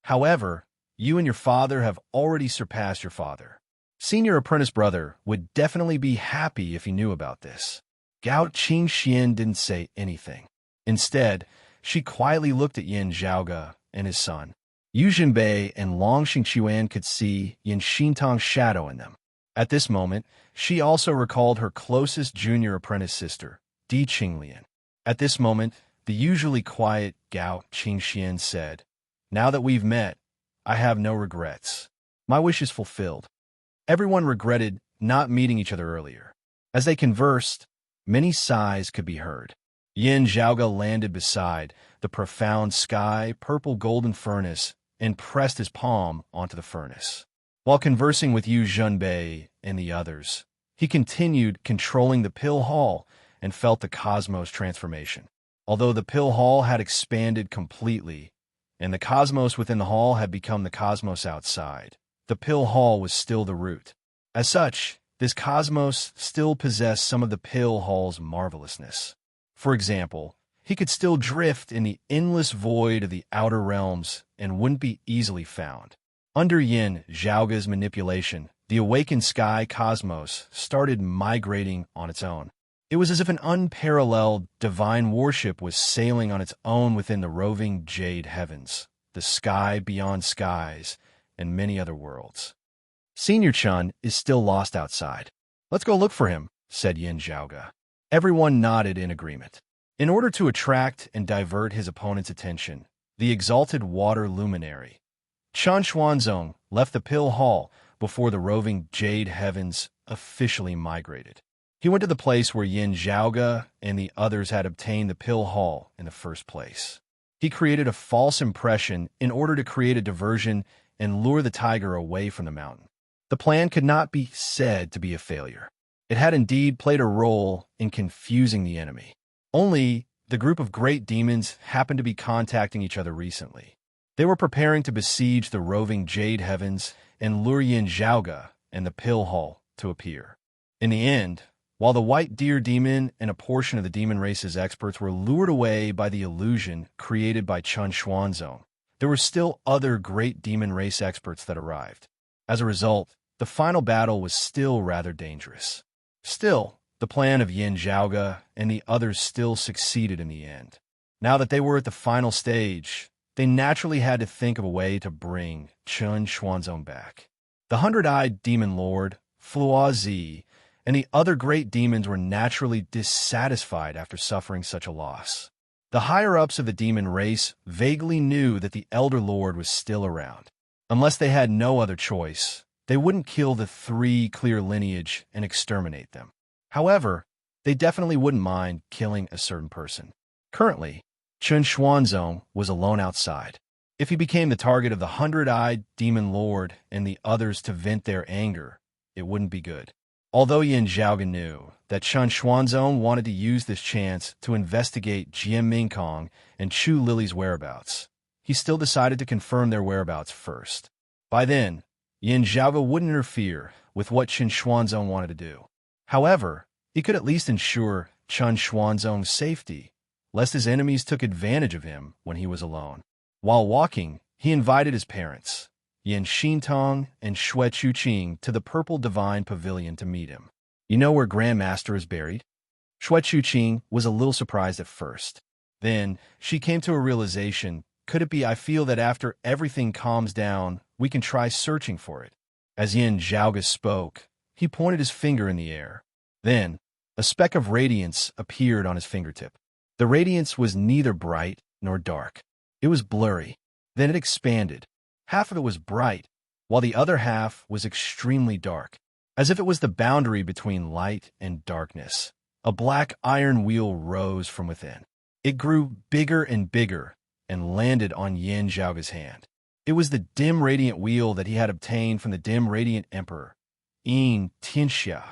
However, you and your father have already surpassed your father. Senior Apprentice Brother would definitely be happy if he knew about this. Gao Qingxian didn't say anything. Instead, she quietly looked at Yin Zhaoge and his son. Yu Jinbei and Long Xingquan could see Yin Xintong's shadow in them. At this moment, she also recalled her closest junior apprentice sister, Di Qinglian. At this moment, the usually quiet Gao Qingxian said, "Now that we've met, I have no regrets. My wish is fulfilled." Everyone regretted not meeting each other earlier. As they conversed, many sighs could be heard. Yin Zhaoge landed beside the profound sky purple golden furnace and pressed his palm onto the furnace. While conversing with Yu Zhenbei and the others, he continued controlling the pill hall and felt the cosmos transformation. Although the pill hall had expanded completely, and the cosmos within the hall had become the cosmos outside, the pill hall was still the root. As such, this cosmos still possessed some of the pill hall's marvelousness. For example, he could still drift in the endless void of the outer realms and wouldn't be easily found. Under Yin Zhaoge's manipulation, the awakened sky cosmos started migrating on its own. It was as if an unparalleled divine worship was sailing on its own within the roving jade heavens, the sky beyond skies, and many other worlds. Senior Chun is still lost outside. Let's go look for him, said Yin Zhaoge. Everyone nodded in agreement. In order to attract and divert his opponent's attention, the exalted water luminary, Chun Xuanzong, left the pill hall before the roving jade heavens officially migrated. He went to the place where Yin Zhaoge and the others had obtained the pill hall in the first place. He created a false impression in order to create a diversion and lure the tiger away from the mountain. The plan could not be said to be a failure. It had indeed played a role in confusing the enemy. Only the group of great demons happened to be contacting each other recently. They were preparing to besiege the roving jade heavens and lure Yin Zhaoge and the pill hall to appear. In the end, while the white deer demon and a portion of the demon race's experts were lured away by the illusion created by Chun Xuanzong, there were still other great demon race experts that arrived. As a result, the final battle was still rather dangerous. Still, the plan of Yin Zhaoge and the others still succeeded in the end. Now that they were at the final stage, they naturally had to think of a way to bring Chun Xuanzong back. The 100-eyed demon lord, Flua Zi, and the other great demons were naturally dissatisfied after suffering such a loss. The higher-ups of the demon race vaguely knew that the Elder Lord was still around. Unless they had no other choice, they wouldn't kill the three clear lineage and exterminate them. However, they definitely wouldn't mind killing a certain person. Currently, Chun Xuanzong was alone outside. If he became the target of the 100-eyed demon lord and the others to vent their anger, it wouldn't be good. Although Yin Zhaoge knew that Chun Xuanzong wanted to use this chance to investigate Jian Mingkong and Chu Lily's whereabouts, he still decided to confirm their whereabouts first. By then, Yin Zhaoge wouldn't interfere with what Chun Xuanzong wanted to do. However, he could at least ensure Chun Xuanzong's safety, lest his enemies took advantage of him when he was alone. While walking, he invited his parents, Yin Xintong and Xue Chuqing, to the Purple Divine Pavilion to meet him. You know where Grandmaster is buried? Xue Chuqing was a little surprised at first. Then, she came to a realization. Could it be I feel that after everything calms down, we can try searching for it? As Yin Zhaoge spoke, he pointed his finger in the air. Then, a speck of radiance appeared on his fingertip. The radiance was neither bright nor dark. It was blurry. Then it expanded. Half of it was bright, while the other half was extremely dark, as if it was the boundary between light and darkness. A black iron wheel rose from within. It grew bigger and bigger and landed on Yin Zhaoga's hand. It was the dim radiant wheel that he had obtained from the dim radiant emperor, Yin Tianxia.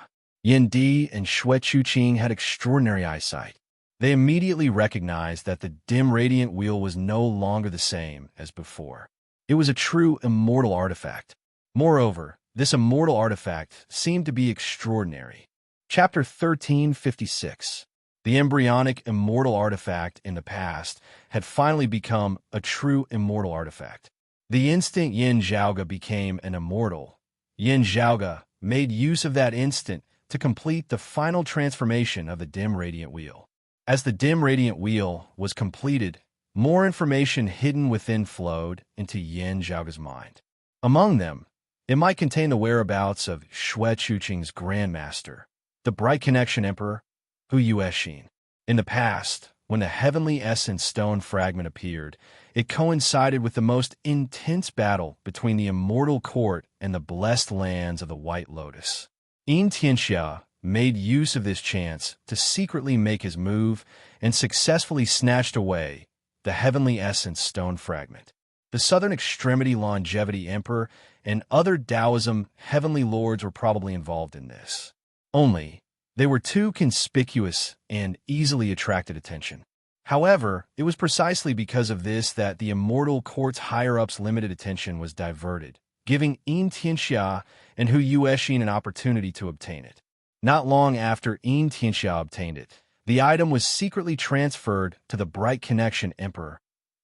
Yin Di and Xue Chuqing had extraordinary eyesight. They immediately recognized that the dim radiant wheel was no longer the same as before. It was a true immortal artifact. Moreover, this immortal artifact seemed to be extraordinary. Chapter 1356. The embryonic immortal artifact in the past had finally become a true immortal artifact. The instant Yin Zhaoga became an immortal, Yin Zhaoga made use of that instant to complete the final transformation of the dim radiant wheel. As the dim radiant wheel was completed, more information hidden within flowed into Yin Zhaoga's mind. Among them, it might contain the whereabouts of Xue Chuqing's grandmaster, the Bright Connection Emperor, Hu Yuexin. In the past, when the heavenly essence stone fragment appeared, it coincided with the most intense battle between the immortal court and the blessed lands of the White Lotus. Yin Tianxia made use of this chance to secretly make his move and successfully snatched away the heavenly essence stone fragment. The southern extremity longevity emperor and other Taoism heavenly lords were probably involved in this. Only, they were too conspicuous and easily attracted attention. However, it was precisely because of this that the immortal court's higher-ups' limited attention was diverted, giving Yin Tianxia and Hu Yuexin an opportunity to obtain it. Not long after Yin Tianxia obtained it, the item was secretly transferred to the Bright Connection Emperor,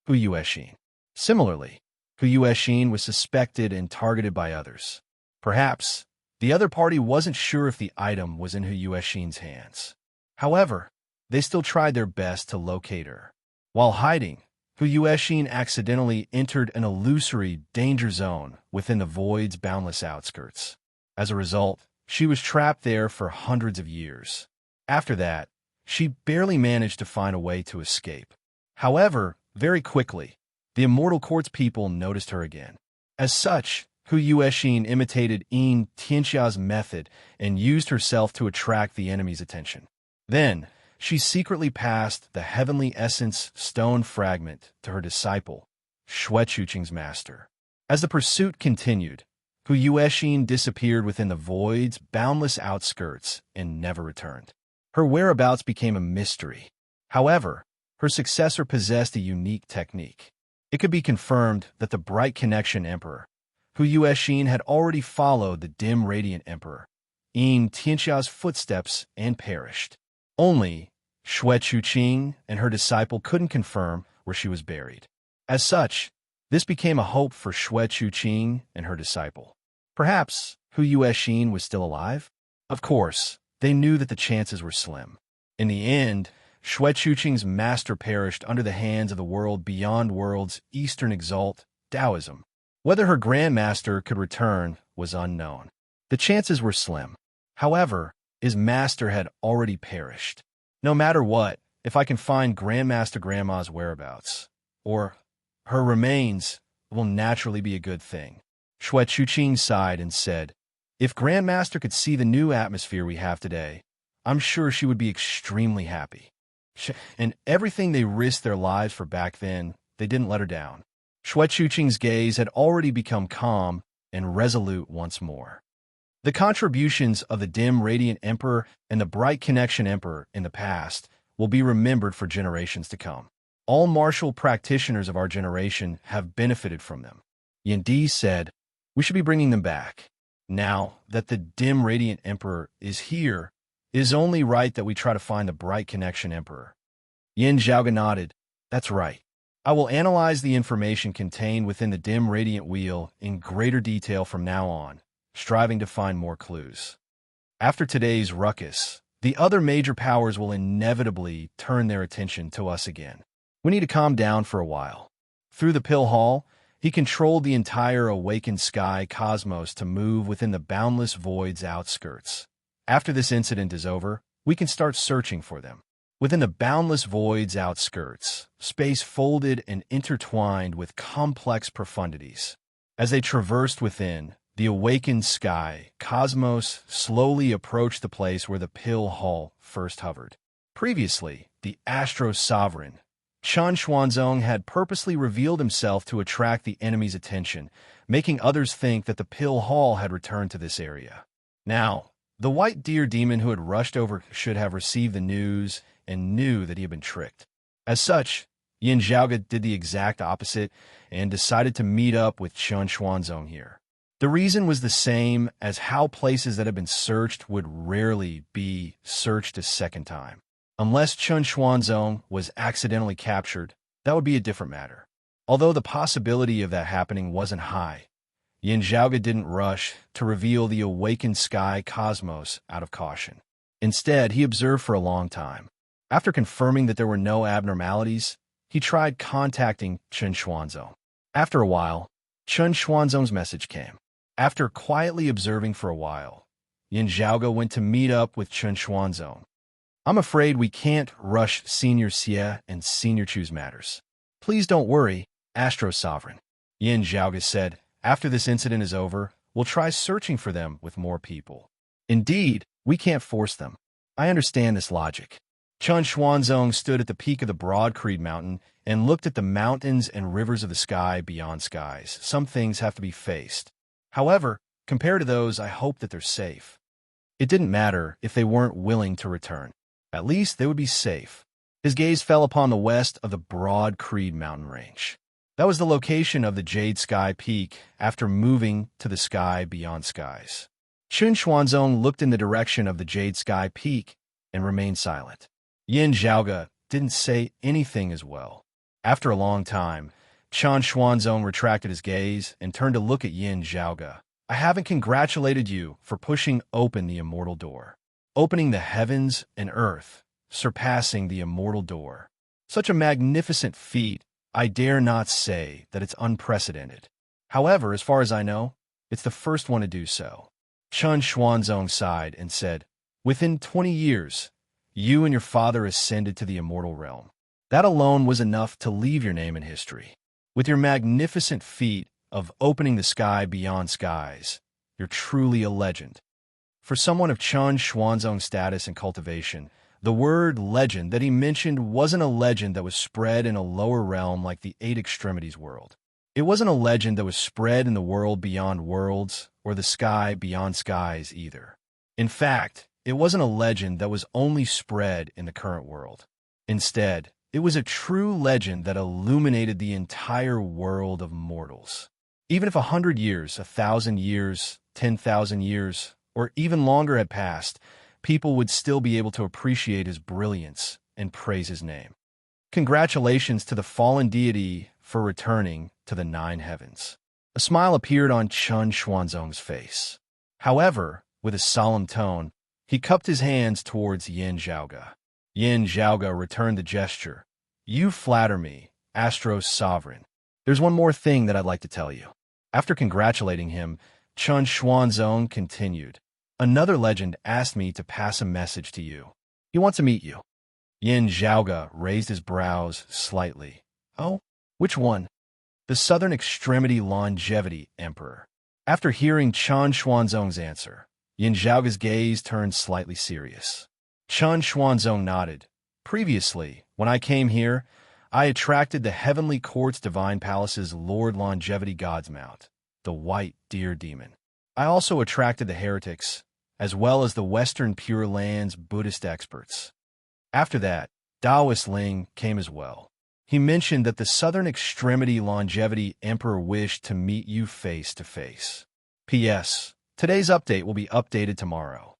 Hu Yuexin. Similarly, Hu Yuexin was suspected and targeted by others. Perhaps, the other party wasn't sure if the item was in Hu Yuexin's hands. However, they still tried their best to locate her. While hiding, Hu Yuexin accidentally entered an illusory danger zone within the void's boundless outskirts. As a result, she was trapped there for hundreds of years. After that, she barely managed to find a way to escape. However, very quickly, the Immortal Court's people noticed her again. As such, Hu Yuexin imitated Yin Tianxia's method and used herself to attract the enemy's attention. Then, she secretly passed the heavenly essence stone fragment to her disciple, Xue Chuqing's master. As the pursuit continued, Hu Yuexin disappeared within the void's boundless outskirts and never returned. Her whereabouts became a mystery. However, her successor possessed a unique technique. It could be confirmed that the Bright Connection Emperor, Hu Yuexin, had already followed the dim radiant emperor, Yin Tianxia's footsteps, and perished. Only, Xue Chuqing and her disciple couldn't confirm where she was buried. As such, this became a hope for Xue Chuqing and her disciple. Perhaps Hu Yuexin was still alive? Of course, they knew that the chances were slim. In the end, Xue Chuqing's master perished under the hands of the world beyond world's Eastern exalt, Taoism. Whether her grandmaster could return was unknown. The chances were slim. However, his master had already perished. No matter what, if I can find Grandmaster Grandma's whereabouts, or her remains, it will naturally be a good thing. Xue Chuqing sighed and said, "If Grandmaster could see the new atmosphere we have today, I'm sure she would be extremely happy." And everything they risked their lives for back then, they didn't let her down. Xue Chuqing's gaze had already become calm and resolute once more. The contributions of the dim radiant emperor and the Bright Connection Emperor in the past will be remembered for generations to come. All martial practitioners of our generation have benefited from them. Yin Di said, "We should be bringing them back. Now that the dim radiant emperor is here, it is only right that we try to find the Bright Connection Emperor." Yin Zhaoga nodded. "That's right. I will analyze the information contained within the dim radiant wheel in greater detail from now on, striving to find more clues. After today's ruckus, the other major powers will inevitably turn their attention to us again. We need to calm down for a while." Through the pill hall, he controlled the entire awakened sky cosmos to move within the boundless void's outskirts. After this incident is over, we can start searching for them. Within the boundless void's outskirts, space folded and intertwined with complex profundities. As they traversed within, the awakened sky, cosmos slowly approached the place where the pill hall first hovered. Previously, the Astro Sovereign, Chen Xuanzong, had purposely revealed himself to attract the enemy's attention, making others think that the pill hall had returned to this area. Now, the white deer demon who had rushed over should have received the news and knew that he had been tricked. As such, Yin Zhaoge did the exact opposite and decided to meet up with Chen Xuanzong here. The reason was the same as how places that had been searched would rarely be searched a second time. Unless Chen Xuanzong was accidentally captured, that would be a different matter. Although the possibility of that happening wasn't high, Yin Zhaoge didn't rush to reveal the awakened sky cosmos out of caution. Instead, he observed for a long time. After confirming that there were no abnormalities, he tried contacting Chen Xuanzong. After a while, Chen Xuanzong's message came. After quietly observing for a while, Yin Zhaoge went to meet up with Chen Xuanzong. I'm afraid we can't rush Senior Xie and Senior Chu's matters. Please don't worry, Astro Sovereign, Yin Zhaoge said. After this incident is over, we'll try searching for them with more people. Indeed, we can't force them. I understand this logic. Chen Xuanzong stood at the peak of the broad Creed Mountain and looked at the mountains and rivers of the sky beyond skies. Some things have to be faced. However, compared to those, I hope that they're safe. It didn't matter if they weren't willing to return. At least they would be safe. His gaze fell upon the west of the broad Creed mountain range. That was the location of the Jade Sky Peak after moving to the sky beyond skies. Chen Xuanzong looked in the direction of the Jade Sky Peak and remained silent. Yin Zhaoge didn't say anything as well. After a long time, Chen Xuanzong retracted his gaze and turned to look at Yin Zhaoge. I haven't congratulated you for pushing open the immortal door, opening the heavens and earth, surpassing the immortal door. Such a magnificent feat, I dare not say that it's unprecedented. However, as far as I know, it's the first one to do so. Chen Xuanzong sighed and said, within 20 years, you and your father ascended to the immortal realm. That alone was enough to leave your name in history. With your magnificent feat of opening the sky beyond skies, you're truly a legend. For someone of Chen Xuanzong's status and cultivation, the word legend that he mentioned wasn't a legend that was spread in a lower realm like the Eight Extremities world. It wasn't a legend that was spread in the world beyond worlds or the sky beyond skies either. In fact, it wasn't a legend that was only spread in the current world. Instead, it was a true legend that illuminated the entire world of mortals. Even if 100 years, 1,000 years, 10,000 years, or even longer had passed, people would still be able to appreciate his brilliance and praise his name. Congratulations to the fallen deity for returning to the 9 heavens. A smile appeared on Chen Xuanzong's face. However, with a solemn tone, he cupped his hands towards Yin Zhaoge. Yin Zhaoge returned the gesture. You flatter me, Astro Sovereign. There's one more thing that I'd like to tell you. After congratulating him, Chen Xuanzong continued. Another legend asked me to pass a message to you. He wants to meet you. Yin Zhaoge raised his brows slightly. Oh, which one? The Southern Extremity Longevity Emperor. After hearing Chen Xuanzong's answer, Yin Zhaoge's gaze turned slightly serious. Chen Xuanzong nodded. Previously, when I came here, I attracted the Heavenly Court's Divine Palace's Lord Longevity God's Mount, the White Deer Demon. I also attracted the heretics, as well as the Western Pure Lands Buddhist experts. After that, Taoist Ling came as well. He mentioned that the Southern Extremity Longevity Emperor wished to meet you face to face. P.S. Today's update will be updated tomorrow.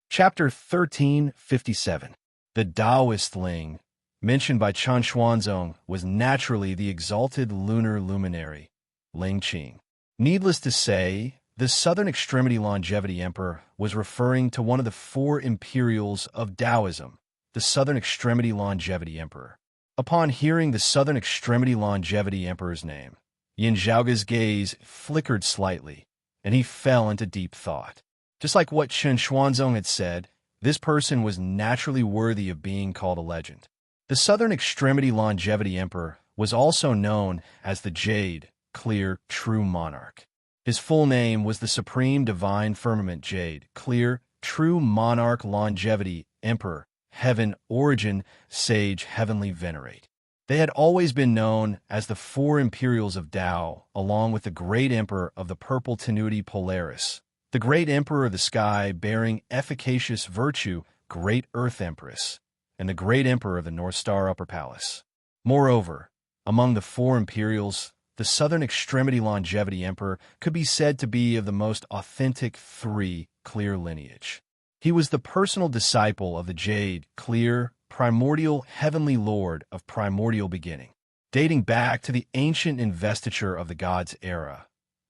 Chapter 1357. The Taoist Ling, mentioned by Chen Xuanzong, was naturally the exalted lunar luminary, Ling Qing. Needless to say, the Southern Extremity Longevity Emperor was referring to one of the 4 imperials of Taoism, the Southern Extremity Longevity Emperor. Upon hearing the Southern Extremity Longevity Emperor's name, Yin Zhaoge's gaze flickered slightly, and he fell into deep thought. Just like what Chen Xuanzong had said, this person was naturally worthy of being called a legend. The Southern Extremity Longevity Emperor was also known as the Jade, clear, true monarch. His full name was the Supreme Divine Firmament Jade, clear, true monarch, longevity, emperor, heaven, origin, sage, heavenly venerate. They had always been known as the four imperials of Tao, along with the great emperor of the purple tenuity Polaris, the great emperor of the sky bearing efficacious virtue, great earth empress, and the great emperor of the North Star upper palace. Moreover, among the four imperials, the southern extremity longevity emperor could be said to be of the most authentic three clear lineage. He was the personal disciple of the Jade, clear, primordial heavenly lord of primordial beginning, dating back to the ancient investiture of the gods era,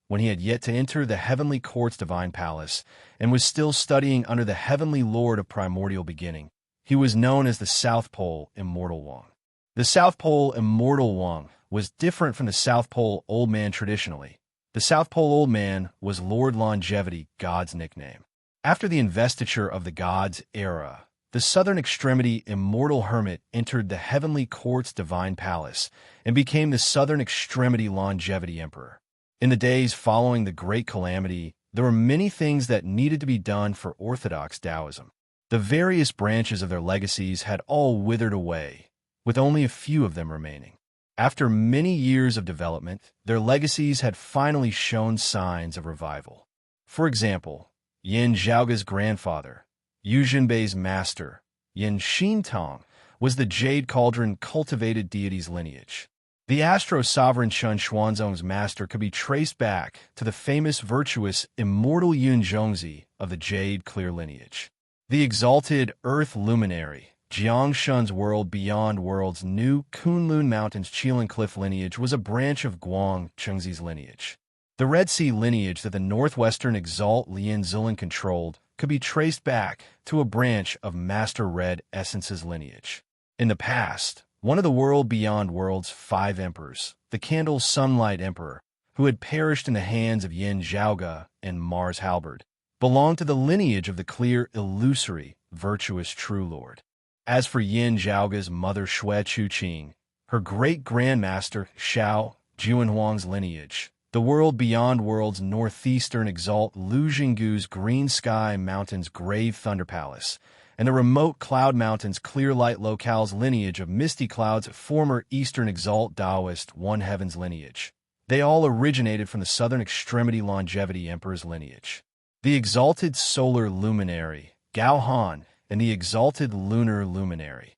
when he had yet to enter the heavenly court's divine palace and was still studying under the heavenly lord of primordial beginning. He was known as the South Pole Immortal Wang. The South Pole Immortal Wang was different from the South Pole Old Man traditionally. The South Pole Old Man was Lord Longevity, God's nickname. After the investiture of the gods era, the southern extremity immortal hermit entered the heavenly court's divine palace and became the southern extremity longevity emperor. In the days following the Great Calamity, there were many things that needed to be done for orthodox Taoism. The various branches of their legacies had all withered away, with only a few of them remaining. After many years of development, their legacies had finally shown signs of revival. For example, Yin Zhaoge's grandfather, Yu Jinbei's master, Yin Xintong, was the Jade Cauldron cultivated deity's lineage. The astro-sovereign Chen Xuanzong's master could be traced back to the famous virtuous immortal Yun Zhongzi of the Jade clear lineage. The exalted earth luminary, Jiang Shun's world beyond worlds new Kunlun Mountains Qilin Cliff lineage was a branch of Guang Chengzi's lineage. The Red Sea lineage that the northwestern Exalt Lien Zilin controlled could be traced back to a branch of Master Red Essence's lineage. In the past, one of the world beyond worlds' five emperors, the Candle Sunlight Emperor, who had perished in the hands of Yin Zhaoge and Mars Halberd, belonged to the lineage of the clear, illusory, virtuous True Lord. As for Yin Zhaoge's mother Xue Chuqing, her great-grandmaster Xiao Juanhuang's lineage, the world beyond worlds northeastern Exalt Lu Jinggu's Green Sky Mountain's Grave Thunder Palace, and the remote Cloud Mountain's Clear Light Locale's lineage of Misty Cloud's former Eastern Exalt Taoist One Heaven's lineage. They all originated from the Southern Extremity Longevity Emperor's lineage. The exalted solar luminary, Gao Han, and the exalted lunar luminary,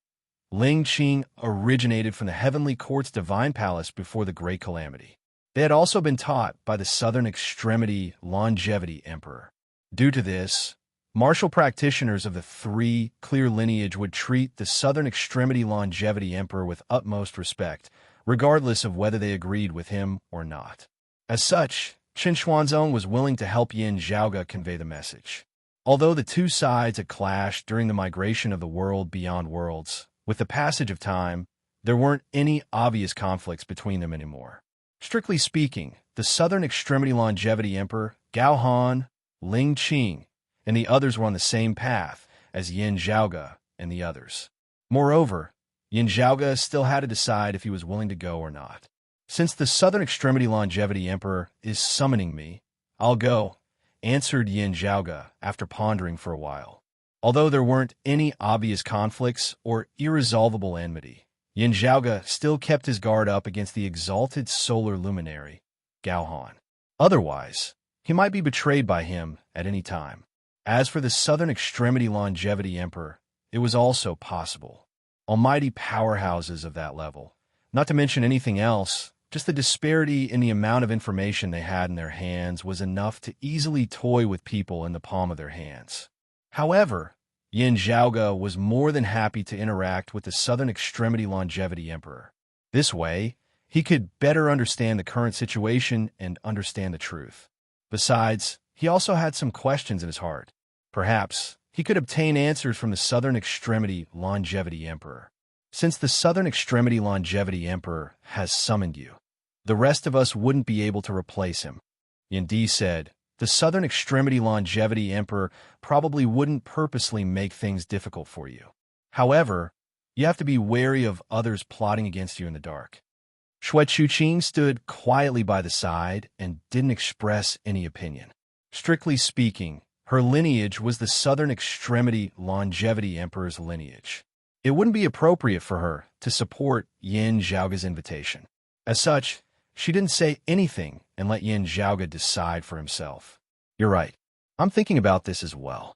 Ling Qing, originated from the Heavenly Court's Divine Palace before the Great Calamity. They had also been taught by the Southern Extremity Longevity Emperor. Due to this, martial practitioners of the three clear lineage would treat the Southern Extremity Longevity Emperor with utmost respect, regardless of whether they agreed with him or not. As such, Chen Xuanzong was willing to help Yin Zhaoge convey the message. Although the two sides had clashed during the migration of the world beyond worlds, with the passage of time, there weren't any obvious conflicts between them anymore. Strictly speaking, the Southern Extremity Longevity Emperor, Gao Han, Ling Qing, and the others were on the same path as Yin Zhaoge and the others. Moreover, Yin Zhaoge still had to decide if he was willing to go or not. Since the Southern Extremity Longevity Emperor is summoning me, I'll go, answered Yin Zhaoge after pondering for a while. Although there weren't any obvious conflicts or irresolvable enmity, Yin Zhaoge still kept his guard up against the exalted solar luminary, Gao Han. Otherwise, he might be betrayed by him at any time. As for the Southern Extremity Longevity Emperor, it was also possible. Almighty powerhouses of that level, not to mention anything else, just the disparity in the amount of information they had in their hands was enough to easily toy with people in the palm of their hands. However, Yin Zhaoge was more than happy to interact with the Southern Extremity Longevity Emperor. This way, he could better understand the current situation and understand the truth. Besides, he also had some questions in his heart. Perhaps he could obtain answers from the Southern Extremity Longevity Emperor. Since the Southern Extremity Longevity Emperor has summoned you, the rest of us wouldn't be able to replace him. Yin Di said, the Southern Extremity Longevity Emperor probably wouldn't purposely make things difficult for you. However, you have to be wary of others plotting against you in the dark. Shui Chuqing stood quietly by the side and didn't express any opinion. Strictly speaking, her lineage was the Southern Extremity Longevity Emperor's lineage. It wouldn't be appropriate for her to support Yin Zhaoge's invitation. As such, she didn't say anything and let Yin Zhaoge decide for himself. You're right. I'm thinking about this as well.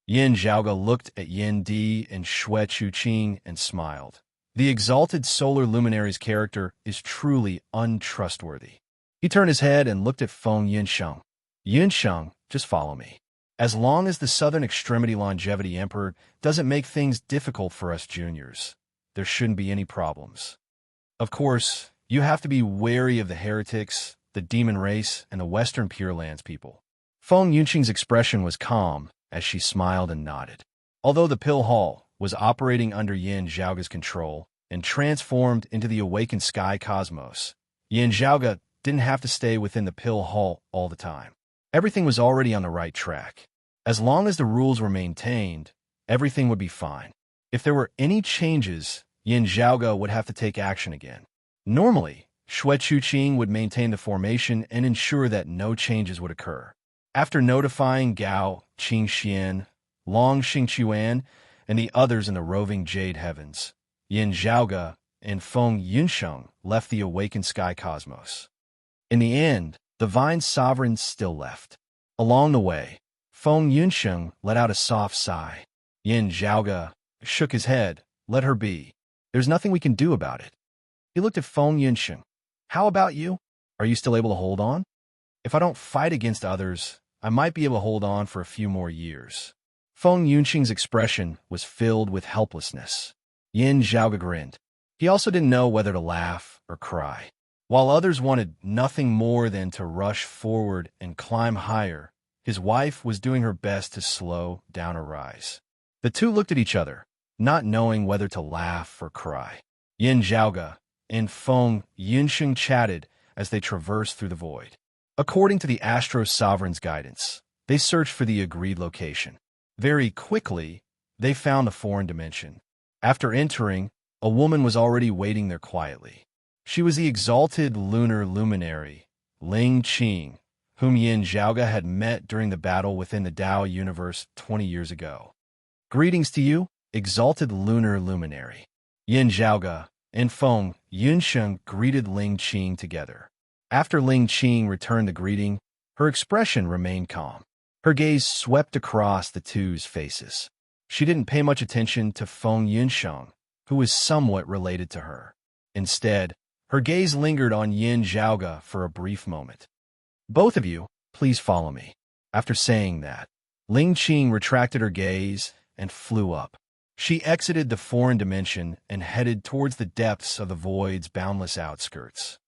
Yin Zhaoge looked at Yin Di and Shui Chuqing and smiled. The exalted solar luminary's character is truly untrustworthy. He turned his head and looked at Feng Yunsheng. Yunsheng, just follow me. As long as the Southern Extremity Longevity Emperor doesn't make things difficult for us juniors, there shouldn't be any problems. Of course, you have to be wary of the heretics, the demon race, and the Western Pure Lands people. Feng Yunsheng's expression was calm as she smiled and nodded. Although the Pill Hall was operating under Yin Zhaoge's control and transformed into the awakened sky cosmos, Yin Zhaoge didn't have to stay within the Pill Hall all the time. Everything was already on the right track. As long as the rules were maintained, everything would be fine. If there were any changes, Yin Zhaoge would have to take action again. Normally, Shui Chuqing would maintain the formation and ensure that no changes would occur. After notifying Gao, Qingxian, Long Xingquan, and the others in the roving Jade Heavens, Yin Zhaoge and Feng Yunsheng left the awakened sky cosmos. In the end, the Vine Sovereigns still left. Along the way, Feng Yunsheng let out a soft sigh. Yin Zhaoge shook his head. Let her be. There's nothing we can do about it. He looked at Feng Yunsheng. How about you? Are you still able to hold on? If I don't fight against others, I might be able to hold on for a few more years. Feng Yunsheng's expression was filled with helplessness. Yin Zhaoge grinned. He also didn't know whether to laugh or cry. While others wanted nothing more than to rush forward and climb higher, his wife was doing her best to slow down her rise. The two looked at each other, not knowing whether to laugh or cry. Yin Zhaoge and Feng Yunsheng chatted as they traversed through the void. According to the Astro Sovereign's guidance, they searched for the agreed location. Very quickly, they found the foreign dimension. After entering, a woman was already waiting there quietly. She was the exalted lunar luminary, Ling Qing, whom Yin Zhaoge had met during the battle within the Dao universe 20 years ago. Greetings to you, exalted lunar luminary. Yin Zhaoge and Feng Yunsheng greeted Ling Qing together. After Ling Qing returned the greeting, her expression remained calm. Her gaze swept across the two's faces. She didn't pay much attention to Feng Yunsheng, who was somewhat related to her. Instead, her gaze lingered on Yin Zhaoge for a brief moment. Both of you, please follow me. After saying that, Ling Qing retracted her gaze and flew up. She exited the foreign dimension and headed towards the depths of the void's boundless outskirts.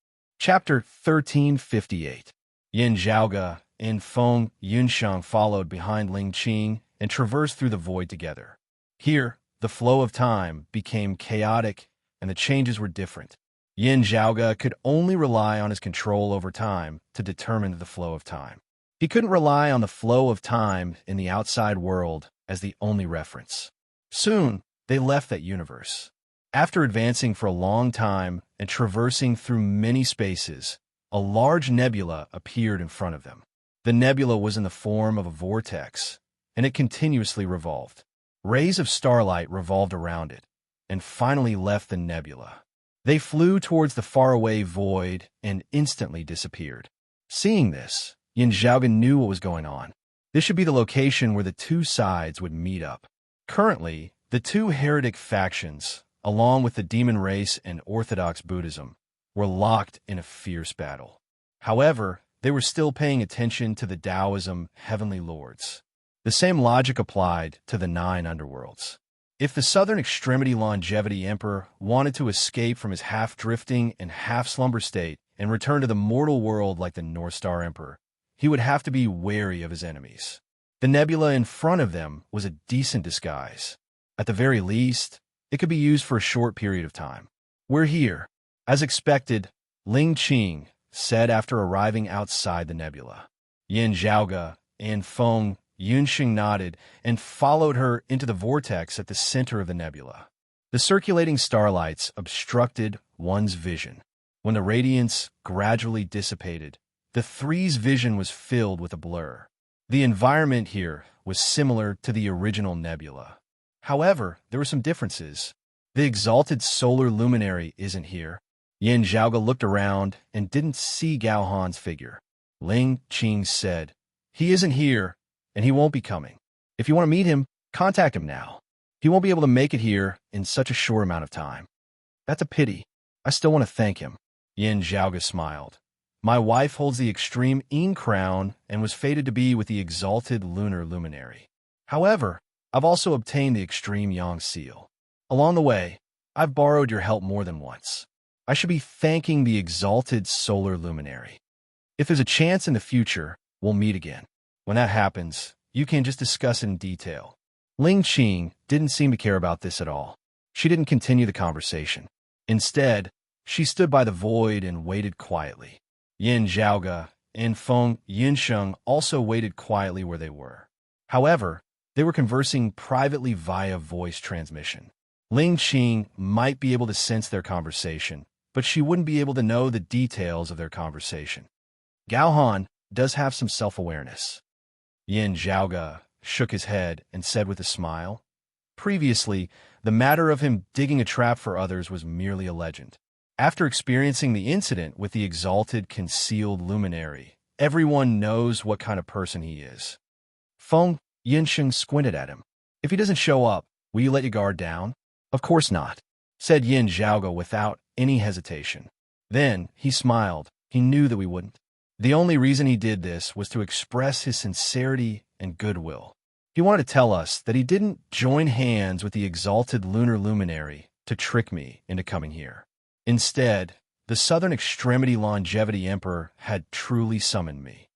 Chapter 1358. Yin Zhaoge and Feng Yunsheng followed behind Ling Qing and traversed through the void together. Here, the flow of time became chaotic and the changes were different. Yin Zhaoge could only rely on his control over time to determine the flow of time. He couldn't rely on the flow of time in the outside world as the only reference. Soon, they left that universe. After advancing for a long time and traversing through many spaces, a large nebula appeared in front of them. The nebula was in the form of a vortex, and it continuously revolved. Rays of starlight revolved around it, and finally left the nebula. They flew towards the faraway void and instantly disappeared. Seeing this, Yin Zhaoge knew what was going on. This should be the location where the two sides would meet up. Currently, the two heretic factions, along with the demon race and Orthodox Buddhism, were locked in a fierce battle. However, they were still paying attention to the Taoism heavenly lords. The same logic applied to the 9 underworlds. If the Southern Extremity Longevity Emperor wanted to escape from his half-drifting and half-slumber state and return to the mortal world like the North Star Emperor, he would have to be wary of his enemies. The nebula in front of them was a decent disguise. At the very least, it could be used for a short period of time. We're here. As expected, Ling Qing said after arriving outside the nebula. Yin Zhaoge and Feng Yunsheng nodded and followed her into the vortex at the center of the nebula. The circulating starlights obstructed one's vision. When the radiance gradually dissipated, the three's vision was filled with a blur. The environment here was similar to the original nebula. However, there were some differences. The exalted solar luminary isn't here. Yin Zhaoge looked around and didn't see Gao Han's figure. Ling Qing said, "He isn't here, and he won't be coming. If you want to meet him, contact him now. He won't be able to make it here in such a short amount of time." "That's a pity. I still want to thank him." Yin Zhaoge smiled. "My wife holds the extreme Yin crown and was fated to be with the exalted lunar luminary. However, I've also obtained the extreme Yang seal. Along the way, I've borrowed your help more than once. I should be thanking the exalted solar luminary. If there's a chance in the future, we'll meet again. When that happens, you can just discuss it in detail." Ling Qing didn't seem to care about this at all. She didn't continue the conversation. Instead, she stood by the void and waited quietly. Yin Zhaoge and Feng Yinsheng also waited quietly where they were. However, they were conversing privately via voice transmission. Ling Qing might be able to sense their conversation, but she wouldn't be able to know the details of their conversation. Gao Han does have some self-awareness. Yin Zhaoge shook his head and said with a smile, "Previously, the matter of him digging a trap for others was merely a legend. After experiencing the incident with the exalted concealed luminary, everyone knows what kind of person he is." Feng Yinsheng squinted at him. "If he doesn't show up, will you let your guard down?" "Of course not," said Yin Zhaoge without any hesitation. Then he smiled. He knew that we wouldn't. The only reason he did this was to express his sincerity and goodwill. He wanted to tell us that he didn't join hands with the exalted lunar luminary to trick me into coming here. Instead, the Southern Extremity Longevity Emperor had truly summoned me.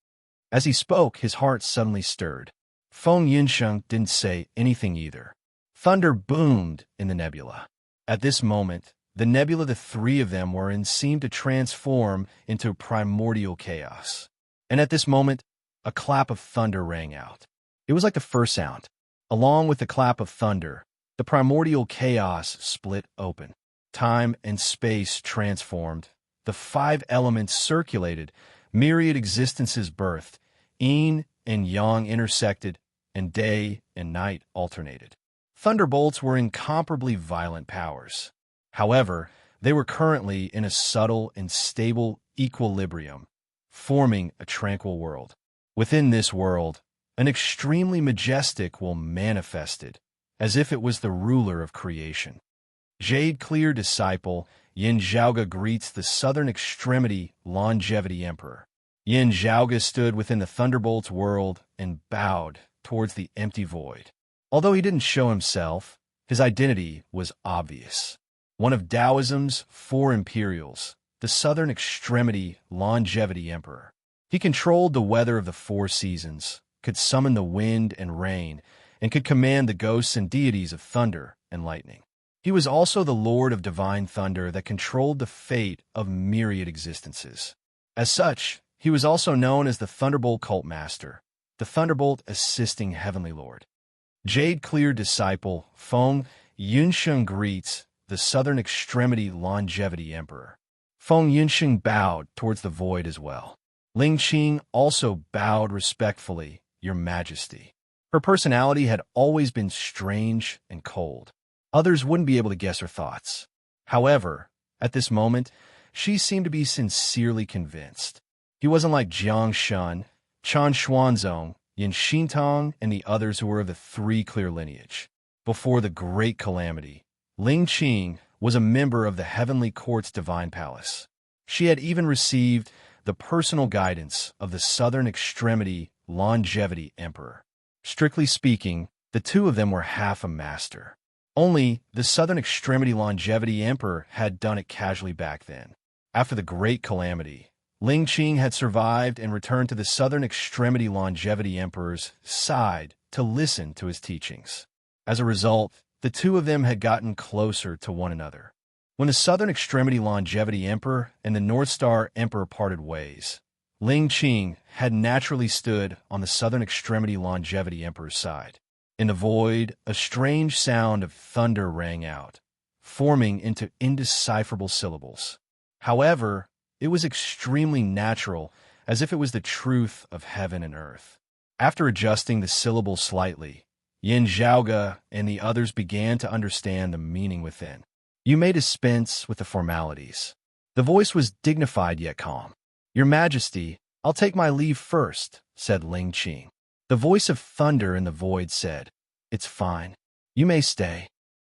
As he spoke, his heart suddenly stirred. Feng Yinsheng didn't say anything either. Thunder boomed in the nebula. At this moment, the nebula the three of them were in seemed to transform into primordial chaos. And at this moment, a clap of thunder rang out. It was like the first sound. Along with the clap of thunder, the primordial chaos split open. Time and space transformed. The five elements circulated. Myriad existences birthed. Yin and Yang intersected, and day and night alternated. Thunderbolts were incomparably violent powers. However, they were currently in a subtle and stable equilibrium, forming a tranquil world. Within this world, an extremely majestic will manifested, as if it was the ruler of creation. Jade-clear disciple, Yin Zhaoge greets the Southern Extremity Longevity Emperor. Yin Zhaoge stood within the Thunderbolt's world and bowed towards the empty void. Although he didn't show himself, his identity was obvious. One of Taoism's four imperials, the Southern Extremity Longevity Emperor. He controlled the weather of the four seasons, could summon the wind and rain, and could command the ghosts and deities of thunder and lightning. He was also the Lord of Divine Thunder that controlled the fate of myriad existences. As such, he was also known as the Thunderbolt Cult Master, the Thunderbolt Assisting Heavenly Lord. Jade-clear disciple Feng Yunsheng greets the Southern Extremity Longevity Emperor. Feng Yunsheng bowed towards the void as well. Ling Qing also bowed respectfully, "Your Majesty." Her personality had always been strange and cold. Others wouldn't be able to guess her thoughts. However, at this moment, she seemed to be sincerely convinced. He wasn't like Jiang Shun, Chan Xuanzong, Yin Xintong, and the others who were of the three clear lineage. Before the Great Calamity, Ling Qing was a member of the Heavenly Court's Divine Palace. She had even received the personal guidance of the Southern Extremity Longevity Emperor. Strictly speaking, the two of them were half a master. Only the Southern Extremity Longevity Emperor had done it casually back then. After the Great Calamity, Ling Qing had survived and returned to the Southern Extremity Longevity Emperor's side to listen to his teachings. As a result, the two of them had gotten closer to one another. When the Southern Extremity Longevity Emperor and the North Star Emperor parted ways, Ling Qing had naturally stood on the Southern Extremity Longevity Emperor's side. In the void, a strange sound of thunder rang out, forming into indecipherable syllables. However, it was extremely natural, as if it was the truth of heaven and earth. After adjusting the syllables slightly, Yin Zhaoge and the others began to understand the meaning within. You may dispense with the formalities. The voice was dignified yet calm. Your Majesty, I'll take my leave first, said Ling Qing. The voice of thunder in the void said, It's fine. You may stay.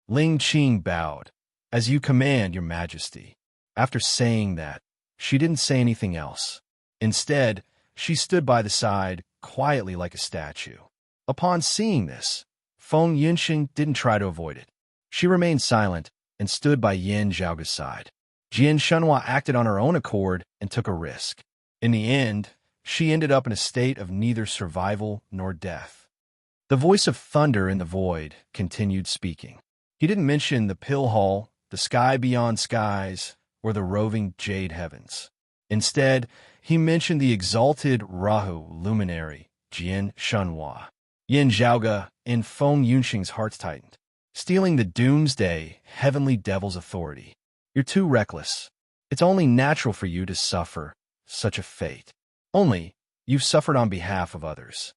Ling Qing bowed. As you command, Your Majesty. After saying that, she didn't say anything else. Instead, she stood by the side, quietly like a statue. Upon seeing this, Feng Yunxing didn't try to avoid it. She remained silent and stood by Yin Zhaoge's side. Jian Shenhua acted on her own accord and took a risk. In the end, she ended up in a state of neither survival nor death. The voice of thunder in the void continued speaking. He didn't mention the pill hall, the sky beyond skies, or the roving jade heavens. Instead, he mentioned the exalted Rahu luminary, Jian Shenhua. Yin Zhaoge and Feng Yunxing's hearts tightened. Stealing the doomsday, heavenly devil's authority. You're too reckless. It's only natural for you to suffer such a fate. Only, you've suffered on behalf of others.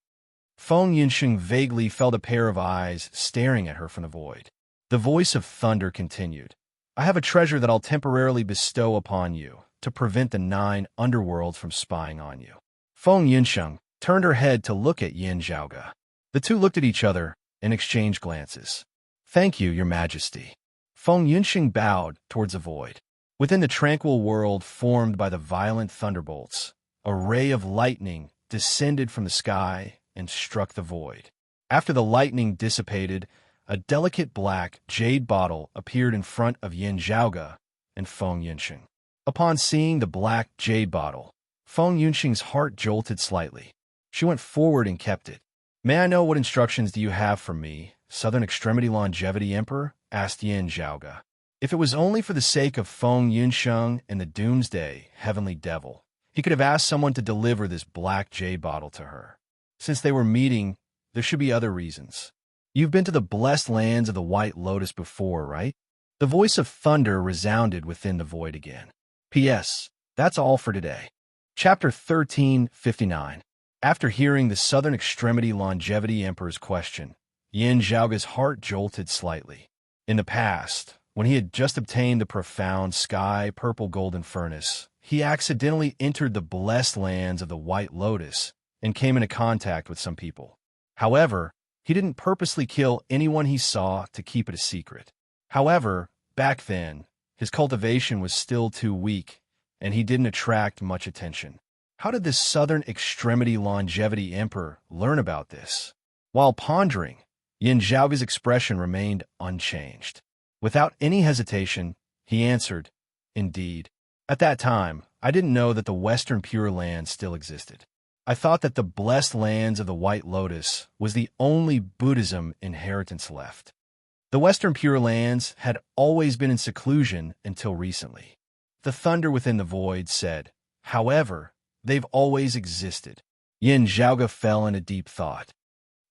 Feng Yunxing vaguely felt a pair of eyes staring at her from the void. The voice of thunder continued. I have a treasure that I'll temporarily bestow upon you to prevent the 9 underworlds from spying on you. Feng Yunxing turned her head to look at Yin Zhaoge. The two looked at each other and exchanged glances. Thank you, Your Majesty. Feng Yunxing bowed towards the void. Within the tranquil world formed by the violent thunderbolts, a ray of lightning descended from the sky and struck the void. After the lightning dissipated, a delicate black jade bottle appeared in front of Yin Zhaoge and Feng Yunxing. Upon seeing the black jade bottle, Feng Yunxing's heart jolted slightly. She went forward and kept it. May I know what instructions do you have for me, Southern Extremity Longevity Emperor? Asked Yin Zhaoge. If it was only for the sake of Feng Yunxing and the Doomsday Heavenly Devil, he could have asked someone to deliver this black jade bottle to her. Since they were meeting, there should be other reasons. You've been to the blessed lands of the White Lotus before, right? The voice of thunder resounded within the void again. P.S. That's all for today. Chapter 1359. After hearing the Southern Extremity Longevity Emperor's question, Yin Zhaoge's heart jolted slightly. In the past, when he had just obtained the profound sky purple golden furnace, he accidentally entered the blessed lands of the White Lotus and came into contact with some people. However, he didn't purposely kill anyone he saw to keep it a secret. However, back then, his cultivation was still too weak, and he didn't attract much attention. How did this Southern Extremity Longevity Emperor learn about this? While pondering, Yin Zhaoge's expression remained unchanged. Without any hesitation, he answered, Indeed. At that time, I didn't know that the Western Pure Land still existed. I thought that the blessed lands of the White Lotus was the only Buddhism inheritance left. The Western Pure Lands had always been in seclusion until recently. The thunder within the void said, However, they've always existed. Yin Zhaoge fell into deep thought.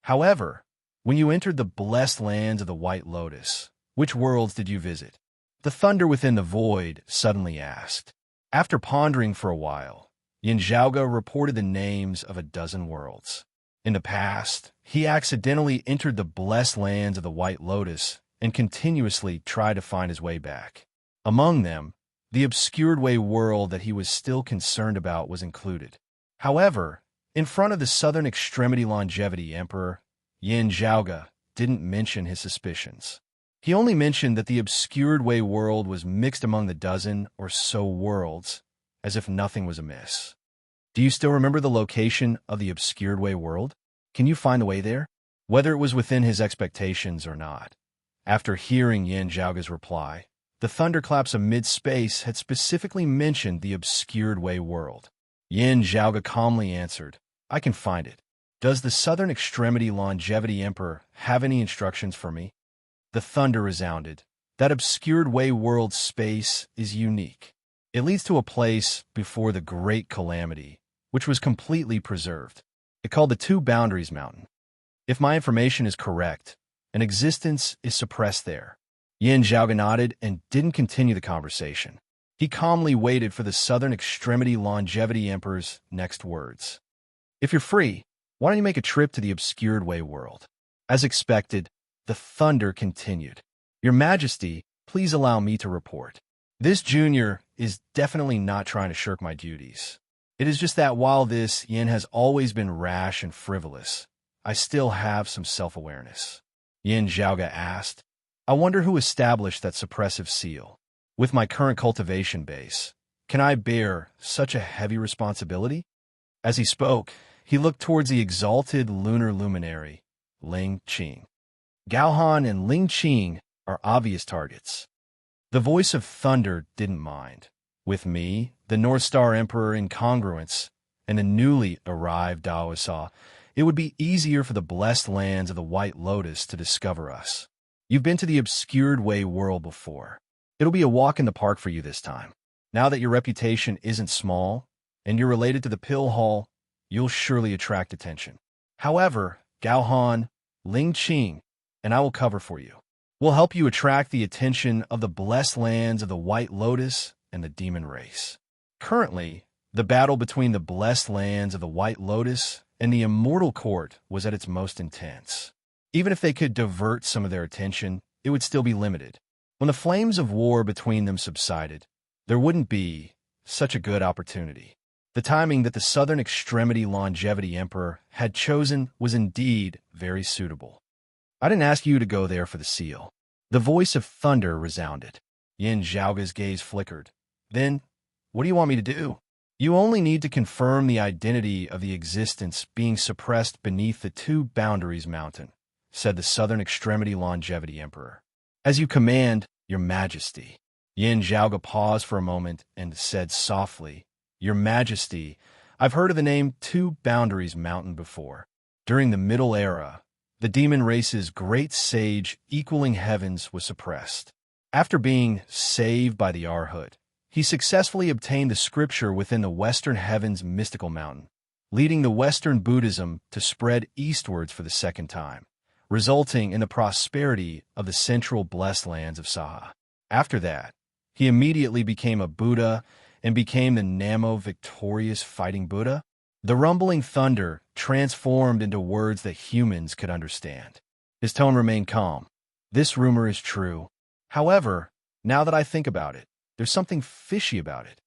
However, when you entered the blessed lands of the White Lotus, which worlds did you visit? The thunder within the void suddenly asked. After pondering for a while, Yin Zhaoge reported the names of a dozen worlds. In the past, he accidentally entered the blessed lands of the White Lotus and continuously tried to find his way back. Among them, the obscured way world that he was still concerned about was included. However, in front of the Southern Extremity Longevity Emperor, Yin Zhaoge didn't mention his suspicions. He only mentioned that the obscured way world was mixed among the dozen or so worlds, as if nothing was amiss. Do you still remember the location of the obscured way world? Can you find the way there? Whether it was within his expectations or not. After hearing Yin Zhaoge's reply, the thunderclaps of mid-space had specifically mentioned the obscured way world. Yin Zhaoge calmly answered, I can find it. Does the Southern Extremity Longevity Emperor have any instructions for me? The thunder resounded. That obscured way world space is unique. It leads to a place before the Great Calamity, which was completely preserved. It called the Two Boundaries Mountain. If my information is correct, an existence is suppressed there. Yin Zhaoge nodded and didn't continue the conversation. He calmly waited for the Southern Extremity Longevity Emperor's next words. If you're free, why don't you make a trip to the Obscured Way world? As expected, the thunder continued. Your Majesty, please allow me to report. This junior is definitely not trying to shirk my duties. It is just that while this Yin has always been rash and frivolous, I still have some self-awareness. Yin Zhaoga asked, I wonder who established that suppressive seal. With my current cultivation base, can I bear such a heavy responsibility? As he spoke, he looked towards the exalted lunar luminary, Ling Qing. Gaohan and Ling Qing are obvious targets. The voice of thunder didn't mind. With me, the North Star Emperor incongruence, and the newly arrived Daosa, it would be easier for the blessed lands of the White Lotus to discover us. You've been to the Obscured Way world before. It'll be a walk in the park for you this time. Now that your reputation isn't small, and you're related to the Pill Hall, you'll surely attract attention. However, Gaohan, Ling Qing, and I will cover for you. We'll help you attract the attention of the blessed lands of the White Lotus and the Demon Race. Currently, the battle between the blessed lands of the White Lotus and the Immortal Court was at its most intense. Even if they could divert some of their attention, it would still be limited. When the flames of war between them subsided, there wouldn't be such a good opportunity. The timing that the Southern Extremity Longevity Emperor had chosen was indeed very suitable. I didn't ask you to go there for the seal. The voice of thunder resounded. Yin Zhaoga's gaze flickered. Then, what do you want me to do? You only need to confirm the identity of the existence being suppressed beneath the Two Boundaries Mountain, said the Southern Extremity Longevity Emperor. As you command, Your Majesty. Yin Zhaoga paused for a moment and said softly, Your Majesty, I've heard of the name Two Boundaries Mountain before. During the Middle Era, the demon race's great sage equaling heavens was suppressed. After being saved by the Arhut, he successfully obtained the scripture within the Western Heavens mystical mountain, leading the Western Buddhism to spread eastwards for the second time, resulting in the prosperity of the central blessed lands of Saha. After that, he immediately became a Buddha and became the Namo victorious fighting Buddha. The rumbling thunder transformed into words that humans could understand. His tone remained calm. This rumor is true. However, now that I think about it, there's something fishy about it.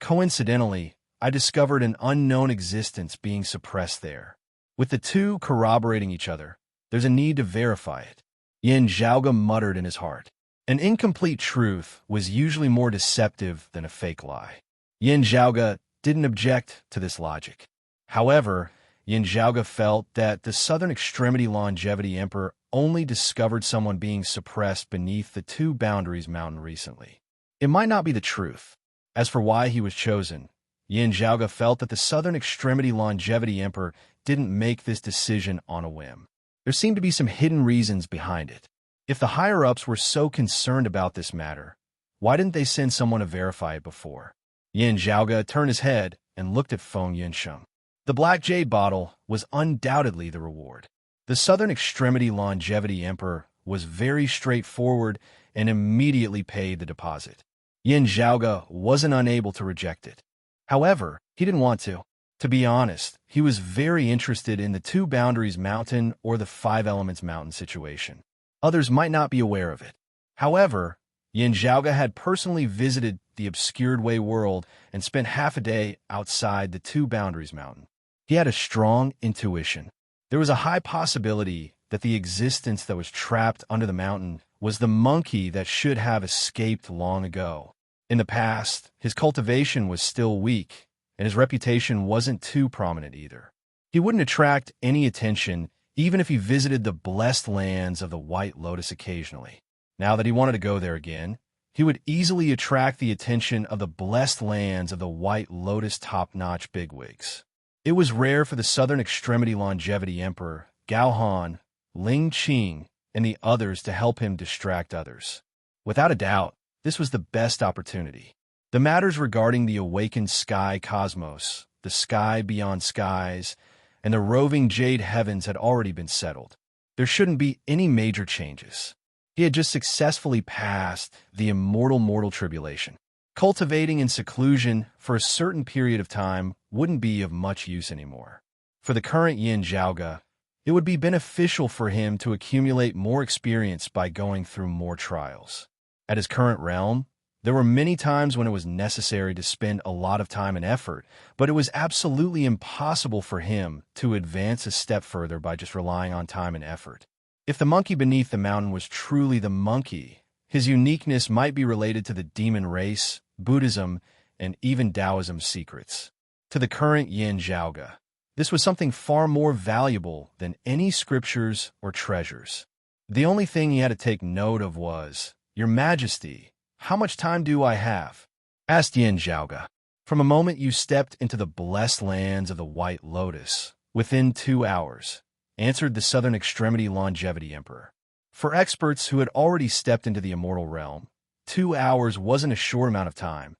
Coincidentally, I discovered an unknown existence being suppressed there. With the two corroborating each other, there's a need to verify it. Yin Zhaoga muttered in his heart. An incomplete truth was usually more deceptive than a fake lie. Yin Zhaoga didn't object to this logic. However, Yin Zhaoga felt that the Southern Extremity Longevity Emperor only discovered someone being suppressed beneath the Two Boundaries Mountain recently. It might not be the truth. As for why he was chosen, Yin Zhaoga felt that the Southern Extremity Longevity Emperor didn't make this decision on a whim. There seemed to be some hidden reasons behind it. If the higher-ups were so concerned about this matter, why didn't they send someone to verify it before? Yin Zhaoga turned his head and looked at Feng Yunsheng. The Black Jade bottle was undoubtedly the reward. The Southern Extremity Longevity Emperor was very straightforward and immediately paid the deposit. Yin Zhaoga wasn't unable to reject it. However, he didn't want to. To be honest, he was very interested in the Two Boundaries Mountain or the Five Elements Mountain situation. Others might not be aware of it. However, Yin Zhaoga had personally visited the Obscured Way world and spent half a day outside the Two Boundaries Mountain. He had a strong intuition. There was a high possibility that the existence that was trapped under the mountain was the monkey that should have escaped long ago. In the past, his cultivation was still weak, and his reputation wasn't too prominent either. He wouldn't attract any attention even if he visited the blessed lands of the White Lotus occasionally. Now that he wanted to go there again, he would easily attract the attention of the blessed lands of the White Lotus top-notch bigwigs. It was rare for the Southern Extremity Longevity Emperor, Gaohan, Ling Qing, and the others to help him distract others. Without a doubt, this was the best opportunity. The matters regarding the awakened sky cosmos, the sky beyond skies, and the roving jade heavens had already been settled. There shouldn't be any major changes. He had just successfully passed the immortal mortal tribulation. Cultivating in seclusion for a certain period of time wouldn't be of much use anymore. For the current Yin Zhaoge, it would be beneficial for him to accumulate more experience by going through more trials. At his current realm, there were many times when it was necessary to spend a lot of time and effort, but it was absolutely impossible for him to advance a step further by just relying on time and effort. If the monkey beneath the mountain was truly the monkey, his uniqueness might be related to the demon race, Buddhism, and even Taoism's secrets. To the current Yin Zhaoge, this was something far more valuable than any scriptures or treasures. The only thing he had to take note of was, "Your Majesty, how much time do I have?" asked Yin Zhaoge. "From the moment you stepped into the blessed lands of the White Lotus, within 2 hours," answered the Southern Extremity Longevity Emperor. For experts who had already stepped into the immortal realm, 2 hours wasn't a short amount of time,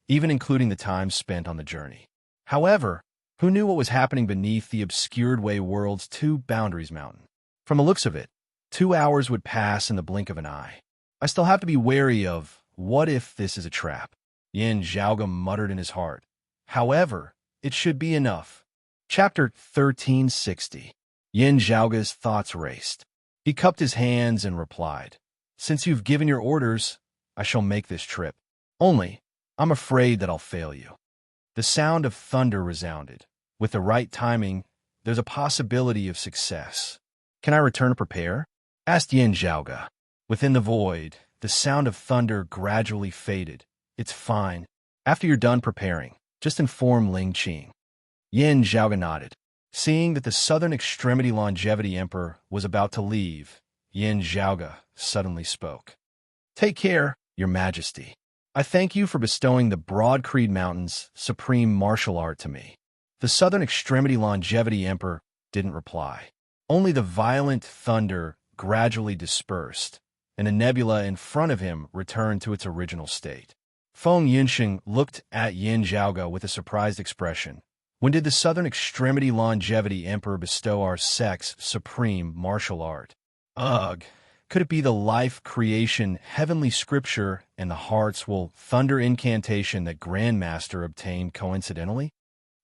even including the time spent on the journey. However, who knew what was happening beneath the obscured way world's 2 boundaries mountain? From the looks of it, 2 hours would pass in the blink of an eye. I still have to be wary of, what if this is a trap? Yin Zhaoge muttered in his heart. However, it should be enough. Chapter 1360. Yin Zhaoge's thoughts raced. He cupped his hands and replied, "Since you've given your orders, I shall make this trip. Only, I'm afraid that I'll fail you." The sound of thunder resounded. With the right timing, there's a possibility of success. "Can I return to prepare?" asked Yin Zhaoge. Within the void, the sound of thunder gradually faded. "It's fine. After you're done preparing, just inform Ling Qing." Yin Zhaoge nodded. Seeing that the Southern Extremity Longevity Emperor was about to leave, Yin Zhaoge suddenly spoke. "Take care, Your Majesty. I thank you for bestowing the Broad Creed Mountains' supreme martial art to me." The Southern Extremity Longevity Emperor didn't reply. Only the violent thunder gradually dispersed, and the nebula in front of him returned to its original state. Feng Yunsheng looked at Yin Zhaoge with a surprised expression. "When did the Southern Extremity Longevity Emperor bestow our sect's supreme martial art?" Ugh! Could it be the life creation heavenly scripture and the heart's will thunder incantation that Grandmaster obtained coincidentally?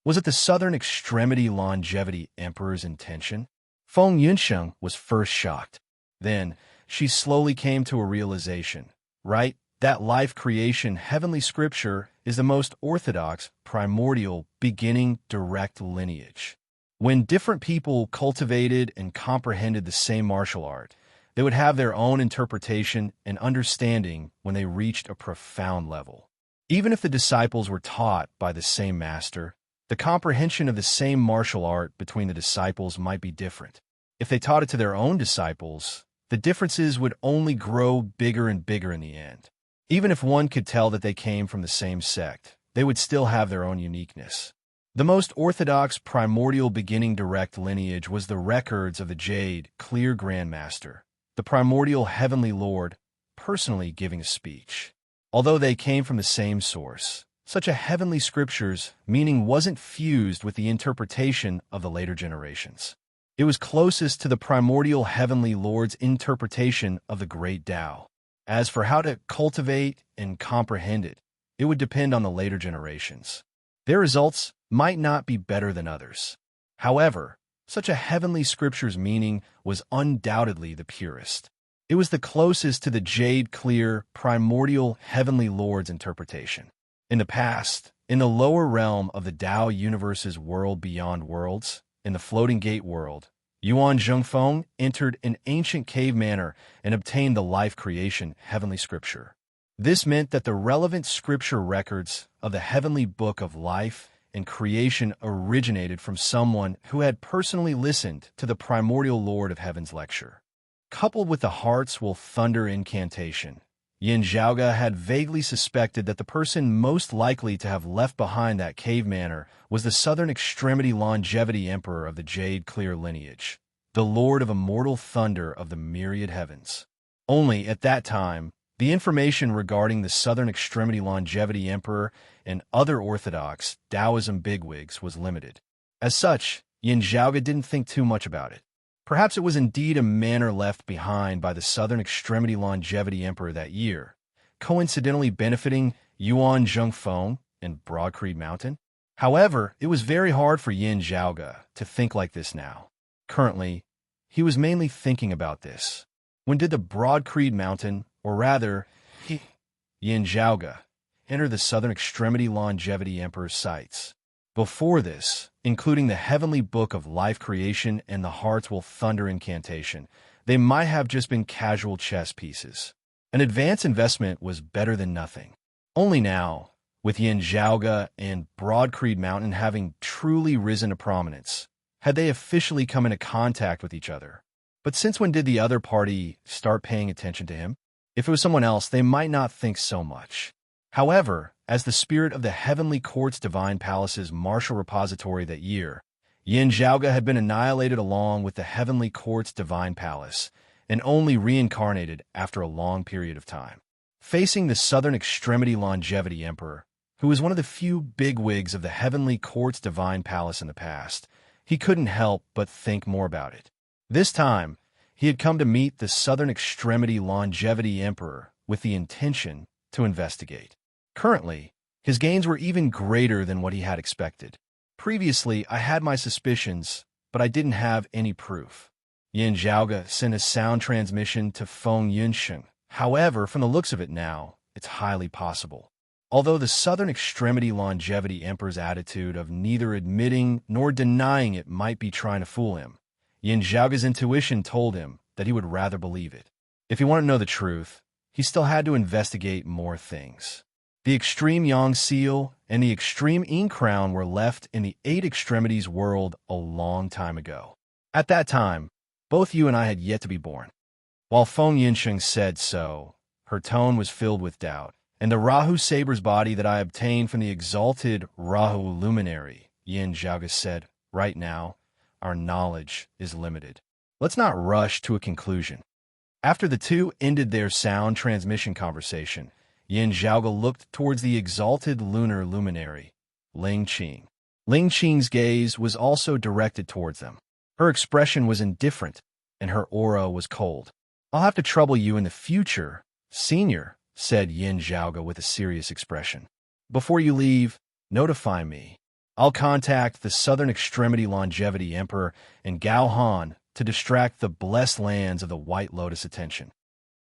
Was it the Southern Extremity Longevity Emperor's intention? Feng Yunsheng was first shocked. Then, she slowly came to a realization. Right, that life creation heavenly scripture is the most orthodox, primordial, beginning, direct lineage. When different people cultivated and comprehended the same martial art, they would have their own interpretation and understanding when they reached a profound level. Even if the disciples were taught by the same master, the comprehension of the same martial art between the disciples might be different. If they taught it to their own disciples, the differences would only grow bigger and bigger in the end. Even if one could tell that they came from the same sect, they would still have their own uniqueness. The most orthodox primordial beginning direct lineage was the records of the Jade, Clear Grandmaster, the primordial Heavenly Lord, personally giving a speech. Although they came from the same source, such a heavenly scripture's meaning wasn't fused with the interpretation of the later generations. It was closest to the primordial Heavenly Lord's interpretation of the Great Tao. As for how to cultivate and comprehend it, it would depend on the later generations. Their results might not be better than others. However, such a heavenly scripture's meaning was undoubtedly the purest. It was the closest to the Jade Clear, primordial Heavenly Lord's interpretation. In the past, in the lower realm of the Tao universe's world beyond worlds, in the Floating Gate world, Yuan Zhengfeng entered an ancient cave manor and obtained the life creation heavenly scripture. This meant that the relevant scripture records of the heavenly book of life and creation originated from someone who had personally listened to the primordial Lord of Heaven's lecture. Coupled with the heart's will thunder incantation, Yin Zhaoge had vaguely suspected that the person most likely to have left behind that cave manor was the Southern Extremity Longevity Emperor of the Jade Clear lineage, the Lord of Immortal Thunder of the myriad heavens. Only, at that time, the information regarding the Southern Extremity Longevity Emperor and other orthodox Taoism bigwigs was limited. As such, Yin Zhaoge didn't think too much about it. Perhaps it was indeed a manor left behind by the Southern Extremity Longevity Emperor that year, coincidentally benefiting Yuan Zhengfeng and Broadcreed Mountain? However, it was very hard for Yin Zhaoge to think like this now. Currently, he was mainly thinking about this. When did the Broadcreed Mountain, or rather, Yin Zhaoge, enter the southern extremity longevity Emperor's sights? Before this, including the heavenly book of life creation and the hearts will thunder incantation, they might have just been casual chess pieces. An advanced investment was better than nothing. Only now, with Yin Zhaoge and Broadcreed Mountain having truly risen to prominence, had they officially come into contact with each other. But since when did the other party start paying attention to him? If it was someone else, they might not think so much. However, as the spirit of the Heavenly Court's Divine Palace's martial repository that year, Yin Zhaoge had been annihilated along with the Heavenly Court's Divine Palace, and only reincarnated after a long period of time. Facing the Southern Extremity Longevity Emperor, who was one of the few bigwigs of the Heavenly Court's Divine Palace in the past, he couldn't help but think more about it. This time, he had come to meet the Southern Extremity Longevity Emperor with the intention to investigate. Currently, his gains were even greater than what he had expected. Previously, I had my suspicions, but I didn't have any proof. Yin Zhaoge sent a sound transmission to Feng Yunsheng. However, from the looks of it now, it's highly possible. Although the Southern Extremity Longevity Emperor's attitude of neither admitting nor denying it might be trying to fool him, Yin Zhaoge's intuition told him that he would rather believe it. If he wanted to know the truth, he still had to investigate more things. The Extreme Yang Seal and the Extreme Yin Crown were left in the Eight Extremities world a long time ago. At that time, both you and I had yet to be born. While Feng Yunsheng said so, her tone was filled with doubt, and the Rahu Saber's body that I obtained from the exalted Rahu luminary, Yin Zhaoge said, right now, our knowledge is limited. Let's not rush to a conclusion. After the two ended their sound transmission conversation, Yin Zhaoge looked towards the exalted lunar luminary, Ling Qing. Ling Qing's gaze was also directed towards them. Her expression was indifferent, and her aura was cold. I'll have to trouble you in the future, Senior, said Yin Zhaoge with a serious expression. Before you leave, notify me. I'll contact the Southern Extremity Longevity Emperor and Gao Han to distract the blessed lands of the White Lotus attention.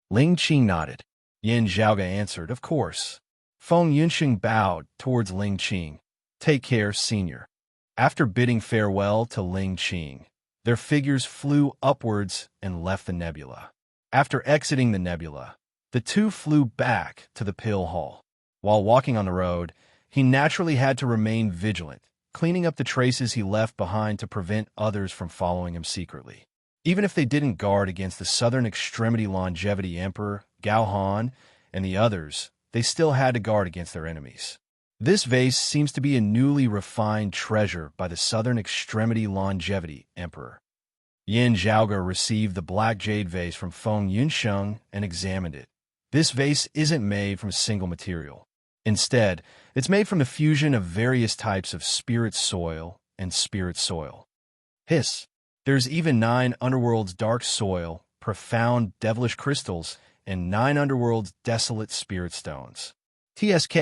Ling Qing nodded. Yin Zhaoge answered, of course. Feng Yunsheng bowed towards Ling Qing. Take care, Senior. After bidding farewell to Ling Qing, their figures flew upwards and left the nebula. After exiting the nebula, the two flew back to the pill hall. While walking on the road, he naturally had to remain vigilant, cleaning up the traces he left behind to prevent others from following him secretly. Even if they didn't guard against the Southern Extremity Longevity Emperor, Gao Han, and the others, they still had to guard against their enemies. This vase seems to be a newly refined treasure by the Southern Extremity Longevity Emperor. Yin Zhaoge received the black jade vase from Feng Yunsheng and examined it. This vase isn't made from a single material. Instead, it's made from the fusion of various types of spirit soil and spirit soil. Hiss. There's even 9 underworld's dark soil, profound devilish crystals, and 9 underworld's desolate spirit stones. TSK.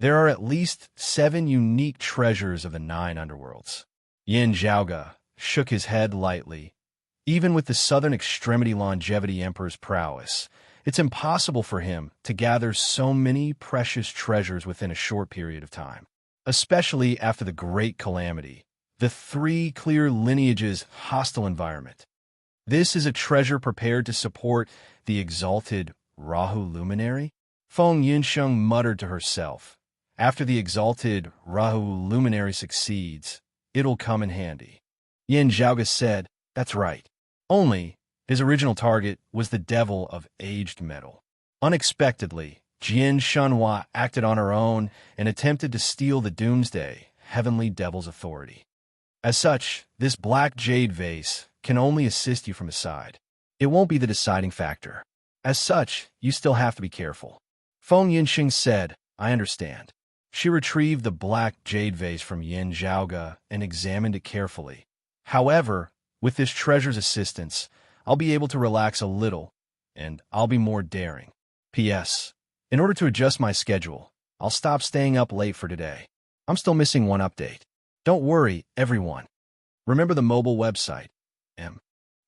There are at least 7 unique treasures of the 9 underworlds. Yin Zhaoge shook his head lightly. Even with the Southern Extremity Longevity Emperor's prowess, it's impossible for him to gather so many precious treasures within a short period of time, especially after the Great Calamity, the 3 clear lineages' hostile environment. This is a treasure prepared to support the exalted Rahu luminary? Feng Yunsheng muttered to herself. After the exalted Rahu luminary succeeds, it'll come in handy. Yin Zhaoge said, that's right. Only, his original target was the devil of aged metal. Unexpectedly, Jian Shenhua acted on her own and attempted to steal the Doomsday, Heavenly Devil's authority. As such, this black jade vase can only assist you from the side. It won't be the deciding factor. As such, you still have to be careful. Feng Yunsheng said, I understand. She retrieved the black jade vase from Yin Zhaoge and examined it carefully. However, with this treasure's assistance, I'll be able to relax a little, and I'll be more daring. P.S. In order to adjust my schedule, I'll stop staying up late for today. I'm still missing one update. Don't worry, everyone. Remember the mobile website. M.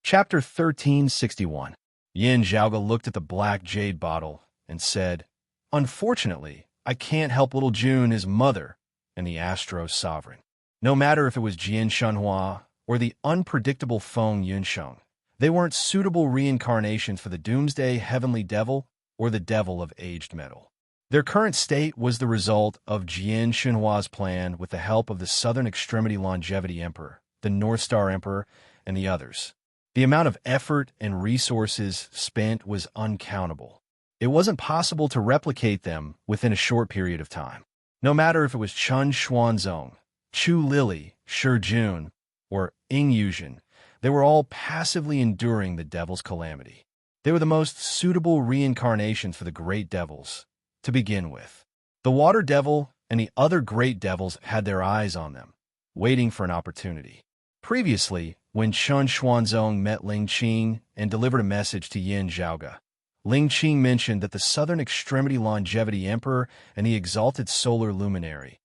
Chapter 1361. Yin Zhaoge looked at the black jade bottle and said, "Unfortunately, I can't help little June, his mother, and the Astro Sovereign. No matter if it was Jian Shenhua or the unpredictable Feng Yunsheng, they weren't suitable reincarnations for the Doomsday Heavenly Devil or the Devil of Aged Metal. Their current state was the result of Jian Shenhua's plan with the help of the Southern Extremity Longevity Emperor, the North Star Emperor, and the others. The amount of effort and resources spent was uncountable. It wasn't possible to replicate them within a short period of time. No matter if it was Chun Xuanzong, Chu Lili, Shi Jun, or Ing Yuzhen, they were all passively enduring the devil's calamity. They were the most suitable reincarnations for the great devils, to begin with. The Water Devil and the other great devils had their eyes on them, waiting for an opportunity. Previously, when Chun Xuanzong met Ling Qing and delivered a message to Yin Zhaoge, Ling Qing mentioned that the Southern Extremity Longevity Emperor and the Exalted Solar Luminary,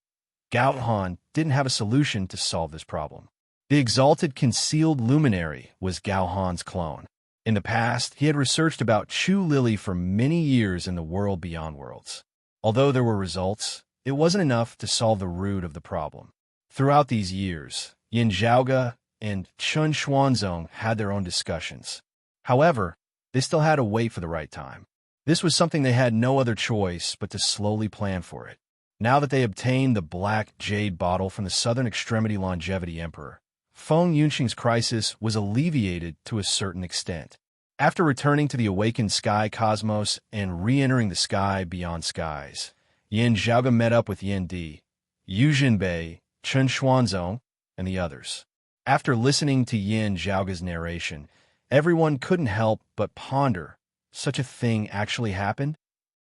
Gao Han, didn't have a solution to solve this problem. The Exalted Concealed Luminary was Gao Han's clone. In the past, he had researched about Chu Lili for many years in the world beyond worlds. Although there were results, it wasn't enough to solve the root of the problem. Throughout these years, Yin Zhaoge and Chun Xuanzong had their own discussions. However, they still had to wait for the right time. This was something they had no other choice but to slowly plan for it. Now that they obtained the black jade bottle from the Southern Extremity Longevity Emperor, Feng Yunxing's crisis was alleviated to a certain extent. After returning to the awakened sky cosmos and re-entering the sky beyond skies, Yin Zhaoge met up with Yin Di, Yu Jinbei, Chun Xuanzong, and the others. After listening to Yin Zhaoge's narration, everyone couldn't help but ponder, such a thing actually happened?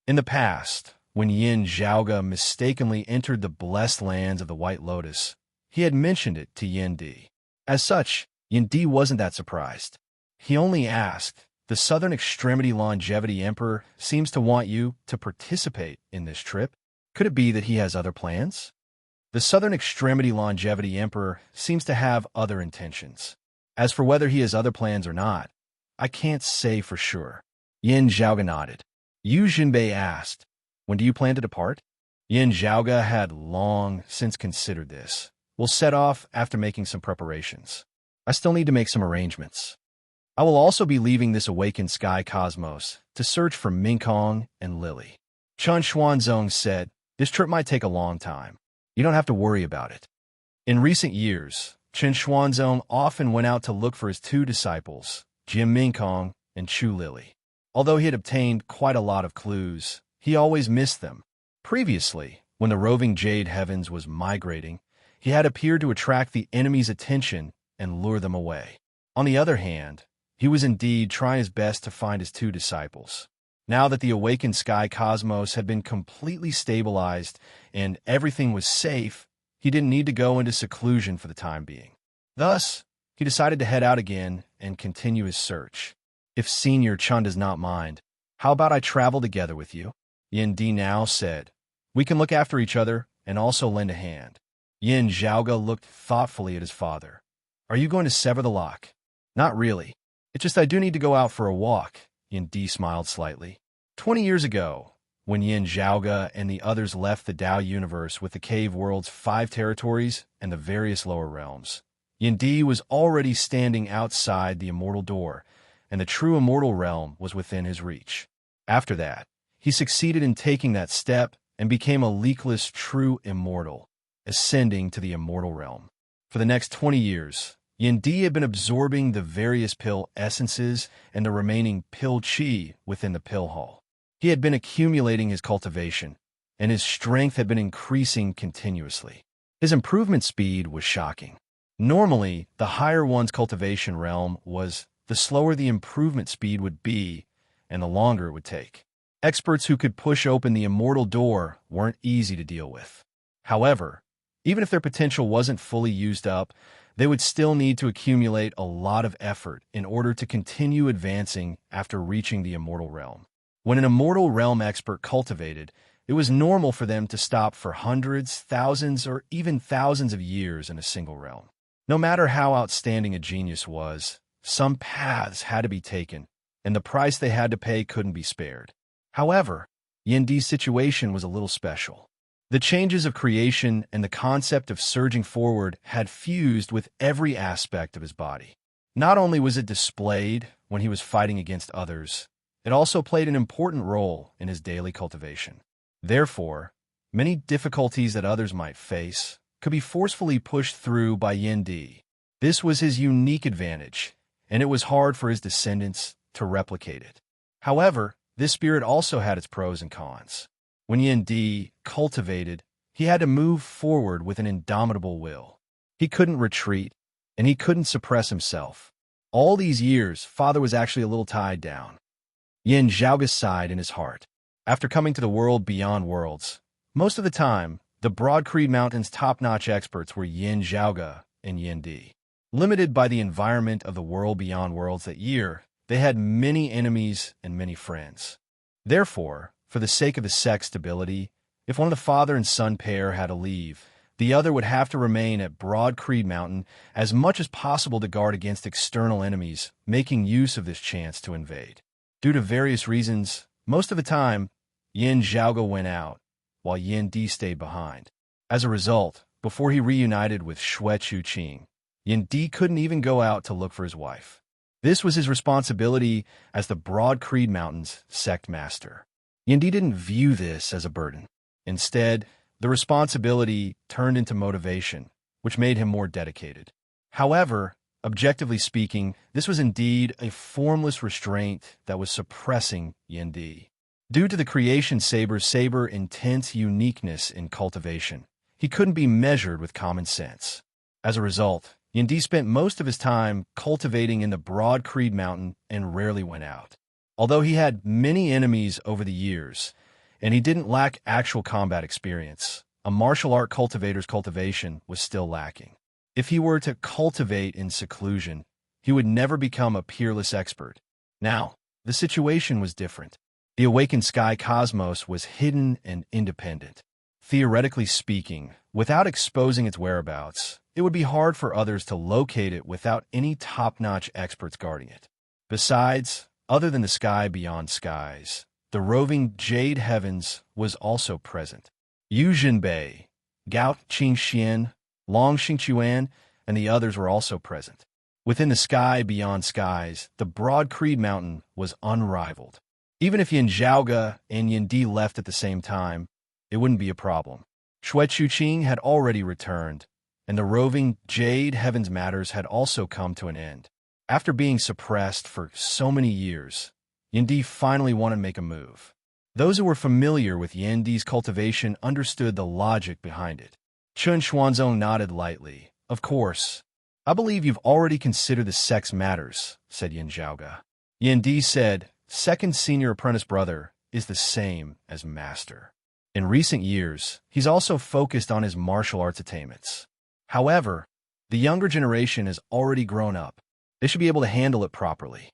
In the past, when Yin Zhaoge mistakenly entered the blessed lands of the White Lotus, he had mentioned it to Yin Di. As such, Yin Di wasn't that surprised. He only asked, "The Southern Extremity Longevity Emperor seems to want you to participate in this trip. Could it be that he has other plans?" The Southern Extremity Longevity Emperor seems to have other intentions. As for whether he has other plans or not, I can't say for sure. Yin Zhaoge nodded. Yu Jinbei asked, "When do you plan to depart?" Yin Zhaoge had long since considered this. "We'll set off after making some preparations. I still need to make some arrangements. I will also be leaving this awakened sky cosmos to search for Minkong and Lily." Chun Xuanzong said, "This trip might take a long time. You don't have to worry about it." In recent years, Chun Xuanzong often went out to look for his two disciples, Jim Minkong and Chu Lili. Although he had obtained quite a lot of clues, he always missed them. Previously, when the roving Jade Heavens was migrating, he had appeared to attract the enemy's attention and lure them away. On the other hand, he was indeed trying his best to find his two disciples. Now that the awakened sky cosmos had been completely stabilized and everything was safe, he didn't need to go into seclusion for the time being. Thus, he decided to head out again and continue his search. "If Senior Chun does not mind, how about I travel together with you?" Yin Di now said. "We can look after each other and also lend a hand." Yin Zhaoge looked thoughtfully at his father. "Are you going to sever the lock?" "Not really. It's just I do need to go out for a walk." Yin Di smiled slightly. 20 years ago, when Yin Zhaoge and the others left the Tao universe with the cave world's 5 territories and the various lower realms, Yin Di was already standing outside the immortal door, and the true immortal realm was within his reach. After that, he succeeded in taking that step and became a leakless true immortal, ascending to the immortal realm. For the next 20 years, Yin Di had been absorbing the various pill essences and the remaining pill chi within the pill hall. He had been accumulating his cultivation, and his strength had been increasing continuously. His improvement speed was shocking. Normally, the higher one's cultivation realm was, the slower the improvement speed would be, and the longer it would take. Experts who could push open the immortal door weren't easy to deal with. However, even if their potential wasn't fully used up, they would still need to accumulate a lot of effort in order to continue advancing after reaching the immortal realm. When an immortal realm expert cultivated, it was normal for them to stop for hundreds, thousands, or even thousands of years in a single realm. No matter how outstanding a genius was, some paths had to be taken, and the price they had to pay couldn't be spared. However, Yendi's situation was a little special. The changes of creation and the concept of surging forward had fused with every aspect of his body. Not only was it displayed when he was fighting against others, it also played an important role in his daily cultivation. Therefore, many difficulties that others might face could be forcefully pushed through by Yendi. This was his unique advantage, and it was hard for his descendants to replicate it. However, this spirit also had its pros and cons. When Yendi cultivated, he had to move forward with an indomitable will. He couldn't retreat, and he couldn't suppress himself. All these years, Father was actually a little tied down. Yin Zhaoga sighed in his heart. After coming to the world beyond worlds, most of the time, the Broad Creed Mountain's top-notch experts were Yin Zhaoga and Yendi. Limited by the environment of the world beyond worlds that year, they had many enemies and many friends. Therefore, for the sake of the sect's stability, if one of the father and son pair had to leave, the other would have to remain at Broad Creed Mountain as much as possible to guard against external enemies, making use of this chance to invade. Due to various reasons, most of the time, Yin Zhaoga went out, while Yin Di stayed behind. As a result, before he reunited with Xue Chuqing, Yin Di couldn't even go out to look for his wife. This was his responsibility as the Broad Creed Mountain's sect master. Yin Di didn't view this as a burden. Instead, the responsibility turned into motivation, which made him more dedicated. However, objectively speaking, this was indeed a formless restraint that was suppressing Yendi. Due to the creation saber's intense uniqueness in cultivation, he couldn't be measured with common sense. As a result, Yendi spent most of his time cultivating in the Broad Creed Mountain and rarely went out. Although he had many enemies over the years, and he didn't lack actual combat experience, a martial art cultivator's cultivation was still lacking. If he were to cultivate in seclusion, he would never become a peerless expert. Now, the situation was different. The awakened sky cosmos was hidden and independent. Theoretically speaking, without exposing its whereabouts, it would be hard for others to locate it without any top-notch experts guarding it. Besides, other than the sky beyond skies, the roving Jade Heavens was also present. Yu Jinbei, Gao Qingxian, Long Xingquan, and the others were also present. Within the sky beyond skies, the Broad Creed Mountain was unrivaled. Even if Yin Zhaoga and Yin Di left at the same time, it wouldn't be a problem. Xue Chuqing had already returned, and the roving Jade Heavens matters had also come to an end. After being suppressed for so many years, Yin Di finally wanted to make a move. Those who were familiar with Yin Di's cultivation understood the logic behind it. Chun Xuanzong nodded lightly. Of course. I believe you've already considered the sex matters, said Yin Zhaoga. Yin Di said, second senior apprentice brother is the same as master. In recent years, he's also focused on his martial arts attainments. However, the younger generation has already grown up. They should be able to handle it properly.